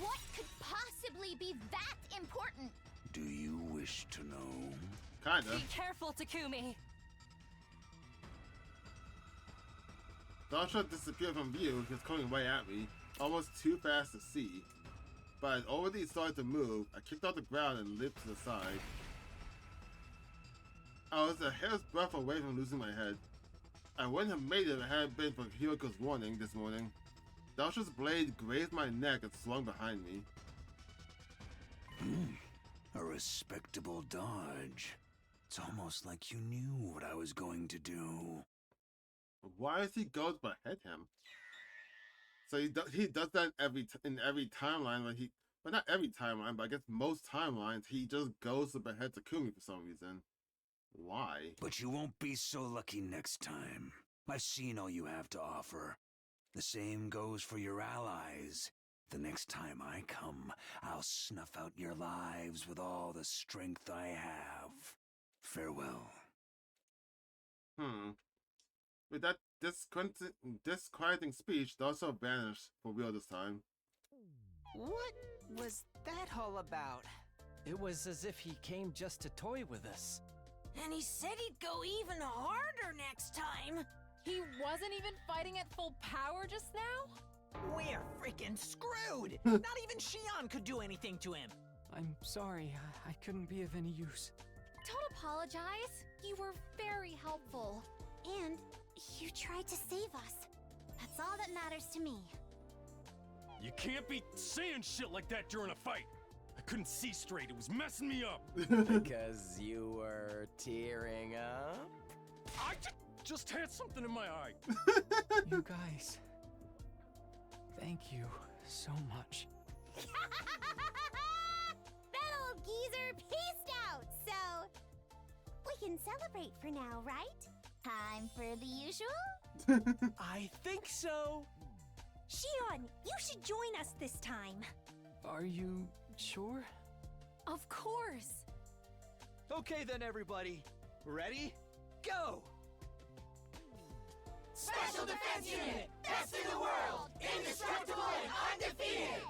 What could possibly be that important? Do you wish to know? Kinda. Be careful, Takumi. Dasha disappeared from view. He was coming right at me, almost too fast to see. But I already started to move. I kicked off the ground and leaped to the side. I was a hair's breadth away from losing my head. I wouldn't have made it if it hadn't been for Hiriko's warning this morning. Dasha's blade grazed my neck and swung behind me. A respectable dodge. It's almost like you knew what I was going to do. Why does he go to behead him? So he does that in every timeline, but not every timeline, but I guess most timelines he just goes to behead Takumi for some reason. Why? But you won't be so lucky next time. I've seen all you have to offer. The same goes for your allies. The next time I come, I'll snuff out your lives with all the strength I have. Farewell. With that disquieting speech, Dasha vanished for real this time. What was that all about? It was as if he came just to toy with us. And he said he'd go even harder next time. He wasn't even fighting at full power just now? We're freaking screwed! Not even Shion could do anything to him. I'm sorry, I couldn't be of any use. Don't apologize. You were very helpful. And you tried to save us. That's all that matters to me. You can't be saying shit like that during a fight. I couldn't see straight. It was messing me up. Because you were tearing up? I just had something in my eye. You guys, thank you so much. That old geezer peaced out, so we can celebrate for now, right? Time for the usual? I think so. Shion, you should join us this time. Are you sure? Of course. Okay then, everybody. Ready? Go! Special Defense Unit! Best in the world! Indestructible and undefeated!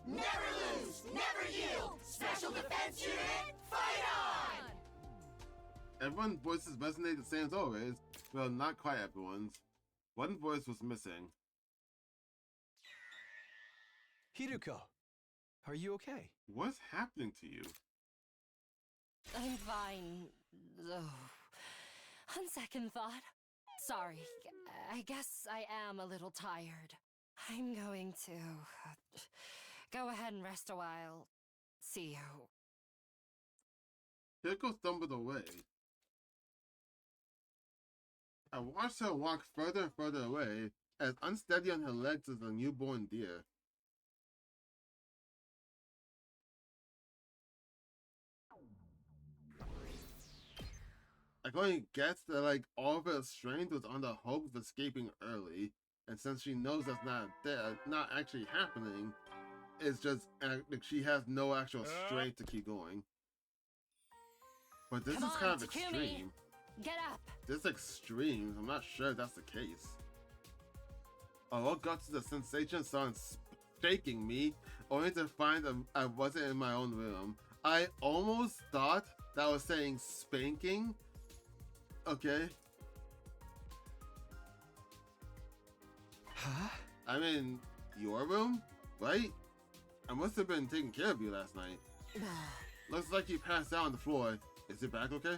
Never lose! Never yield! Special Defense Unit, fight on! Everyone's voices resonate the same as always. Well, not quite everyone's. One voice was missing. Hiruko, Are you okay? What's happening to you? I'm fine. Ugh. On second thought. Sorry. I guess I am a little tired. I'm going to go ahead and rest a while. See you. Hiko stumbled away. I watched her walk further and further away, as unsteady on her legs as a newborn deer. I can only guess that like all of her strength was on the hope of escaping early, and since she knows that's not actually happening, it's just like she has no actual strength to keep going. But this Come is on, kind of Takumi. extreme. Get up. This is extreme. I'm not sure if that's the case. I woke up to the sensation of someone shaking me, only to find that I wasn't in my own room. I almost thought that I was saying spanking. Okay. Huh? I'm in your room, right? I must have been taking care of you last night. Looks like you passed out on the floor. Is it back okay?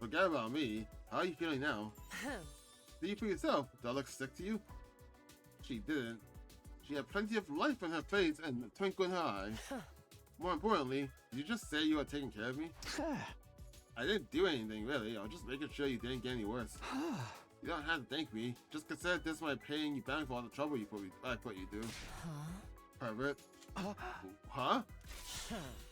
Forget about me. How are you feeling now? See for yourself. Do I look sick to you? She didn't. She had plenty of life in her face and a twinkle in her eye. More importantly, did you just say you were taking care of me? I didn't do anything really. I was just making sure you didn't get any worse. You don't have to thank me. Just consider this my paying you back for all the trouble I put you through. Pervert. Huh?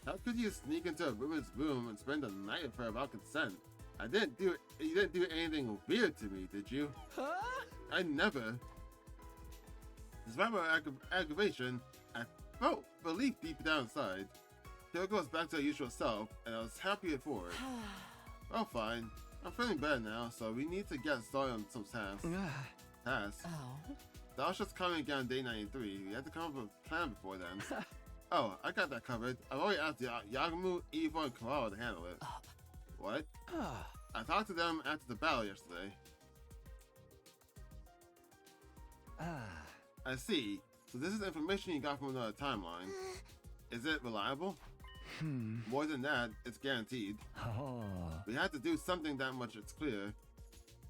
How could you sneak into a woman's room and spend the night with her without consent? You didn't do anything weird to me, did you? I never. Despite my aggravation, I felt relief deep down inside. Here goes back to her usual self, and I was happier for it. Well, fine. I'm feeling better now, so we need to get started on some tasks. Tasks? Oh. Dasha's coming again on day 93. We have to come up with a plan before then. Oh, I got that covered. I've already asked Yagamu, Eva, and Kawawa to handle it. What? I talked to them after the battle yesterday. I see. So this is information you got from another timeline. Is it reliable? More than that, it's guaranteed. We have to do something that much, it's clear.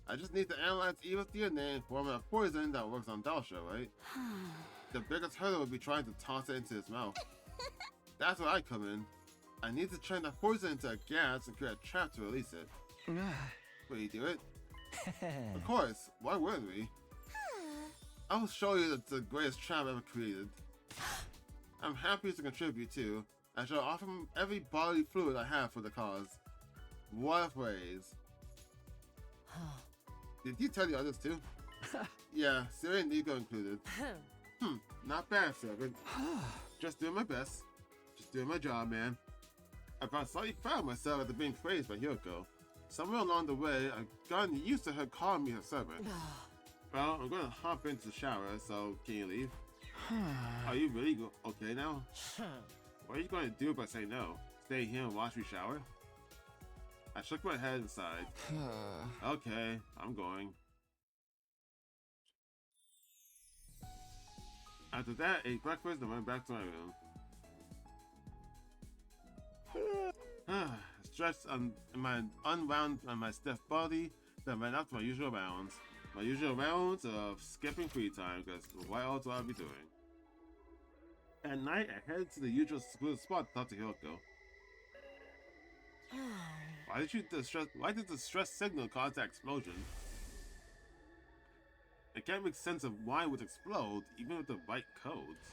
I just need to analyze Eva's DNA and form a poison that works on Dalsha, right? The biggest hurdle would be trying to toss it into his mouth. That's where I come in. I need to turn the poison into a gas and create a trap to release it. Will you do it? Of course, why wouldn't we? I'll show you that the greatest trap ever created. I'm happy to contribute too. I shall offer every bodily fluid I have for the cause. What a phrase. Did you tell the others too? Yeah, Siri and Nico included. Not bad, Servant. Just doing my best. Just doing my job, man. I found slightly proud of myself after being praised by Hiroko. Somewhere along the way, I've gotten used to her calling me her servant. Well, I'm gonna hop into the shower, so can you leave? Are you really okay now? What are you going to do if I say no? Stay here and watch me shower? I shook my head and sighed. Okay, I'm going. After that, I ate breakfast and went back to my room. Stretched on my unwound on my stiff body, then went up to my usual rounds. My usual rounds of skipping free time, because what else would I be doing? At night, I headed to the usual spot to talk to Hiroko. Why did the stress signal cause that explosion? I can't make sense of why it would explode, even with the right codes.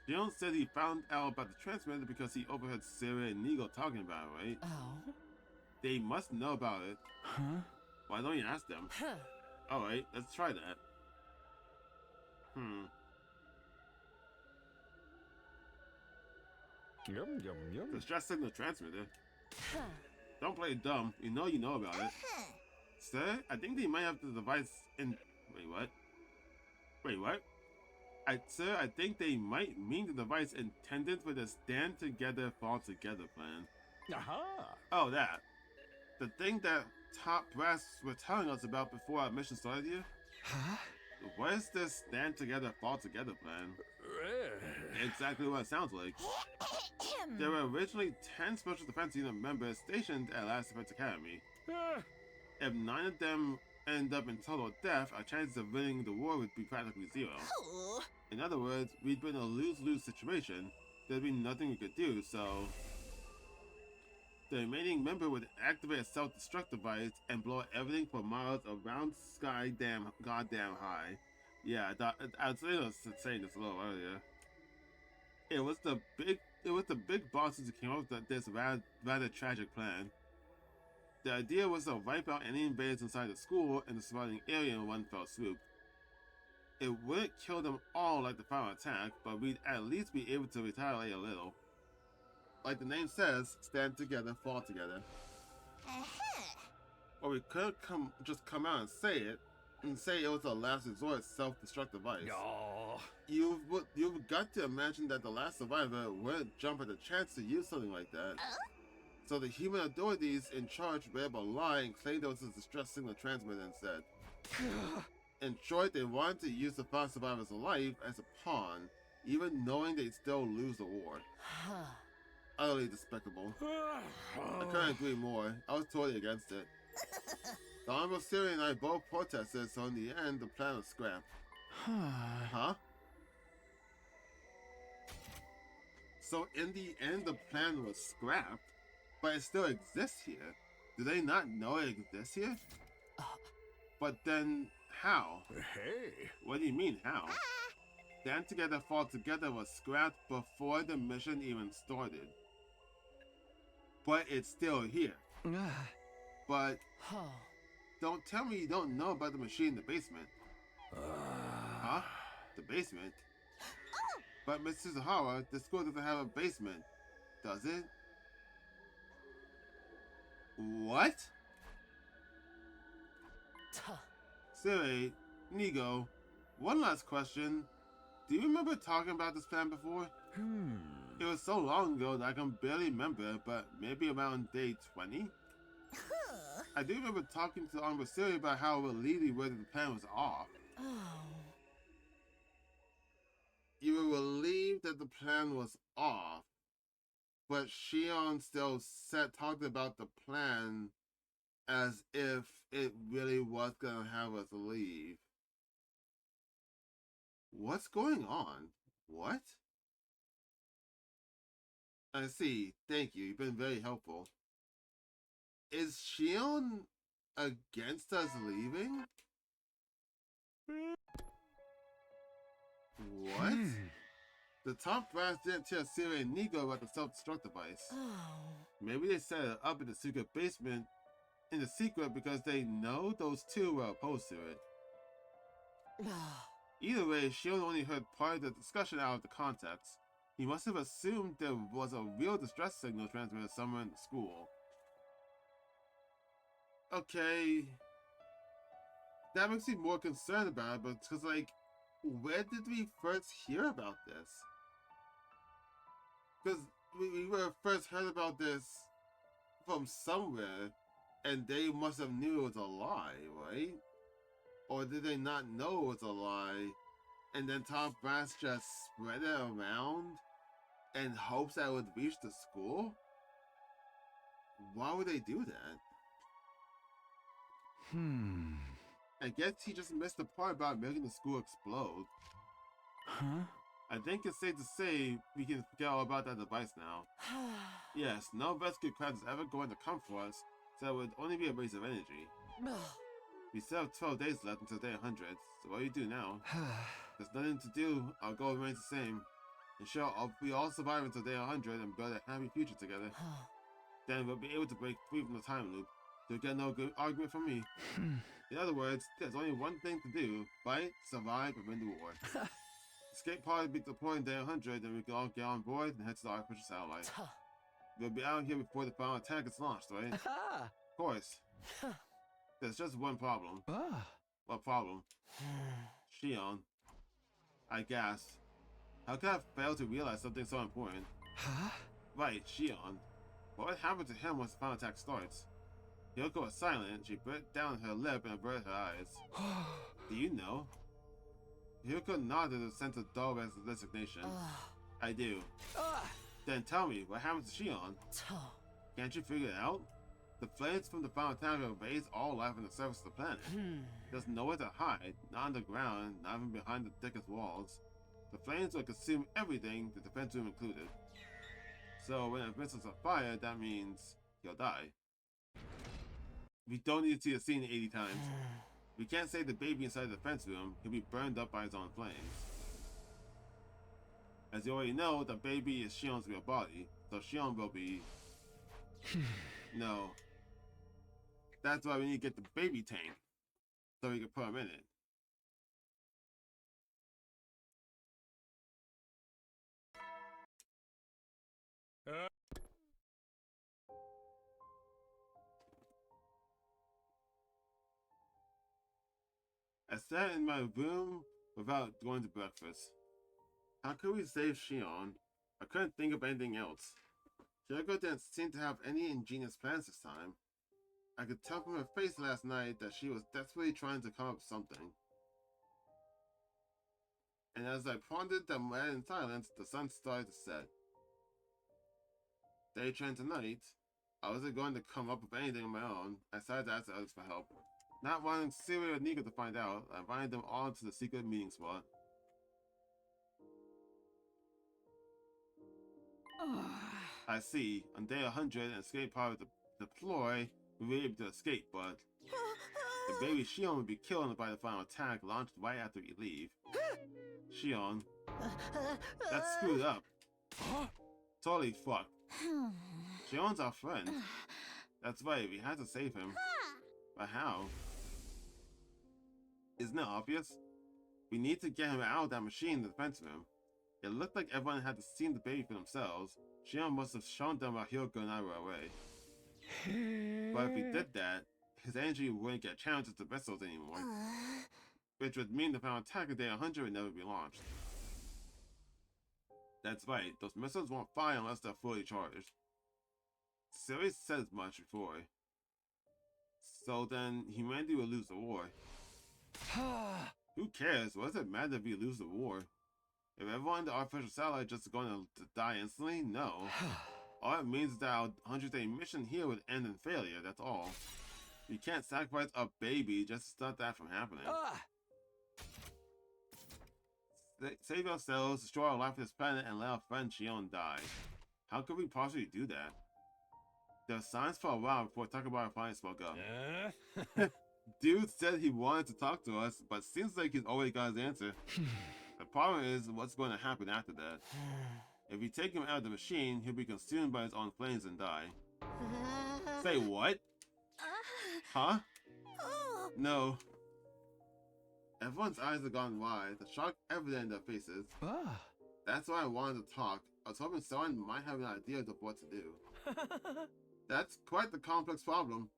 Dion said he found out about the transmitter because he overheard Sarah and Nigo talking about it, right? Oh. They must know about it. Why don't you ask them? Alright, let's try that. The stress signal transmitter. Don't play dumb. You know about it. Sir, I think they might have the device in... Wait, what? Wait, what? Sir, I think they might mean the device intended for the stand together, fall together plan. Oh, that. The thing that top brass were telling us about before our mission started here? what is this stand together, fall together plan? Exactly what it sounds like. There were originally 10 Special Defense Unit members stationed at Last Defense Academy. If 9 of them end up in total death, our chances of winning the war would be practically zero. In other words, we'd be in a lose-lose situation. There'd be nothing we could do, so... The remaining member would activate a self-destruct device and blow everything for miles around sky goddamn high. Yeah, I was saying this a little earlier. It was the big bosses who came up with this rather tragic plan. The idea was to wipe out any invaders inside the school and the surrounding area in one fell swoop. It wouldn't kill them all like the final attack, but we'd at least be able to retaliate a little. Like the name says, stand together, fall together. Or we could just come out and say it was a last resort self-destruct device. No. You've got to imagine that the last survivor wouldn't jump at the chance to use something like that. So the human authorities in charge made up a lie and claimed it was a distress signal transmitter instead. In short, they wanted to use the final survivor's life as a pawn, even knowing they'd still lose the war. Utterly despicable. I couldn't agree more. I was totally against it. The Honorable Siri and I both protested, so in the end, the plan was scrapped. Huh? So in the end, the plan was scrapped, but it still exists here. Do they not know it exists here? But then, how? Hey. What do you mean, how? Stand Together, Fall Together was scrapped before the mission even started. But it's still here. But don't tell me you don't know about the machine in the basement. Huh? The basement? But Miss Suzuhara, the school doesn't have a basement, does it? What? Siri, Nigo, one last question. Do you remember talking about this plan before? It was so long ago that I can barely remember, but maybe around day 20? I do remember talking to Honorable Siri about how relieved we were that the plan was off. You were relieved that the plan was off, but Shion still talked about the plan as if it really was gonna have us leave. What's going on? What? I see. Thank you. You've been very helpful. Is Shion against us leaving? What? The top brass didn't tell Siri and Nigo about the self-destruct device. Maybe they set it up in the secret basement in the secret because they know those two were opposed to it. Either way, Shion only heard part of the discussion out of the context. He must have assumed there was a real distress signal transmitter somewhere in the school. Okay. That makes me more concerned about it, but because, like, where did we first hear about this? Because we were first heard about this from somewhere, and they must have knew it was a lie, right? Or did they not know it was a lie, and then Top Brass just spread it around in hopes that it would reach the school? Why would they do that? I guess he just missed the part about making the school explode. I think it's safe to say we can forget all about that device now. Yes, no rescue craft is ever going to come for us, so it would only be a waste of energy. We still have 12 days left until day 100, so what do you do now? There's nothing to do, our goal remains the same. Ensure we all survive until day 100 and build a happy future together. Then we'll be able to break free from the time loop. You'll get no good argument from me. In other words, there's only one thing to do. Fight, survive, and win the war. Escape pod will be deployed in day 100, then we can all get on board and head to the artificial satellite. We'll be out here before the final attack is launched, right? Of course. There's just one problem. What problem? Shion. I gasped. How could I fail to realize something so important? Right, Shion. What would happen to him once the final attack starts? Yoko was silent. She bit down her lip and averted her eyes. Do you know? Hyuko nodded a sense of dull resignation. I do. Then tell me, what happens to Shion? Can't you figure it out? The flames from the final attack have erased all life on the surface of the planet. There's nowhere to hide, not on the ground, not even behind the thickest walls. The flames will consume everything, the defense room included. So when it misses a fire, that means he'll die. We don't need to see the scene 80 times. We can't save the baby inside the defense room, he'll be burned up by his own flames. As you already know, the baby is Shion's real body, so Shion will be... No. That's why we need to get the baby tank, so we can put him in it. I sat in my room without going to breakfast. How could we save Shion? I couldn't think of anything else. Hyuko didn't seem to have any ingenious plans this time. I could tell from her face last night that she was desperately trying to come up with something. And as I pondered the matter in silence, the sun started to set. Daytime tonight, I wasn't going to come up with anything on my own. I decided to ask the others for help. Not wanting Siri or Nico to find out, I invited them all to the secret meeting spot. I see. On day 100, an escape pod would deploy. We were able to escape, but the baby Shion would be killed by the final attack launched right after we leave. Shion. That's screwed up. Totally fucked. Shion's our friend. That's right, we had to save him. But how? Isn't it obvious? We need to get him out of that machine in the defense room. It looked like everyone had seen the baby for themselves. Shion must have shown them while Hyuko and I were away. But if we did that, his energy wouldn't get channeled into vessels anymore. Which would mean the final attack of day 100 would never be launched. That's right, those missiles won't fire unless they're fully charged. Siri said as much before. So then, humanity will lose the war. Who cares? What does it matter if we lose the war? If everyone in the artificial satellite just going to die instantly? No. All it means is that our 100-day mission here would end in failure, that's all. You can't sacrifice a baby just to stop that from happening. Save ourselves, destroy our life on this planet, and let our friend Shion die. How could we possibly do that? There was silence for a while before Takabara finally spoke up. Dude said he wanted to talk to us, but seems like he's already got his answer. The problem is, what's going to happen after that? If we take him out of the machine, he'll be consumed by his own flames and die. Say what? Huh? No. Everyone's eyes have gone wide, the shock evident in their faces. That's why I wanted to talk. I was hoping someone might have an idea of what to do. That's quite the complex problem.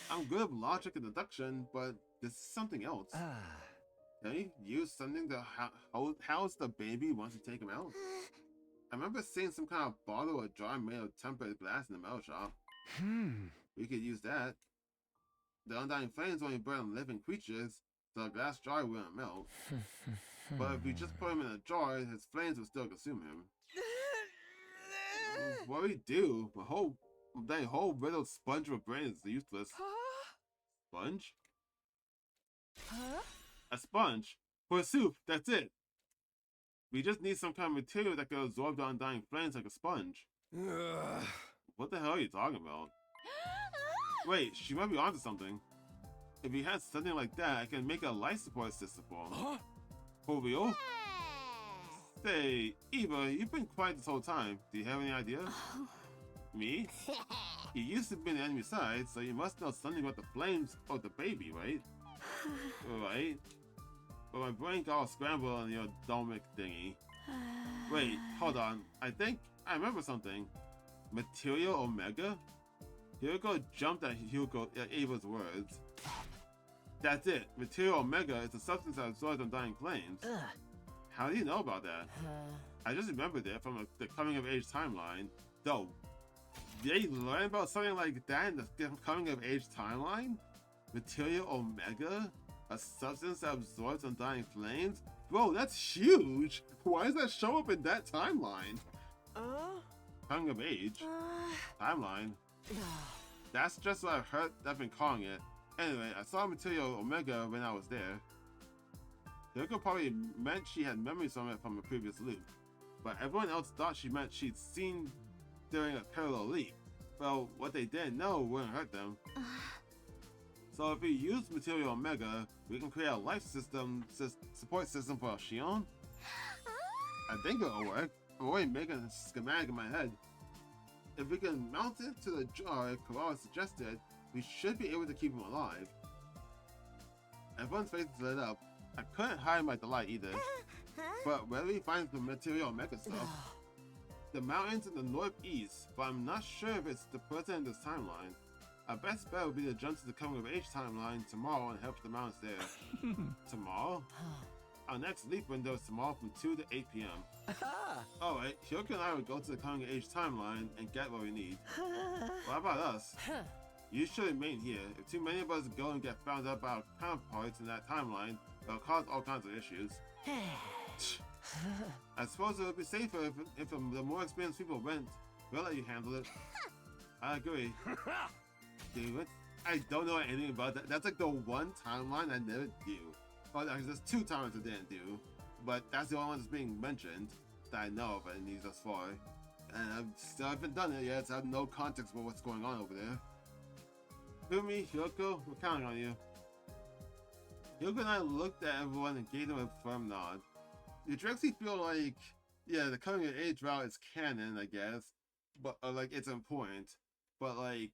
I'm good with logic and deduction, but this is something else. Can you use something to house the baby once you take him out? I remember seeing some kind of bottle or jar made of tempered glass in the metal shop. We could use that. The undying flames only burn living creatures, so the glass jar wouldn't melt. But if we just put him in a jar, his flames would still consume him. What do we do? That whole riddled sponge of a brain is useless. Sponge? A sponge? For a soup, that's it. We just need some kind of material that can absorb the undying flames like a sponge. What the hell are you talking about? Wait, she might be onto something. If we had something like that, I can make a life support system for him. For real? Say, Eva, you've been quiet this whole time. Do you have any ideas? Me? You used to be on the enemy side, so you must know something about the flames of the baby, right? Right? But my brain got all scrambled on your Domic thingy. Wait, hold on. I think I remember something. Material Omega? Hyuko jumped at Eva's words. That's it. Material Omega is the substance that absorbs undying flames. How do you know about that? I just remembered it from the coming of age timeline. Though, they learn about something like that in the coming of age timeline? Material Omega? A substance that absorbs undying flames? Bro, that's huge! Why does that show up in that timeline? Coming of age? Timeline? That's just what I've heard I've been calling it. Anyway, I saw Material Omega when I was there. Yoko probably meant she had memories from it from a previous loop, but everyone else thought she meant she'd seen during a parallel leap. Well, what they didn't know wouldn't hurt them. So if we use Material Omega, we can create a life system support system for Shion? I think it'll work. I'm already making a schematic in my head. If we can mount it to the jar Kawawa suggested, we should be able to keep him alive. Everyone's faces lit up. I couldn't hide my delight either. But where do we find the Material Omega stuff? The mountains in the northeast, but I'm not sure if it's the present in this timeline. Our best bet would be to jump to the coming of age timeline tomorrow and help the mountains there. Tomorrow? Our next leap window is tomorrow from 2 to 8 p.m. Alright, Hyoko and I would go to the coming of age timeline and get what we need. What about us? You should remain here. If too many of us go and get found out by our counterparts in that timeline, it'll cause all kinds of issues. I suppose it would be safer if the more experienced people went. We'll let you handle it. I agree. Dude, I don't know anything about that. That's like the one timeline I never do. Well, there's 2 timelines I didn't do, but that's the only one that's being mentioned that I know of any thus far. And I still haven't done it yet, so I have no context for what's going on over there. Fumi, Hyoko, we're counting on you. Hyoko and I looked at everyone and gave them a firm nod. You directly feel like, yeah, the coming of age route is canon, I guess, but like it's important. But like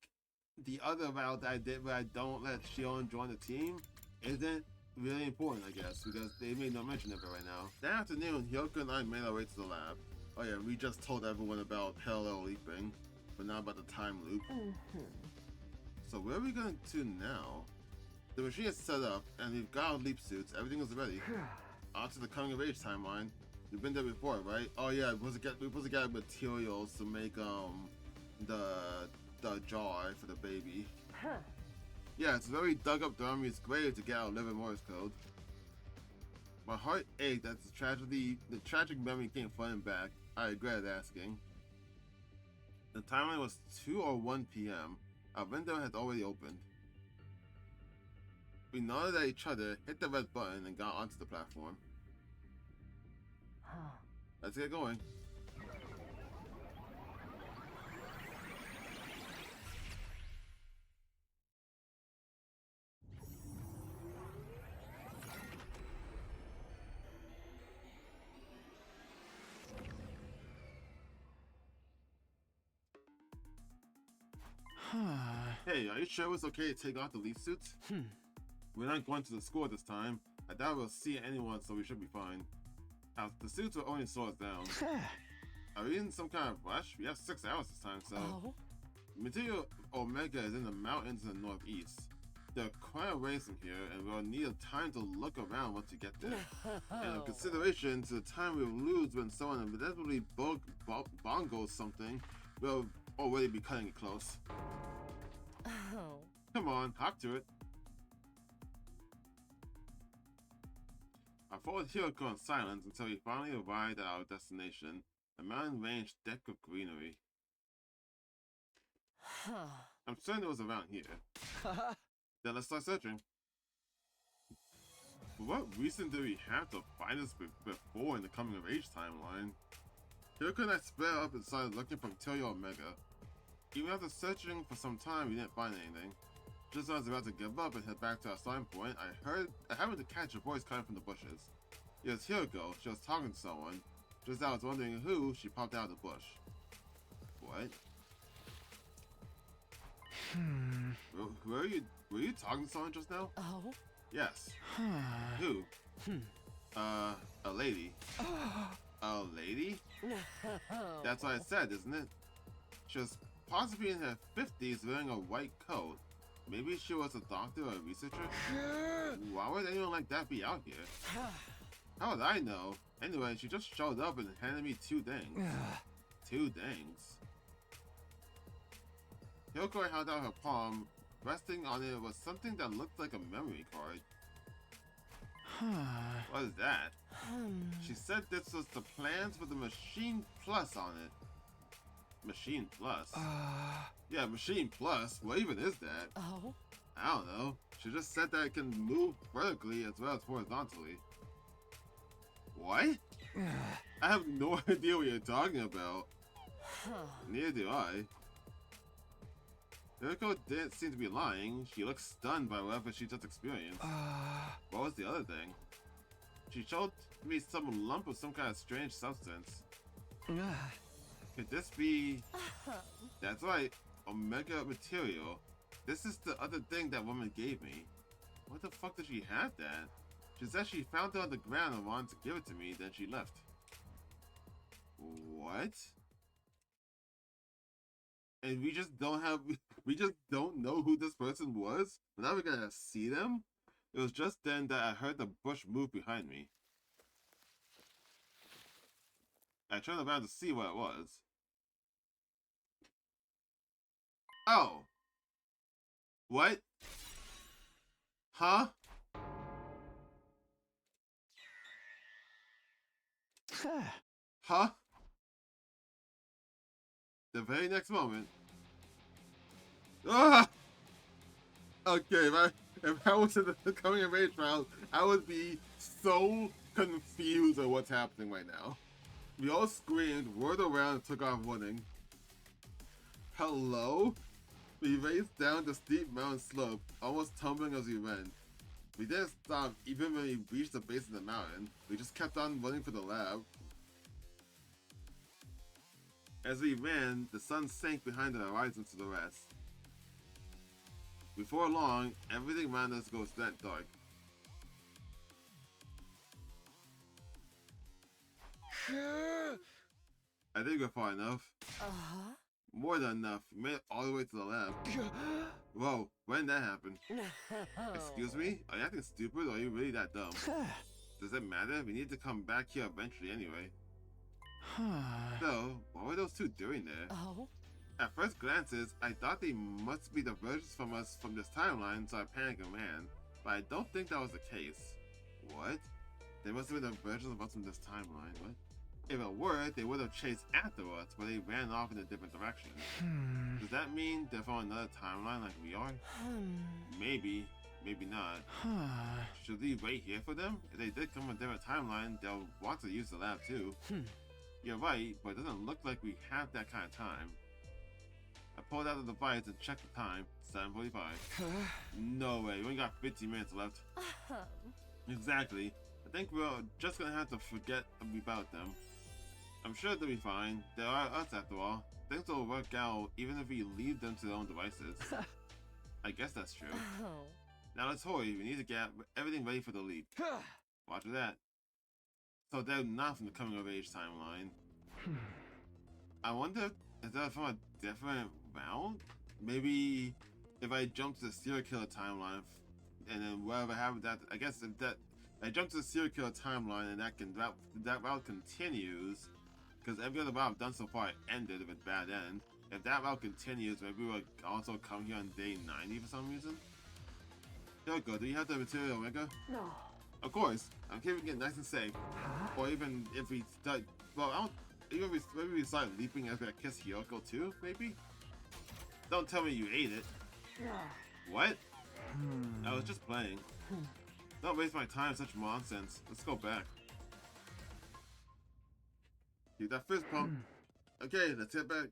the other route that I did where I don't let Shion join the team isn't really important, I guess, because they made no mention of it right now. That afternoon, Hyoko and I made our way to the lab. Oh yeah, we just told everyone about parallel leaping, but not about the time loop. So where are we going to now? The machine is set up, and we've got our leap suits. Everything is ready. On to the coming of age timeline. You've been there before, right? Oh yeah, we're supposed to get materials to make the jar for the baby. Yeah, it's very dug up Dormi's grave to get our Livor Mortis Code. My heart ached as the tragic memory came flooding back. I regretted asking. The timeline was 2 or 1 p.m. Our window had already opened. We nodded at each other, hit the red button, and got onto the platform. Let's get going. Hey, are you sure it's okay to take off the leaf suits? We're not going to the school this time. I doubt we'll see anyone, so we should be fine. The suits will only slow us down. Are we in some kind of rush? We have 6 hours this time, so... Material Omega is in the mountains in the northeast. They're quite a ways from here, and we'll need time to look around once we get there. And in consideration to the time we'll lose when someone inevitably bongos something, we'll already be cutting it close. Come on, hop to it. I followed Hyoko in silence until we finally arrived at our destination, a mountain-range deck of greenery. I'm certain it was around here. Then let's start searching. For what reason do we have to find this before in the coming of age timeline? Hyoko and I split up and started looking for Material Omega. Even after searching for some time, we didn't find anything. Just as I was about to give up and head back to our starting point, I happened to catch a voice coming from the bushes. It was Hyoko. She was talking to someone. Just as I was wondering who, she popped out of the bush. What? Were you talking to someone just now? Oh? Yes. Who? A lady. A lady? That's what I said, isn't it? She was possibly in her 50s wearing a white coat. Maybe she was a doctor or a researcher? Why would anyone like that be out here? How would I know? Anyway, she just showed up and handed me 2 things. 2 things. Hyoko held out her palm. Resting on it was something that looked like a memory card. What is that? She said this was the plans with the Machine Plus on it. Machine Plus? Yeah, Machine Plus. What even is that? Oh? I don't know. She just said that it can move vertically as well as horizontally. What? I have no idea what you're talking about. Neither do I. Yuriko didn't seem to be lying. She looked stunned by whatever she just experienced. What was the other thing? She showed me some lump of some kind of strange substance. Could this be... That's right, Omega material. This is the other thing that woman gave me. What the fuck did she have that? She said she found it on the ground and wanted to give it to me, then she left. What? And we just don't know who this person was? We're not even gonna see them? It was just then that I heard the bush move behind me. I turned around to see what it was. Oh! What? Huh? Huh? The very next moment. Ah! Okay, if I was in the coming of age trial, I would be so confused at what's happening right now. We all screamed, whirled around, and took off running. Hello? We raced down the steep mountain slope, almost tumbling as we ran. We didn't stop even when we reached the base of the mountain. We just kept on running for the lab. As we ran, the sun sank behind the horizon to the west. Before long, everything around us goes that dark. I think we're far enough. More than enough. We made it all the way to the lab. Whoa, when did that happen? Excuse me? Are you acting stupid or are you really that dumb? Does it matter? We need to come back here eventually anyway. So, what were those two doing there? At first glances, I thought they must be the versions from us from this timeline, so I panicked and ran. But I don't think that was the case. What? They must have been the versions of us from this timeline. What? If it were, they would have chased after us, but they ran off in a different direction. Does that mean they're from another timeline like we are? Maybe. Maybe not. Should we wait here for them? If they did come from a different timeline, they'll want to use the lab too. You're right, but it doesn't look like we have that kind of time. I pulled out the device and checked the time. 7:45. No way, we only got 15 minutes left. Exactly. I think we're just gonna have to forget about them. I'm sure they'll be fine. They are us after all. Things will work out even if we leave them to their own devices. I guess that's true. Now let's hurry. We need to get everything ready for the leap. Watch that. So they're not from the coming of age timeline. I wonder if they're from a different route? Maybe if I jump to the serial killer timeline and then whatever happened that, I guess if that I jump to the serial killer timeline and that route continues, because every other route I've done so far ended with a bad end. If that route continues, maybe we'll also come here on day 90 for some reason. There we go. Do you have the material, Omega? No. Of course. I'm keeping it nice and safe. Or even if we start, well, I don't. Even if maybe we start leaping after I kiss Hyoko too, maybe? Don't tell me you ate it. What? I was just playing. Don't waste my time with such nonsense. Let's go back. Dude, that fist pump. Okay, let's get back.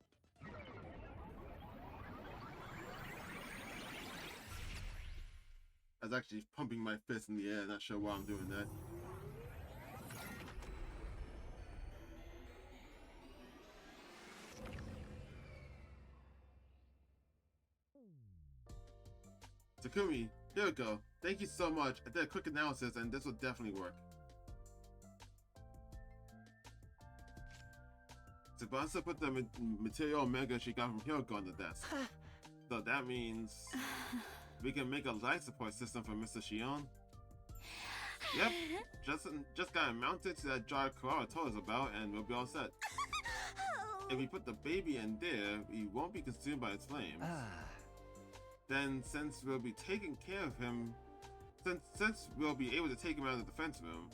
I was actually pumping my fist in the air, not sure why I'm doing that. Takumi, here we go. Thank you so much. I did a quick analysis and this will definitely work. Tsubasa put the material Omega she got from Hyoko on the desk. So that means we can make a life support system for Mr. Shion. Yep, just gotta mount it to that jar Kurara told us about and we'll be all set. If we put the baby in there, he won't be consumed by its flames. Then, since we'll be taking care of him Since we'll be able to take him out of the defense room,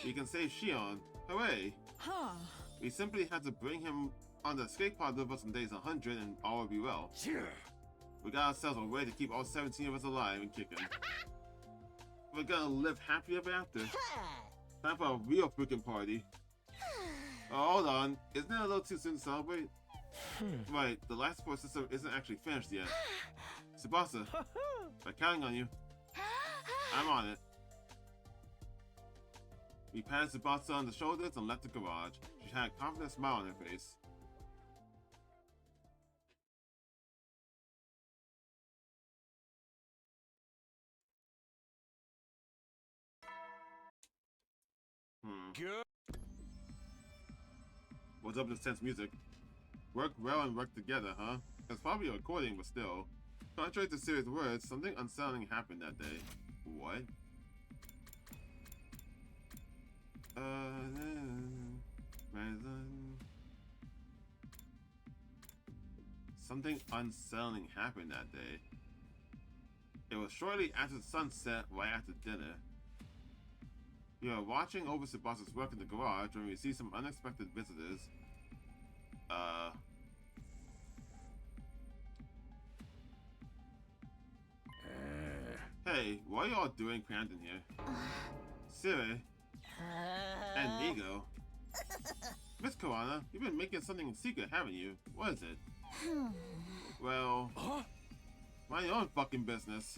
we can save Shion. Hooray! Huh. We simply had to bring him on the escape pod with us on days 100 and all will be well. We got ourselves a way to keep all 17 of us alive and kicking. We're gonna live happy ever after. Time for a real freaking party. Oh, hold on. Isn't it a little too soon to celebrate? Right, the life support system isn't actually finished yet. Tsubasa, I'm counting on you. I'm on it. We patted Tsubasa on the shoulders and left the garage. She had a confident smile on her face. What's up with this tense music? Work well and work together, huh? It's probably a recording, but still. Contrary to serious words, something unsettling happened that day. What? Something unsettling happened that day. It was shortly after sunset, right after dinner. We were watching over Tsubasa's work in the garage when we see some unexpected visitors. Hey, what are y'all doing crammed in here? Siri and Nigo. Miss Koana, you've been making something in secret, haven't you? What is it? Well, mind your own fucking business.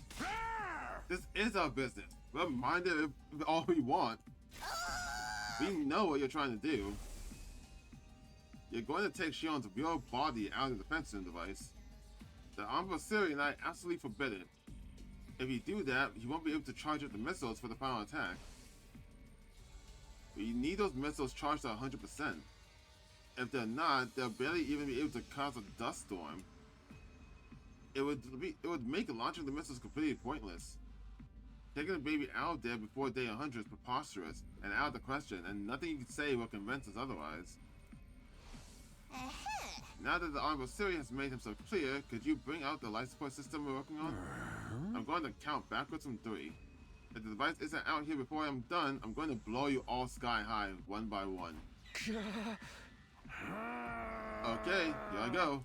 This is our business. We'll mind it all we want. We know what you're trying to do. You're going to take Shion's real body out of the defense device. The Siri and I absolutely forbid it. If you do that, you won't be able to charge up the missiles for the final attack. We need those missiles charged at 100%. If they're not, they'll barely even be able to cause a dust storm. It would make launching the missiles completely pointless. Taking the baby out there before day 100 is preposterous and out of the question, and nothing you can say will convince us otherwise. Now that the Honorable Siri has made himself clear, could you bring out the life support system we're working on? I'm going to count backwards from 3. If the device isn't out here before I'm done, I'm going to blow you all sky high, one by one. Okay, here I go.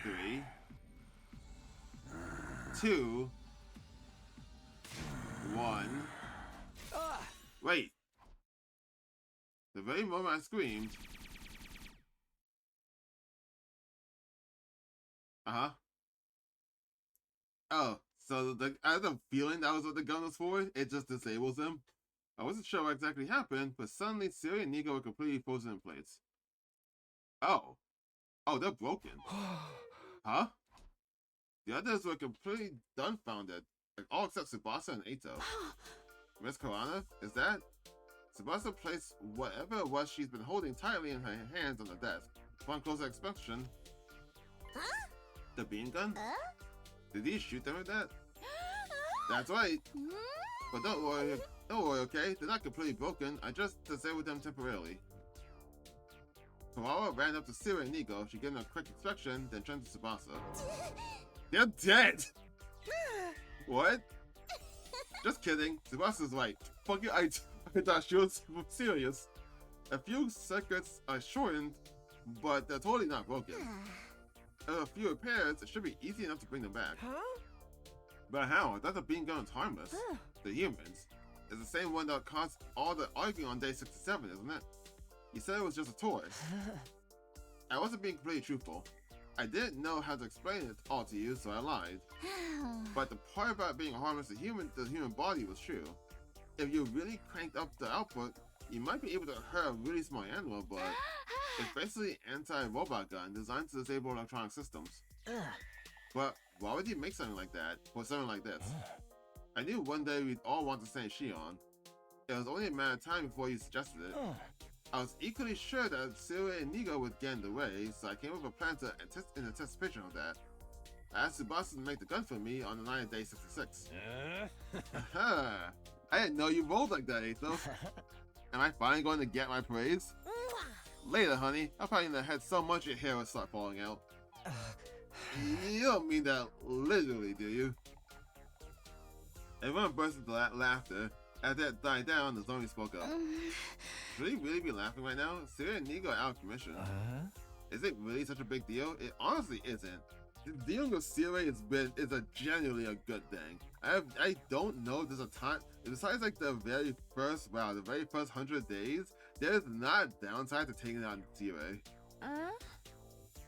3, 2, 1. Wait. The very moment I screamed. Oh, so I had a feeling that was what the gun was for. It just disables him. I wasn't sure what exactly happened, but suddenly Siri and Nigo were completely frozen in place. Oh, they're broken. Huh? The others were completely dumbfounded, like all except Tsubasa and Eito. Miss Koana, is that? Tsubasa placed whatever it was she's been holding tightly in her hands on the desk. Upon closer inspection, the beam gun? Did he shoot them with that? That's right. But don't worry, okay? They're not completely broken. I just disabled them temporarily. Kawawa ran up to Siri and Nigo. She gave them a quick inspection, then turned to Tsubasa. They're dead! What? Just kidding. Tsubasa's right. Fuck you, I thought she was serious. A few circuits are shortened, but they're totally not broken. A few repairs, it should be easy enough to bring them back. But how? I thought the beam gun was harmless. The humans. It's the same one that caused all the arguing on day 67, isn't it? You said it was just a toy. I wasn't being completely truthful. I didn't know how to explain it all to you, so I lied. But the part about being harmless to the human body was true. If you really cranked up the output, you might be able to hurt a really small animal, but it's basically an anti-robot gun designed to disable electronic systems. But why would you make something like that for something like this? I knew one day we'd all want to send Shion. It was only a matter of time before you suggested it. I was equally sure that Siri and Nigo would get in the way, so I came up with a plan in anticipation of that. I asked Tsubasa to make the gun for me on the night of day 66. I didn't know you rolled like that, Eito. Am I finally going to get my praise? Later, honey. I'll probably in the head so much your hair will start falling out. You don't mean that literally, do you? Everyone burst into laughter. As that died down, the zombie spoke up. Should he really be laughing right now? Siri and Nigo are out of commission. Is it really such a big deal? It honestly isn't. Dealing with Siri is genuinely a good thing. I don't know if there's a time, besides like the very first 100 days, there's not a downside to taking out Siri.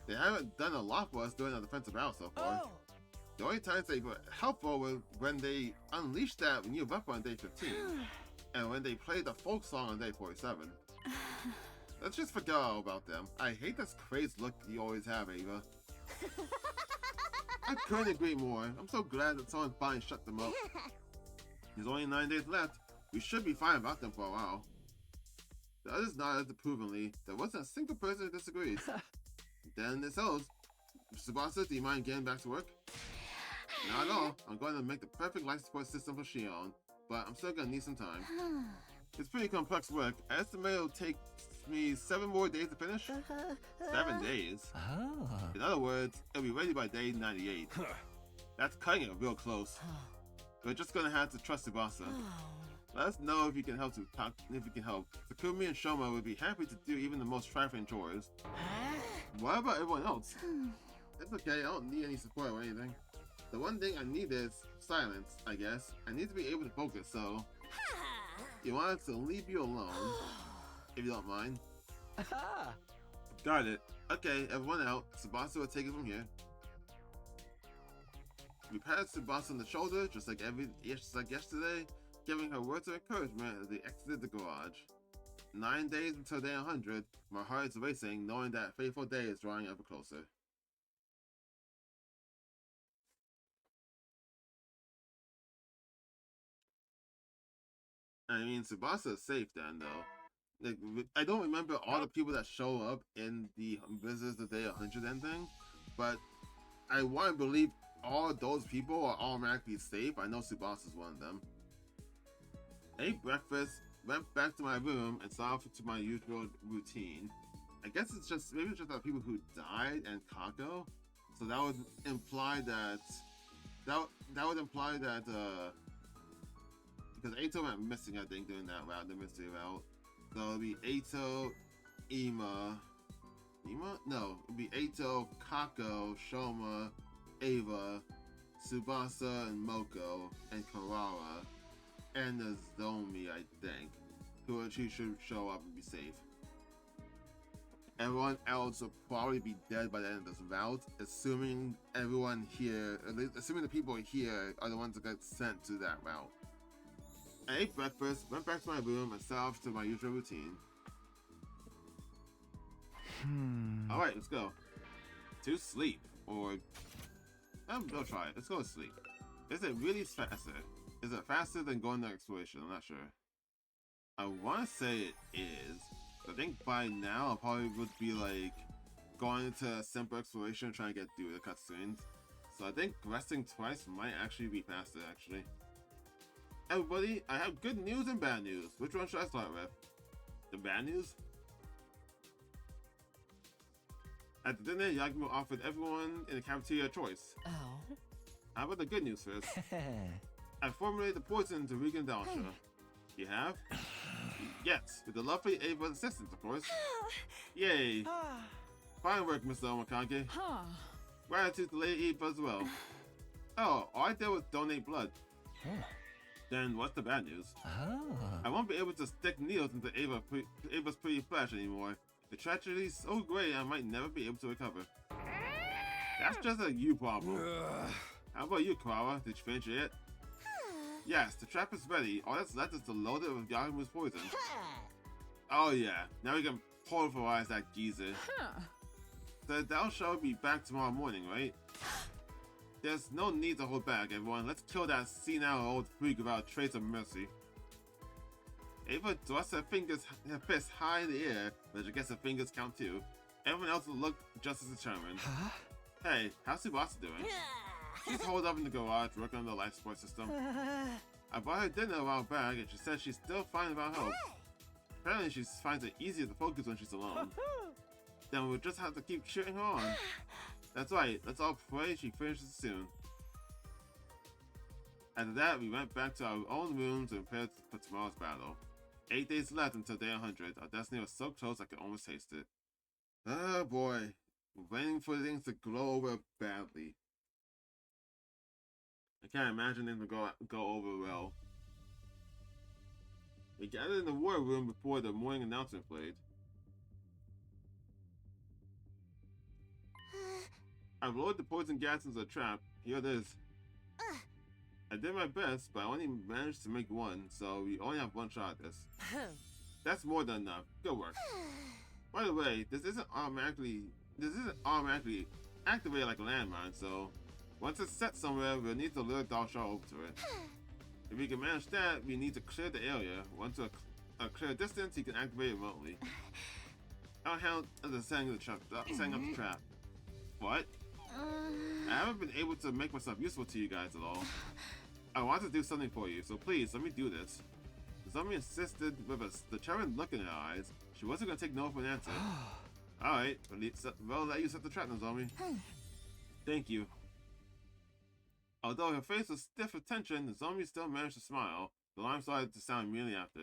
They haven't done a lot for us during the defensive battle so far. The only times they were helpful was when they unleashed that new weapon on day 15, and when they played the folk song on day 47. Let's just forget all about them. I hate this crazed look you always have, Ava. I couldn't agree more. I'm so glad that someone finally shut them up. There's only 9 days left. We should be fine about them for a while. The others nodded approvingly. There wasn't a single person who disagreed. Then this holds. Tsubasa, do you mind getting back to work? Not at all. I'm going to make the perfect life support system for Shion, but I'm still going to need some time. It's pretty complex work. I estimate it'll take me 7 more days to finish. 7 days? In other words, it'll be ready by day 98. That's cutting it real close. We're just going to have to trust Tsubasa. Let us know if you can help. Takumi and Shoma would be happy to do even the most trifling chores. What about everyone else? It's okay, I don't need any support or anything. The one thing I need is silence, I guess. I need to be able to focus, so... You want us to leave you alone, if you don't mind. Got it. Okay, everyone out. Tsubasa will take it from here. We patted Tsubasa on the shoulder, just like yesterday, giving her words of encouragement as they exited the garage. 9 days until day 100, my heart is racing, knowing that fateful day is drawing ever closer. I mean, Tsubasa is safe then, though. Like, I don't remember all the people that show up in the Visitors the Day 100 ending, but I want to believe all those people are automatically safe. I know Tsubasa is one of them. Ate breakfast, went back to my room, and saw off to my usual routine. I guess it's just, maybe it's just about people who died and Kako. So that would imply that, because Eito went missing, I think, during that route, the mystery route. So it'll be Eito, Ima? No, it'll be Eito, Kako, Shoma, Ava, Tsubasa, and Moko, and Karawa, and the Zomi, I think, who should show up and be safe. Everyone else will probably be dead by the end of this route, assuming everyone here, at least assuming the people here are the ones that got sent to that route. I ate breakfast, went back to my room, and set off to my usual routine. Alright, let's go. To sleep, or... I'll try it. Let's go to sleep. Is it really faster? Is it faster than going on exploration? I'm not sure. I want to say it is. I think by now I'll probably would be like going into simple exploration and trying to get through the cutscenes. So I think resting twice might actually be faster, actually. Everybody, I have good news and bad news. Which one should I start with? The bad news? At the dinner, Yagumo offered everyone in the cafeteria a choice. Oh. How about the good news first? I formulated the poison to weaken Dalsha. You have? Yes, with the lovely Ava's assistance, of course. Yay! Fine work, Mr. Omakage. Gratitude to Lady Eva as well. Oh, all I did was donate blood. Then what's the bad news? I won't be able to stick needles into Ava's pretty flesh anymore. The tragedy is so great I might never be able to recover. That's just a you problem. How about you, Kawa? Did you finish it yet? Yes, the trap is ready. All that's left is to load it with Yagumo's poison. Oh yeah, now we can pulverize that geezer. The Dao shall be back tomorrow morning, right? There's no need to hold back, everyone. Let's kill that senile old freak without a trace of mercy. Ava thrusts her fist high in the air, but I guess her fingers count too. Everyone else will look just as determined. Hey, how's Tsubasa doing? She's holed up in the garage, working on the life support system. I bought her dinner a while back, and she said she's still fine about health. Apparently she finds it easier to focus when she's alone. Then we'll just have to keep cheering her on. That's right, let's all pray she finishes soon. After that, we went back to our own rooms and prepared for tomorrow's battle. 8 days left until day 100. Our destiny was so close I could almost taste it. Oh boy. Waiting for things to glow over badly. I can't imagine them to go over well. We gathered in the war room before the morning announcement played. I've lowered the poison gas into the trap. Here it is. I did my best, but I only managed to make one, so we only have one shot at this. That's more than enough. Good work. By the way, this isn't automatically activated like a landmine, so once it's set somewhere, we'll need to lure Doll Shot over to it. If we can manage that, we need to clear the area. Once a clear distance, he can activate it remotely. I'll handle the setting up the trap. What? I haven't been able to make myself useful to you guys at all. I want to do something for you, so please, let me do this. Zombie insisted with a determined look in her eyes. She wasn't going to take no for an answer. Alright, we'll let you set the trap now, Zombie. Thank you. Although her face was stiff with tension, the zombie still managed to smile. The alarm started to sound immediately after.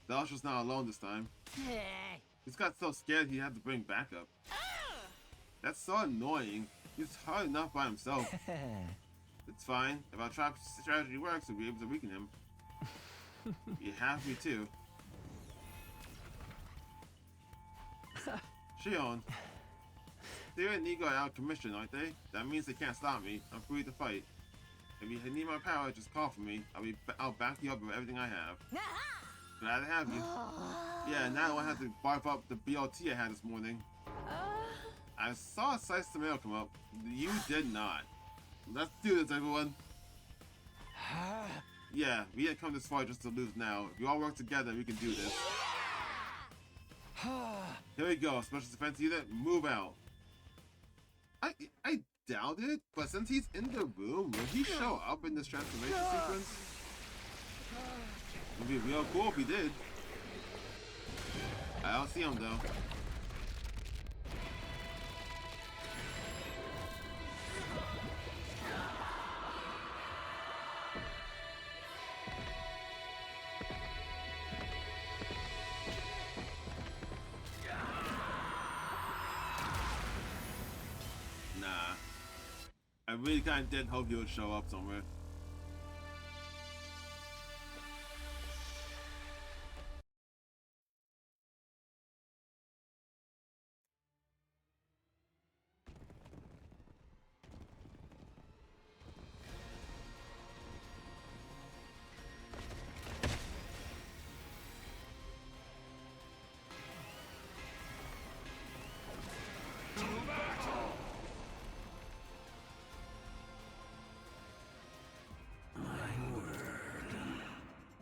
Dash was not alone this time. He's got so scared he had to bring backup. That's so annoying. He's hard enough by himself. It's fine. If our trap strategy works, we'll be able to weaken him. You have me too. Shion. Theo and Nigo are out of commission, aren't they? That means they can't stop me. I'm free to fight. If you need my power, just call for me. I'll back you up with everything I have. Glad to have you. Yeah, now I don't have to barf up the BLT I had this morning. I saw a sliced tomato come up. You did not. Let's do this, everyone. Yeah, we didn't come this far just to lose now. If we all work together, we can do this. Here we go, Special Defense Unit, move out. I doubt it, but since he's in the room, will he show up in this transformation sequence? It would be real cool if he did. I don't see him though. Nah. I really kinda did hope he would show up somewhere.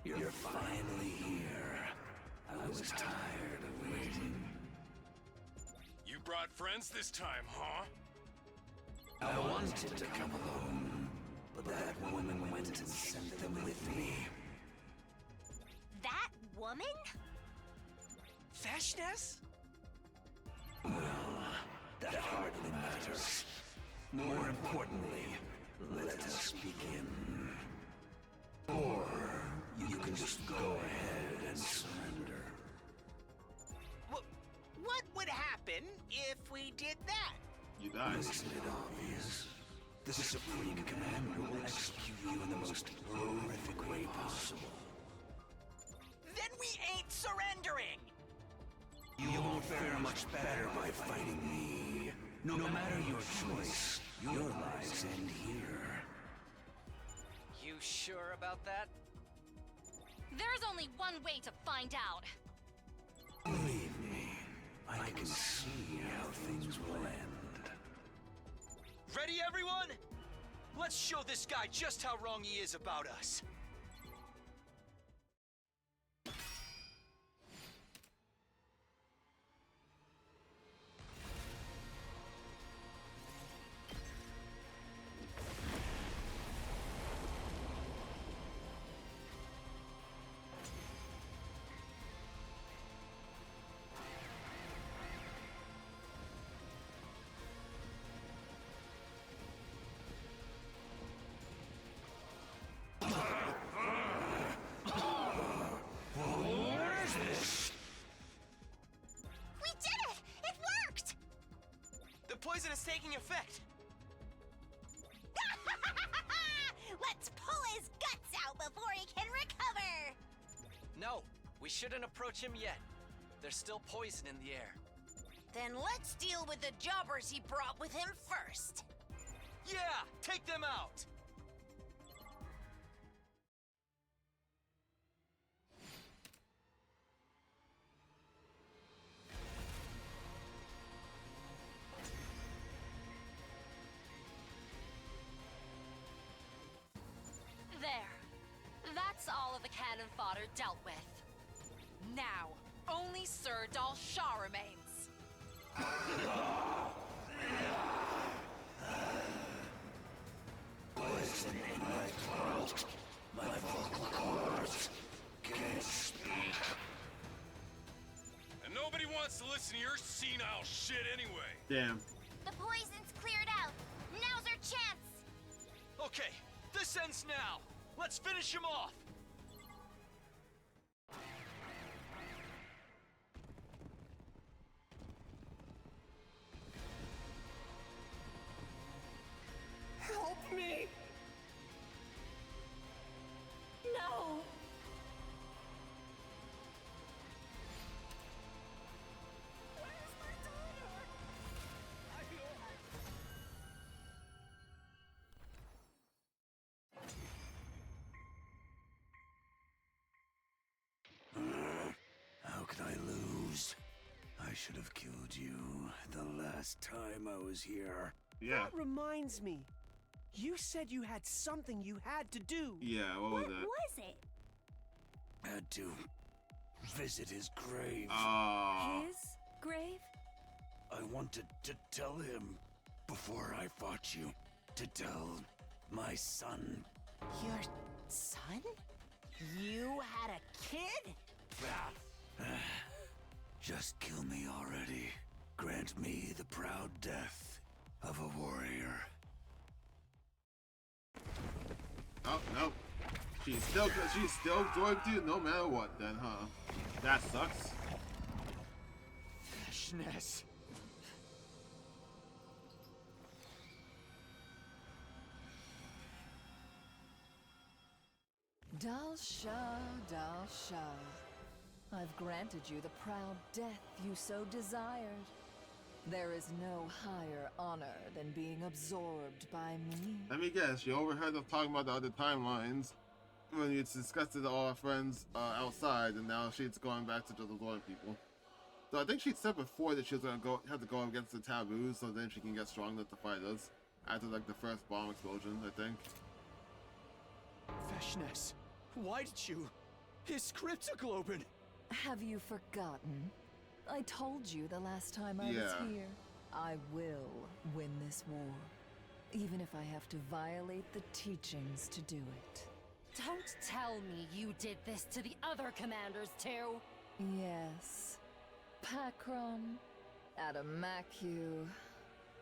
You're finally here. I was tired of waiting. You brought friends this time, huh? I wanted to come alone, but that woman went and sent them with me. That woman? Feshness? Well, that hardly matters. More importantly, let us begin. Or you can just go ahead and surrender. What would happen if we did that? You die. Isn't it obvious? The Supreme Commander will execute you in the most horrific way possible. Then we ain't surrendering! You won't fare much better by fighting me. No matter your choice, your lives end here. You sure about that? There's only one way to find out. Believe me, I can see how things will end. Ready, everyone? Let's show this guy just how wrong he is about us. taking effect. Let's pull his guts out before he can recover! No, we shouldn't approach him yet. There's still poison in the air. Then let's deal with the jobbers he brought with him first. Yeah, take them out! There. That's all of the cannon fodder dealt with. Now, only Sir Dal Shah remains. Poison in my throat. My vocal cords can't speak. And nobody wants to listen to your senile shit anyway. Damn. The poison's cleared out. Now's our chance. Okay, this ends now. Let's finish him off. Help me! No! Where's my daughter? How could I lose? I should have killed you the last time I was here. Yeah. That reminds me. You said you had something you had to do. Yeah, what was What that? was it? Had to visit his grave. His grave? I wanted to tell him before I fought you. To tell my son. Your son? You had a kid? Just kill me already. Grant me the proud death of a warrior. Oh, no. She's still going to no matter what then, huh? That sucks. Freshness. Dal Shah, Dal Shah, I've granted you the proud death you so desired. There is no higher honor than being absorbed by me. Let me guess, you overheard us talking about the other timelines when you discussed it to all our friends outside, and now she's going back to just avoiding people. So I think she said before that she was gonna have to go against the taboos, so then she can get strong enough to fight us after like the first bomb explosion, I think. Freshness. Why did you? His cryptoglobin! Have you forgotten? I told you the last time I was Yeah. here. I will win this war, even if I have to violate the teachings to do it. Don't tell me you did this to the other commanders too. Yes. Pakram, Adamaku,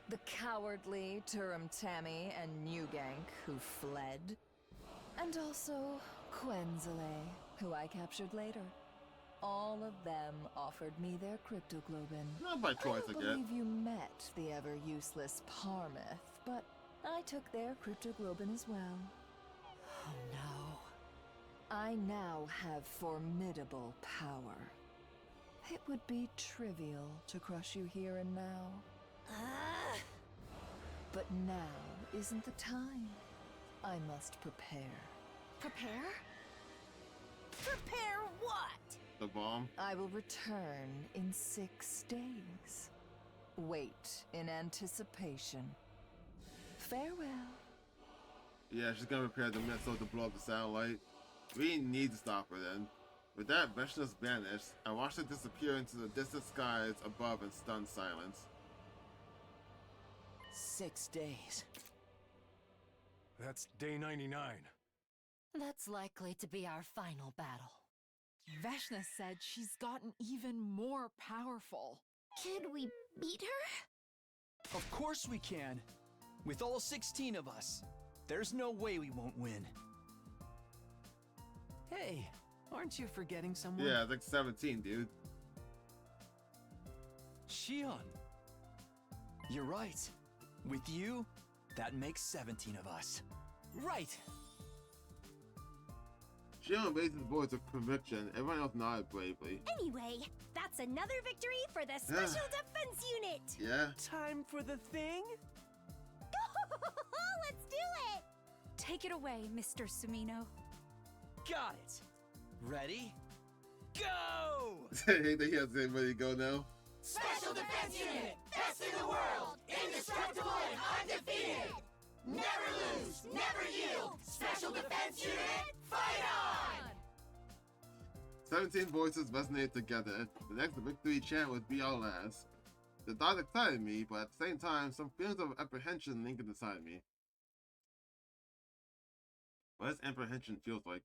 the cowardly Turum Tammy and Newgank who fled, and also Quenzele, who I captured later. All of them offered me their cryptoglobin. Not by choice, I I don't guess. believe you met the ever-useless Parmeth, but I took their cryptoglobin as well. Oh no. I now have formidable power. It would be trivial to crush you here and now. But now isn't the time. I must prepare. Prepare? Prepare what? The bomb? I will return in 6 days. Wait in anticipation. Farewell. Yeah, she's gonna prepare the missile to blow up the satellite. We need to stop her then. With that, Veshna's vanished. I watched her disappear into the distant skies above in stunned silence. 6 days. That's day 99. That's likely to be our final battle. Veshna said she's gotten even more powerful. Could we beat her? Of course we can. With all 16 of us. There's no way we won't win. Hey, aren't you forgetting someone? Yeah, it's like 17, dude. Shion. You're right. With you, that makes 17 of us. Right! Shion raised his voice with conviction. Everyone else nodded bravely. Anyway, that's another victory for the Special Defense Unit! Yeah? Time for the thing? Let's do it! Take it away, Mr. Sumino. Got it! Ready? Go! I hate that he has to say ready to go now. Special Defense Unit, best in the world, indestructible and undefeated. Never lose, never yield. Special Defense Unit, fight on! 17 voices resonated together. The next victory chant would be our last. The thought excited me, but at the same time, some feelings of apprehension lingered inside me. What does apprehension feels like?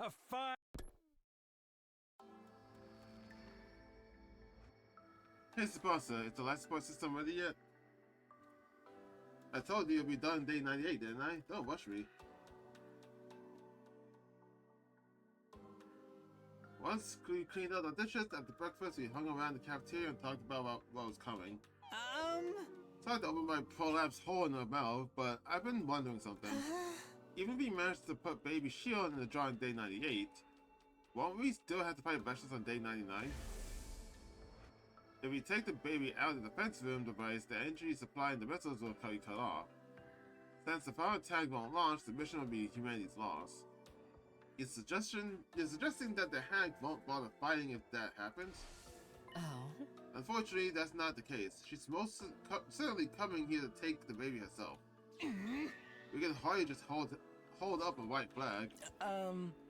A fire. Hey Tsubasa, is the life support system ready yet? I told you it'll be done day 98, didn't I? Don't rush me. Once we cleaned out the dishes after breakfast, we hung around the cafeteria and talked about what was coming. Sorry to open my prolapsed hole in her mouth, but I've been wondering something. Even if we managed to put baby Shion in the jar on day 98, won't we still have to fight vegetables on day 99? If we take the baby out of the defense room device, the energy supply and the missiles will be cut off. Since the power tag won't launch, the mission will be humanity's loss. You're suggesting that the hag won't bother fighting if that happens? Oh. Unfortunately, that's not the case. She's most certainly coming here to take the baby herself. We can hardly just hold up a white flag.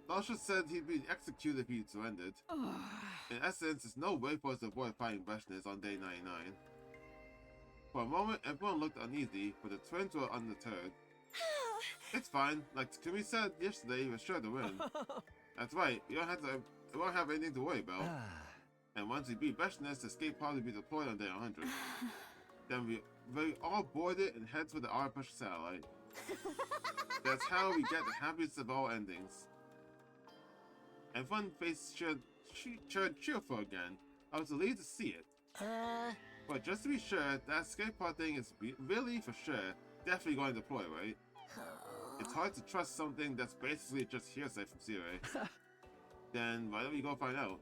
Lasha said he'd be executed if he surrendered. In essence, there's no way for us to avoid fighting Vashnis on day 99. For a moment, everyone looked uneasy, but the twins were undeterred. It's fine. Like Takumi said yesterday, we're sure to win. That's right. We won't have anything to worry about. And once we beat Vashnis, the escape pod will be deployed on day 100. Then we all board it and head for the R pressure satellite. That's how we get the happiest of all endings. Everyone face turned cheerful again. I was relieved to see it. But just to be sure, that escape pod thing is really for sure definitely going to deploy, right? It's hard to trust something that's basically just hearsay from Sirei. Then why don't we go find out?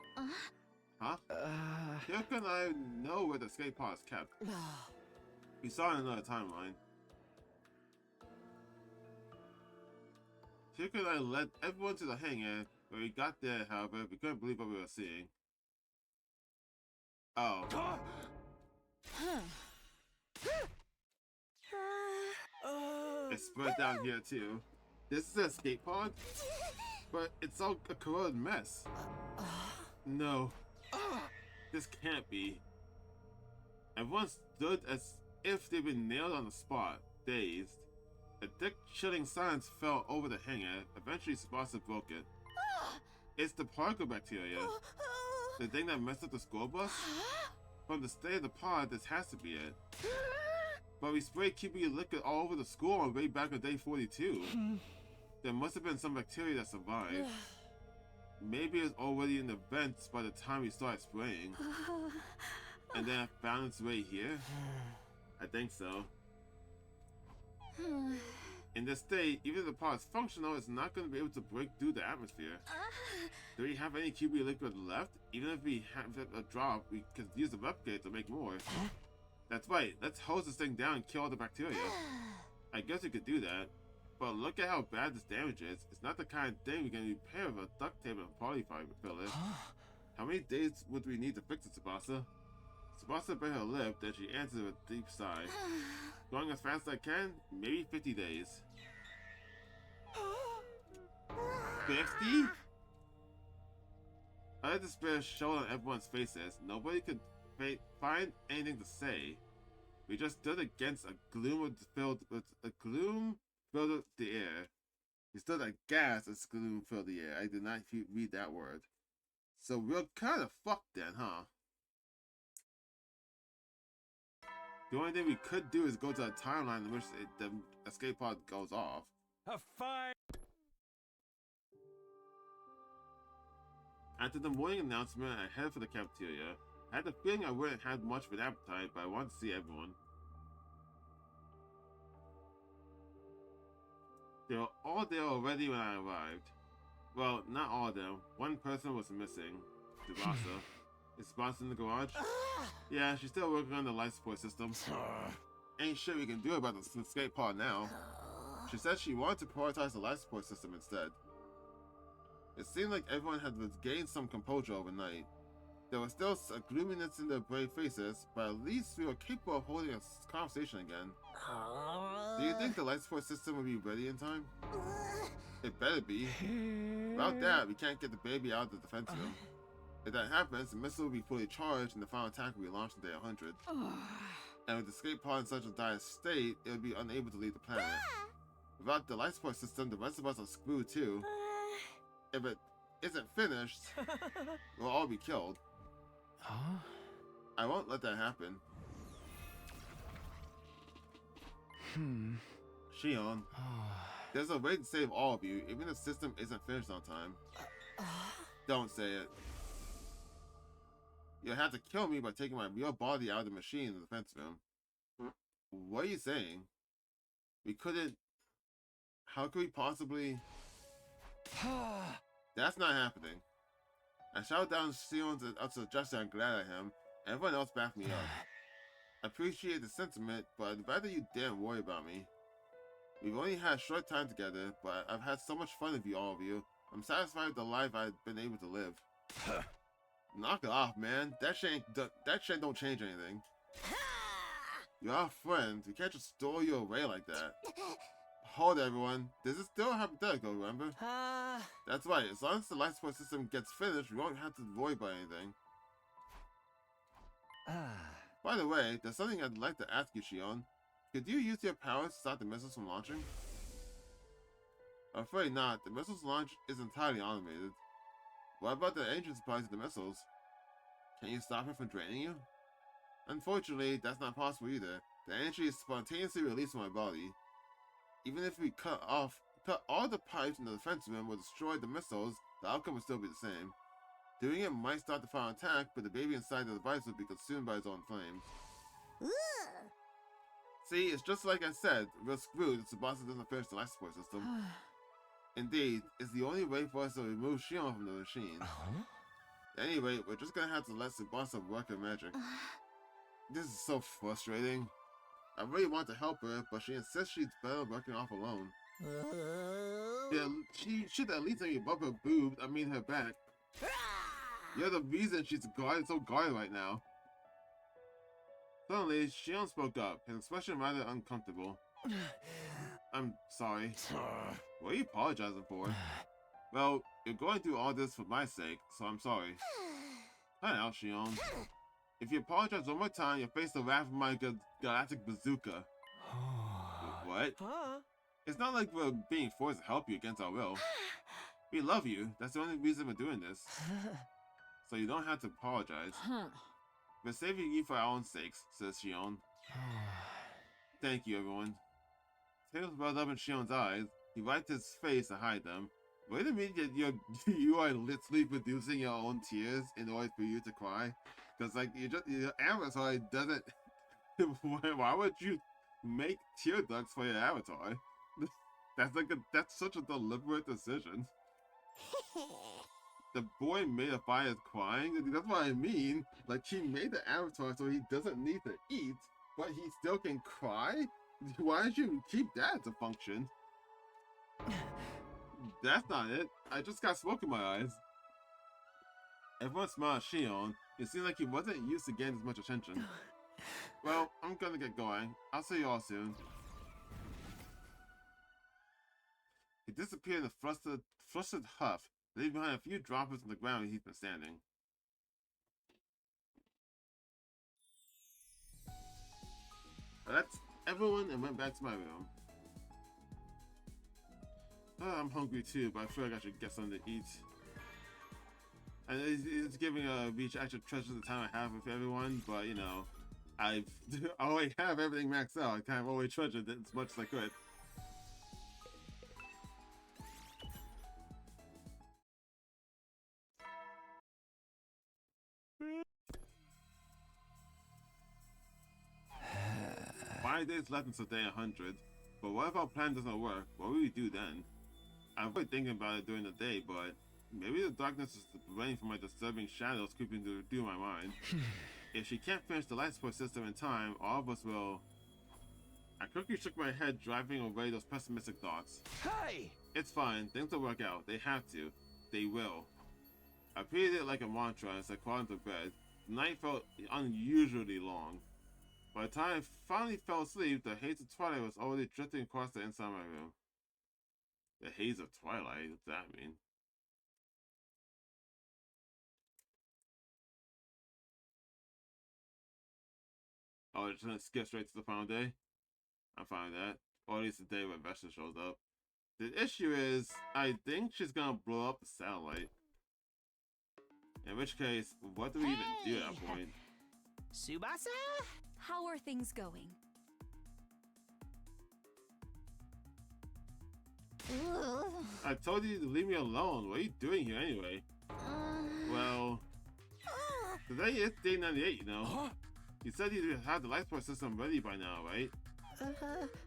Huh? Hirka and I know where the escape pod is kept. We saw it in another timeline. Hirka and I led everyone to the hangar. When we got there, however, we couldn't believe what we were seeing. Oh. It's spread down here too. This is an escape pod? But it's all a corroded mess. No. This can't be. Everyone stood as if they'd been nailed on the spot, dazed. A thick, chilling silence fell over the hangar. Eventually, Tsubasa broke it. It's the particle bacteria. The thing that messed up the school bus? From the state of the pod, this has to be it. But we sprayed QB liquid all over the school on way back on day 42. There must have been some bacteria that survived. Maybe it was already in the vents by the time we started spraying. And then it found its way here? I think so. In this state, even if the pod is functional, it's not going to be able to break through the atmosphere. Do we have any QB liquid left? Even if we have a drop, we could use the replicate to make more. That's right, let's hose this thing down and kill all the bacteria. I guess we could do that. But look at how bad this damage is. It's not the kind of thing we can repair with a duct tape and polyfiber filler. How many days would we need to fix it, Tsubasa? Tsubasa bit her lip, then she answered with a deep sigh. Going as fast as I can? Maybe 50 days. 50? Utter despair showed on everyone's faces. Nobody could find anything to say. We just stood against a gloom filled the air. We stood aghast as gloom filled the air. I did not read that word. So we're kind of fucked then, huh? The only thing we could do is go to a timeline in which the escape pod goes off. A fire! After the morning announcement, I headed for the cafeteria. I had the feeling I wouldn't have much of an appetite, but I wanted to see everyone. They were all there already when I arrived. Well, not all of them. One person was missing. Tsubasa. Is Tsubasa in the garage? Yeah, she's still working on the life support system. Ain't shit we can do about the escape pod now. She said she wanted to prioritize the life support system instead. It seemed like everyone had gained some composure overnight. There was still a gloominess in their brave faces, but at least we were capable of holding a conversation again. Do you think the life support system will be ready in time? It better be. Without that, we can't get the baby out of the defense room. If that happens, the missile will be fully charged and the final attack will be launched on day 100. And with the escape pod in such a dire state, it would be unable to leave the planet. Without the life support system, the rest of us are screwed too. If it isn't finished, we'll all be killed. Huh? I won't let that happen. Shion, there's a way to save all of you, even if the system isn't finished on time. Don't say it. You'll have to kill me by taking my real body out of the machine in the defense room. What are you saying? We couldn't... How could we possibly... That's not happening. I shouted down Shion's suggestion and glared at him, and everyone else backed me up. I appreciate the sentiment, but I'd rather you didn't worry about me. We've only had a short time together, but I've had so much fun with you, all of you. I'm satisfied with the life I've been able to live. Knock it off, man. That shit don't change anything. You're our friends. We can't just store you away like that. Hold everyone. This is still hypothetical, remember? That's right. As long as the life support system gets finished, we won't have to worry about anything. By the way, there's something I'd like to ask you, Shion. Could you use your powers to stop the missiles from launching? I'm afraid not. The missiles launch is entirely automated. What about the engine supplies to the missiles? Can you stop it from draining you? Unfortunately, that's not possible either. The energy is spontaneously released from my body. Even if we cut all the pipes in the defense room or destroy the missiles, the outcome would still be the same. Doing it might start the final attack, but the baby inside the device would be consumed by its own flames. See, it's just like I said, we're screwed if Tsubasa doesn't finish the life support system. Indeed, it's the only way for us to remove Shion from the machine. Anyway, we're just gonna have to let Tsubasa work her magic. This is so frustrating. I really want to help her, but she insists she's better working off alone. Yeah, she should at least let me above her boobs, her back. You're the reason she's so guarded right now. Suddenly, Shion spoke up, his expression rather uncomfortable. I'm sorry. What are you apologizing for? Well, you're going through all this for my sake, so I'm sorry. Cut out, Shion. If you apologize one more time, you'll face the wrath of my galactic bazooka. What? It's not like we're being forced to help you against our will. We love you. That's the only reason we're doing this. So you don't have to apologize. We're saving you for our own sakes, says Shion. Thank you, everyone. Tears welled up in Shion's eyes. He wiped his face to hide them. Wait a minute, you are literally producing your own tears in order for you to cry? Because, like, your avatar doesn't... Why would you make tear ducts for your avatar? That's such a deliberate decision. The boy made a fire crying? That's what I mean. Like, he made the avatar so he doesn't need to eat, but he still can cry? Why did you keep that as a function? That's not it. I just got smoke in my eyes. Everyone smiled at Shion. It seemed like he wasn't used to getting as much attention. Well, I'm gonna get going. I'll see you all soon. He disappeared in a flustered huff, leaving behind a few droplets on the ground where he'd been standing. I left everyone and went back to my room. I'm hungry too, but I feel like I should get something to eat. And it's giving Reach extra treasure the time I have with everyone, but you know, I already have everything maxed out. I kind of always treasured it as much as I could. Five days left until day 100. But what if our plan doesn't work? What will we do then? I'm really thinking about it during the day, but maybe the darkness is preventing from my disturbing shadows creeping through my mind. If she can't finish the light support system in time, all of us will... I quickly shook my head, driving away those pessimistic thoughts. Hey! It's fine. Things will work out. They have to. They will. I repeated it like a mantra as I crawled into bed. The night felt unusually long. By the time I finally fell asleep, the haze of twilight was already drifting across the inside of my room. The haze of twilight? What's that mean? Oh, just gonna skip straight to the final day? I'm fine with that. Or at least the day when Vesta shows up. The issue is, I think she's gonna blow up the satellite. In which case, what do we even do at that point? Tsubasa? How are things going? I told you to leave me alone. What are you doing here anyway? Well, today is day 98, you know. You said you had the life support system ready by now, right?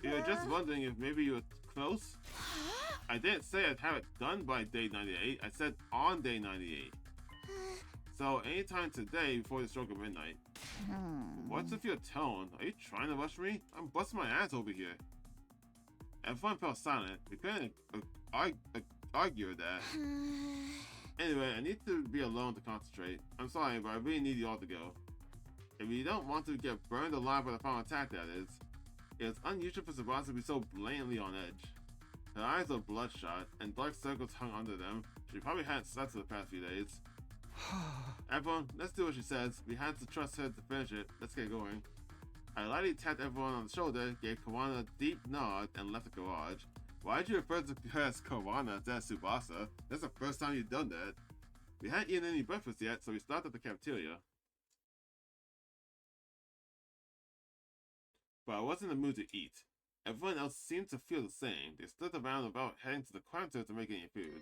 You were just wondering if maybe you were close? I didn't say I'd have it done by day 98. I said on day 98. So anytime today before the stroke of midnight. What's with your tone? Are you trying to rush me? I'm busting my ass over here. Everyone fell silent. We couldn't argue with that. Anyway, I need to be alone to concentrate. I'm sorry, but I really need you all to go. If you don't want to get burned alive by the final attack, that is. It's unusual for Tsubasa to be so blatantly on edge. Her eyes are bloodshot, and dark circles hung under them. She probably hadn't slept for the past few days. Everyone, let's do what she says. We had to trust her to finish it. Let's get going. I lightly tapped everyone on the shoulder, gave Kawana a deep nod, and left the garage. Why'd you refer to her as Kawana instead of Tsubasa? That's the first time you've done that. We hadn't eaten any breakfast yet, so we stopped at the cafeteria. But I wasn't in the mood to eat. Everyone else seemed to feel the same. They stood around about heading to the counter to make any food.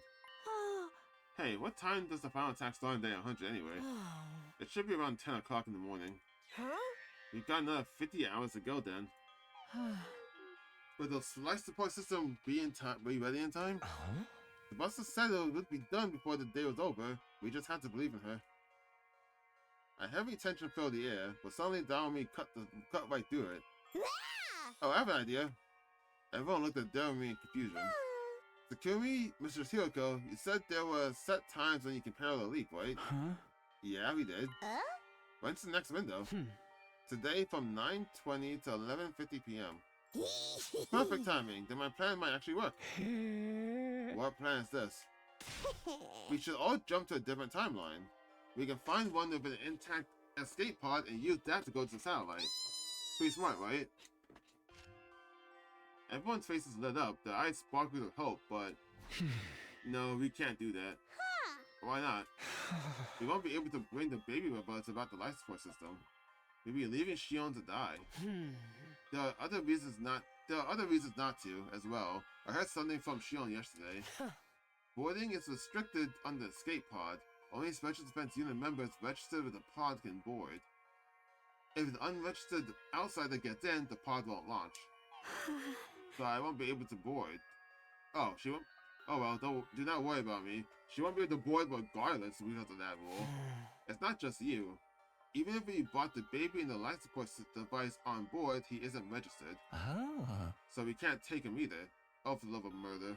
Hey, what time does the final attack start on day 100 anyway? It should be around 10 o'clock in the morning. We've got another 50 hours to go then. Would the life support system be ready in time? The buster said it would be done before the day was over. We just had to believe in her. A heavy tension filled the air, but suddenly Daomi cut right through it. Oh, I have an idea. Everyone looked at Daomi in confusion. Takumi, Mr. Hiroko, you said there were set times when you can parallel leap, right? Yeah, we did. When's the next window? Today from 9:20 to 11:50 p.m. Perfect timing. Then my plan might actually work. What plan is this? We should all jump to a different timeline. We can find one with an intact escape pod and use that to go to the satellite. Pretty smart, right? Everyone's faces lit up, their eyes sparkled with hope, but no, we can't do that. Why not? We won't be able to bring the baby with us about the life support system. We'll be leaving Shion to die. There are other reasons not to, as well. I heard something from Shion yesterday. Boarding is restricted on the escape pod. Only Special Defense Unit members registered with the pod can board. If an unregistered outsider gets in, the pod won't launch. So I won't be able to board. Oh, she won't. Oh well, do not worry about me. She won't be able to board regardless because of that rule. It's not just you. Even if we brought the baby and the life support device on board, he isn't registered. So we can't take him either. Oh, for the love of murder.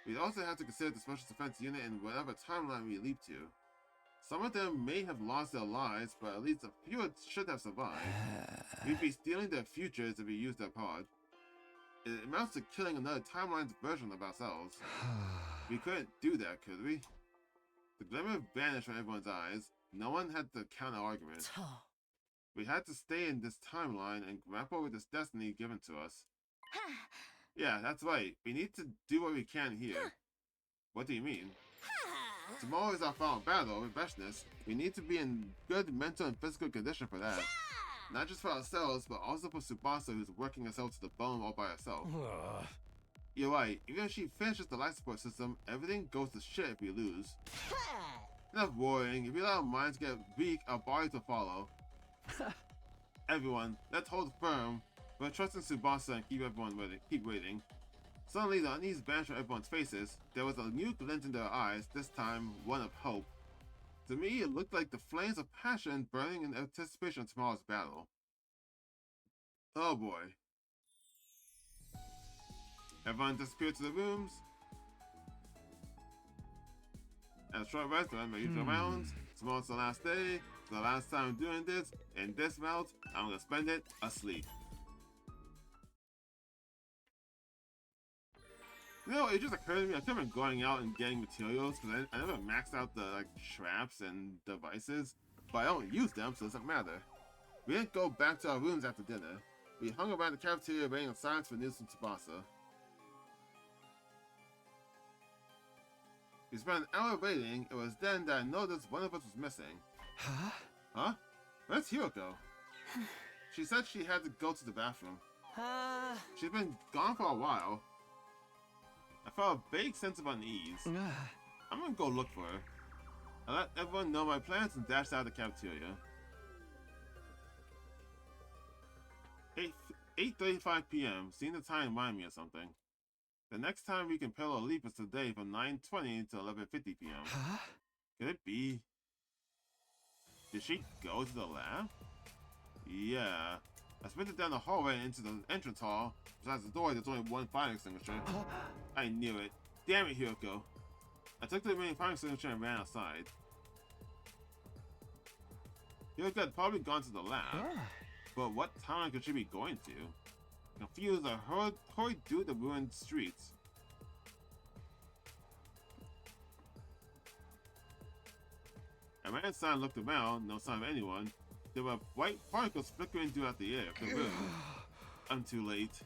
We'd also have to consider the Special Defense Unit in whatever timeline we leap to. Some of them may have lost their lives, but at least a few should have survived. We'd be stealing their futures if we used their pod. It amounts to killing another timeline's version of ourselves. We couldn't do that, could we? The glimmer vanished from everyone's eyes. No one had the counter-argument. We had to stay in this timeline and grapple with this destiny given to us. Yeah, that's right. We need to do what we can here. What do you mean? Tomorrow is our final battle with Veshness. We need to be in good mental and physical condition for that. Not just for ourselves, but also for Tsubasa, who's working herself to the bone all by herself. You're right, even if she finishes the life support system, everything goes to shit if we lose. Enough worrying. If we let our minds get weak, our bodies will follow. Everyone, let's hold firm. We're trusting Tsubasa and keep waiting. Suddenly, the unease vanished from everyone's faces. There was a new glint in their eyes, this time one of hope. To me, it looked like the flames of passion burning in anticipation of tomorrow's battle. Oh boy. Everyone disappeared to the rooms. At a short rest, I my usual rounds. Tomorrow's the last day. It's the last time I'm doing this. In this route, I'm gonna spend it asleep. You know, it just occurred to me, I could have been going out and getting materials because I never maxed out the traps and devices, but I don't use them, so it doesn't matter. We didn't go back to our rooms after dinner. We hung around the cafeteria waiting in silence for news from Tsubasa. We spent an hour waiting. It was then that I noticed one of us was missing. Huh? Huh? Where's Hiroko? She said she had to go to the bathroom. She's been gone for a while. I felt a vague sense of unease. I'm gonna go look for her. I let everyone know my plans and dashed out of the cafeteria. 8:35 p.m. Seeing the time remind me of something. The next time we can pedal a leap is today from 9:20 to 11:50 p.m. Huh? Could it be? Did she go to the lab? Yeah. I sprinted down the hallway and into the entrance hall. Besides the door, there's only one fire extinguisher. I knew it. Damn it, Hiroko. I took the remaining fire extinguisher and ran outside. Hiroko had probably gone to the lab. But what town could she be going to? Confused, I hurried through the ruined streets. I ran inside and looked around, no sign of anyone. There were white particles flickering throughout the air. I'm too late.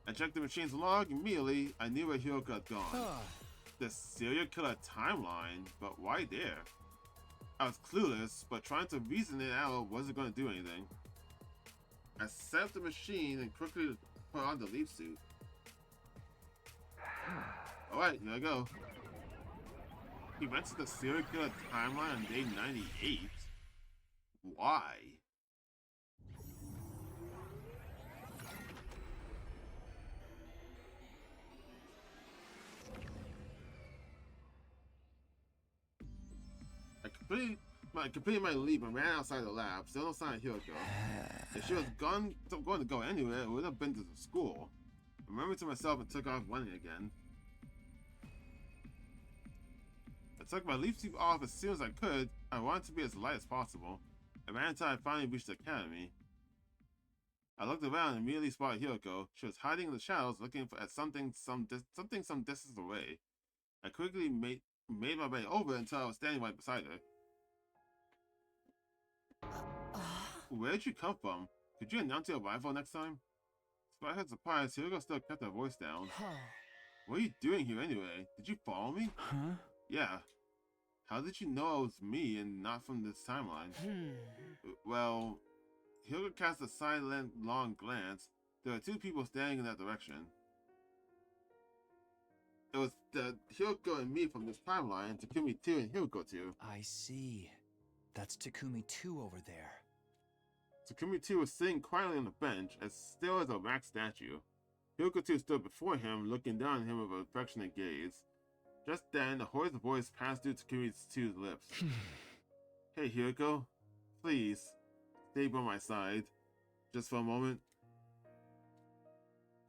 I checked the machine's log immediately. I knew where Hiroko had gone. The serial killer timeline, but why there? I was clueless, but trying to reason it out wasn't going to do anything. I set up the machine and quickly put on the leaf suit. Alright, here I go. He went to the serial killer timeline on day 98. Why? I completed my leap and ran outside the lab. Still no sign of Hiroko. If she was going to go anywhere, it would have been to the school. I remembered to myself and took off running again. I took my leaf suit off as soon as I could. I wanted to be as light as possible. I ran until I finally reached the academy. I looked around and immediately spotted Hiroko. She was hiding in the shadows, looking at something some distance away. I quickly made my way over until I was standing right beside her. Where did you come from? Could you announce your arrival next time? Despite her surprise, Hiroko still kept her voice down. What are you doing here anyway? Did you follow me? Huh? Yeah. How did you know it was me and not from this timeline? Well, Hiroko cast a sidelong glance. There were two people standing in that direction. It was the Hiroko and me from this timeline, Takumi 2 and Hiroko 2. I see. That's Takumi 2 over there. Takumi 2 was sitting quietly on the bench, as still as a wax statue. Hiroko 2 stood before him, looking down at him with an affectionate gaze. Just then, a hoarse voice passed through Takumi 2's lips. Hey Hiroko, please, stay by my side. Just for a moment.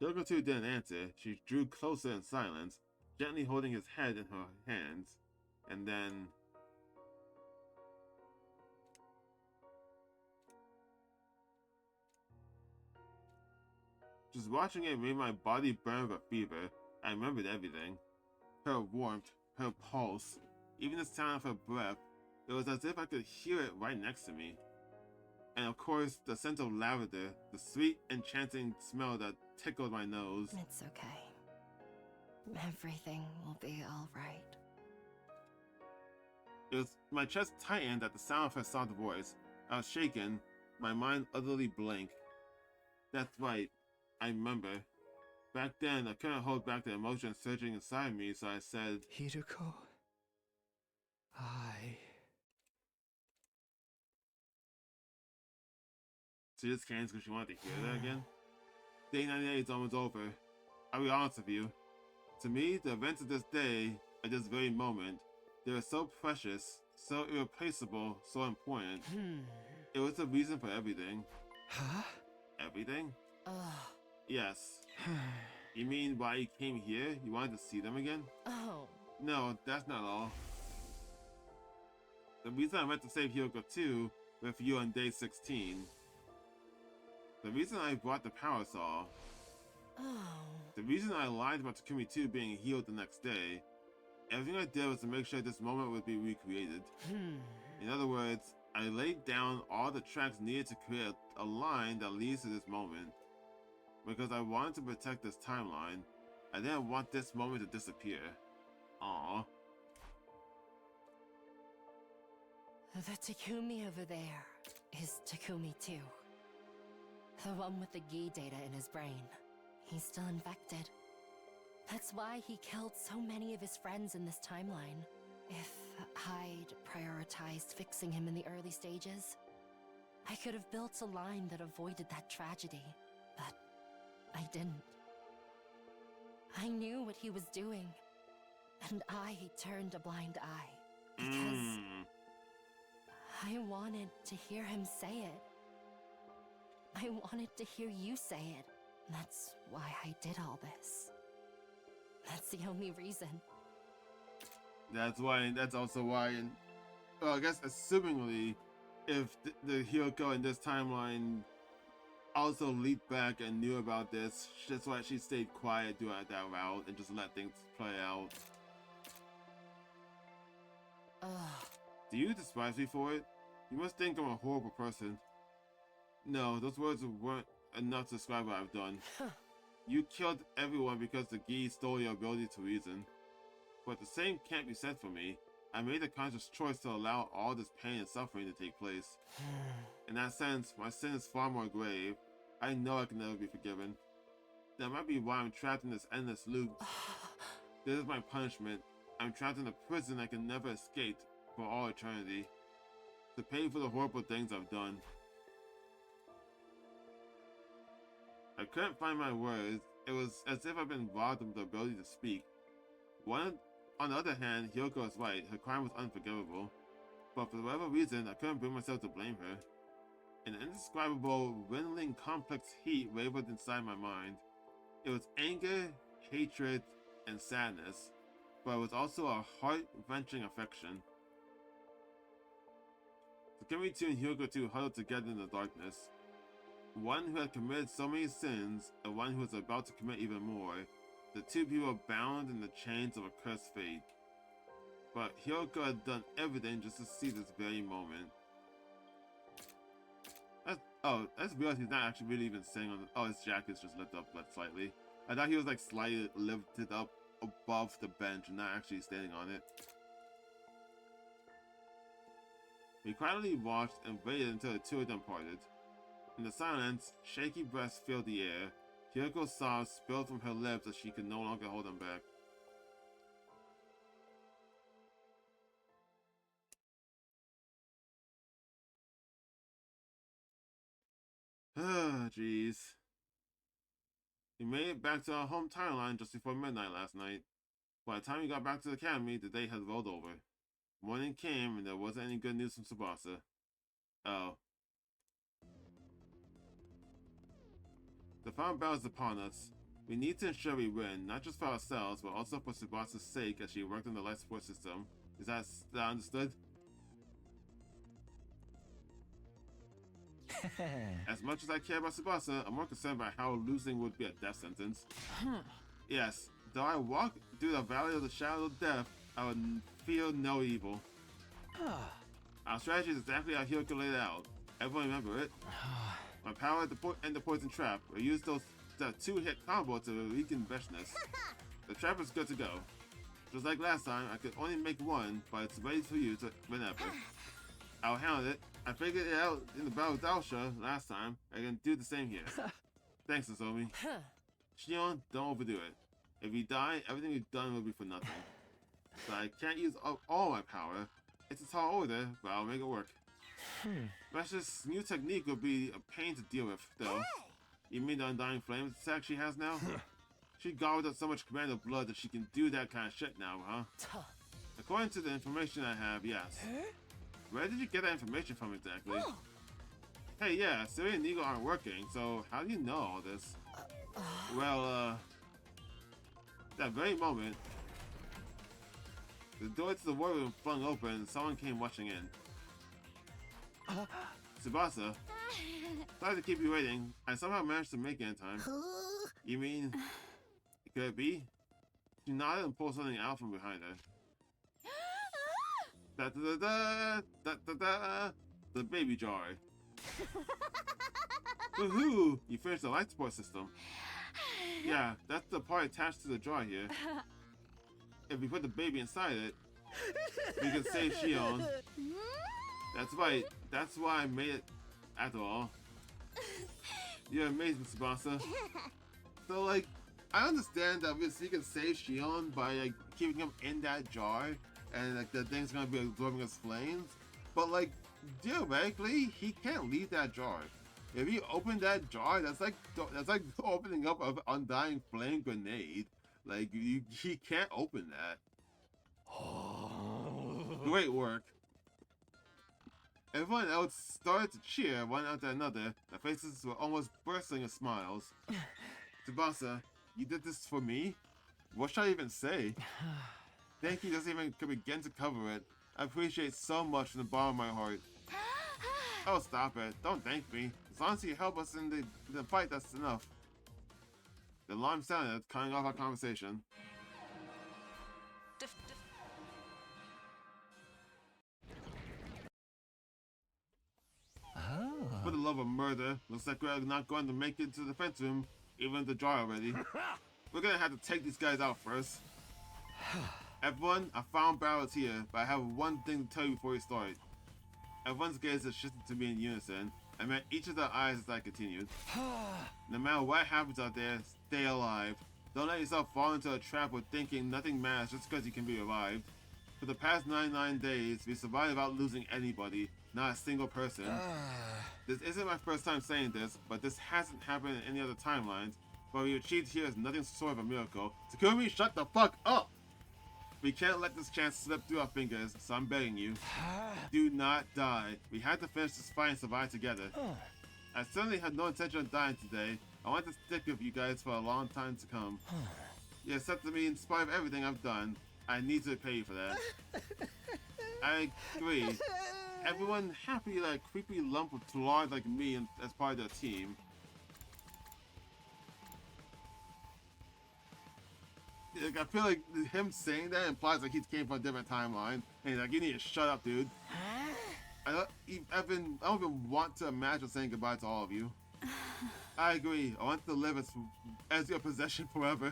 Hiroko 2 didn't answer. She drew closer in silence, gently holding his head in her hands. And then... just watching it made my body burn with a fever. I remembered everything. Her warmth, her pulse, even the sound of her breath. It was as if I could hear it right next to me. And of course, the scent of lavender, the sweet, enchanting smell that tickled my nose. It's okay. Everything will be alright. My chest tightened at the sound of her soft voice. I was shaken, my mind utterly blank. That's right, I remember. Back then, I couldn't hold back the emotion surging inside me, so I said, Hideko, She just can't because she wanted to hear that again. Day 98 is almost over. I'll be honest with you. To me, the events of this day, at this very moment, they were so precious, so irreplaceable, so important. It was the reason for everything. Huh? Everything? Yes. You mean why you came here? You wanted to see them again? Oh. No, that's not all. The reason I went to save Hyoko too, with you on day 16. The reason I brought the power saw. The reason I lied about Takumi 2 being healed the next day. Everything I did was to make sure this moment would be recreated. In other words, I laid down all the tracks needed to create a line that leads to this moment. Because I wanted to protect this timeline. I didn't want this moment to disappear. Aww. The Takumi over there is Takumi 2. The one with the Gi data in his brain. He's still infected. That's why he killed so many of his friends in this timeline. If I'd prioritized fixing him in the early stages, I could have built a line that avoided that tragedy, but I didn't. I knew what he was doing, and I turned a blind eye, because I wanted to hear him say it. I wanted to hear you say it. That's why I did all this. That's the only reason. That's why, that's also why, and well, I guess assumingly, if the Hyoko in this timeline also leaped back and knew about this, that's why she stayed quiet throughout that route and just let things play out. Do you despise me for it? You must think I'm a horrible person. No, those words weren't enough to describe what I've done. You killed everyone because the Gi stole your ability to reason. But the same can't be said for me. I made a conscious choice to allow all this pain and suffering to take place. In that sense, my sin is far more grave. I know I can never be forgiven. That might be why I'm trapped in this endless loop. This is my punishment. I'm trapped in a prison I can never escape for all eternity. To pay for the horrible things I've done. I couldn't find my words. It was as if I'd been robbed of the ability to speak. On the other hand, Hyoko is right. Her crime was unforgivable. But for whatever reason, I couldn't bring myself to blame her. An indescribable, riddling, complex heat wavered inside my mind. It was anger, hatred, and sadness, but it was also a heart-wrenching affection. Takumi 2 and Hyoko 2 huddled together in the darkness. One who had committed so many sins, and one who was about to commit even more. The two people bound in the chains of a cursed fate. But Hyoko had done everything just to see this very moment. I just realized he's not actually really even sitting on the... Oh, his jacket's just lifted up slightly. I thought he was like slightly lifted up above the bench and not actually standing on it. We quietly watched and waited until the two of them parted. In the silence, shaky breaths filled the air. Hyoko's sobs spilled from her lips as she could no longer hold them back. Ah, jeez. We made it back to our home timeline just before midnight last night. By the time we got back to the academy, the day had rolled over. Morning came and there wasn't any good news from Tsubasa. Oh. The final battle is upon us. We need to ensure we win, not just for ourselves, but also for Tsubasa's sake as she worked on the life support system. Is that understood? As much as I care about Tsubasa, I'm more concerned about how losing would be a death sentence. Yes, though I walk through the valley of the shadow of death, I would feel no evil. Our strategy is exactly how Hyoko laid it out. Everyone remember it? My power at the end the poison trap. I used the two-hit combo to weaken Veshness. The trap is good to go. Just like last time, I could only make one, but it's ready for you to whenever. I'll handle it. I figured it out in the battle with Dalsha last time. I can do the same here. Thanks, Nozomi. Shion, don't overdo it. If you die, everything you've done will be for nothing. So I can't use all my power. It's a tall order, but I'll make it work. Rash's new technique will be a pain to deal with, though. You mean the Undying Flames attack she has now? She gobbled up so much commando blood that she can do that kind of shit now, huh? According to the information I have, yes. Where did you get that information from exactly? Hey, yeah, Siri and Nigo aren't working, so how do you know all this? Well, that very moment, the door to the war room flung open and someone came rushing in. Tsubasa, sorry to keep you waiting. I somehow managed to make it in time. You mean, could it be? She nodded and pulled something out from behind her. Da da da da da da. The baby jar. Woohoo! You finished the life support system. Yeah, that's the part attached to the jar here. If we put the baby inside it, we can save Shion. That's right. That's why I made it. After all, you're amazing, Tsubasa. So, like, I understand that we can save Shion by like keeping him in that jar, and like the thing's gonna be absorbing his flames. But like, theoretically, he can't leave that jar. If you open that jar, that's like opening up an undying flame grenade. Like he can't open that. Great work. Everyone else started to cheer one after another. Their faces were almost bursting with smiles. Tsubasa, you did this for me? What should I even say? Thank you doesn't even begin to cover it. I appreciate so much from the bottom of my heart. Oh, stop it. Don't thank me. As long as you help us in the fight, that's enough. The alarm sounded, cutting off our conversation. For the love of murder, looks like we're not going to make it to the defense room, even with the jar already. We're gonna have to take these guys out first. Everyone, I found barrels here, but I have one thing to tell you before we start. Everyone's gaze has shifted to me in unison. I met each of their eyes as I continued. No matter what happens out there, stay alive. Don't let yourself fall into a trap with thinking nothing matters just because you can be revived. For the past 99 days, we survived without losing anybody, not a single person. This isn't my first time saying this, but this hasn't happened in any other timelines. What we achieved here is nothing short of a miracle. Takumi, shut the fuck up! We can't let this chance slip through our fingers, so I'm begging you. Do not die. We have to finish this fight and survive together. I certainly had no intention of dying today. I want to stick with you guys for a long time to come. You accepted me in spite of everything I've done. I need to pay you for that. I agree. Everyone happy that a creepy lump of blood like me as part of their team. Like, I feel like him saying that implies like he came from a different timeline. And he's like, you need to shut up, dude. I don't even want to imagine saying goodbye to all of you. I agree. I want to live as your possession forever.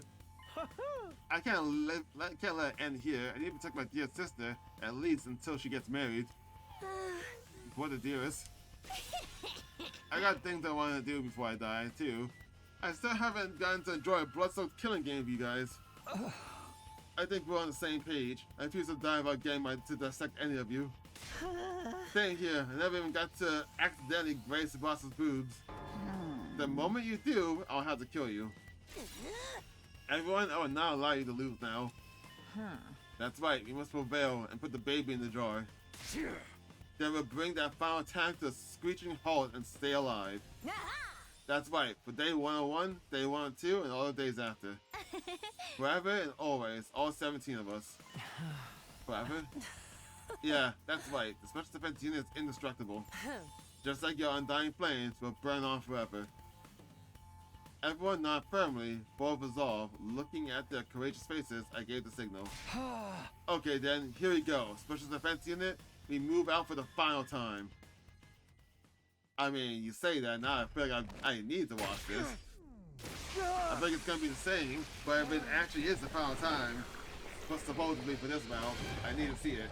I can't let it end here. I need to protect my dear sister, at least until she gets married. For the dearest. I got things I want to do before I die, too. I still haven't gotten to enjoy a blood-soaked killing game with you guys. I think we're on the same page. I refuse to die without getting to dissect any of you. Staying here, I never even got to accidentally graze the boss's boobs. The moment you do, I'll have to kill you. Everyone, I will not allow you to lose now. That's right, we must prevail and put the baby in the jar. Then we'll bring that final attack to a screeching halt and stay alive. That's right, for day 101, day 102, and all the days after. Forever and always, all 17 of us. Forever? Yeah, that's right, the Special Defense Unit is indestructible. Just like your Undying Flames will burn on forever. Everyone nod firmly, full of resolve, looking at their courageous faces. I gave the signal. Okay then, here we go. Special Defense Unit, we move out for the final time. I mean, you say that, now I feel like I need to watch this. I think it's gonna be the same, but if it actually is the final time, But supposedly for this round, I need to see it.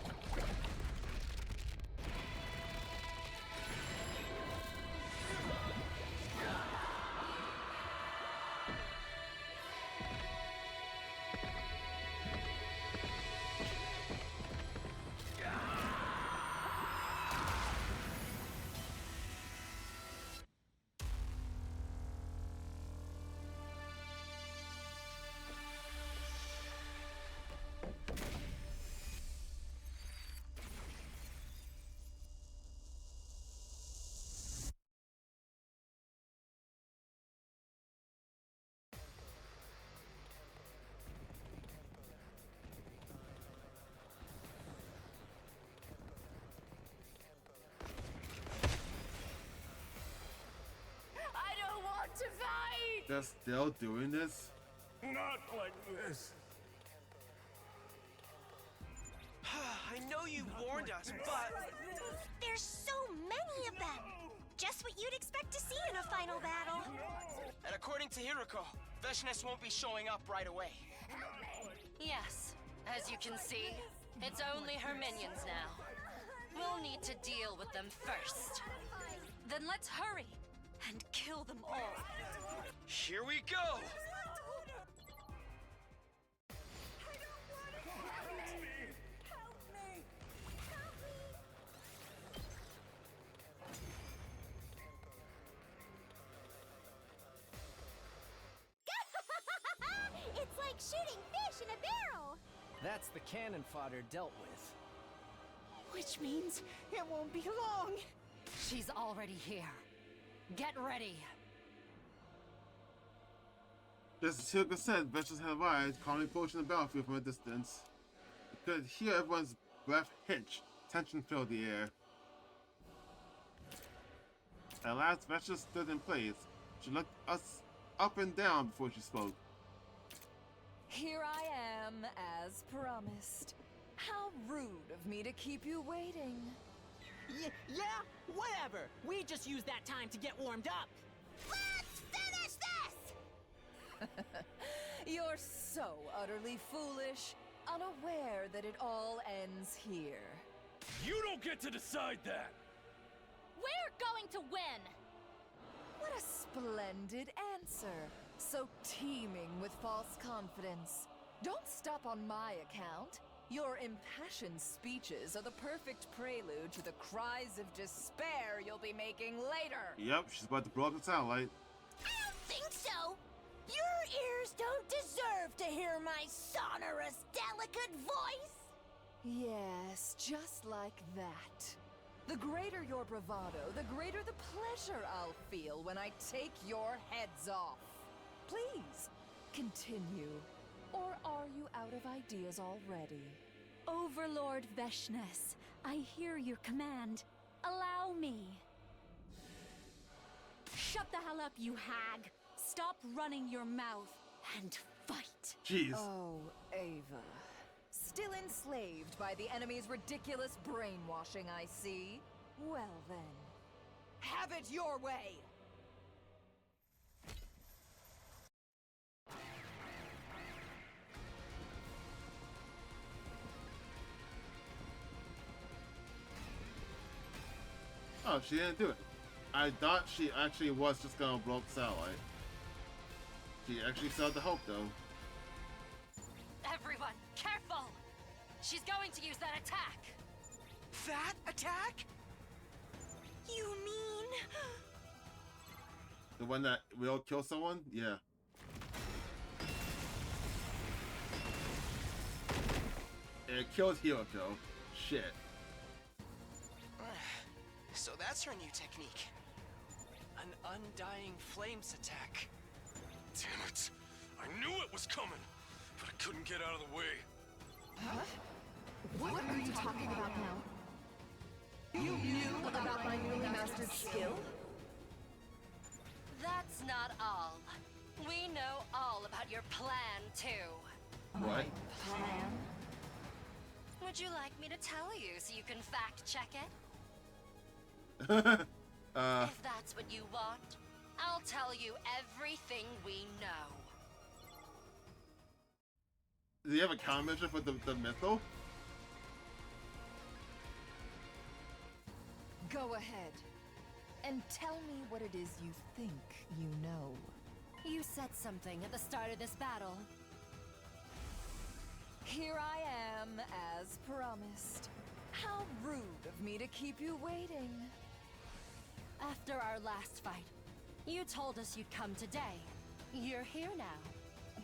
To fight! They're still doing this? Not like this. I know you warned us, but... There's so many of them! Just what you'd expect to see in a final battle. And according to Hiroko, Veshness won't be showing up right away. Yes, as you can see, it's only her minions now. We'll need to deal with them first. Then let's hurry and kill them all. Here we go! It's like shooting fish in a barrel! That's the cannon fodder dealt with. Which means it won't be long. She's already here. Get ready. Just as Hilka said, Vesh's had eyes calmly approaching the battlefield from a distance. You could hear everyone's breath hitch. Tension filled the air. At last, Vesha stood in place. She looked us up and down before she spoke. Here I am, as promised. How rude of me to keep you waiting. Yeah, whatever. We just used that time to get warmed up. Let's finish this! You're so utterly foolish, unaware that it all ends here. You don't get to decide that! We're going to win! What a splendid answer. So teeming with false confidence. Don't stop on my account. Your impassioned speeches are the perfect prelude to the cries of despair you'll be making later. Yep, she's about to blow up the satellite. I don't think so! Your ears don't deserve to hear my sonorous, delicate voice! Yes, just like that. The greater your bravado, the greater the pleasure I'll feel when I take your heads off. Please, continue. Or are you out of ideas already? Overlord Veshness, I hear your command. Allow me. Shut the hell up, you hag. Stop running your mouth and fight. Jeez. Oh, Ava. Still enslaved by the enemy's ridiculous brainwashing, I see. Well then, have it your way! Oh, she didn't do it. I thought she actually was just gonna blow up the satellite. She actually saw the hope, though. Everyone, careful! She's going to use that attack! That attack? You mean... The one that will kill someone? Yeah. It killed Hiroko. Shit. So that's her new technique. An undying flames attack. Damn it! I knew it was coming, but I couldn't get out of the way. Huh? What are you talking about now? You knew about my newly mastered skill? That's not all. We know all about your plan, too. What? Plan? Would you like me to tell you so you can fact-check it? If that's what you want, I'll tell you everything we know. Do you have a countermeasure for the missile? Go ahead and tell me what it is you think you know. You said something at the start of this battle. Here I am, as promised. How rude of me to keep you waiting. After our last fight, you told us you'd come today. You're here now.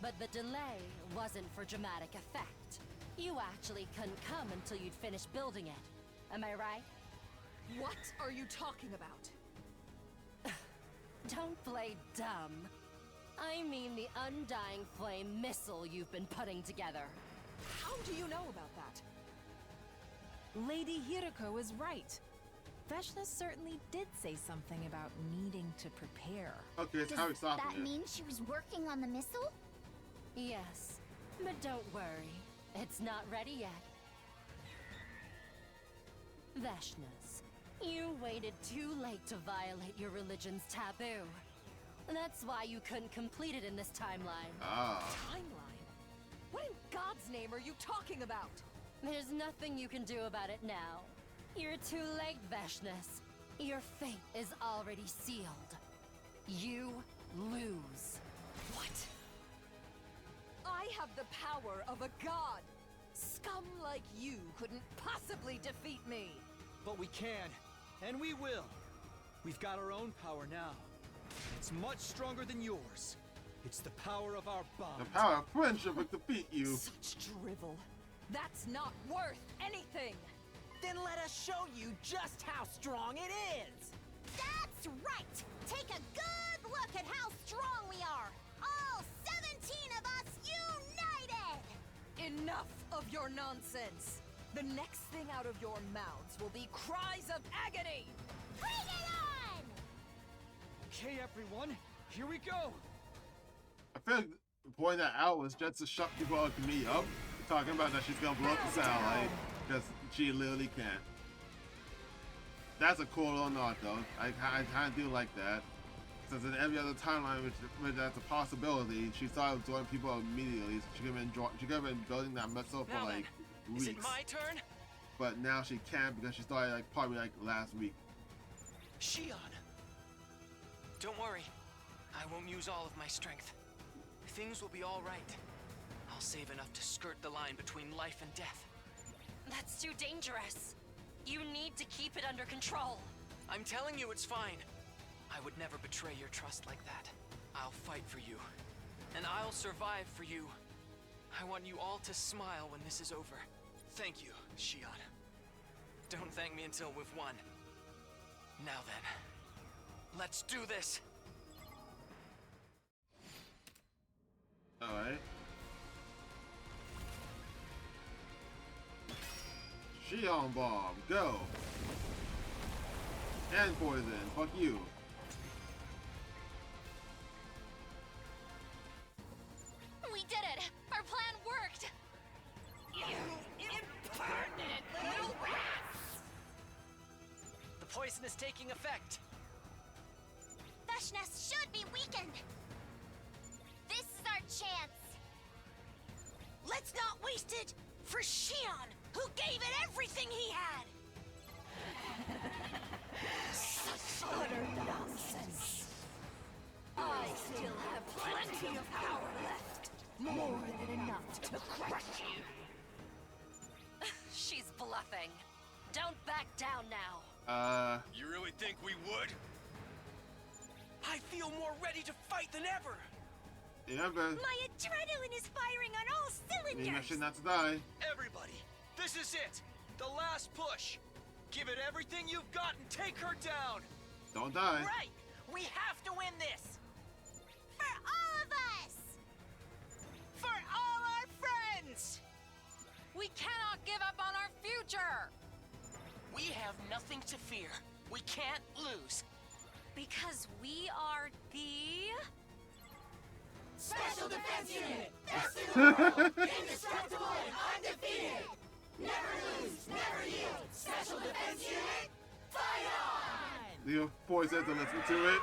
But the delay wasn't for dramatic effect. You actually couldn't come until you'd finished building it. Am I right? What are you talking about? Don't play dumb. I mean the Undying Flame missile you've been putting together. How do you know about that? Lady Hiroko is right. Veshna certainly did say something about needing to prepare. Okay, it's how he's Does stopping that it. mean she was working on the missile? Yes, but don't worry. It's not ready yet. Veshnas, you waited too late to violate your religion's taboo. That's why you couldn't complete it in this timeline. Timeline? What in God's name are you talking about? There's nothing you can do about it now. You're too late, Veshnas. Your fate is already sealed. You lose. What? I have the power of a god. Scum like you couldn't possibly defeat me. But we can, and we will. We've got our own power now. It's much stronger than yours. It's the power of our bond. The power of friendship will defeat you. Such drivel. That's not worth anything. Then let us show you just how strong it is. That's right! Take a good look at how strong we are! All 17 of us united! Enough of your nonsense. The next thing out of your mouths will be cries of agony. Bring it on! Okay, everyone, here we go. I feel like pointing that out was just to shut people like me up, talking about that she's gonna blow up the satellite, because she literally can't. That's a cool little nod though. I kind of do like that. Since in every other timeline which that's a possibility, she started joining people immediately. She could have been building that missile for Now like then, weeks. is it my turn? But now she can't because she started like probably like last week. Shion! Don't worry. I won't use all of my strength. Things will be all right. I'll save enough to skirt the line between life and death. That's too dangerous. You need to keep it under control. I'm telling you it's fine. I would never betray your trust like that. I'll fight for you. And I'll survive for you. I want you all to smile when this is over. Thank you, Shion. Don't thank me until we've won. Now then, let's do this! Alright. Shion Bomb, go! And poison, fuck you. We did it! Our plan worked! You impertinent little rats! The poison is taking effect. Veshnas should be weakened! This is our chance! Let's not waste it for Shion, who gave it everything he had! Such utter nonsense. I still have plenty of power left. More than enough to crush you. She's bluffing. Don't back down now. You really think we would? I feel more ready to fight than ever. Yeah, but My adrenaline is firing on all maybe I cylinders! should not to die. Everybody, this is it. The last push. Give it everything you've got and take her down. Don't die. Right! We have to win this! For all of us! For all our friends! We cannot give up on our future! We have nothing to fear. We can't lose. Because we are the... Special Defense Unit! Best in the world! Indestructible and undefeated! Never lose, never yield! Special Defense Unit, fight on! You force her to listen to it.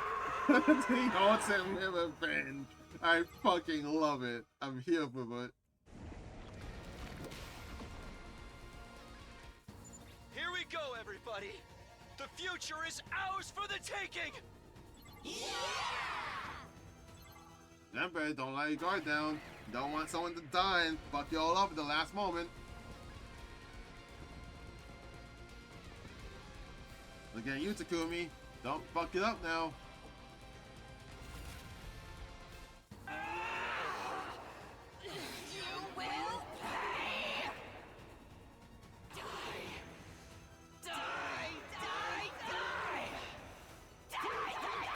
He haunts him in revenge. I fucking love it. I'm here for it. we go, everybody! The future is ours for the taking! Remember, don't let your guard down. Don't want someone to die and fuck you all up at the last moment. Look at you, Takumi. Don't fuck it up now. You will pay! Die! Die! Die! Die! Die! Die!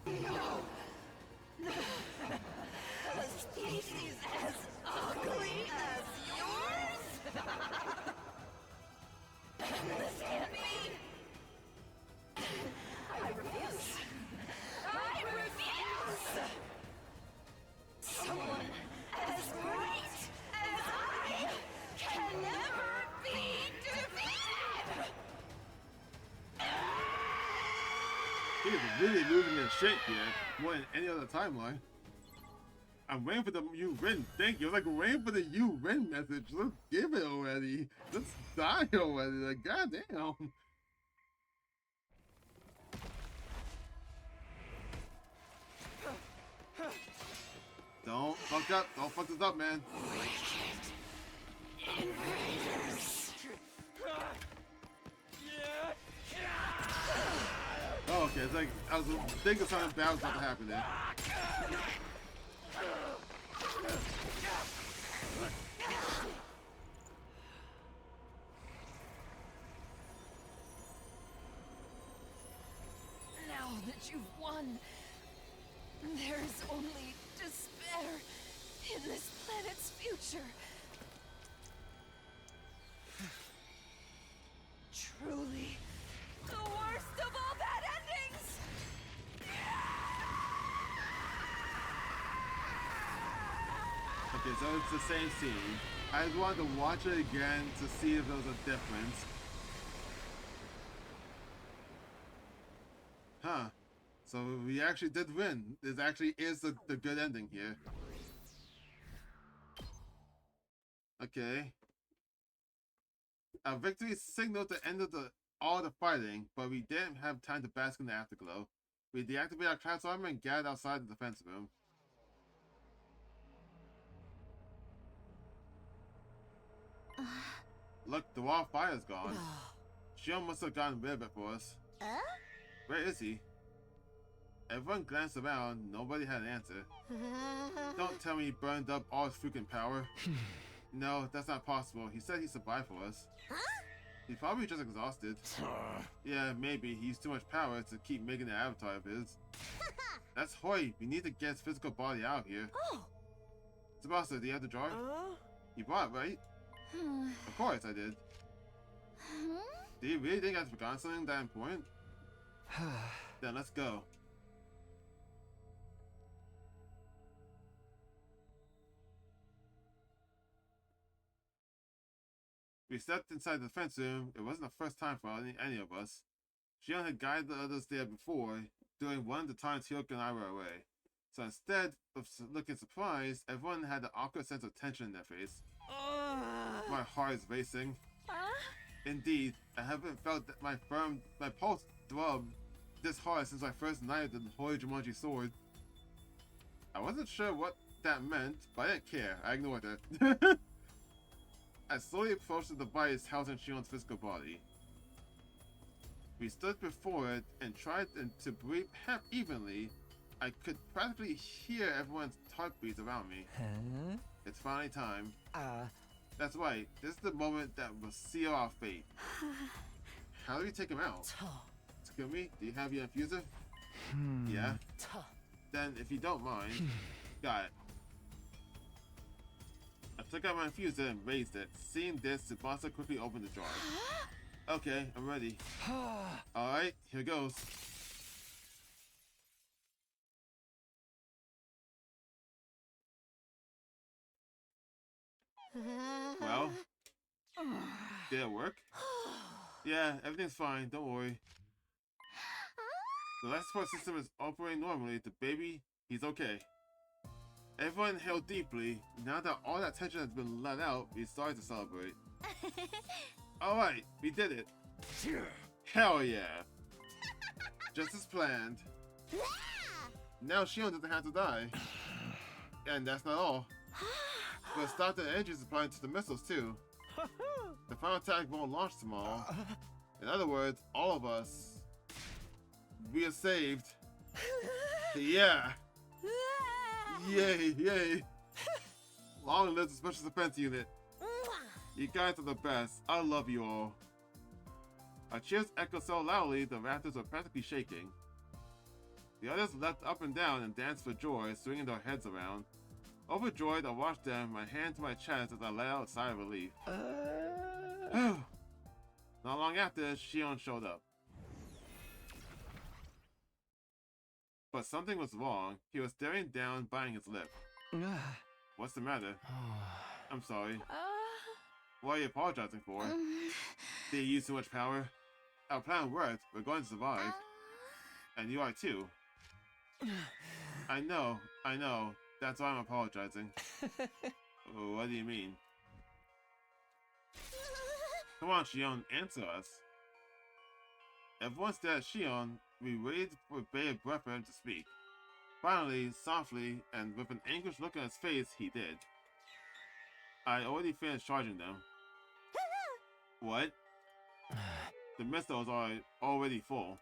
Die! No! A species as ugly as yours? This can't be! I refuse! I refuse! Someone as great as I can never be defeated! He is really losing his shit here, more than any other timeline. I'm waiting for the you win. Thank you. I was like waiting for the you win message. Let's give it already. Let's die already. Like, goddamn. Don't fuck up. Don't fuck this up, man. Invaders! Oh, okay. It's like I was thinking something bad was about to happen there. Now that you've won, there is only despair in this planet's future. Truly, the worst of all bad endings! Okay, so it's the same scene. I just wanted to watch it again to see if there was a difference. Huh. So we actually did win. This actually is the good ending here. Okay. Our victory signaled the end of all the fighting, but we didn't have time to bask in the afterglow. We deactivated our class armor and gathered outside the defense room. Look, the wall of fire's gone. Shion must have gotten rid of it for us. Where is he? Everyone glanced around. Nobody had an answer. Don't tell me he burned up all his freaking power. No, that's not possible. He said he survived for us. He's probably just exhausted. Yeah, maybe. He used too much power to keep making an avatar of his. That's Hoi. We need to get his physical body out of here. Tsubasa, do you have the jar? You brought it, right? Of course I did. Do you really think I've forgotten something that important? Then let's go. We stepped inside the defense room. It wasn't the first time for any of us. Shion had guided the others there before, during one of the times Hyoka and I were away. So instead of looking surprised, everyone had an awkward sense of tension in their face. My heart is racing. Indeed, I haven't felt that my pulse throb this hard since I first knighted the Holy Jumanji sword. I wasn't sure what that meant, but I didn't care. I ignored it. I slowly approached the device housing Shion's physical body. We stood before it and tried to breathe half evenly. I could practically hear everyone's heartbeats around me. It's finally time. That's right. This is the moment that will seal our fate. How do we take him out? Takumi, do you have your infuser? Yeah? Then, if you don't mind, got it. I took out my infuser and raised it. Seeing this, Tsubasa quickly opened the jar. Okay, I'm ready. Alright, here goes. Well, did it work? Yeah, everything's fine, don't worry. The life support system is operating normally. The baby, he's okay. Everyone inhaled deeply. Now that all that tension has been let out, we started to celebrate. Alright, we did it. Hell yeah. Just as planned. Now Shion doesn't have to die. And that's not all. But stop the energy supply to the missiles too. The final attack won't launch tomorrow. In other words, all of us, we are saved. Yeah. Yay, yay. Long live the Special Defense Unit. You guys are the best. I love you all. Our cheers echoed so loudly the rafters were practically shaking. The others leapt up and down and danced for joy, swinging their heads around. Overjoyed, I watched them, my hand to my chest as I let out a sigh of relief. Not long after, Shion showed up. But something was wrong. He was staring down, biting his lip. What's the matter? I'm sorry. What are you apologizing for? Did you use too much power? Our plan worked. We're going to survive. And you are too. I know. That's why I'm apologizing. What do you mean? Come on, Shion, answer us. Everyone stared at Shion. We waited for bated breath for him to speak. Finally, softly, and with an anguished look on his face, he did. I already finished charging them. What? The missiles are already full.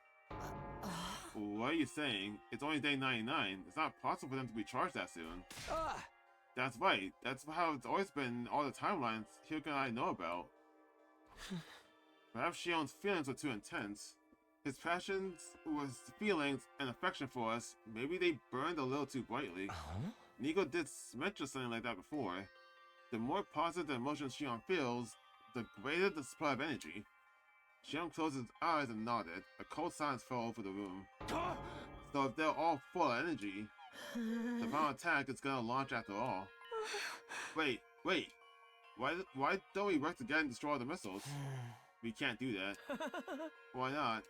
What are you saying? It's only day 99. It's not possible for them to be charged that soon. That's right. That's how it's always been in all the timelines Hyuga and I know about. Perhaps Shion's feelings were too intense. His passions, his feelings, and affection for us, maybe they burned a little too brightly. Nico did mention something like that before. The more positive the emotions Shion feels, the greater the supply of energy. Shion closed his eyes and nodded. A cold silence fell over the room. So if they're all full of energy, the final attack is gonna launch after all. Wait. Why don't we work together and destroy all the missiles? We can't do that. Why not?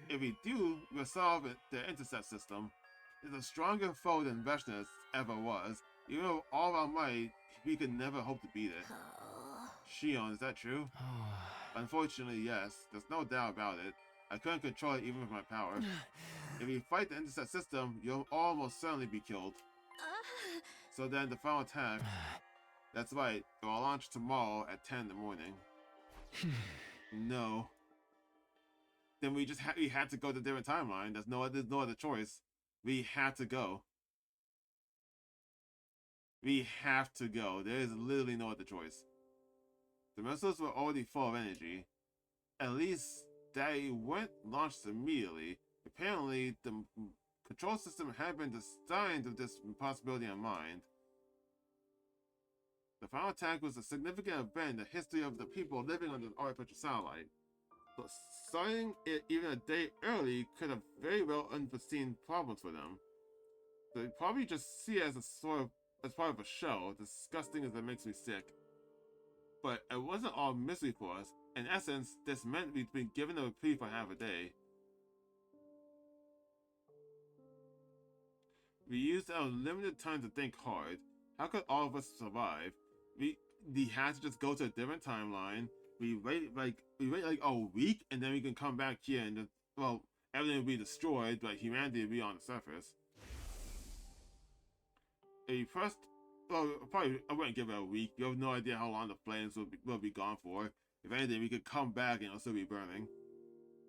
If we do, we'll solve the intercept system. It's a stronger foe than Veshna's ever was. Even with all our might, we could never hope to beat it. Shion, is that true? Unfortunately, yes. There's no doubt about it. I couldn't control it even with my power. If we fight the intercept system, you'll almost certainly be killed. So then the final attack. That's right. It will launch tomorrow at 10 in the morning. No. Then we had to go to a different timeline. There's no other choice. We had to go. We have to go. There is literally no other choice. The missiles were already full of energy. At least they weren't launched immediately. Apparently, the control system had been designed with this possibility in mind. The final attack was a significant event in the history of the people living on the artificial satellite. So starting it even a day early could have very well unforeseen problems for them. They probably just see it as as part of a show, disgusting as it makes me sick. But it wasn't all misery for us. In essence, this meant we'd been given a reprieve for half a day. We used our limited time to think hard. How could all of us survive? We had to just go to a different timeline. We wait like a week, and then we can come back here and everything will be destroyed, but humanity will be on the surface. Probably I wouldn't give it a week. You have no idea how long the flames will be gone for. If anything, we could come back and it'll still be burning.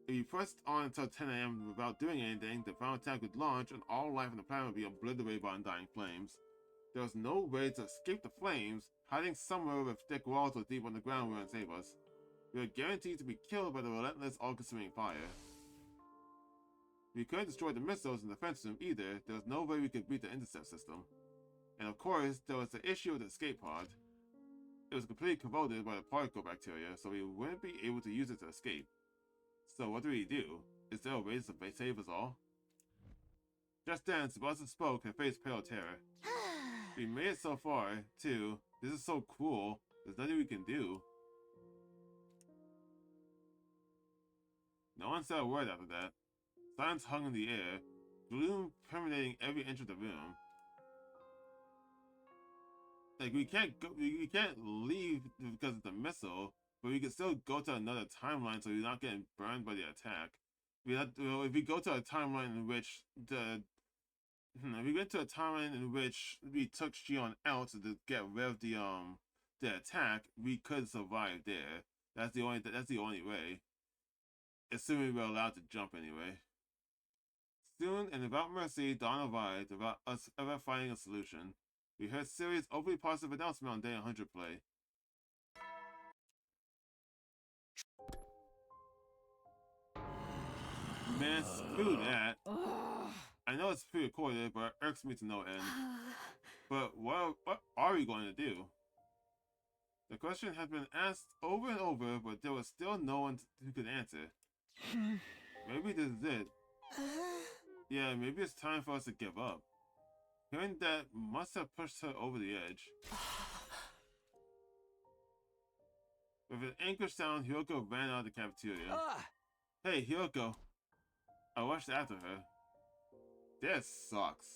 If you pressed on until 10 AM without doing anything, the final attack would launch and all life on the planet would be obliterated by undying flames. There was no way to escape the flames. Hiding somewhere with thick walls or deep underground wouldn't save us. We were guaranteed to be killed by the relentless, all-consuming fire. We couldn't destroy the missiles in the defense room either. There was no way we could beat the intercept system. And of course, there was the issue with the escape pod. It was completely corroded by the particle bacteria, so we wouldn't be able to use it to escape. So what do we do? Is there a way to save us all? Just then, Sebastian spoke, her face pale with terror. We made it so far, too. This is so cruel. There's nothing we can do. No one said a word after that. Silence hung in the air, gloom permeating every inch of the room. Like, we can't leave because of the missile, but we can still go to another timeline so we're not getting burned by the attack. If we go to a timeline in which if we get to a timeline in which we took Shion out to get rid of the attack, we could survive there. That's the only way. Assuming we're allowed to jump anyway. Soon, and without mercy, dawn arrived without us ever finding a solution. We heard Siri's overly positive announcement on day 100 play. Man, screw that. I know it's pre-recorded, but it irks me to no end. But what are we going to do? The question has been asked over and over, but there was still no one who could answer. Maybe this is it. Yeah, maybe it's time for us to give up. Hearing that must have pushed her over the edge. With an anchor sound, Hiroko ran out of the cafeteria. Hey, Hiroko. I rushed after her. This sucks.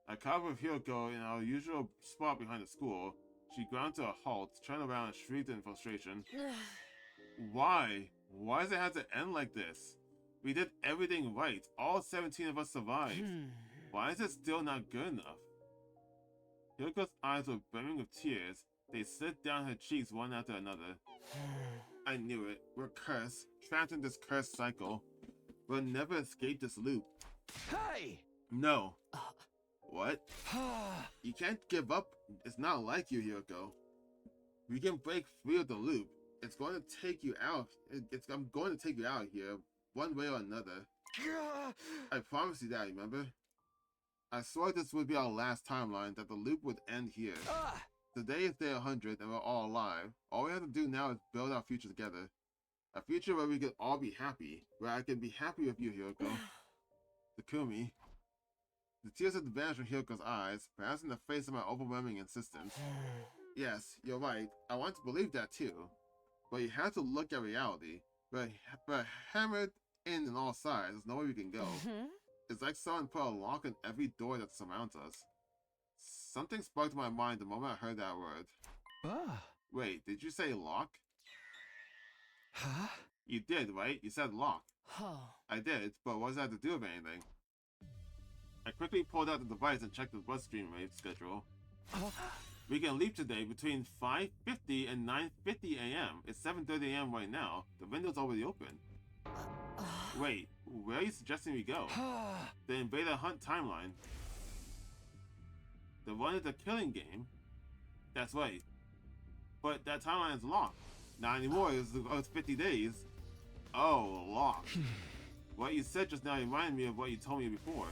I caught up with Hiroko in our usual spot behind the school. She ground to a halt, turned around and shrieked in frustration. Why? Why does it have to end like this? We did everything right. All 17 of us survived. Why is it still not good enough? Hiroko's eyes were brimming with tears. They slid down her cheeks one after another. I knew it. We're cursed. Trapped in this cursed cycle. We'll never escape this loop. Hey! No. What? You can't give up. It's not like you, Hiroko. We can break free of the loop. It's going to take you out. I'm going to take you out here, one way or another. I promised you that, remember? I swore this would be our last timeline, that the loop would end here. Today is day 100 and we're all alive. All we have to do now is build our future together. A future where we can all be happy. Where I can be happy with you, Hiroko. Takumi. The tears had vanished from Hiroko's eyes, perhaps in the face of my overwhelming insistence. Yes, you're right. I want to believe that too. But you have to look at reality. We're hammered in on all sides. There's nowhere we can go. It's like someone put a lock on every door that surrounds us. Something sparked in my mind the moment I heard that word. Wait, did you say lock? Huh? You did, right? You said lock. I did, but what does that have to do with anything? I quickly pulled out the device and checked the bloodstream rate schedule. We can leave today between 5:50 and 9:50 a.m. It's 7:30 a.m. right now. The window's already open. Wait, where are you suggesting we go? The Invader Hunt timeline. The one is the killing game? That's right. But that timeline is locked. Not anymore, it's 50 days. Oh, locked. What you said just now reminded me of what you told me before.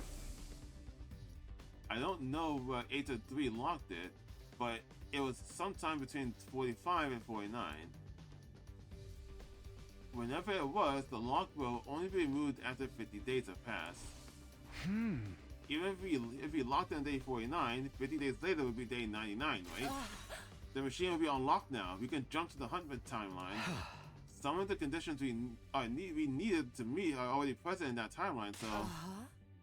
I don't know what 8 to 3 locked it, but it was sometime between 45 and 49. Whenever it was, the lock will only be removed after 50 days have passed. Even if we locked on day 49, 50 days later would be day 99, right? The machine will be unlocked now. We can jump to the Huntman timeline. Some of the conditions we needed to meet are already present in that timeline, so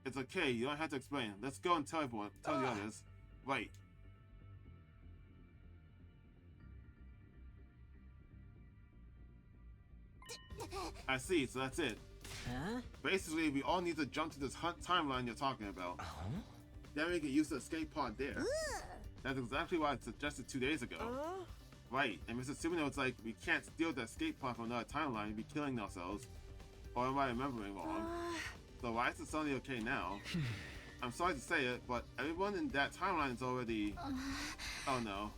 it's okay. You don't have to explain. Let's go and tell everyone. Tell the others. Right. I see. So that's it. Basically, we all need to jump to this Hunt timeline you're talking about. Then we can use the escape pod there. That's exactly what I suggested 2 days ago. Right, and Mr. Sumino was like, we can't steal the escape pod from another timeline and be killing ourselves. Or am I remembering wrong? So why is it suddenly okay now? I'm sorry to say it, but everyone in that timeline is already... Oh no.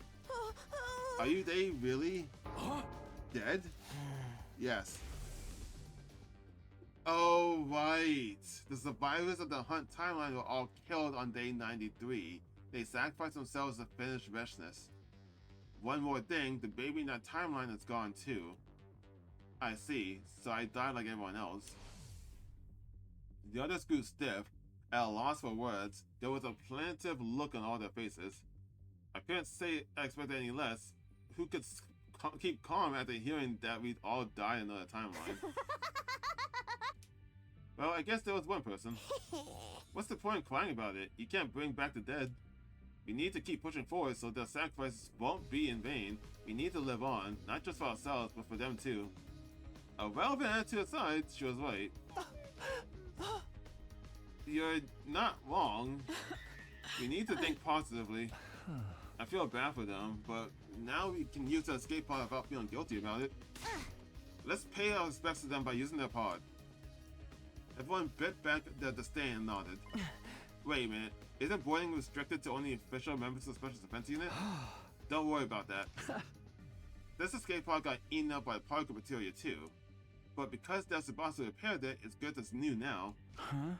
Are they really dead? Yes. Oh right. The survivors of the Hunt timeline were all killed on day 93. They sacrificed themselves to finish Veshness. One more thing, the baby in that timeline is gone too. I see, so I died like everyone else. The others grew stiff, at a loss for words. There was a plaintive look on all their faces. I couldn't say I expected any less. Who could keep calm after hearing that we'd all die in another timeline? Well, I guess there was one person. What's the point in crying about it? You can't bring back the dead. We need to keep pushing forward so the sacrifices won't be in vain. We need to live on, not just for ourselves, but for them too. A relevant attitude aside, she was right. You're not wrong. We need to think positively. I feel bad for them, but now we can use the escape pod without feeling guilty about it. Let's pay our respects to them by using their pod. Everyone bit back their disdain and nodded. Wait a minute, isn't boarding restricted to only official members of the Special Defense Unit? Don't worry about that. This escape pod got eaten up by particle material too. But because Tsubasa repaired it, it's good as new now. Huh?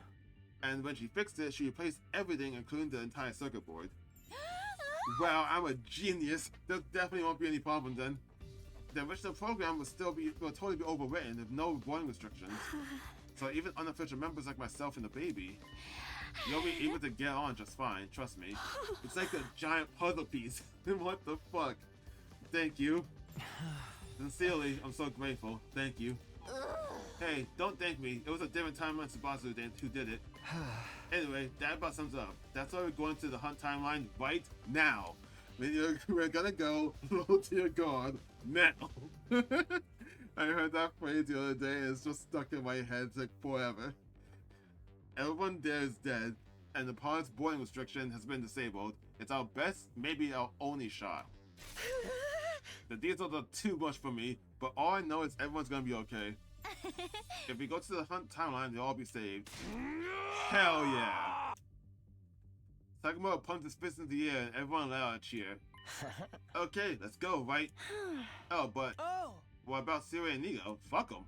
And when she fixed it, she replaced everything, including the entire circuit board. Wow, I'm a genius. There definitely won't be any problem then. The original program will totally be overwritten with no boarding restrictions. So even unofficial members like myself and the baby, you'll be able to get on just fine, trust me. It's like a giant puzzle piece. What the fuck? Thank you. Sincerely, I'm so grateful. Thank you. Hey, don't thank me. It was a different timeline Tsubasa who did it. Anyway, that about sums up. That's why we're going to the hunt timeline right now. We're gonna go low to your god now. I heard that phrase the other day and it's just stuck in my head like forever. Everyone there is dead, and the pod's boarding restriction has been disabled. It's our best, maybe our only shot. The details are too much for me, but all I know is everyone's gonna be okay. If we go to the hunt timeline, they'll all be saved. Hell yeah! Sakamoto pumped his fist into the air and everyone let out a cheer. Okay, let's go, right? Oh, but what about Siri and Nigo? Fuck them.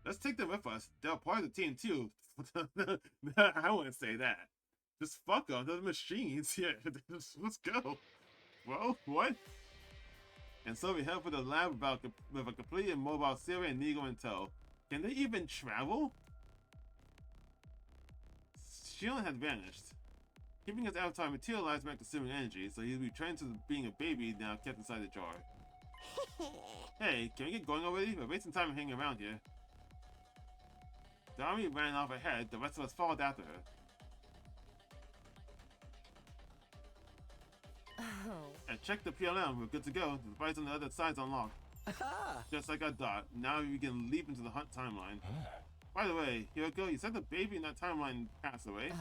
Let's take them with us. They're part of the team too. I wouldn't say that. Just fuck them. They're machines. Yeah, let's go. Well, what? And so we head for the lab with a completely immobile Siri and Nigo in tow. Can they even travel? Shion had vanished. Keeping his avatar materialized meant consuming energy, so he'd returned to being a baby now kept inside the jar. Hey, can we get going already? We're wasting time hanging around here. The army ran off ahead, the rest of us followed after her. And check the PLM, we're good to go. The device on the other side's unlocked. Just like I thought, now we can leap into the hunt timeline. By the way, Hiroko, you said the baby in that timeline passed away?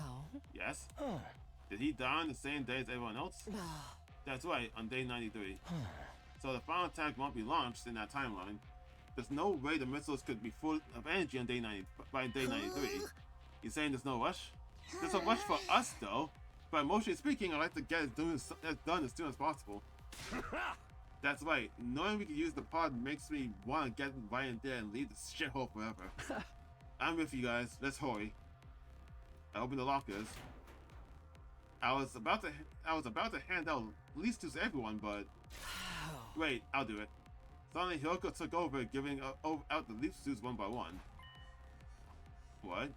Yes. Did he die on the same day as everyone else? That's right, on day 93. So the final attack won't be launched in that timeline. There's no way the missiles could be full of energy on by day 93. You saying there's no rush? There's a rush for us though. But emotionally speaking, I like to get it done as soon as possible. That's right. Knowing we can use the pod makes me want to get right in there and leave this shithole forever. I'm with you guys. Let's hurry. I opened the lockers. I was about to hand out lease to everyone, but wait, I'll do it. Suddenly, Hiroko took over, giving out the leaf suits one by one. What?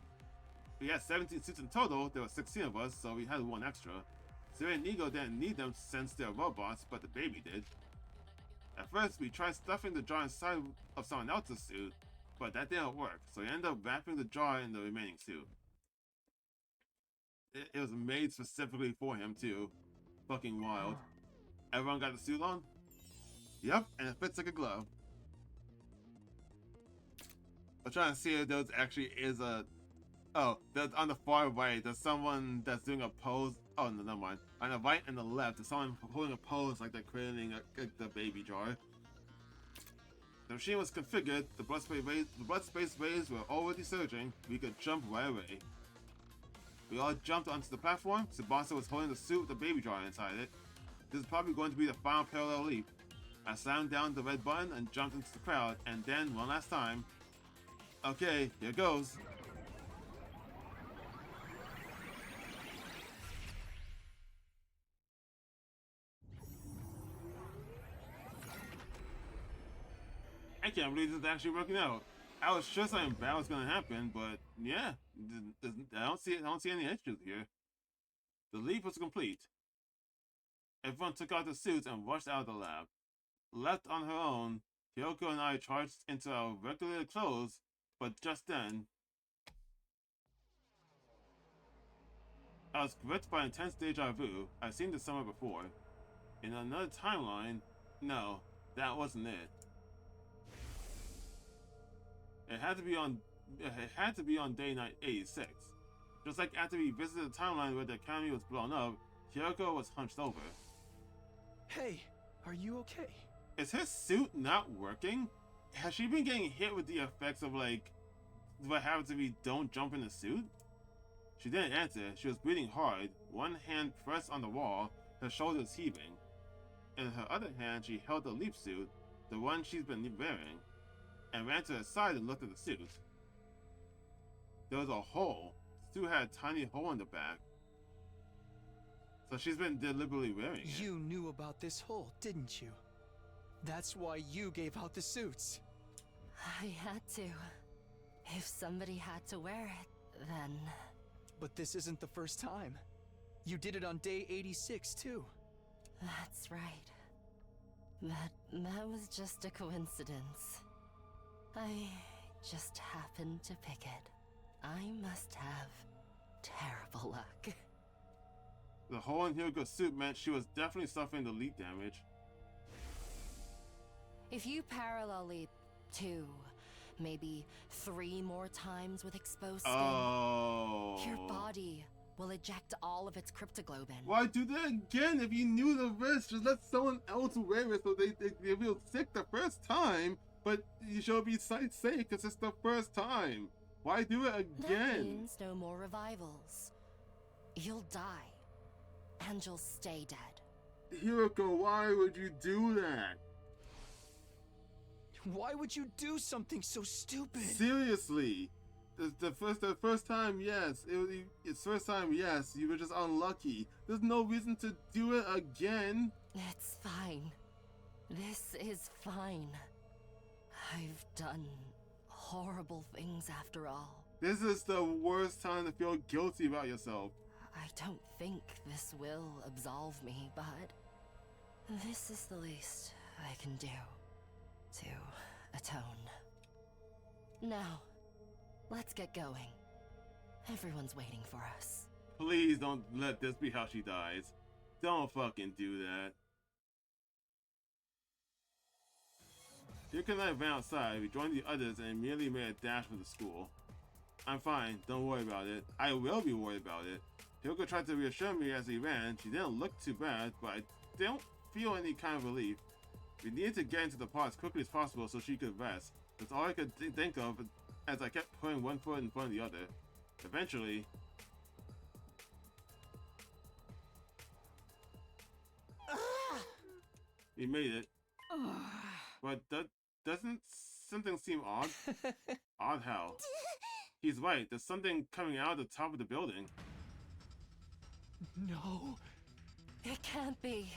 We had 17 suits in total. There were 16 of us, so we had one extra. Siri and Nigo didn't need them since they're robots, but the baby did. At first, we tried stuffing the jar inside of someone else's suit, but that didn't work, so we ended up wrapping the jar in the remaining suit. It was made specifically for him, too. Fucking wild. Everyone got the suit on? Yep, and it fits like a glove. I'm trying to see if there actually is a... Oh, there's on the far right, there's someone that's doing a pose. Oh, no, never mind. On the right and the left, there's someone holding a pose like they're creating the baby jar. The machine was configured, the blood space waves were already surging, we could jump right away. We all jumped onto the platform. Tsubasa was holding the suit with the baby jar inside it. This is probably going to be the final parallel leap. I slammed down the red button and jumped into the crowd, and then, one last time. Okay, here goes. I can't believe this is actually working out. I was sure something bad was gonna happen, but yeah, I don't see any issues here. The leap was complete. Everyone took out the suits and rushed out of the lab. Left on her own, Hiroko and I charged into our regulated clothes, but just then... I was gripped by intense deja vu. I've seen this somewhere before. In another timeline? No, that wasn't it. It had to be on day 86. Just like after we visited the timeline where the academy was blown up, Hiroko was hunched over. Hey, are you okay? Is his suit not working? Has she been getting hit with the effects of like what happens if we don't jump in the suit? She didn't answer. She was breathing hard, one hand pressed on the wall, her shoulders heaving. In her other hand, she held the leap suit, the one she's been wearing, and ran to her side and looked at the suit. There was a hole. The suit had a tiny hole in the back. So she's been deliberately wearing it. You knew about this hole, didn't you? That's why you gave out the suits. I had to. If somebody had to wear it, then... But this isn't the first time. You did it on day 86, too. That's right. That was just a coincidence. I just happened to pick it. I must have terrible luck. The hole in Hiroko's suit meant she was definitely suffering the leak damage. If you parallel leap 2, maybe 3 more times with exposed skin, your body will eject all of its cryptoglobin. Why do that again? If you knew the risk, just let someone else wear it so they feel sick the first time, but you should be safe because it's the first time. Why do it again? That means no more revivals. You'll die, and you'll stay dead. Hiroko, why would you do that? Why would you do something so stupid? Seriously. The first time, yes. It's first time, yes. You were just unlucky. There's no reason to do it again. It's fine. This is fine. I've done horrible things after all. This is the worst time to feel guilty about yourself. I don't think this will absolve me, but this is the least I can do to atone. Now, let's get going. Everyone's waiting for us. Please don't let this be how she dies. Don't fucking do that. Hiroko and I ran outside, we joined the others and immediately made a dash for the school. I'm fine, don't worry about it. I will be worried about it. Hiroko tried to reassure me as he ran. She didn't look too bad, but I don't feel any kind of relief. We needed to get into the pod as quickly as possible so she could rest. That's all I could think of as I kept putting one foot in front of the other. Eventually... we made it. But doesn't something seem odd? Odd how? He's right, there's something coming out of the top of the building. No. It can't be.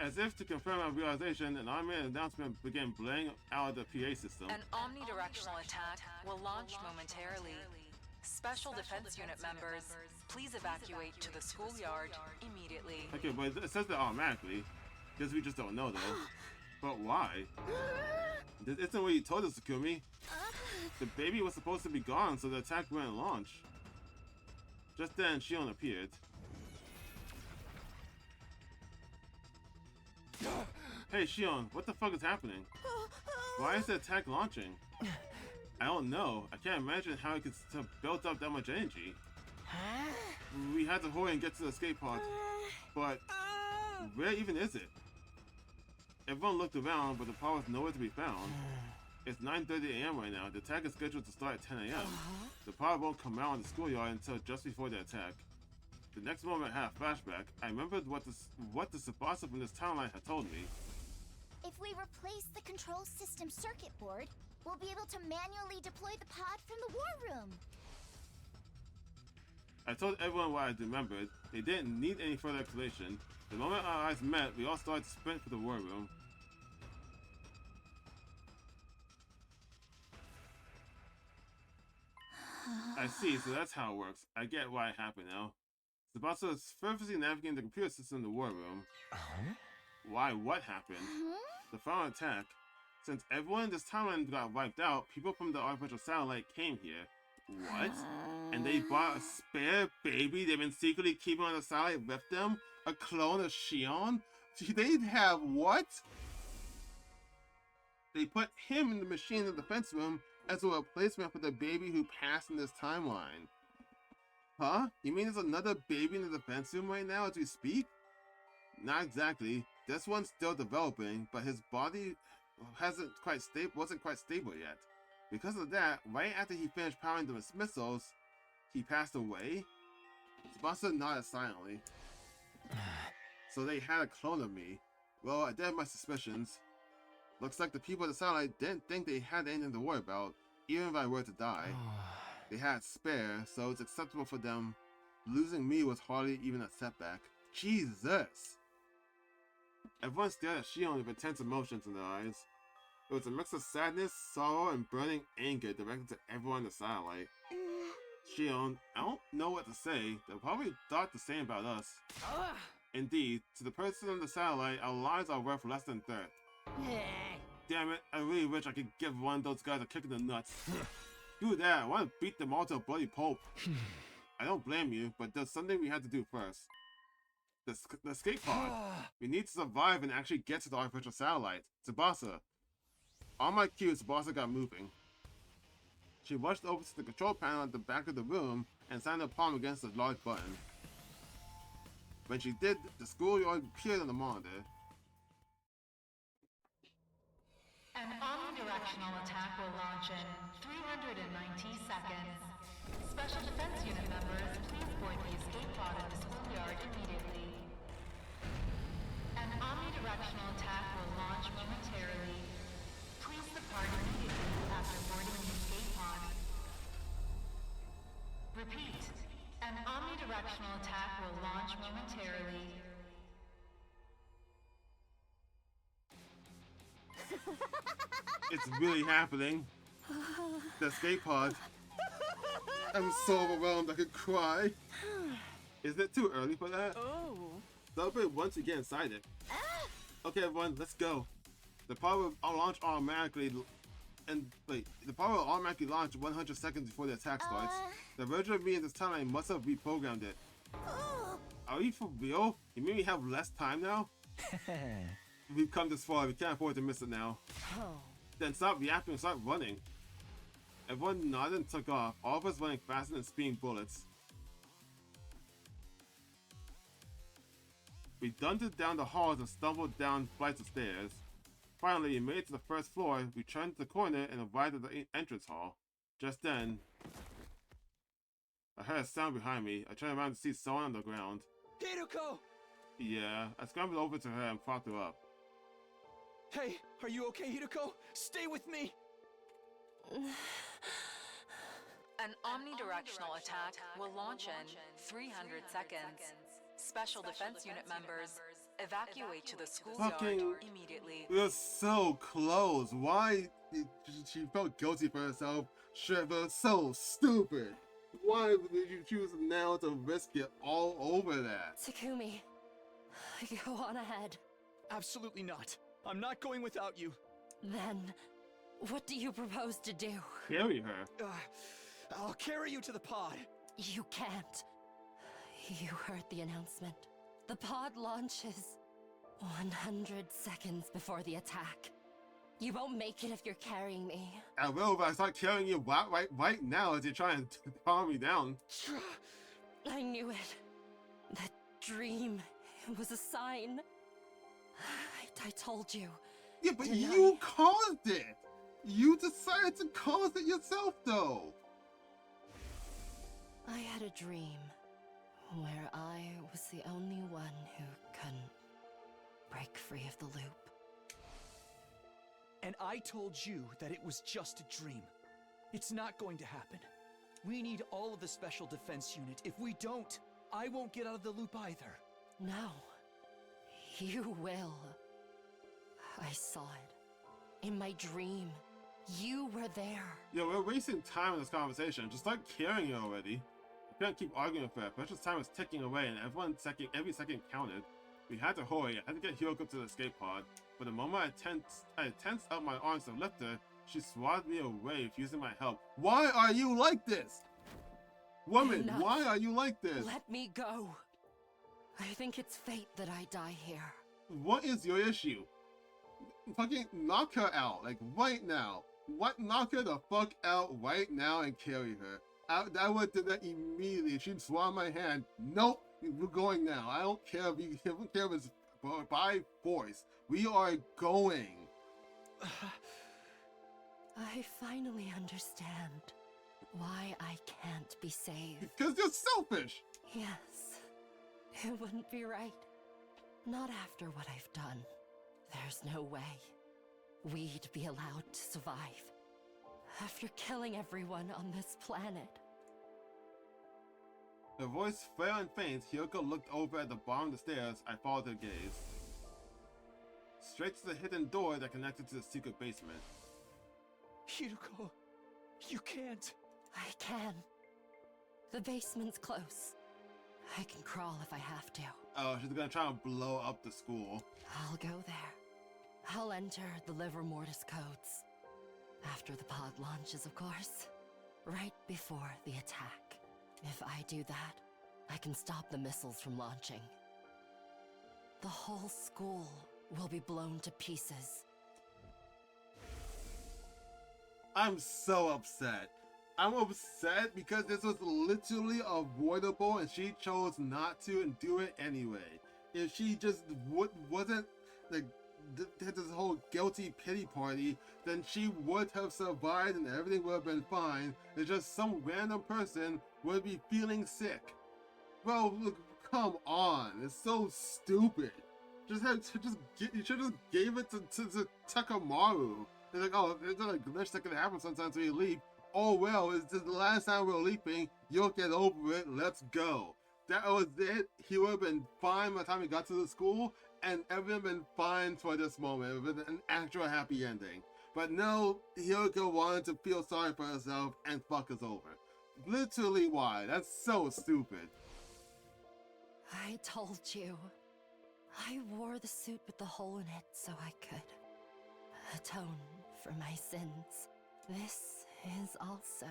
As if to confirm our realization, an automated announcement began blaring out of the PA system. An omnidirectional attack will launch momentarily. Special Defense Unit members, please evacuate to the schoolyard immediately. Okay, but it says that automatically. Guess we just don't know though. But why? This isn't what you told us, Takumi. The baby was supposed to be gone, so the attack wouldn't launch. Just then, Shion appeared. Hey Shion, what the fuck is happening? Why is the attack launching? I don't know. I can't imagine how it could have built up that much energy. We had to hurry and get to the escape pod. But where even is it? Everyone looked around, but the pod was nowhere to be found. It's 9:30 a.m. right now. The attack is scheduled to start at 10 a.m. The pod won't come out in the schoolyard until just before the attack. The next moment I had a flashback. I remembered what the Tsubasa from this timeline had told me. If we replace the control system circuit board, we'll be able to manually deploy the pod from the war room. I told everyone what I remembered. They didn't need any further explanation. The moment our eyes met, we all started to sprint for the war room. I see, so that's how it works. I get why it happened now. Tsubasa is fervently navigating the computer system in the war room. Why? What happened? The final attack. Since everyone in this timeline got wiped out, people from the artificial satellite came here. What? And they bought a spare baby they've been secretly keeping on the satellite with them? A clone of Shion? They have what? They put him in the machine in the defense room as a replacement for the baby who passed in this timeline. Huh? You mean there's another baby in the defense room right now as we speak? Not exactly. This one's still developing, but his body wasn't quite stable yet. Because of that, right after he finished powering the missiles, he passed away? Tsubasa nodded silently. So they had a clone of me. Well, I did have my suspicions. Looks like the people of the satellite didn't think they had anything to worry about, even if I were to die. They had spare, so it's acceptable for them. Losing me was hardly even a setback. Jesus! Everyone stared at Shion with intense emotions in their eyes. It was a mix of sadness, sorrow, and burning anger directed to everyone in the satellite. Shion, I don't know what to say. They probably thought the same about us. Indeed, to the person on the satellite, our lives are worth less than dirt. Damn it, I really wish I could give one of those guys a kick in the nuts. Do that, I want to beat them all to a bloody pulp. I don't blame you, but there's something we had to do first. The escape pod. We need to survive and actually get to the artificial satellite. Tsubasa. On my cue, Tsubasa got moving. She rushed over to the control panel at the back of the room and signed her palm against the large button. When she did, the schoolyard appeared on the monitor. An omnidirectional attack will launch in 390 seconds. Special Defense Unit members, please board the escape pod in the schoolyard immediately. An omnidirectional attack will launch momentarily. Please depart immediately after boarding the escape pod. Repeat. An omnidirectional attack will launch momentarily. It's really happening. The escape pod. I'm so overwhelmed I could cry. Isn't it too early for that? Celebrate once you get inside it. Okay, everyone, let's go. The pod will launch automatically, the pod will automatically launch 100 seconds before the attack starts. The version of me in this timeline must have reprogrammed it. Are you for real? You mean we have less time now? We've come this far, we can't afford to miss it now. Then stop reacting and start running. Everyone nodded and took off, all of us running faster than speeding bullets. We dungeoned down the halls and stumbled down flights of stairs. Finally, we made it to the first floor, we turned to the corner and arrived at the entrance hall. Just then, I heard a sound behind me. I turned around to see someone on the ground. Hiruko! Yeah, I scrambled over to her and propped her up. Hey, are you okay, Hiruko? Stay with me! An omnidirectional attack will launch in 300 seconds. Special Defense Unit members, evacuate to the schoolyard immediately. We were so close. Why? She felt guilty for herself. Sure, but so stupid. Why did you choose now to risk it all over that? Takumi, go on ahead. Absolutely not. I'm not going without you. Then, what do you propose to do? Carry her. I'll carry you to the pod. You can't. You heard the announcement. The pod launches 100 seconds before the attack. You won't make it if you're carrying me. I will, but I start carrying you right now as you're trying to calm me down. I knew it. That dream, it was a sign. I told you. Yeah, but you caused it! You decided to cause it yourself, though! I had a dream where I was the only one who couldn't break free of the loop. And I told you that it was just a dream. It's not going to happen. We need all of the Special Defense Unit. If we don't, I won't get out of the loop either. No. You will. I saw it. In my dream. You were there. Yo, we're wasting time in this conversation. Just start carrying it already. We can't keep arguing for it. Precious time was ticking away and every second counted. We had to hurry. I had to get Hiroko to the escape pod. But the moment I tensed up my arms to lift her, She swatted me away, refusing my help. Why are you like this? Woman, Enough. why are you like this? Let me go. I think it's fate that I die here. What is your issue? Fucking knock her out, like right now. What? Knock her the fuck out right now and carry her. I would do that immediately. She'd swallow my hand. Nope, we're going now. I don't care if you don't care if it's by force. We are going. I finally understand why I can't be saved. Because you're selfish. Yes, it wouldn't be right. Not after what I've done. There's no way we'd be allowed to survive. After killing everyone on this planet. Her voice frail and faint, Hyoko looked over at the bottom of the stairs. I followed her gaze. Straight to the hidden door that connected to the secret basement. Hyoko, you can't. I can. The basement's close. I can crawl if I have to. Oh, she's gonna try to blow up the school. I'll go there. I'll enter the Livor Mortis Codes. After the pod launches, of course. Right before the attack. If I do that, I can stop the missiles from launching. The whole school will be blown to pieces. I'm so upset. I'm upset because this was literally avoidable and she chose not to and do it anyway. If she just wasn't like had this whole guilty pity party, then she would have survived and everything would have been fine. It's just some random person would be feeling sick. Bro, look, come on. It's so stupid. You should just gave it to Takamaru. It's like, oh, it's a glitch that can happen sometimes when you leave. Oh well, it's the last time we're leaping. You'll get over it. Let's go. That was it. He would have been fine by the time he got to the school, and everything been fine for this moment. It would have been an actual happy ending. But no, Hyoko wanted to feel sorry for herself and fuck us over. Literally why? That's so stupid. I told you. I wore the suit with the hole in it so I could atone for my sins. This is also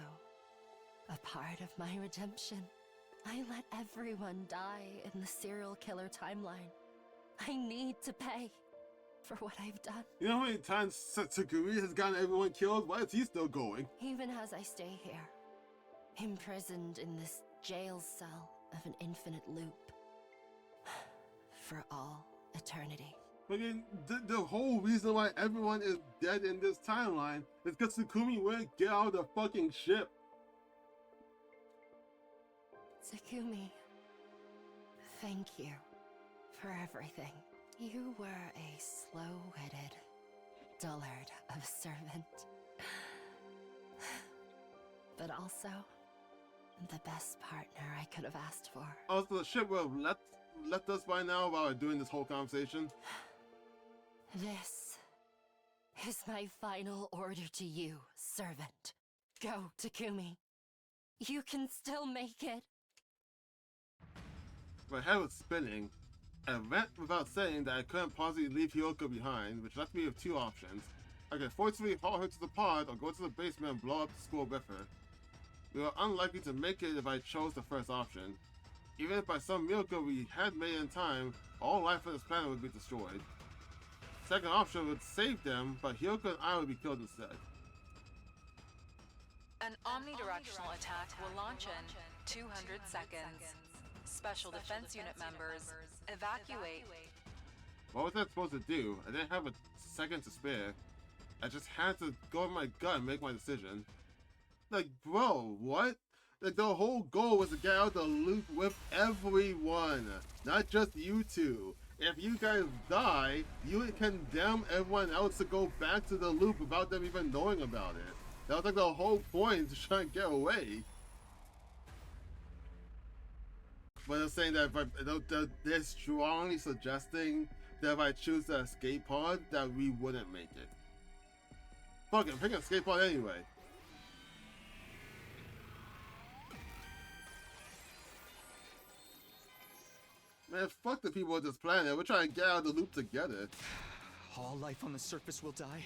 a part of my redemption. I let everyone die in the serial killer timeline. I need to pay for what I've done. You know how many times Satsuguri has gotten everyone killed? Why is he still going? Even as I stay here, imprisoned in this jail cell of an infinite loop. For all eternity. I mean, the whole reason why everyone is dead in this timeline is because Tsukumi wouldn't get out of the fucking ship. Tsukumi, thank you for everything. You were a slow-witted dullard of a servant. But also, the best partner I could have asked for. Also, the ship would have left us by now while we're doing this whole conversation. This is my final order to you, servant. Go, Takumi. You can still make it. My head was spinning. I went without saying that I couldn't possibly leave Hyoko behind, which left me with two options. I could forcibly haul her to the pod or go to the basement and blow up the school with her. We were unlikely to make it if I chose the first option. Even if by some miracle we had made it in time, all life on this planet would be destroyed. Second option would save them, but Hyoko and I would be killed instead. An omnidirectional attack will launch in 200 seconds. Special Defense Unit members, evacuate. What was I supposed to do? I didn't have a second to spare. I just had to go with my gut and make my decision. Like, bro, what? Like, the whole goal was to get out of the loop with everyone, not just you two. If you guys die, you condemn everyone else to go back to the loop without them even knowing about it. That was like the whole point, to try and get away. But I'm saying that they're strongly suggesting that if I choose the escape pod, that we wouldn't make it. Fuck it, pick an escape pod anyway. Man, fuck the people of this planet. We're trying to get out of the loop together. All life on the surface will die.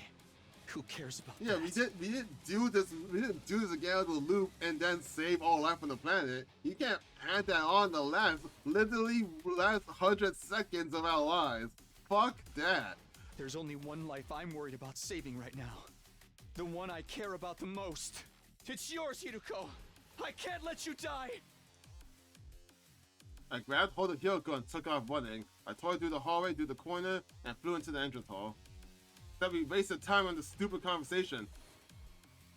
Who cares about Yeah, that? we didn't do this to get out of the loop and then save all life on the planet. You can't add that on the last 100 seconds of our lives. Fuck that. There's only one life I'm worried about saving right now. The one I care about the most. It's yours, Hiruko. I can't let you die. I grabbed hold of Hiroko and took off running. I tore through the hallway, through the corner, and flew into the entrance hall. That we wasted time on this stupid conversation.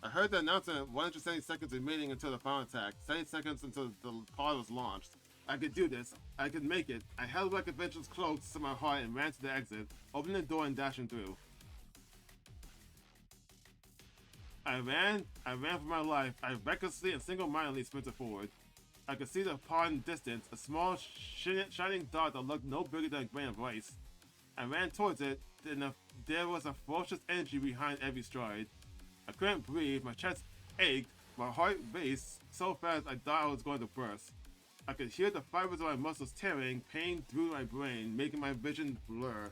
I heard the announcement, 170 seconds remaining until the final attack, 70 seconds until the pod was launched. I could do this. I could make it. I held my convention's cloak to my heart and ran to the exit, opening the door and dashing through. I ran for my life. I recklessly and single-mindedly sprinted forward. I could see the pod in the distance, a small shining dot that looked no bigger than a grain of rice. I ran towards it, and there was a ferocious energy behind every stride. I couldn't breathe, my chest ached, my heart raced so fast I thought I was going to burst. I could hear the fibers of my muscles tearing, pain through my brain, making my vision blur.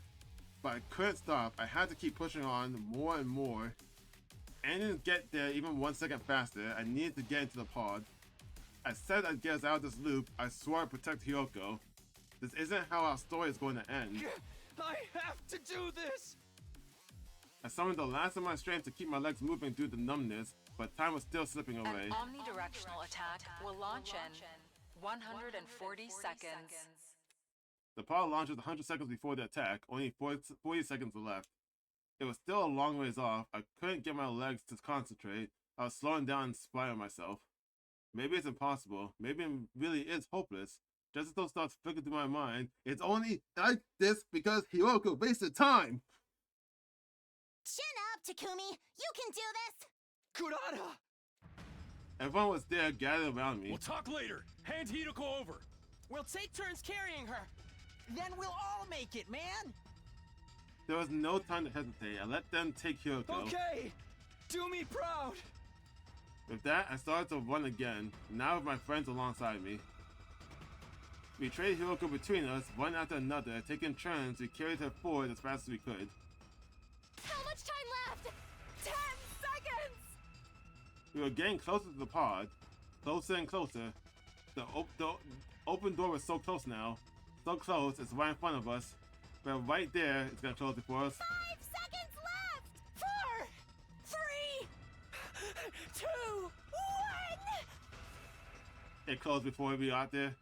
But I couldn't stop, I had to keep pushing on more and more. I didn't get there even 1 second faster, I needed to get into the pod. I said I'd get us out of this loop, I swore I'd protect Hiroko. This isn't how our story is going to end. I have to do this! I summoned the last of my strength to keep my legs moving through the numbness, but time was still slipping away. An omnidirectional attack will launch in 140 seconds. The pod launches 100 seconds before the attack, only 40 seconds were left. It was still a long ways off, I couldn't get my legs to concentrate, I was slowing down in spite of myself. Maybe it's impossible, maybe it really is hopeless. Just as those thoughts flickered through my mind, it's only like this because Hiroko wasted time! Chin up, Takumi! You can do this! Kurata! Everyone was there gathered around me. We'll talk later. Hand Hiroko over. We'll take turns carrying her. Then we'll all make it, man. There was no time to hesitate. I let them take Hiroko. Okay! Do me proud! With that, I started to run again, now with my friends alongside me. We traded Hiroko between us, one after another, taking turns to carry her forward as fast as we could. How much time left? 10 seconds! We were getting closer to the pod, closer and closer. The open door was so close now, so close it's right in front of us. But right there, it's gonna close it for us. 5 seconds left! 4, 3, 2, 1! It closed before we got there.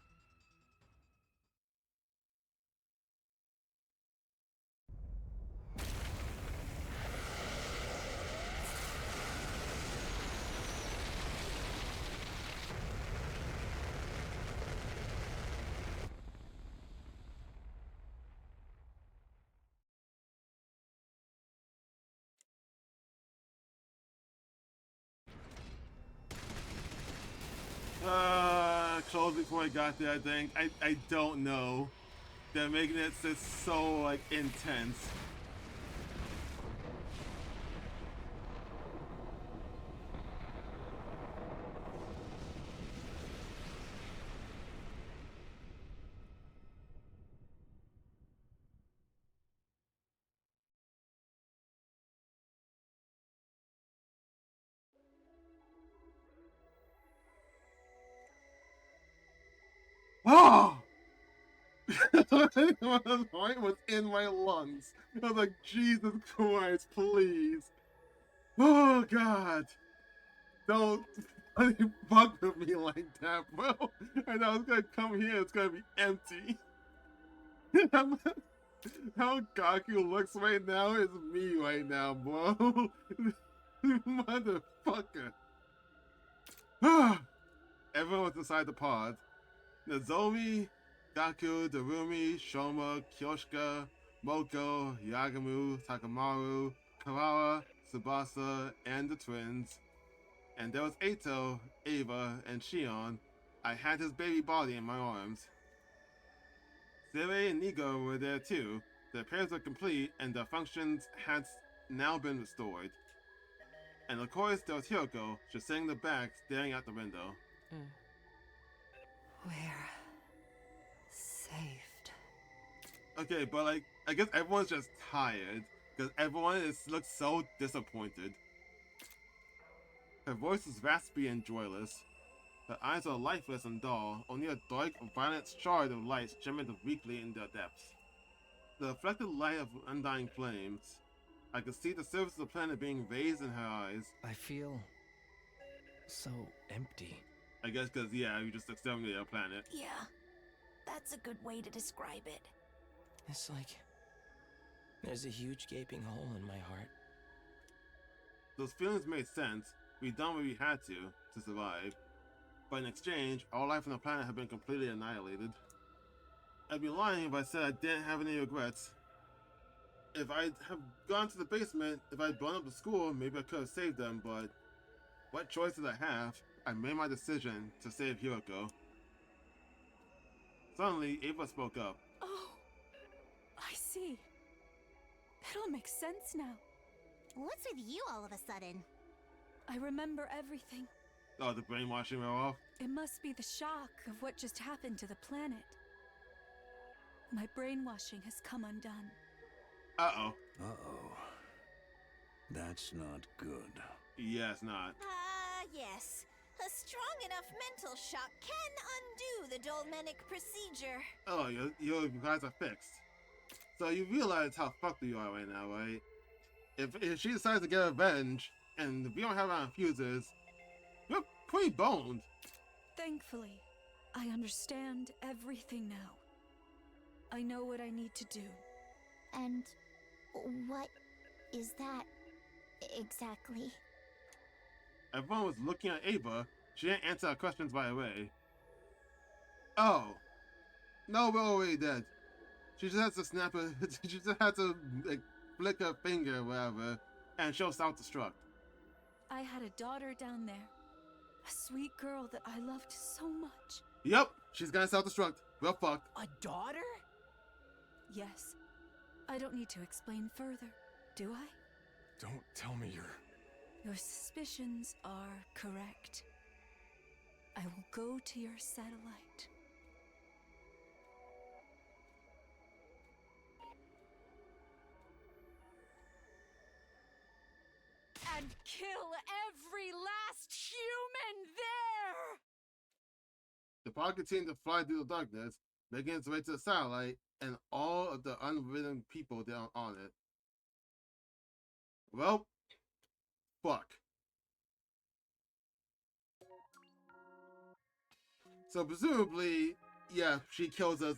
Closed before I got there, I think. I don't know. They're making it just so, like, intense. Oh! The point was in my lungs. I was like, Jesus Christ, please. Oh, God. Don't fuck with me like that, bro. I know it's gonna come here, it's gonna be empty. How Gaku looks right now is me right now, bro. Motherfucker. Everyone was inside the pod. Nozomi, Gaku, Darumi, Shoma, Kyoshika, Moko, Yagamu, Takamaru, Karawa, Tsubasa, and the twins. And there was Eito, Ava, and Shion. I had his baby body in my arms. Sere and Nigo were there too. Their prayers were complete, and their functions had now been restored. And of course, there was Hiroko, just sitting in the back, staring out the window. We're saved. Okay, but like, I guess everyone's just tired. because everyone looks so disappointed. Her voice is raspy and joyless. Her eyes are lifeless and dull, only a dark, violent shard of light shimmered weakly in their depths. The reflected light of undying flames. I could see the surface of the planet being raised in her eyes. I feel so empty. I guess because, yeah, you just exterminated a planet. Yeah, that's a good way to describe it. It's like there's a huge gaping hole in my heart. Those feelings made sense. We'd done what we had to survive. But in exchange, all life on the planet had been completely annihilated. I'd be lying if I said I didn't have any regrets. If I'd have gone to the basement, if I'd blown up the school, maybe I could have saved them, but what choice did I have? I made my decision to save Hiroko. Suddenly, Ava spoke up. Oh, I see. It all makes sense now. What's with you all of a sudden? I remember everything. Oh, the brainwashing went off? It must be the shock of what just happened to the planet. My brainwashing has come undone. Uh-oh. Uh-oh. That's not good. Yeah, it's not. Yes. A strong enough mental shock can undo the dolmenic procedure. Oh, you guys are fixed. So you realize how fucked you are right now, right? If she decides to get revenge, and we don't have our infusers, you're pretty boned. Thankfully, I understand everything now. I know what I need to do. And what is that exactly? Everyone was looking at Ava. She didn't answer our questions right away. Oh. No, we're already dead. She just has to snap her. She just had to like flick her finger or whatever, and she'll self-destruct. I had a daughter down there. A sweet girl that I loved so much. Yep, she's gonna self-destruct. We're fucked. A daughter? Yes. I don't need to explain further, do I? Don't tell me you're... Your suspicions are correct. I will go to your satellite. And kill every last human there! The pod continued to fly through the darkness, making its way to the satellite and all of the unwritten people down on it. Well, fuck. So presumably, yeah, she kills us.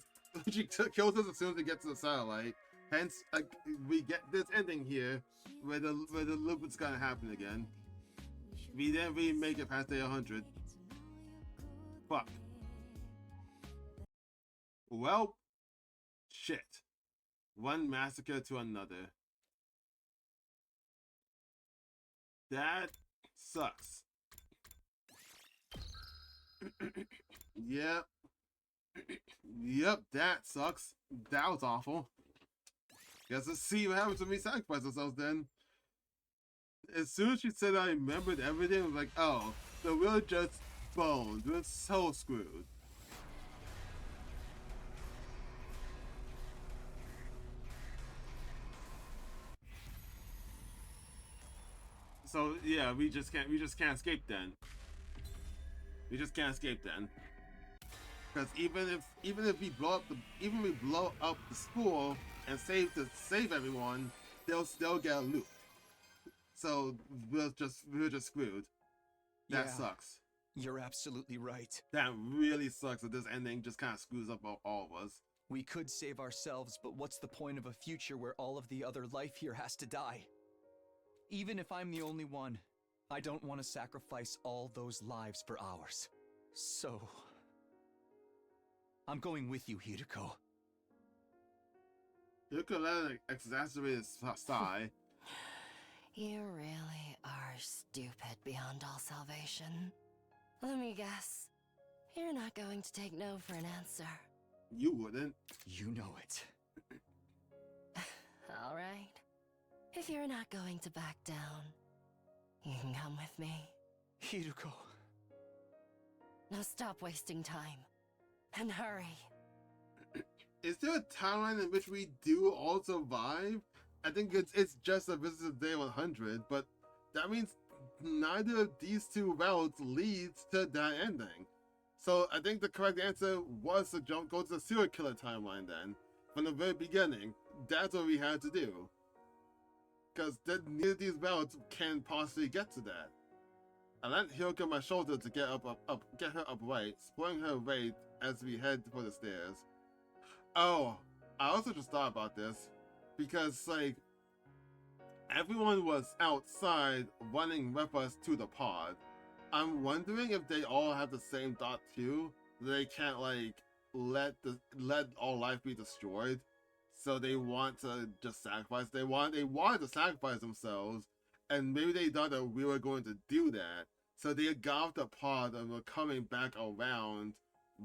She kills us as soon as we get to the satellite. Hence, we get this ending here, where the loop is gonna happen again. We didn't really make it past day 100. Fuck. Well, shit. One massacre to another. That sucks. Yep. Yep, that sucks. That was awful. Guess let's see what happens when we sacrifice ourselves then. As soon as she said I remembered everything, I was like, oh, so we're just boned. We're so screwed. So yeah, we just can't escape then. We just can't escape then. Because even if we blow up the school and save everyone, they'll still get looped. So we're just screwed. That sucks. You're absolutely right. That really sucks that this ending just kind of screws up all of us. We could save ourselves, but what's the point of a future where all of the other life here has to die? Even if I'm the only one, I don't want to sacrifice all those lives for ours. So... I'm going with you, Hiroko. Hiroko let an exacerbated sigh. You really are stupid beyond all salvation. Let me guess. You're not going to take no for an answer. You wouldn't. You know it. All right. If you're not going to back down, you can come with me. Hiroko. Now stop wasting time. And hurry. Is there a timeline in which we do all survive? I think it's just a Visit to Day 100, but that means neither of these two routes leads to that ending. So I think the correct answer was to go to the serial killer timeline then. From the very beginning, that's what we had to do. Because neither of these routes can possibly get to that. I let Hiroko on my shoulder to get her upright, supporting her weight as we head for the stairs. Oh, I also just thought about this, because like, everyone was outside running with us to the pod. I'm wondering if they all have the same thought too. They can't like let all life be destroyed, so they want to just sacrifice. They wanted to sacrifice themselves, and maybe they thought that we were going to do that. So they got off the pod and were coming back around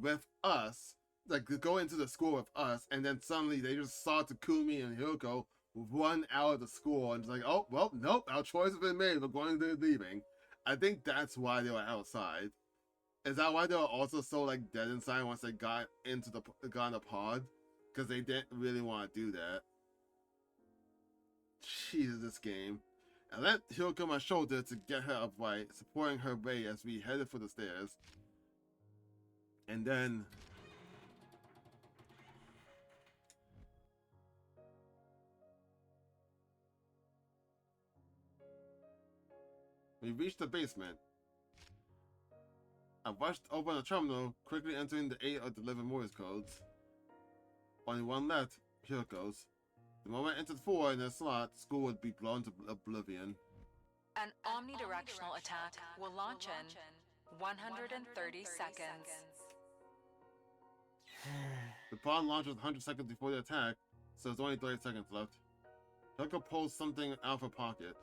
with us, like go into the school with us, and then suddenly they just saw Takumi and Hiroko run out of the school and just like, oh well, nope, our choice has been made. We're going to leaving. I think that's why they were outside. Is that why they were also so like dead inside once they got in the pod? Because they didn't really want to do that. Jesus, this game. I let Hiroko on my shoulder to get her upright, supporting her weight as we headed for the stairs. And then we reached the basement. I rushed open the terminal, quickly entering the 8 of the Livor Mortis Codes. Only one left, Hiroko's. The moment I entered 4 in their slot, school would be blown to oblivion. An omnidirectional attack will launch in 130 seconds. The pod launched 100 seconds before the attack, so there's only 30 seconds left. Hiroko pulls something out of her pocket.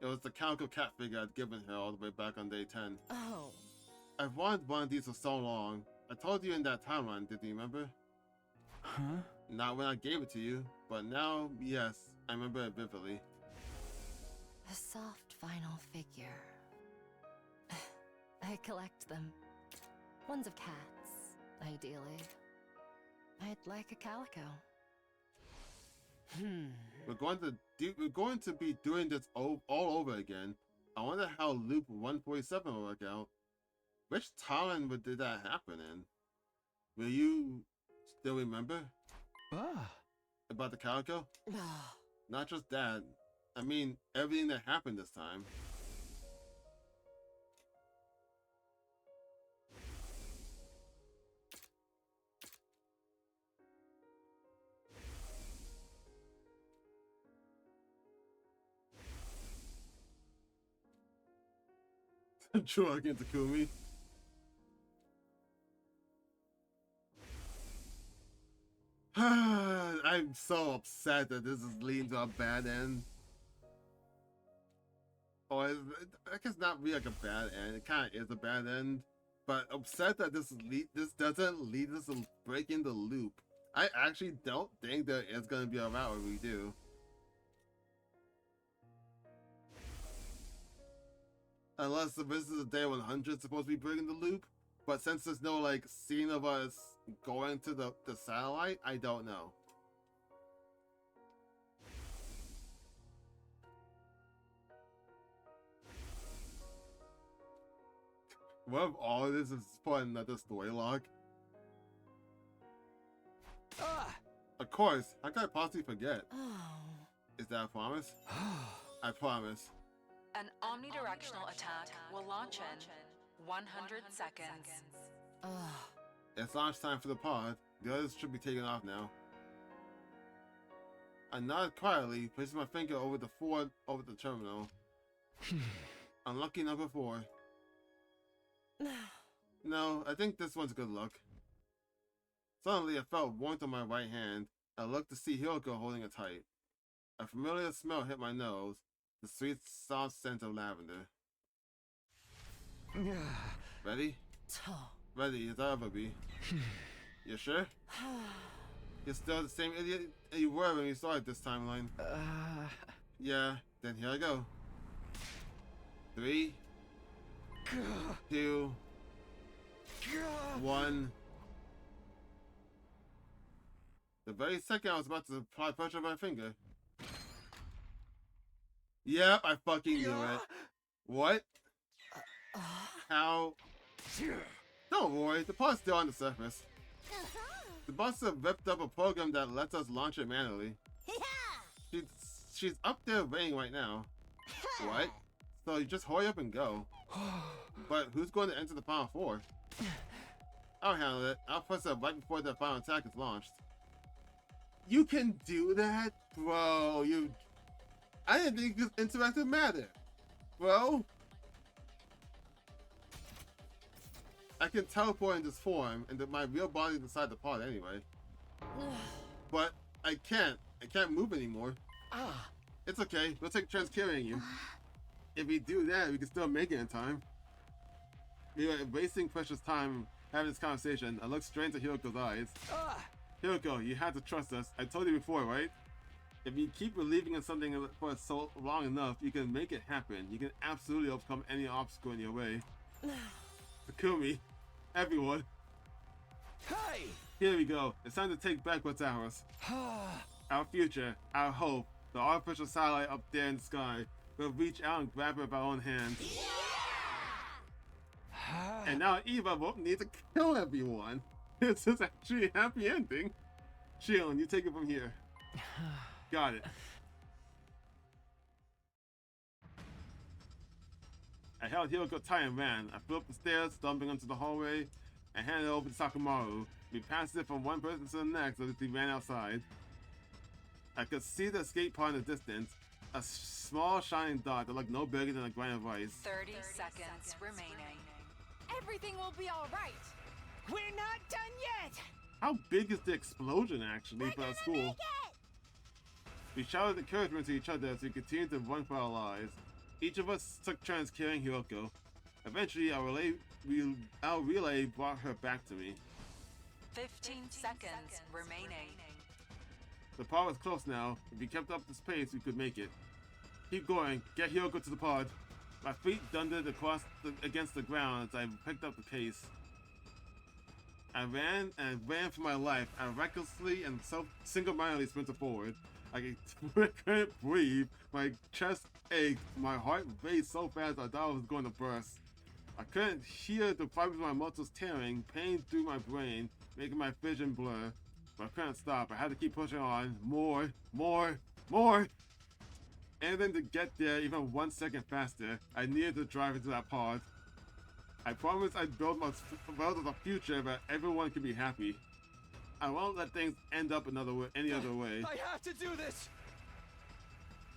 It was the calico cat figure I'd given her all the way back on day 10. Oh. I've wanted one of these for so long. I told you in that timeline, did you remember? Huh? Not when I gave it to you, but now, yes, I remember it vividly. A soft vinyl figure. I collect them. Ones of cats, ideally. I'd like a calico. We're going to be doing this all over again. I wonder how loop 147 will work out. Which timeline did that happen in? Will you still remember? About the calico? Not just that. I mean, everything that happened this time. Drug into Takumi. I'm so upset that this is leading to a bad end. Or I guess not really like a bad end. It kind of is a bad end, but upset that this doesn't lead us to breaking the loop. I actually don't think there is going to be a route where we do. Unless the Visit to Day 100 is supposed to be breaking the loop, but since there's no like scene of us going to the satellite, I don't know. What if all of this is for another story log? Of course, how could I possibly forget? Is that a promise? I promise. An omnidirectional attack will launch in 100 seconds. It's launch time for the pod. The others should be taken off now. I nodded quietly, placing my finger over the 4 over the terminal. Unlucky number 4. No, I think this one's good luck. Suddenly, I felt warmth on my right hand. I looked to see Hiroko holding it tight. A familiar smell hit my nose. The sweet, soft scent of lavender. Ready? Ready as I'll ever be. You sure? You're still the same idiot you were when you started this timeline. Yeah, then here I go. 3, 2, 1. The very second I was about to apply pressure on my finger. Yep, I fucking knew it. What? How? Don't worry, the pod's still on the surface. The boss have ripped up a program that lets us launch it manually. She's up there waiting right now. What? So you just hurry up and go. But who's going to enter the Final Four? I'll handle it. I'll press it right before the final attack is launched. You can do that? Bro, I didn't think this interactive mattered. Bro. I can teleport in this form, and my real body is inside the pod anyway. But I can't move anymore. It's okay, we'll take turns carrying you. If we do that, we can still make it in time. We are wasting precious time having this conversation. I look straight into Hiroko's eyes. Hiroko, you have to trust us. I told you before, right? If you keep believing in something for so long enough, you can make it happen. You can absolutely overcome any obstacle in your way. Takumi, everyone. Hey! Here we go. It's time to take back what's ours. Our future, our hope, the artificial satellite up there in the sky. We'll reach out and grab it with our own hands. And now Eva won't need to kill everyone. This is actually a happy ending. Shion, you take it from here. Got it. I held Hiroko tight and ran. I flew up the stairs, stumbling onto the hallway, and handed it over to Sakamoto. We passed it from one person to the next as we ran outside. I could see the escape pod in the distance. A small shining dot that looked no bigger than a grain of rice. 30 seconds remaining. Everything will be all right. We're not done yet. How big is the explosion actually for our school? We shouted encouragement to each other as we continued to run for our lives. Each of us took turns carrying Hiroko. Eventually, our relay brought her back to me. 15 seconds remaining. The pod was close now. If we kept up this pace, we could make it. Keep going. Get Hiroko to the pod. My feet thundered against the ground as I picked up the case. I ran for my life. I recklessly and single-mindedly sprinted forward. I couldn't breathe. My chest ached. My heart raced so fast I thought I was going to burst. I couldn't hear the fibers of my muscles tearing, pain through my brain, making my vision blur. But I couldn't stop. I had to keep pushing on. More. And then to get there even 1 second faster, I needed to drive into that pod. I promised I'd build a future where everyone could be happy. I won't let things end up any other way. I have to do this!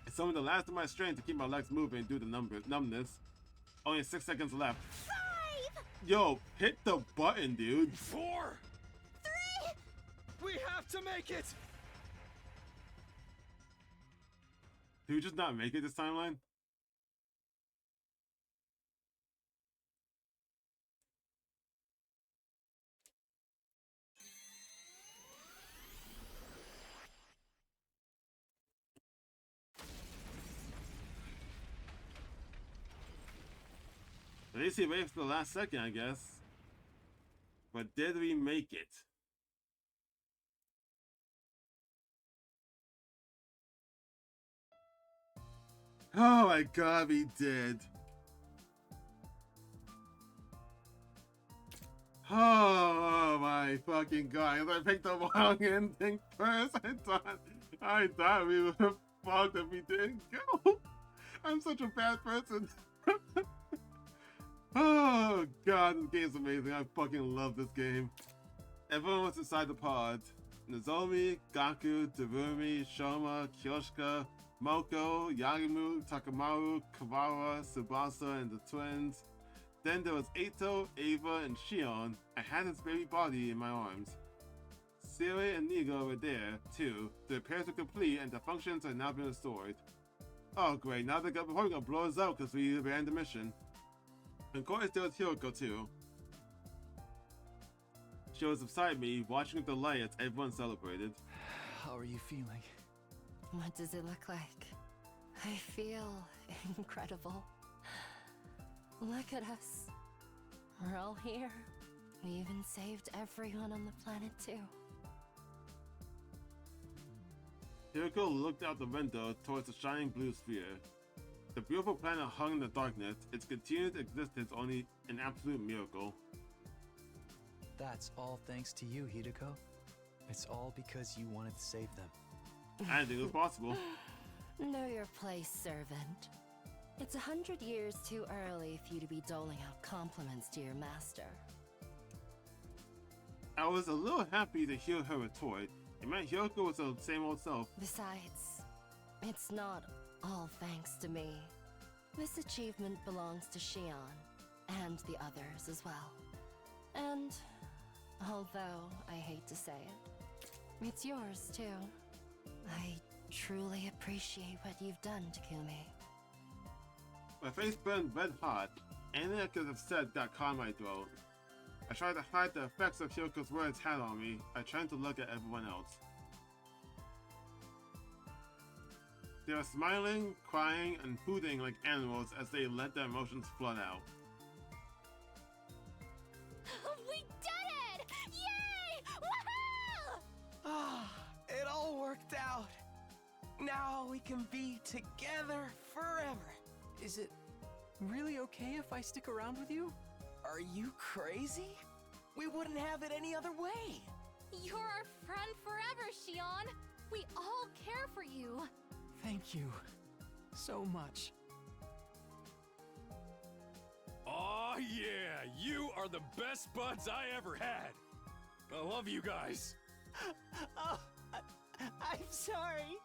It's summoned the last of my strength to keep my legs moving due to numbness. Only 6 seconds left. 5! Yo, hit the button, dude. 4! 3! We have to make it! Did we just not make it this timeline? At least he waited for the last second, I guess. But did we make it? Oh my god, we did. Oh my fucking god. I picked the wrong ending first. I thought we would have fucked if we didn't go. I'm such a bad person. Oh god, this game's amazing. I fucking love this game. Everyone was inside the pod. Nozomi, Gaku, Terumi, Shoma, Kyoshika, Moko, Yagimu, Takamaru, Kawara, Tsubasa, and the twins. Then there was Eito, Ava, and Shion. I had his baby body in my arms. Siri and Nigo were there, too. The repairs were complete and the functions had now been restored. Oh great, now they're probably gonna blow us out because we ran the mission. And of course there was Hiroko too. She was beside me, watching with the light as everyone celebrated. How are you feeling? What does it look like? I feel incredible. Look at us. We're all here. We even saved everyone on the planet too. Hiroko looked out the window towards the shining blue sphere. The beautiful planet hung in the darkness, its continued existence only an absolute miracle. That's all thanks to you, Hideko. It's all because you wanted to save them. Anything was possible. Know your place, servant. It's 100 years too early for you to be doling out compliments to your master. I was a little happy to hear her retort. It meant Hiroko was the same old self. Besides, it's not all thanks to me. This achievement belongs to Shion, and the others as well. And, although I hate to say it, it's yours too. I truly appreciate what you've done, Takumi. My face burned red hot. Anything I could have said got caught in my throat. I tried to hide the effects of Hiroko's words had on me. I tried to look at everyone else. They were smiling, crying, and hooting like animals as they let their emotions flood out. We did it! Yay! Woohoo! Ah, it all worked out. Now we can be together forever. Is it really okay if I stick around with you? Are you crazy? We wouldn't have it any other way. You're our friend forever, Shion. We all care for you. Thank you so much. Aw, yeah, you are the best buds I ever had. I love you guys. Oh, I'm sorry.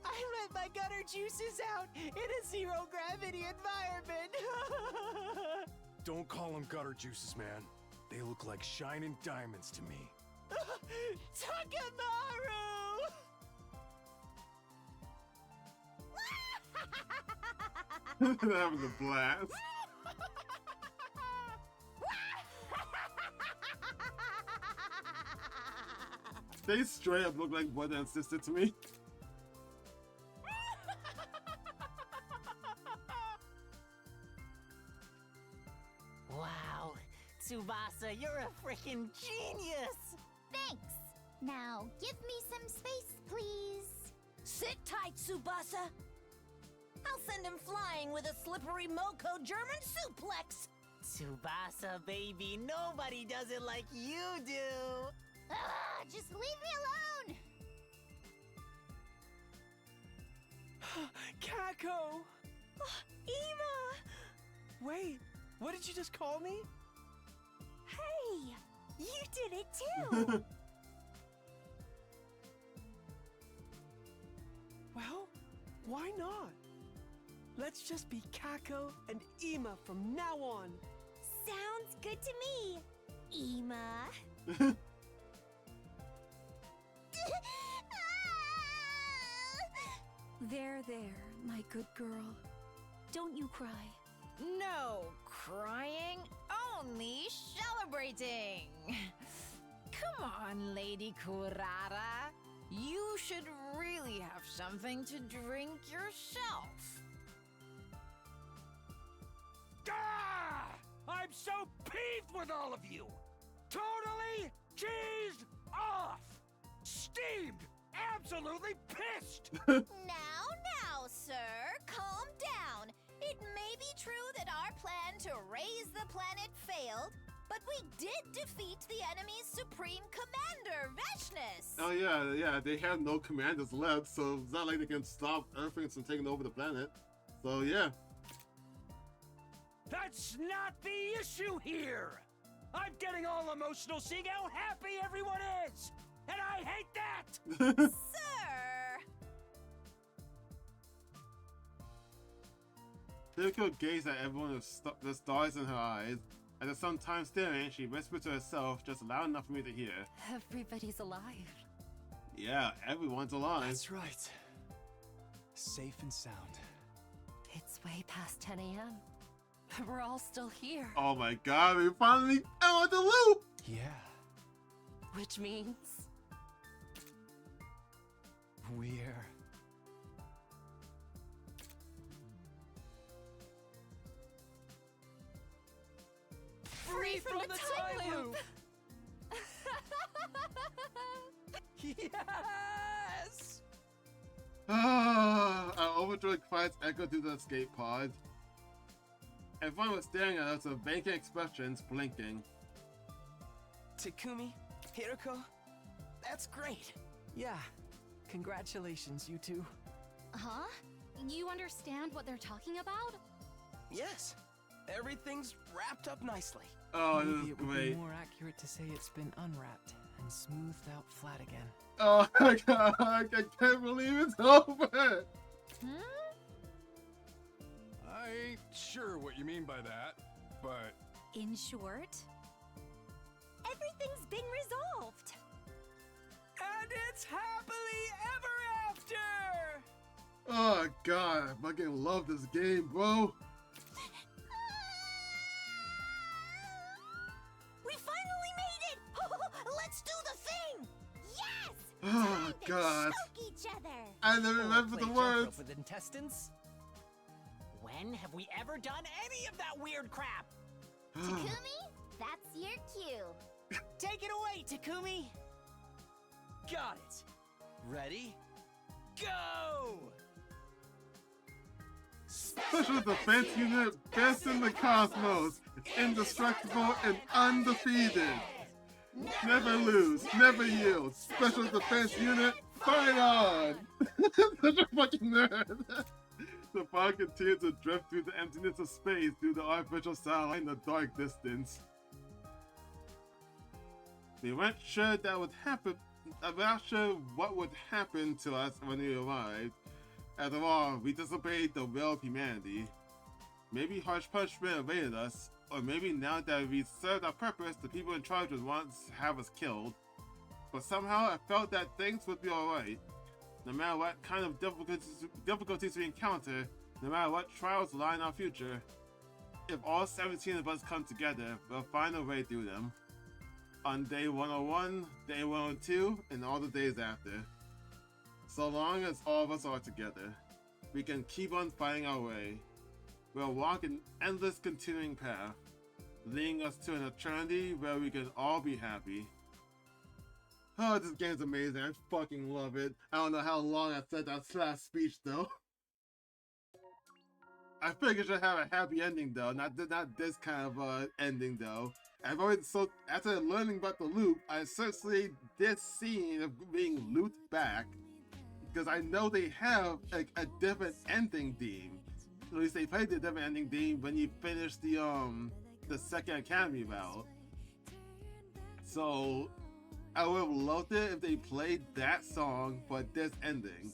I let my gutter juices out in a zero-gravity environment. Don't call them gutter juices, man. They look like shining diamonds to me. Takamaru! They're having a blast. They straight up look like brother and sister to me. Wow, Tsubasa, you're a freaking genius! Thanks! Now, give me some space, please. Sit tight, Tsubasa. I'll send him flying with a slippery Moko German suplex. Tsubasa, baby, nobody does it like you do! Just leave me alone! Kako! Ema! Wait, what did you just call me? Hey! You did it too! Well, why not? Let's just be Kako and Ema from now on. Sounds good to me, Ema. There, my good girl. Don't you cry. No crying, only celebrating. Come on, Lady Kurara. You should really have something to drink yourself. Ah! I'm so peeved with all of you! Totally cheesed off! Steamed! Absolutely pissed! Now, sir, calm down. It may be true that our plan to raise the planet failed, but we did defeat the enemy's supreme commander, Veshnus. Oh yeah, they have no commanders left, so it's not like they can stop Earthlings from taking over the planet. So yeah. That's not the issue here! I'm getting all emotional seeing how happy everyone is! And I hate that! Sir! Hiroko gazed at everyone with the stars in her eyes. After some time staring, she whispered to herself just loud enough for me to hear. Everybody's alive. Yeah, everyone's alive. That's right. Safe and sound. It's way past 10 a.m. We're all still here. Oh my god, we finally out of the loop! Yeah. Which means... we're... Free from the time loop! Yes! fights echo through the escape pod. Everyone was staring at us with vacant expressions, blinking. Takumi, Hiroko, that's great. Yeah, congratulations, you two. Huh? You understand what they're talking about? Yes, everything's wrapped up nicely. Oh, Maybe this is it would great. be more accurate to say it's been unwrapped and smoothed out flat again. Oh my god, I can't believe it's over! I ain't sure what you mean by that, but... In short, everything's been resolved. And it's happily ever after! Oh god, I fucking love this game, bro. We finally made it! Let's do the thing! Yes! Oh god. Choke each other! I never remember the words. With intestines? When have we ever done any of that weird crap? Takumi, that's your cue. Take it away, Takumi! Got it. Ready? Go! Special Defense Unit, best in the cosmos, indestructible and undefeated. Never lose, never yield. Special Defense Unit, fight on! Such a fucking nerd. The fog continued to drift through the emptiness of space through the artificial satellite in the dark distance. We weren't sure that would happen. I'm not sure what would happen to us when we arrived. After all, we disobeyed the will of humanity. Maybe harsh punishment awaited us, or maybe now that we served our purpose, the people in charge would want to have us killed. But somehow I felt that things would be alright. No matter what kind of difficulties we encounter, no matter what trials lie in our future, if all 17 of us come together, we'll find a way through them. On day 101, day 102, and all the days after. So long as all of us are together, we can keep on fighting our way. We'll walk an endless continuing path, leading us to an eternity where we can all be happy. Oh, this game's amazing. I fucking love it. I don't know how long I said that last speech though. I think it should have a happy ending though, not this kind of ending though. I've always, so after learning about the loop, I certainly this scene of being looped back, because I know they have a different ending theme. At least they played the different ending theme when you finish the second Academy route. So I would have loved it if they played that song for this ending.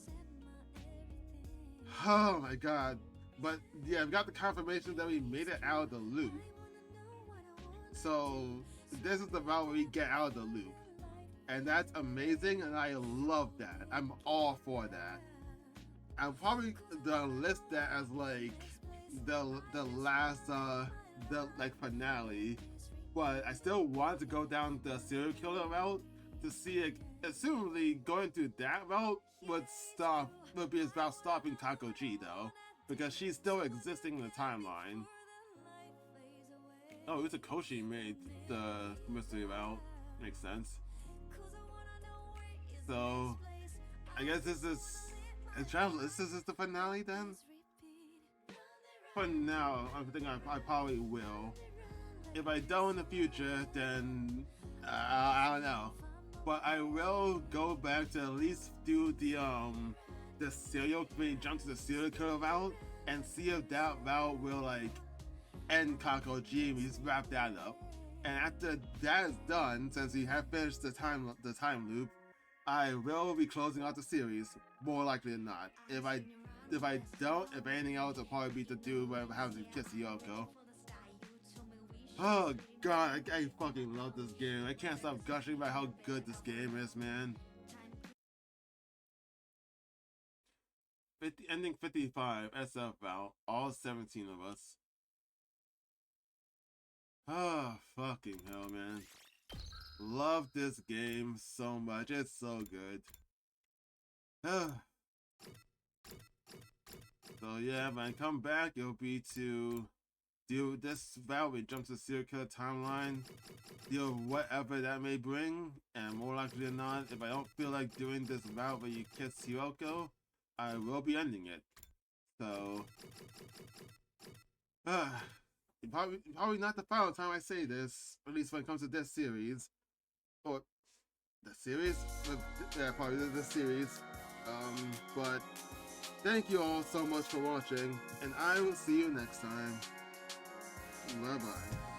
Oh my god. But yeah, I've got the confirmation that we made it out of the loop. So this is the route where we get out of the loop. And that's amazing, and I love that. I'm all for that. I'm probably gonna list that as like the last the like finale, but I still want to go down the serial killer route to see it. Assumably going through that route would be about stopping Kakoji though, because she's still existing in the timeline. Oh, Utsukoshi made the mystery route. Makes sense. So I guess this is the finale then? For now, I think I probably will. If I don't in the future, then I don't know. But I will go back to at least do the serial, when you jump to the serial killer route, and see if that route will like end Kakoji and we just wrap that up. And after that is done, since we have finished the time loop, I will be closing out the series, more likely than not. If I don't, if anything else, it'll probably be to do whatever happens to Kiss Yoko. Oh god, I fucking love this game. I can't stop gushing about how good this game is, man. Ending 55, SF route, all 17 of us. Oh, fucking hell, man. Love this game so much. It's so good. So yeah, when I come back, it'll be to do this route. We jump to the serial killer timeline, deal with whatever that may bring, and more likely than not, if I don't feel like doing this route where you kiss Hiroko, I will be ending it. So, probably not the final time I say this, at least when it comes to this series, or the series. Yeah, probably this series. But thank you all so much for watching, and I will see you next time. Bye bye.